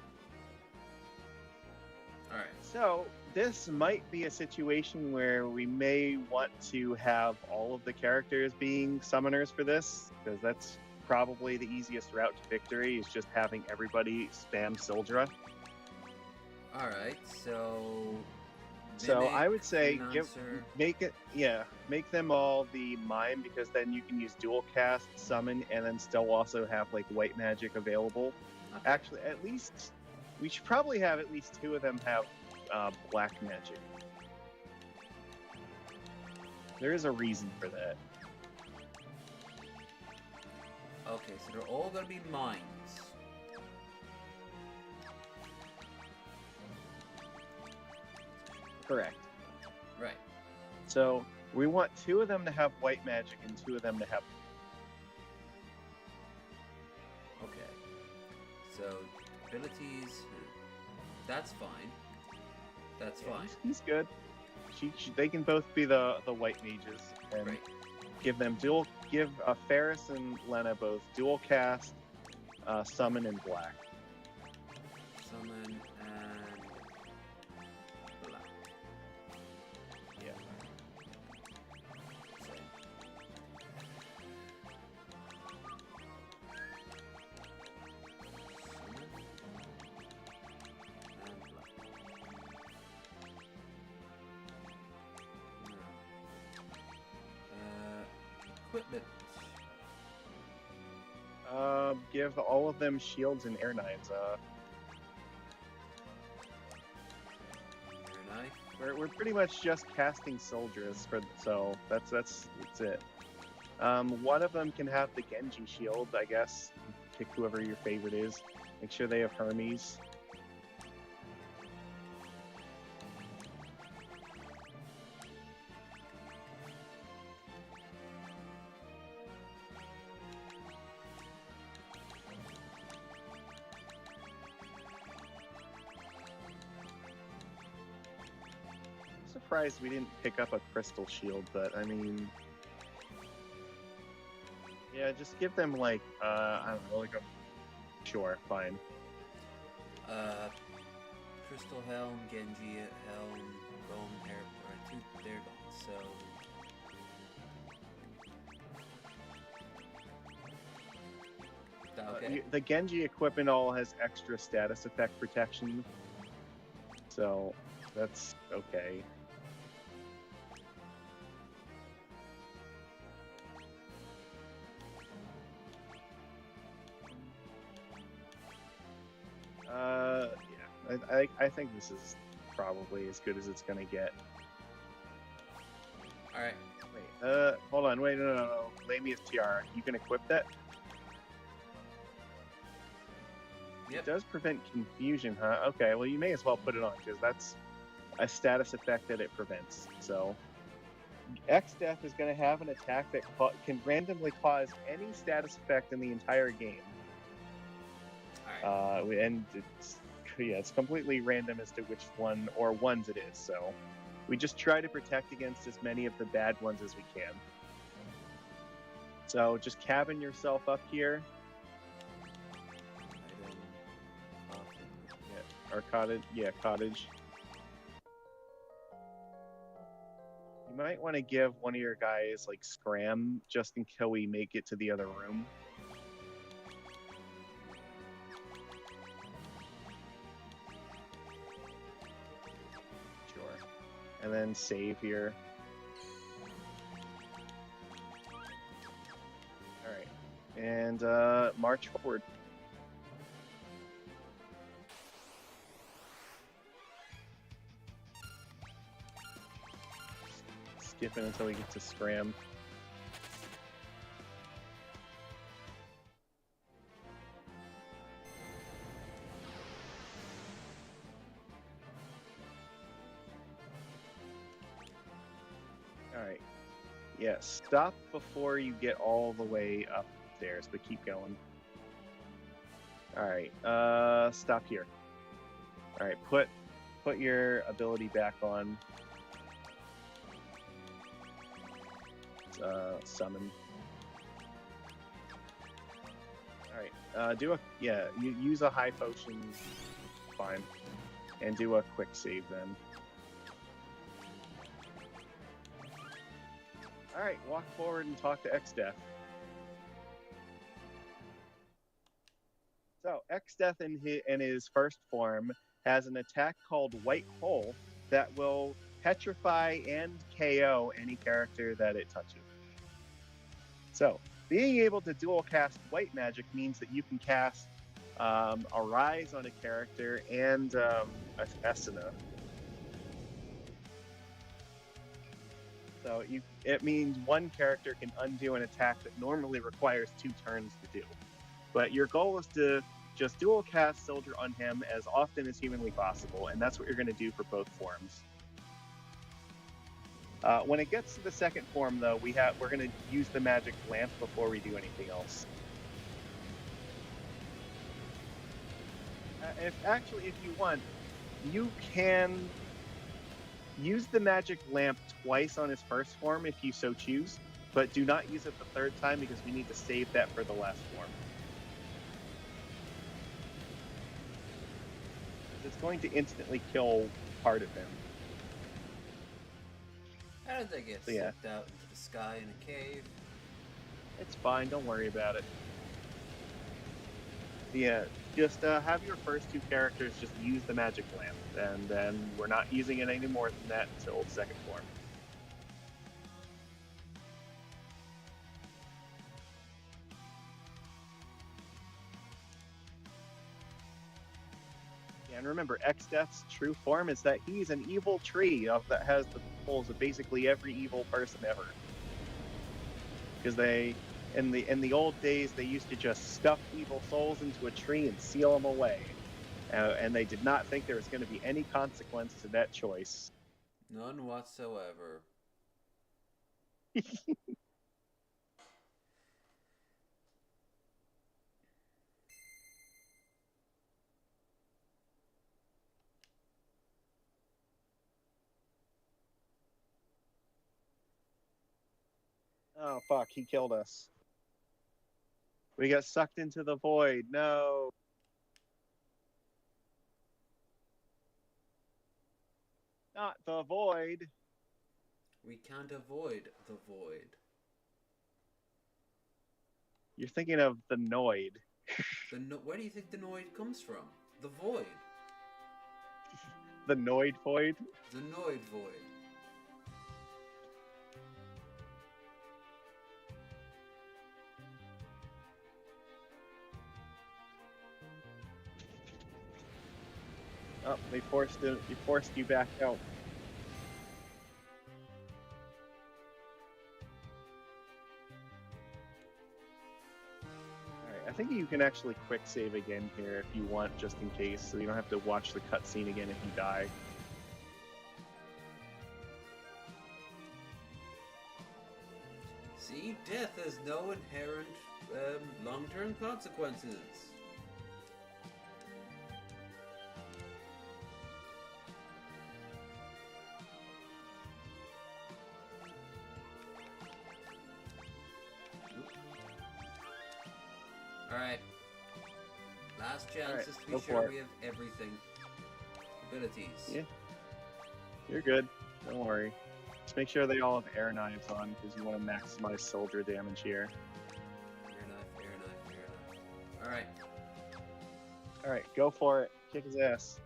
Alright. So this might be a situation where we may want to have all of the characters being summoners for this, because that's probably the easiest route to victory, is just having everybody spam Sildra. Alright, so... So I would say Freelancer. make them all the mime, because then you can use dual cast, summon, and then still also have like white magic available. Okay. Actually, at least we should probably have at least 2 of them have black magic. There is a reason for that. Okay, so they're all gonna be mines. Correct. Right. So we want 2 of them to have white magic and 2 of them to have. Okay. So abilities. That's fine. That's fine. He's good. They can both be the white mages, and Right. give Ferris and Lena both dual cast, summon and black. Summon and black. Yeah. So. Summon and black. Equipment. Give all of them shields and air nines. Air knife. We're pretty much just casting soldiers so that's it. One of them can have the Genji shield, I guess. Pick whoever your favorite is. Make sure they have Hermes. Surprised we didn't pick up a crystal shield, but I mean, yeah, just give them like I don't know, like a sure, fine. Crystal Helm, Genji Helm, Bone Hair. Alright, they're gone. So. Okay. The Genji equipment all has extra status effect protection, so that's okay. Yeah, I think this is probably as good as it's gonna get. All right. Wait, hold on, wait, no. Lamia's Tiara, you can equip that? Yep. It does prevent confusion, huh? Okay, well you may as well put it on, because that's a status effect that it prevents. So, X-Death is going to have an attack that can randomly cause any status effect in the entire game. All right. And it's completely random as to which one or ones it is. So, we just try to protect against as many of the bad ones as we can. So, just cabin yourself up here. Or cottage, cottage. You might want to give one of your guys like scram just until we make it to the other room. Sure. And then save here. Alright. And march forward. Skipping until we get to scram. Alright. Yeah, stop before you get all the way upstairs, but keep going. Alright, stop here. Alright, put your ability back on. Summon. Alright, use a high potion, fine, and do a quick save then. Alright, walk forward and talk to X-Death. So, X-Death in his first form has an attack called White Hole that will petrify and KO any character that it touches. So, being able to dual cast white magic means that you can cast Arise on a character and Esuna. So So it means one character can undo an attack that normally requires 2 turns to do. But your goal is to just dual cast Soldier on him as often as humanly possible, and that's what you're going to do for both forms. When it gets to the second form, though, we're going to use the magic lamp before we do anything else. If you want, you can use the magic lamp twice on his first form if you so choose, but do not use it the third time because we need to save that for the last form. It's going to instantly kill part of him. How did they get sucked out into the sky in a cave? It's fine, don't worry about it. Yeah, just have your first 2 characters just use the magic lamp, and then we're not using it any more than that until the second form. And remember, X-Death's true form is that he's an evil tree that has the souls of basically every evil person ever. Because in the old days, they used to just stuff evil souls into a tree and seal them away. And they did not think there was going to be any consequence to that choice. None whatsoever. Oh, fuck, he killed us. We got sucked into the void. No. Not the void. We can't avoid the void. You're thinking of the Noid. Where do you think the Noid comes from? The void. The Noid void? The Noid void. Oh, they forced you back out. Alright, I think you can actually quick save again here if you want, just in case, so you don't have to watch the cutscene again if you die. See, death has no inherent long-term consequences. Alright. Last chance is to be sure we have everything. Abilities. Yeah. You're good. Don't worry. Just make sure they all have air knives on, because you want to maximize soldier damage here. Air knife. Alright. Alright, go for it. Kick his ass.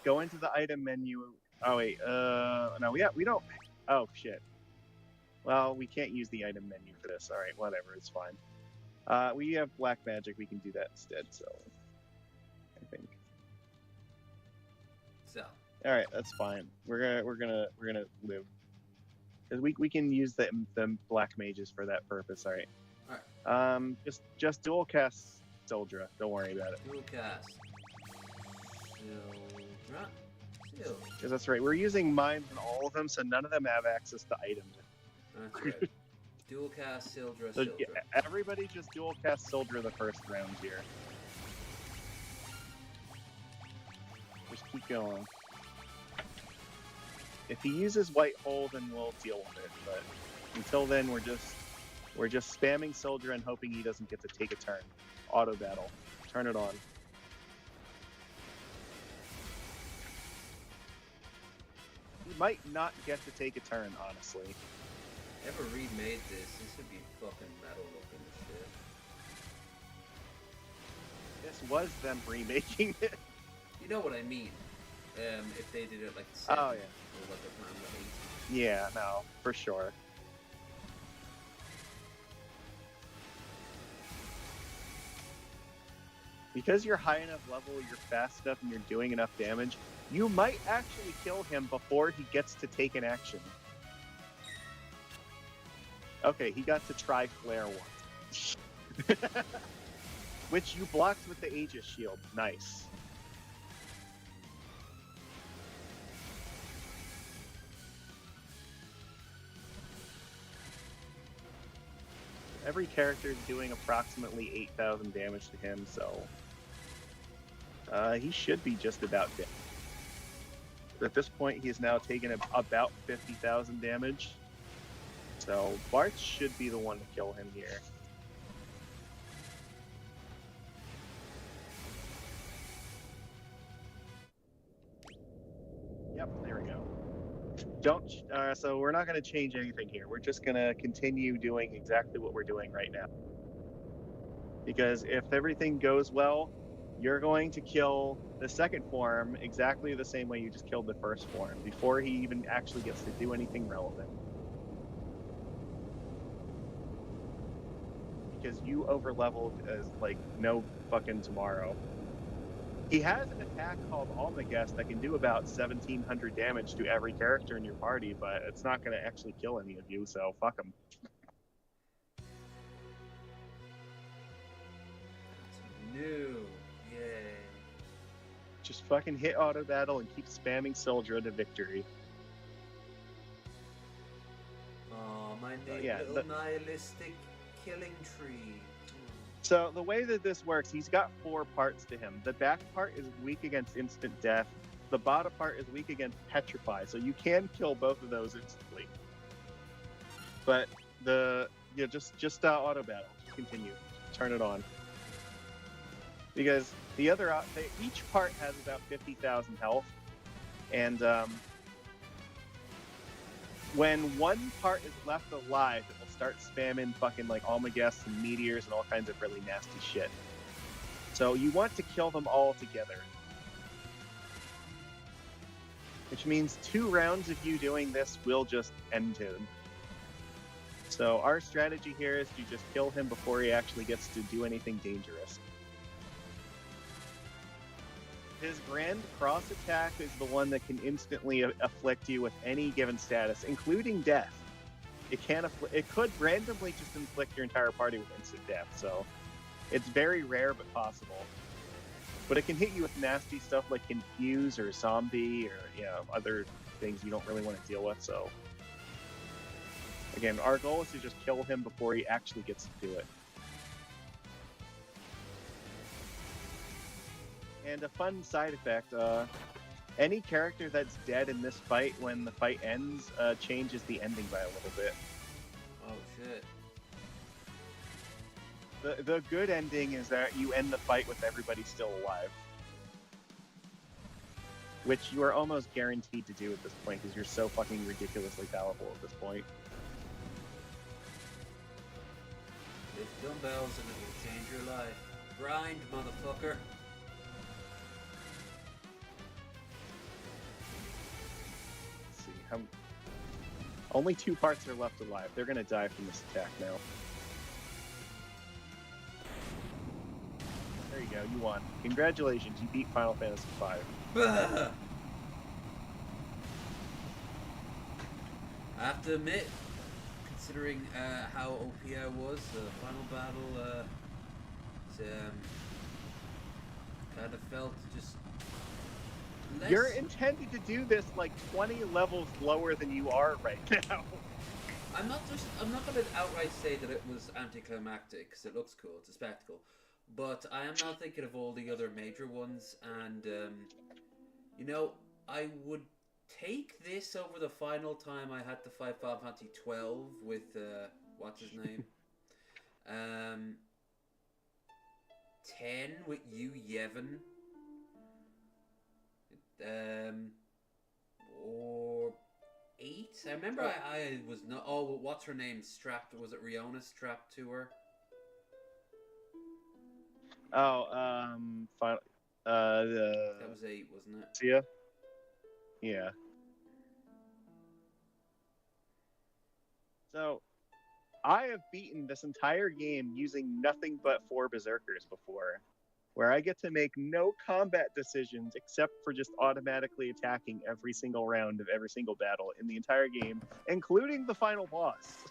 Go into the item menu. Oh wait, no, we don't. Oh shit. Well, we can't use the item menu for this. All right, whatever, it's fine. We have black magic. We can do that instead. So, I think. So. All right, that's fine. We're gonna live because we can use the black mages for that purpose. All right. All right. Just dual cast Soldra. Don't worry about it. Dual cast. Soldra. Because that's right. We're using mines on all of them, so none of them have access to items. That's right. Dual cast Sildra. So yeah, everybody just dual cast Soldra the first round here. Just keep going. If he uses white hole, then we'll deal with it. But until then, we're just spamming Soldra and hoping he doesn't get to take a turn. Auto battle. Turn it on. He might not get to take a turn, honestly. Ever remade this would be fucking metal looking as shit. This was them remaking it. You know what I mean? If they did it like the 70s, oh yeah, or like the 80s. Yeah, no, for sure. Because you're high enough level, you're fast enough, and you're doing enough damage, you might actually kill him before he gets to take an action. Okay, he got to try Flare once. Which you blocked with the Aegis shield. Nice. Every character is doing approximately 8,000 damage to him, so he should be just about dead. At this point, he's now taken about 50,000 damage, so Bart should be the one to kill him here. Yep, there we go. So we're not going to change anything here. We're just going to continue doing exactly what we're doing right now. Because if everything goes well, you're going to kill the second form exactly the same way you just killed the first form, before he even actually gets to do anything relevant. Because you overleveled as like no fucking tomorrow. He has an attack called Almagest that can do about 1,700 damage to every character in your party, but it's not going to actually kill any of you, so fuck him. New. Yay. Just fucking hit auto battle and keep spamming Sildra to victory. Oh, my Yeah, little nihilistic killing tree. So the way that this works, he's got 4 parts to him. The back part is weak against instant death. The bottom part is weak against petrify, so you can kill both of those instantly. But just auto battle. Just continue. Turn it on. Because the other each part has about 50,000 health, and when one part is left alive, it will start spamming fucking like Almagests and meteors and all kinds of really nasty shit. So you want to kill them all together. Which means 2 rounds of you doing this will just end him. So our strategy here is to just kill him before he actually gets to do anything dangerous. His Grand Cross attack is the one that can instantly afflict you with any given status, including death. It could randomly just inflict your entire party with instant death, so it's very rare but possible. But it can hit you with nasty stuff like Confuse or Zombie or other things you don't really want to deal with, so again, our goal is to just kill him before he actually gets to do it. And a fun side effect, any character that's dead in this fight when the fight ends changes the ending by a little bit. Oh shit. The good ending is that you end the fight with everybody still alive. Which you are almost guaranteed to do at this point because you're so fucking ridiculously powerful at this point. Lift dumbbells and it will change your life. Grind, motherfucker. Only 2 parts are left alive. They're gonna die from this attack now. There you go, you won. Congratulations, you beat Final Fantasy V. I have to admit, considering how OP I was, the final battle kind of felt just less... You're intended to do this like 20 levels lower than you are right now. I'm not going to outright say that it was anticlimactic, because it looks cool, it's a spectacle. But I am now thinking of all the other major ones, and, I would take this over the final time I had to fight Final Fantasy 12 with, what's his name? 10 with Yevon. Or 8? I remember I was not... Oh, what's her name? Strapped... Was it Riona strapped to her? Oh, final... That was 8, wasn't it? Yeah. Yeah. So, I have beaten this entire game using nothing but 4 Berserkers before. where I get to make no combat decisions except for just automatically attacking every single round of every single battle in the entire game, including the final boss,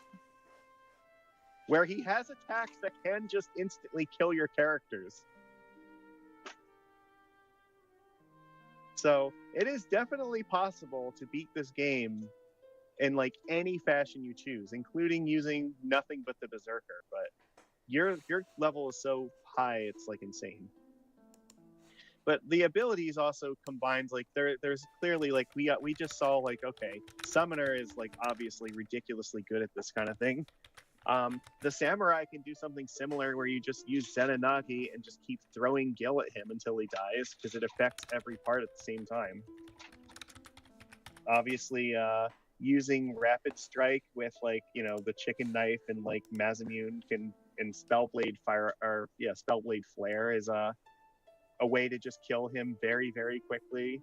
where he has attacks that can just instantly kill your characters. So it is definitely possible to beat this game in like any fashion you choose, including using nothing but the Berserker. But your level is so high, it's like insane. But the abilities also combines like there's clearly like we just saw like, okay, Summoner is like obviously ridiculously good at this kind of thing. The Samurai can do something similar where you just use Zenanagi and just keep throwing Gil at him until he dies because it affects every part at the same time. Obviously, using Rapid Strike with like, you know, the Chicken Knife and like Masamune and Spellblade Spellblade Flare is a way to just kill him very, very quickly.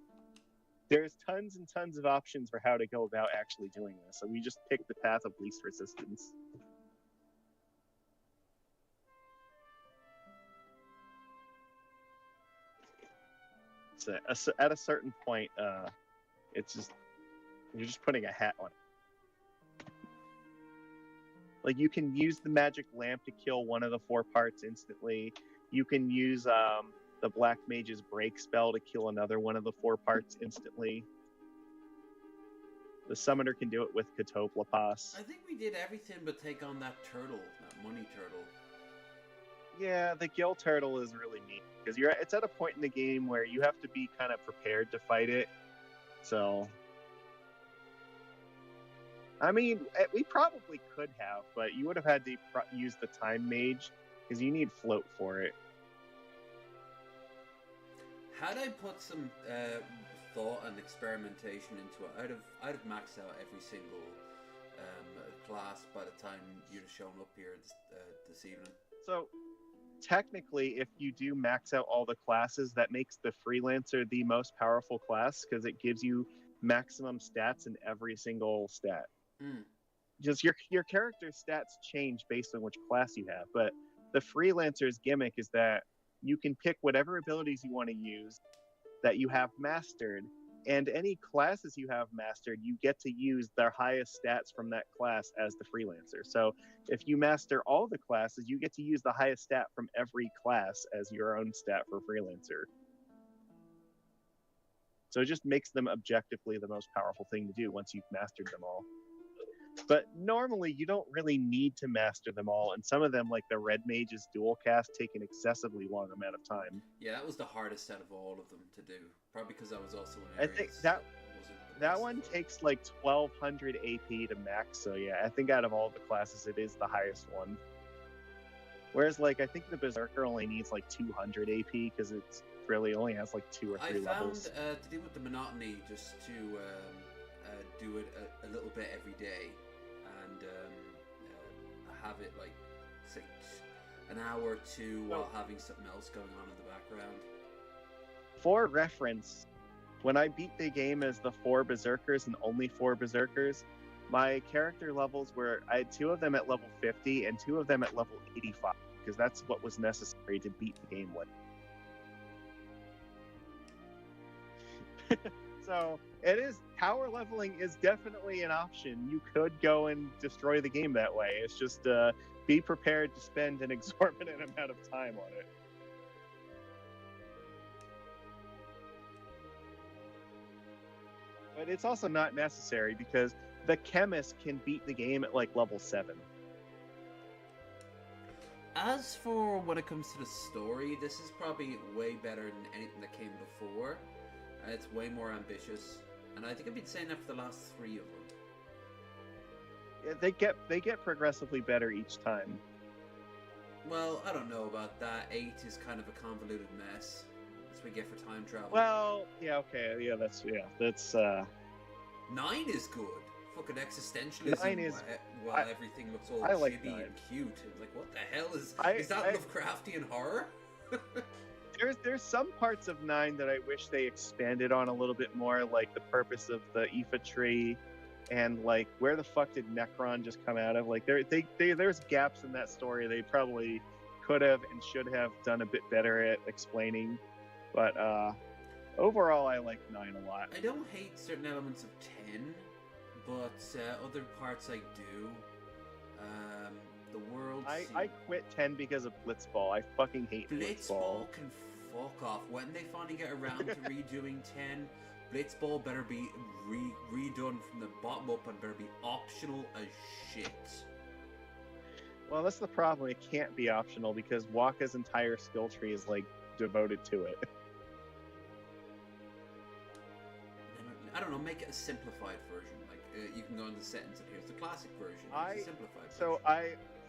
There's tons and tons of options for how to go about actually doing this, so we just picked the path of least resistance. So at a certain point, it's just you're just putting a hat on it. Like you can use the magic lamp to kill one of the 4 parts instantly. You can use the Black Mage's break spell to kill another one of the 4 parts instantly. The summoner can do it with Catoplopas. I think we did everything but take on that turtle, that money turtle. Yeah, the Gil Turtle is really neat because it's at a point in the game where you have to be kind of prepared to fight it. So, I mean, we probably could have, but you would have had to use the Time Mage because you need float for it. Had I put some thought and experimentation into it, I'd have maxed out every single class by the time you'd have shown up here this evening. So, technically, if you do max out all the classes, that makes the Freelancer the most powerful class because it gives you maximum stats in every single stat. Just your character's stats change based on which class you have, but the Freelancer's gimmick is that you can pick whatever abilities you want to use that you have mastered, and any classes you have mastered, you get to use their highest stats from that class as the Freelancer. So if you master all the classes, you get to use the highest stat from every class as your own stat for Freelancer. So it just makes them objectively the most powerful thing to do once you've mastered them all. But normally you don't really need to master them all, and some of them, like the Red Mage's dual cast, take an excessively long amount of time. Yeah, that was the hardest set of all of them to do. Probably because I was also in I areas think wasn't that one takes like 1200 AP to max, so yeah, I think out of all the classes it is the highest one. Whereas like I think the Berserker only needs like 200 AP because it's really only has like 2 or 3 levels. I found to deal with the monotony just to do it a little bit every day and have it like say an hour or two while having something else going on in the background. For reference, when I beat the game as the 4 Berserkers and only 4 Berserkers, my character levels were, I had 2 of them at level 50 and 2 of them at level 85, because that's what was necessary to beat the game with. So it is, power leveling is definitely an option. You could go and destroy the game that way. It's just be prepared to spend an exorbitant amount of time on it. But it's also not necessary because the chemist can beat the game at like level 7. As for when it comes to the story, this is probably way better than anything that came before. It's way more ambitious, and I think I've been saying that for the last 3 of them. Yeah, they get progressively better each time. Well, I don't know about that. 8 is kind of a convoluted mess. That's what we get for time travel. Well, yeah, okay, yeah, that's 9 is good. Fucking existentialism. 9 is. While everything looks all like chibi 9. and cute. It's like, what the hell is that Lovecraftian horror? There's some parts of 9 that I wish they expanded on a little bit more, like the purpose of the Aoife tree, and like where the fuck did Necron just come out of? Like there's gaps in that story they probably could have and should have done a bit better at explaining. But overall, I like 9 a lot. I don't hate certain elements of 10, but other parts I do. The world. I quit 10 because of Blitzball. I fucking hate Blitzball can fuck off. When they finally get around to redoing 10, Blitzball better be redone from the bottom up and better be optional as shit. Well, that's the problem. It can't be optional because Waka's entire skill tree is like devoted to it. I don't know. Make it a simplified version. Like you can go into the settings and here's the classic version. Here's the simplified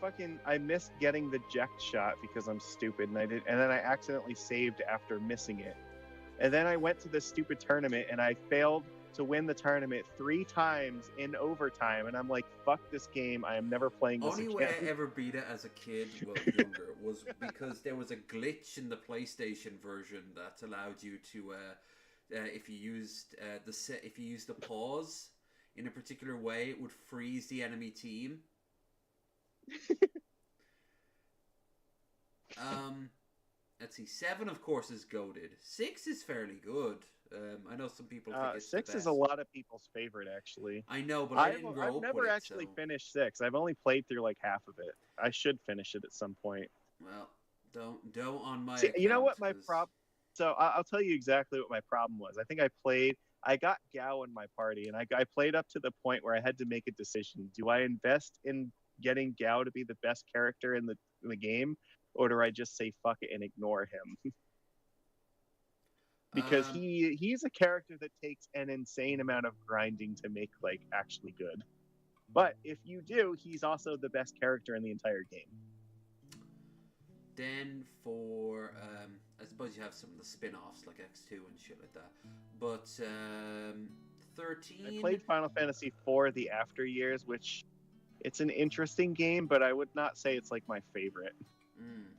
version. I missed getting the Ject shot because I'm stupid and then I accidentally saved after missing it. And then I went to this stupid tournament and I failed to win the tournament 3 times in overtime, and I'm like, fuck this game, I am never playing this again. Only way I ever beat it as a kid, well, younger, was because there was a glitch in the PlayStation version that allowed you to, if you used the pause in a particular way, it would freeze the enemy team. Let's see. 7, of course, is goated. 6 is fairly good. I know some people think it's 6 the is a lot of people's favorite, actually. I know, but I didn't grow up with it. I've never actually finished 6. I've only played through like half of it. I should finish it at some point. Well, don't on my. See, account, you know what my problem? So I'll tell you exactly what my problem was. I think I got Gao in my party, and I played up to the point where I had to make a decision. Do I invest in getting Gao to be the best character in the game, or do I just say fuck it and ignore him? Because he's a character that takes an insane amount of grinding to make like actually good. But if you do, he's also the best character in the entire game. Then for I suppose you have some of the spin-offs like X2 and shit like that. But 13. I played Final Fantasy IV: The After Years, which it's an interesting game, but I would not say it's like my favorite.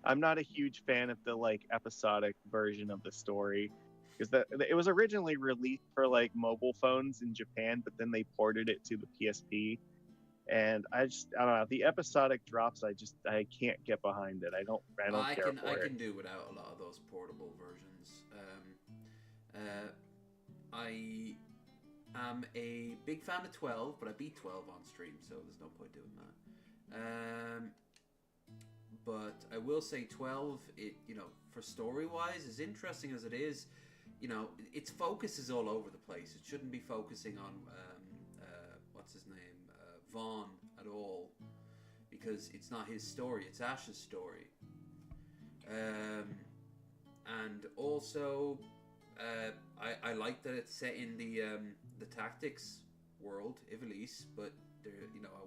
I'm not a huge fan of the like episodic version of the story. Because it was originally released for like mobile phones in Japan, but then they ported it to the PSP, and I don't know, the episodic drops. I can't get behind it. I don't care for it. I can do without a lot of those portable versions. I am a big fan of 12, but I beat 12 on stream, so there's no point doing that. But I will say 12, for story wise, as interesting as it is. Its focus is all over the place. It shouldn't be focusing on what's his name, Vaughn, at all, because it's not his story. It's Ash's story. And also, I like that it's set in the tactics world, Ivalice, but I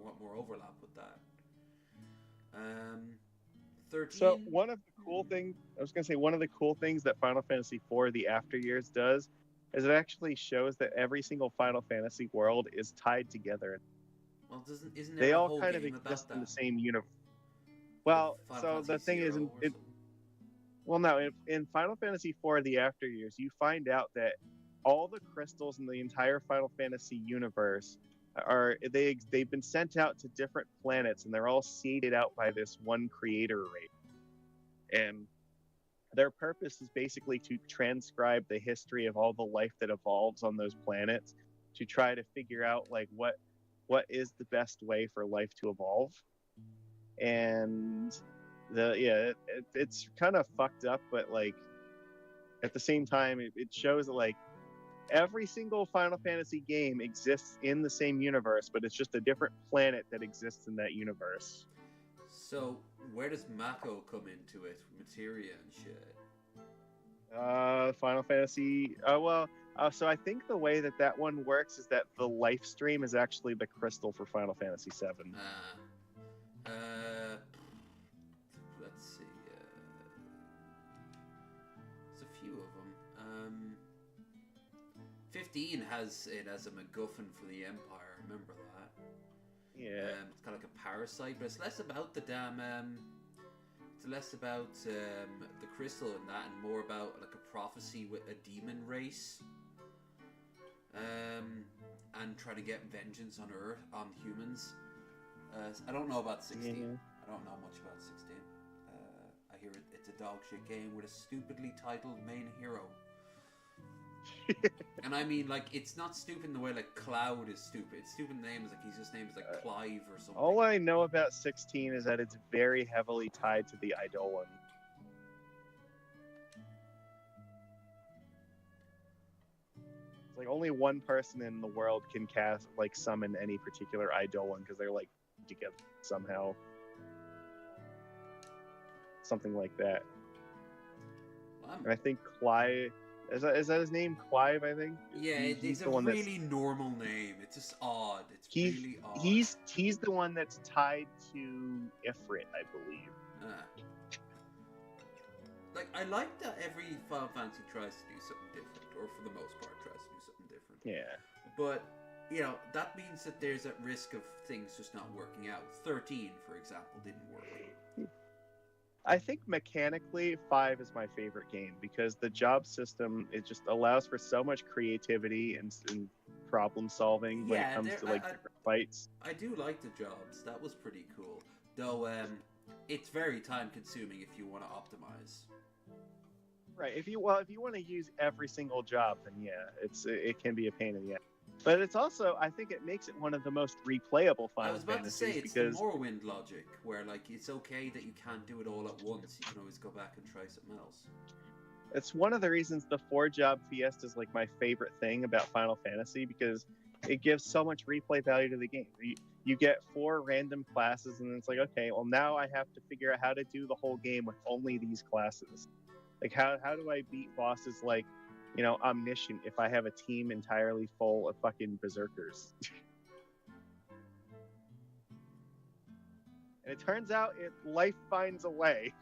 want more overlap with that. 13. So one of the cool things that Final Fantasy IV: The After Years does is it actually shows that every single Final Fantasy world is tied together. Well, isn't they all kind of exist in the same universe. Well, so the thing is, in Final Fantasy IV: The After Years, you find out that all the crystals in the entire Final Fantasy universe they've been sent out to different planets, and they're all seeded out by this one creator race. And their purpose is basically to transcribe the history of all the life that evolves on those planets, to try to figure out like what is the best way for life to evolve. And it's kind of fucked up, but like at the same time, it shows that like every single Final Fantasy game exists in the same universe, but it's just a different planet that exists in that universe. So, where does Mako come into it? Materia and shit? Final Fantasy... so I think the way that one works is that the life stream is actually the crystal for Final Fantasy VII. Let's see. There's a few of them. 15 has it as a MacGuffin for the Empire. Remember that? Yeah. It's kind of like a parasite, but it's less about the damn. It's less about the crystal and that, and more about like a prophecy with a demon race. And trying to get vengeance on Earth, on humans. I don't know about 16. Yeah. I don't know much about 16. I hear it's a dog shit game with a stupidly titled main hero. And I mean, like, it's not stupid in the way like Cloud is stupid. It's stupid names, like his name is like Clive or something. All I know about 16 is that it's very heavily tied to the Eidolon. It's like only one person in the world can cast, like, summon any particular Eidolon because they're like together somehow. Something like that. And I think Clive is that his name? Clive, I think. Yeah, it's a really normal name. It's just odd. It's really odd. He's the one that's tied to Ifrit, I believe. Like, I like that every Final Fantasy tries to do something different, or for the most part tries to do something different. Yeah. But, you know, that means that there's a risk of things just not working out. 13, for example, didn't work. I think mechanically 5 is my favorite game because the job system, it just allows for so much creativity and problem solving when it comes to like different fights. I do like the jobs. That was pretty cool. Though it's very time consuming if you want to optimize. Right. If you want to use every single job, then yeah, it can be a pain in the ass. But it's also, I think it makes it one of the most replayable Final Fantasies. I was about to say, it's the Morrowind logic, where like it's okay that you can't do it all at once. You can always go back and try something else. It's one of the reasons the 4-job Fiesta is like my favorite thing about Final Fantasy, because it gives so much replay value to the game. You get 4 random classes, and it's like, okay, well now I have to figure out how to do the whole game with only these classes. Like how do I beat bosses like, you know, Omniscient if I have a team entirely full of fucking berserkers? And it turns out life finds a way.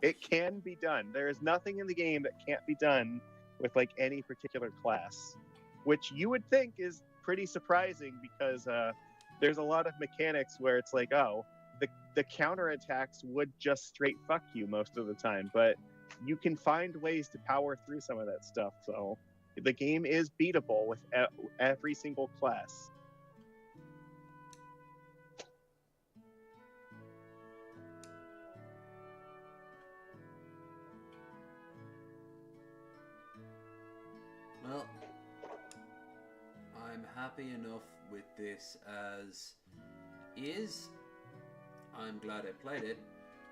It can be done. There is nothing in the game that can't be done with like any particular class, which you would think is pretty surprising because there's a lot of mechanics where it's like, oh, the counterattacks would just straight fuck you most of the time, but you can find ways to power through some of that stuff. So the game is beatable with every single class. Well, I'm happy enough with this as is. I'm glad I played it.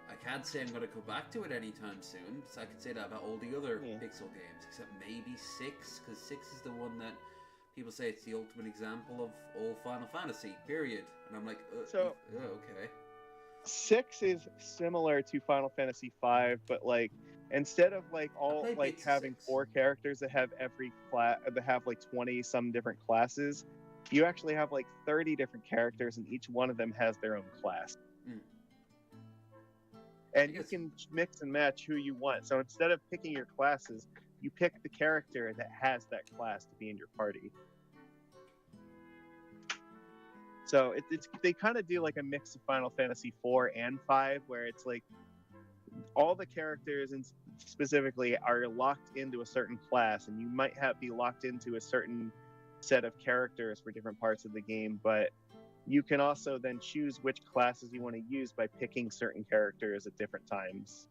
I can't say I'm going to go back to it anytime soon, so I can say that about all the other Pixel games, except maybe 6, because 6 is the one that people say it's the ultimate example of all Final Fantasy, period. And I'm like, okay. 6 is similar to Final Fantasy 5, but like instead of like all like having 4 characters that have every class that have like 20 some different classes, you actually have like 30 different characters, and each one of them has their own class. And you can mix and match who you want. So instead of picking your classes, you pick the character that has that class to be in your party. So they kind of do like a mix of Final Fantasy 4 and 5, where it's like all the characters and specifically are locked into a certain class, and you might be locked into a certain set of characters for different parts of the game, but you can also then choose which classes you want to use by picking certain characters at different times.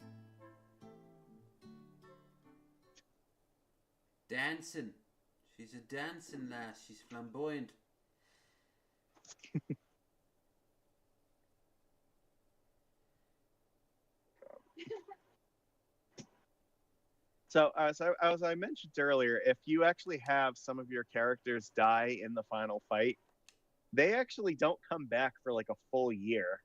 Dancing. She's a dancing lass. She's flamboyant. So as I mentioned earlier, if you actually have some of your characters die in the final fight, they actually don't come back for like a full year.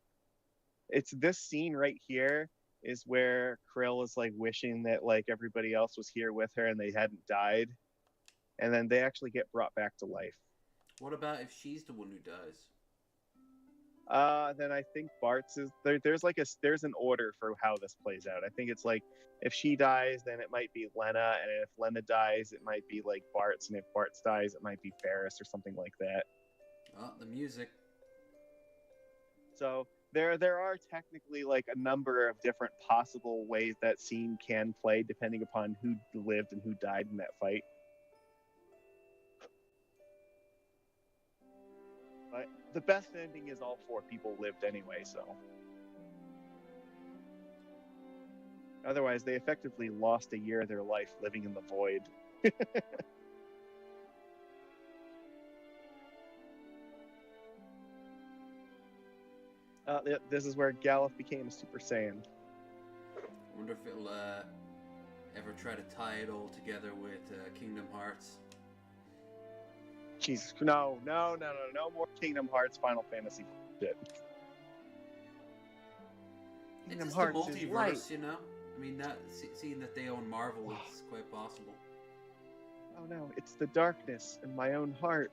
It's this scene right here is where Krill is like wishing that like everybody else was here with her and they hadn't died. And then they actually get brought back to life. What about if she's the one who dies? Then I think Bart's is there's an order for how this plays out. I think it's like if she dies, then it might be Lena, and if Lena dies, it might be like Bart's, and if Bart's dies, it might be Ferris or something like that. Oh, the music. So there are technically like a number of different possible ways that scene can play depending upon who lived and who died in that fight. But the best ending is all 4 people lived anyway, so. Otherwise, they effectively lost a year of their life living in the void. This is where Galuf became a Super Saiyan. I wonder if it'll ever try to tie it all together with Kingdom Hearts. Jesus, no more Kingdom Hearts Final Fantasy shit. It's Kingdom just Hearts the is multiverse, light. you know? I mean, seeing that they own Marvel, it's quite possible. Oh no, it's the darkness in my own heart.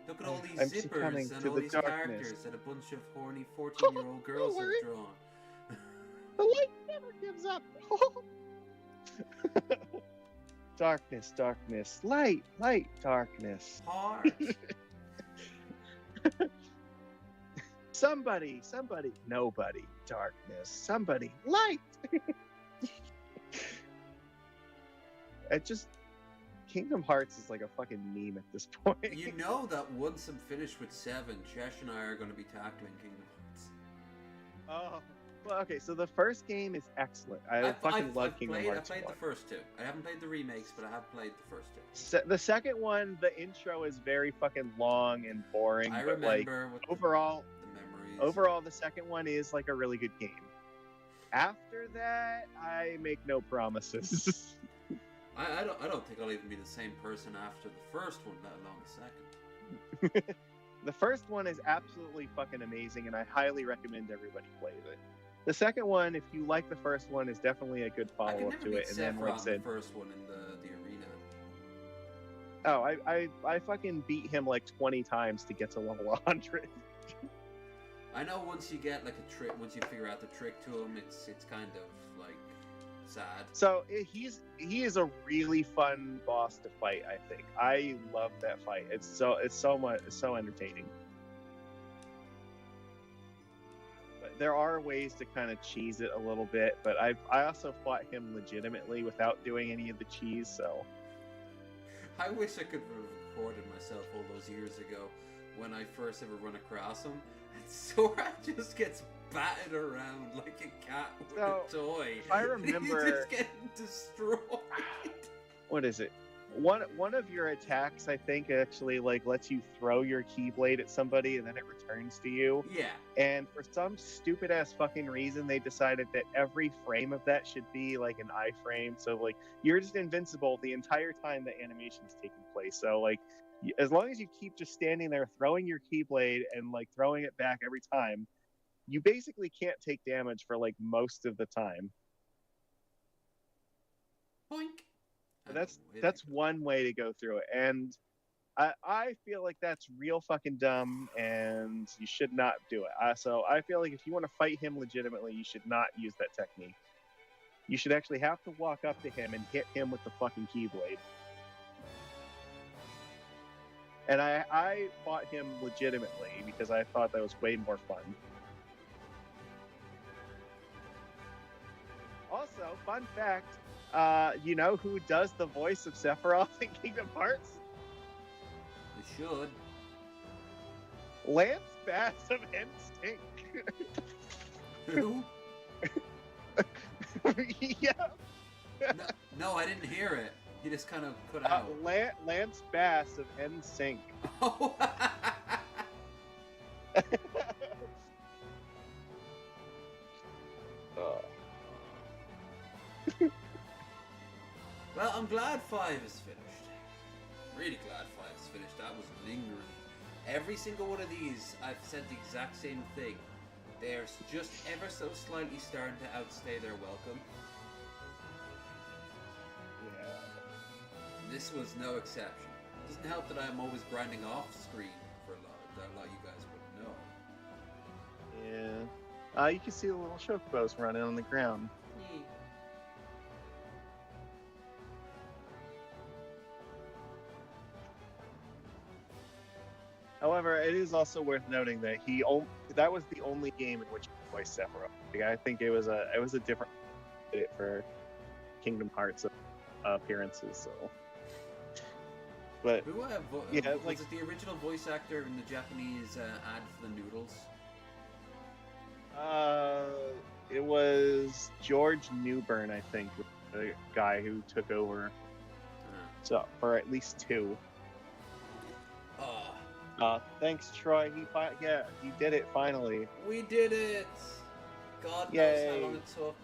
Look at all these I'm zippers succumbing and to all the these darkness. characters that a bunch of horny 14-year-old girls worry. have drawn. The light never gives up. Darkness, darkness, light, light, darkness. Hard. Somebody, nobody, darkness, somebody, light. It just, Kingdom Hearts is like a fucking meme at this point. You know that once I'm finished with 7, Chesh and I are going to be tackling Kingdom Hearts. Oh, well, okay, so the first game is excellent. I fucking love Kingdom Hearts. I played the first 2. I haven't played the remakes, but I have played the first 2. The second one, the intro is very fucking long and boring. I but remember like, overall, the memories. Overall, the second one is like a really good game. After that, I make no promises. I don't think I'll even be the same person after the first one, let alone the second. The first one is absolutely fucking amazing, and I highly recommend everybody plays it. The second one, if you like the first one, is definitely a good I can follow-up never to beat it. And then, like I Sephiroth in said, the first one in the arena. oh, I fucking beat him like 20 times to get to level 100. I know once you get like a trick, once you figure out the trick to him, it's kind of like sad. So he is a really fun boss to fight. I think I love that fight. It's so entertaining. But there are ways to kind of cheese it a little bit. But I also fought him legitimately without doing any of the cheese. So I wish I could have recorded myself all those years ago when I first ever run across him. And Sora just gets batted around like a cat with a toy. I remember He's just getting destroyed. What is it? One of your attacks, I think, actually like lets you throw your Keyblade at somebody and then it returns to you. Yeah. And for some stupid ass fucking reason, they decided that every frame of that should be like an iframe. So like you're just invincible the entire time the animation's taking place. So like as long as you keep just standing there throwing your Keyblade and like throwing it back every time, you basically can't take damage for like most of the time. Boink. That's one way to go through it, and I feel like that's real fucking dumb, and you should not do it. So I feel like if you want to fight him legitimately, you should not use that technique. You should actually have to walk up to him and hit him with the fucking Keyblade. And I fought him legitimately because I thought that was way more fun. Also, fun fact, you know who does the voice of Sephiroth in Kingdom Hearts? You should. Lance Bass of NSYNC. Who? Yeah. No, I didn't hear it. He just kind of cut out. Lance Bass of NSYNC. Oh. Well, I'm glad 5 is finished. Really glad 5 is finished. That was lingering. Every single one of these, I've said the exact same thing. They're just ever so slightly starting to outstay their welcome. Yeah. This was no exception. It doesn't help that I'm always grinding off screen for a lot of you guys wouldn't know. Yeah. You can see the little chocobos running on the ground. However, it is also worth noting that that was the only game in which he voiced Sephiroth. Like, I think it was a different edit for Kingdom Hearts appearances. So, but was it the original voice actor in the Japanese ad for the noodles? It was George Newbern, I think, the guy who took over. So for at least 2. Thanks, Troy. He did it finally. We did it! God knows Yay. how long it took.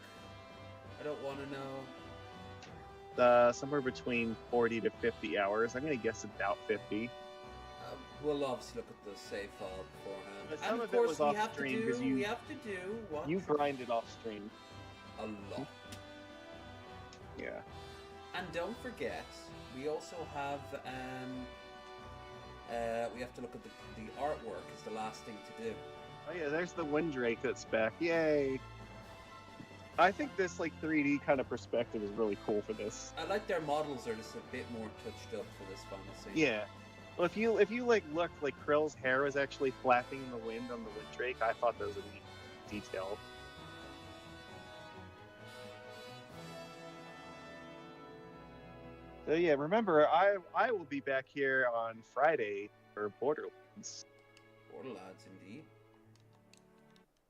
I don't want to know. Somewhere between 40 to 50 hours. I'm gonna guess about 50. We'll obviously look at the save file beforehand. But some and of it was off stream because we have to do what? You grinded off stream. A lot. Yeah. And don't forget, we also have we have to look at the artwork is the last thing to do. Oh yeah, there's the Windrake that's back. Yay! I think this like 3D kind of perspective is really cool for this. I like their models are just a bit more touched up for this final scene. Yeah. Well, if you like look, like Krill's hair was actually flapping in the wind on the Windrake. I thought that was a neat detail. So yeah, remember I will be back here on Friday for Borderlands. Borderlands, indeed.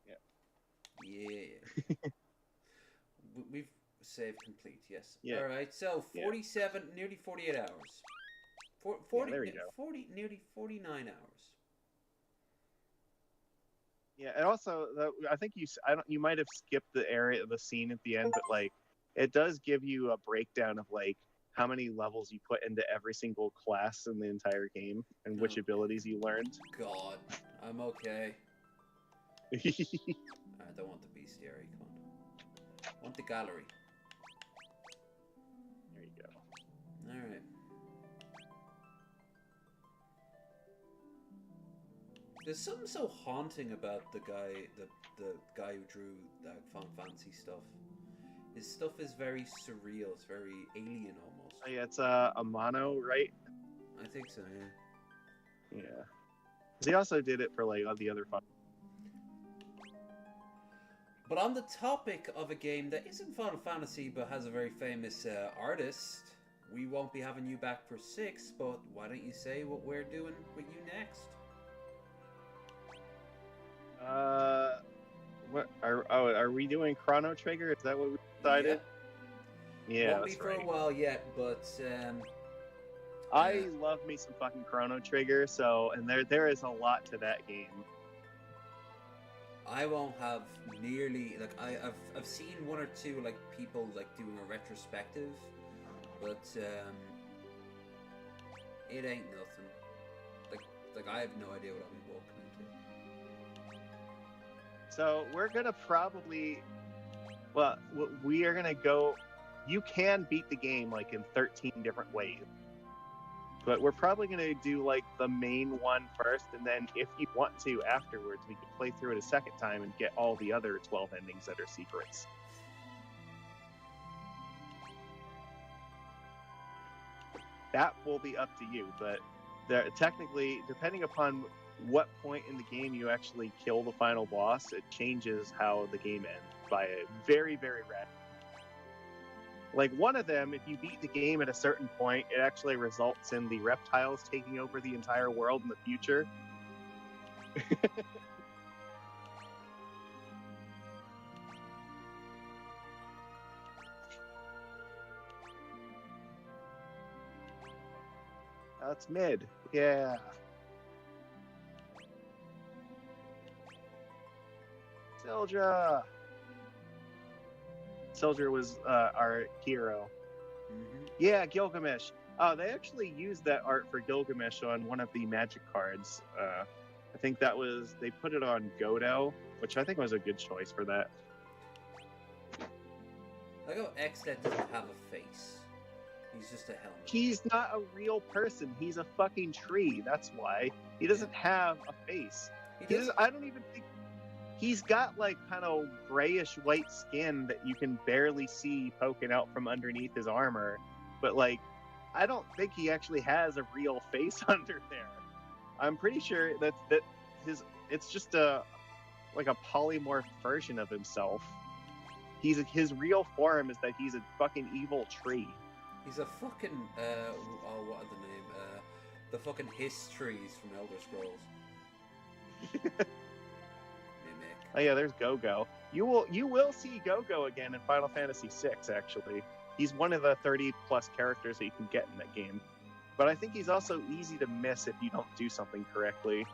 Yeah. Yeah. We've saved complete, yes. Yeah. Alright, so 47, nearly 48 hours. 40, there we go. 40, nearly 49 hours. Yeah, and also I think you might have skipped the scene at the end, but like it does give you a breakdown of like how many levels you put into every single class in the entire game and which abilities you learned. God, I'm okay. I don't want the bestiary, come on. I want the gallery. There you go. Alright. There's something so haunting about the guy who drew that Final Fantasy stuff. His stuff is very surreal. It's very alien almost. Oh yeah, it's a mono, right? I think so. Yeah. Yeah. 'Cause he also did it for like all the other fun. But on the topic of a game that isn't Final Fantasy but has a very famous artist, we won't be having you back for 6. But why don't you say what we're doing with you next? What are we doing? Chrono Trigger? Is that what we decided? Yeah, won't be that's for right. a while yet, but I love me some fucking Chrono Trigger. So, and there is a lot to that game. I won't have nearly like I've seen 1 or 2 like people like doing a retrospective, but it ain't nothing. Like I have no idea what I'm walking into. So we're gonna probably, we are gonna go. You can beat the game like in 13 different ways, but we're probably gonna do like the main one first, and then if you want to afterwards, we can play through it a second time and get all the other 12 endings that are secrets. That will be up to you, but technically, depending upon what point in the game you actually kill the final boss, it changes how the game ends by a very, very radical. Like one of them, if you beat the game at a certain point, it actually results in the reptiles taking over the entire world in the future. That's mid. Yeah. Sildra! Sildra was our hero. Mm-hmm. Yeah, Gilgamesh. Oh, they actually used that art for Gilgamesh on one of the magic cards. I think that was, they put it on Godo, which I think was a good choice for that. Like how Xdet doesn't have a face. He's just a helmet. He's not a real person. He's a fucking tree. That's why. He doesn't have a face. I don't even think... He's got like kind of grayish white skin that you can barely see poking out from underneath his armor. But like, I don't think he actually has a real face under there. I'm pretty sure that it's just like a polymorph version of himself. His real form is that he's a fucking evil tree. He's a fucking what are the name? The fucking histories from Elder Scrolls. Mimic. Oh yeah, there's Go-Go. You will see Go-Go again in Final Fantasy VI. Actually, he's one of the 30 plus characters that you can get in that game. But I think he's also easy to miss if you don't do something correctly.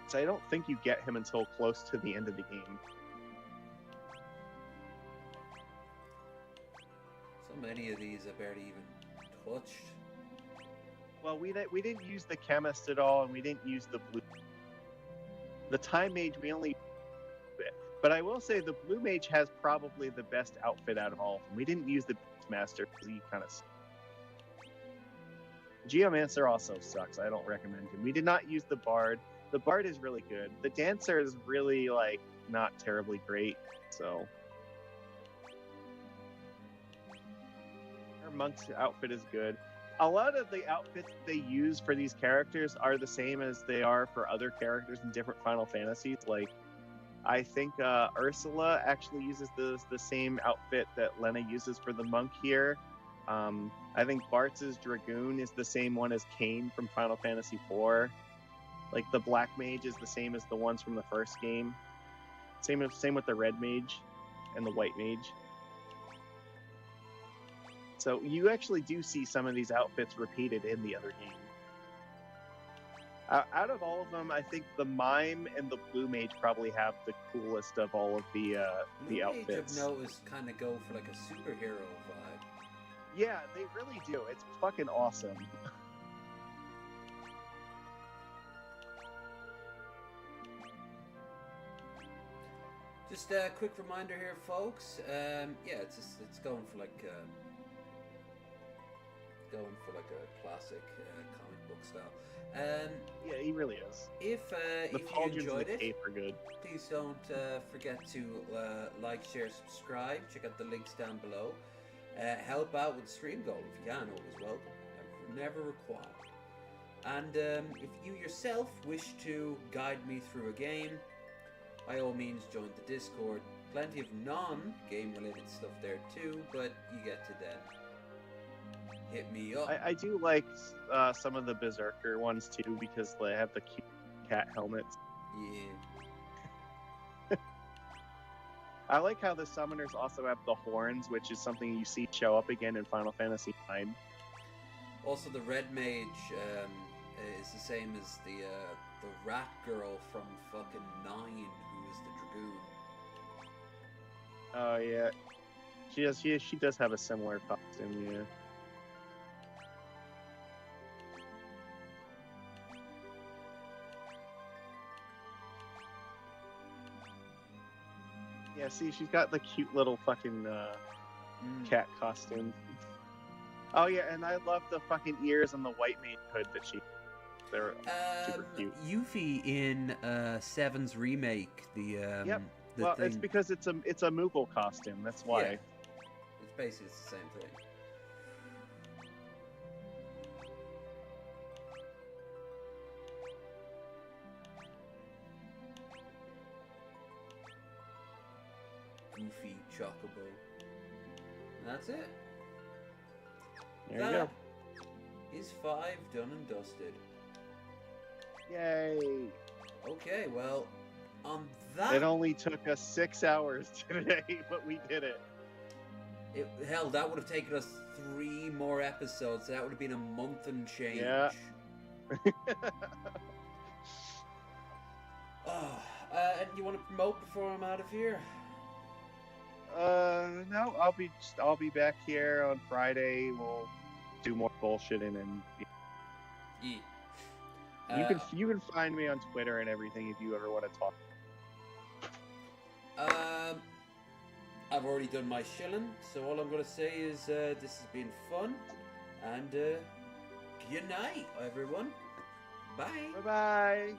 So I don't think you get him until close to the end of the game. So many of these I barely even touched. Well, we didn't use the chemist at all, and we didn't use the blue. The time mage we only bit. But I will say the blue mage has probably the best outfit out of all of them. We didn't use the master because he kind of. Geomancer also sucks. I don't recommend him. We did not use the bard. The bard is really good. The dancer is really like not terribly great. So our monk's outfit is good. A lot of the outfits they use for these characters are the same as they are for other characters in different Final Fantasies. Like, I think Ursula actually uses the same outfit that Lena uses for the monk here. I think Bartz's Dragoon is the same one as Kain from Final Fantasy IV. Like, the Black Mage is the same as the ones from the first game. Same with the Red Mage and the White Mage. So you actually do see some of these outfits repeated in the other game. Out of all of them, I think the Mime and the Blue Mage probably have the coolest of all of the outfits. Blue Mage I've noticed kind of go for like a superhero vibe. Yeah, they really do. It's fucking awesome. Just a quick reminder here, folks. Yeah, it's going for like a classic comic book style. Yeah, he really is. If you enjoyed it, cape are good. please don't forget to like, share, subscribe. Check out the links down below. Help out with stream goal if you can. Always welcome. Never required. And if you yourself wish to guide me through a game, by all means join the Discord. Plenty of non-game related stuff there too, but you get to then. Hit me up. I do like some of the Berserker ones too because they have the cute cat helmets. Yeah. I like how the summoners also have the horns, which is something you see show up again in Final Fantasy IX. Also, the Red Mage is the same as the rat girl from fucking 9, who is the Dragoon. Oh yeah, she does have a similar costume, yeah. Yeah, see, she's got the cute little fucking cat costume. Oh yeah, and I love the fucking ears and the white mage hood that they're super cute. Yuffie in 7's remake, Yep. the Well, thing. it's because it's a Moogle costume. That's why. Yeah. It's basically the same thing. Goofy Chocobo. And that's it. There you go. Is 5 done and dusted. Yay! Okay, well, on that... It only took us 6 hours today, but we did it. Hell, that would have taken us 3 more episodes. That would have been a month and change. Yeah. And you want to promote before I'm out of here? No, I'll be back here on Friday. We'll do more bullshitting and Yeah. You can find me on Twitter and everything if you ever want to talk. I've already done my shilling, so all I'm going to say is this has been fun, and good night, everyone. Bye. Bye-bye.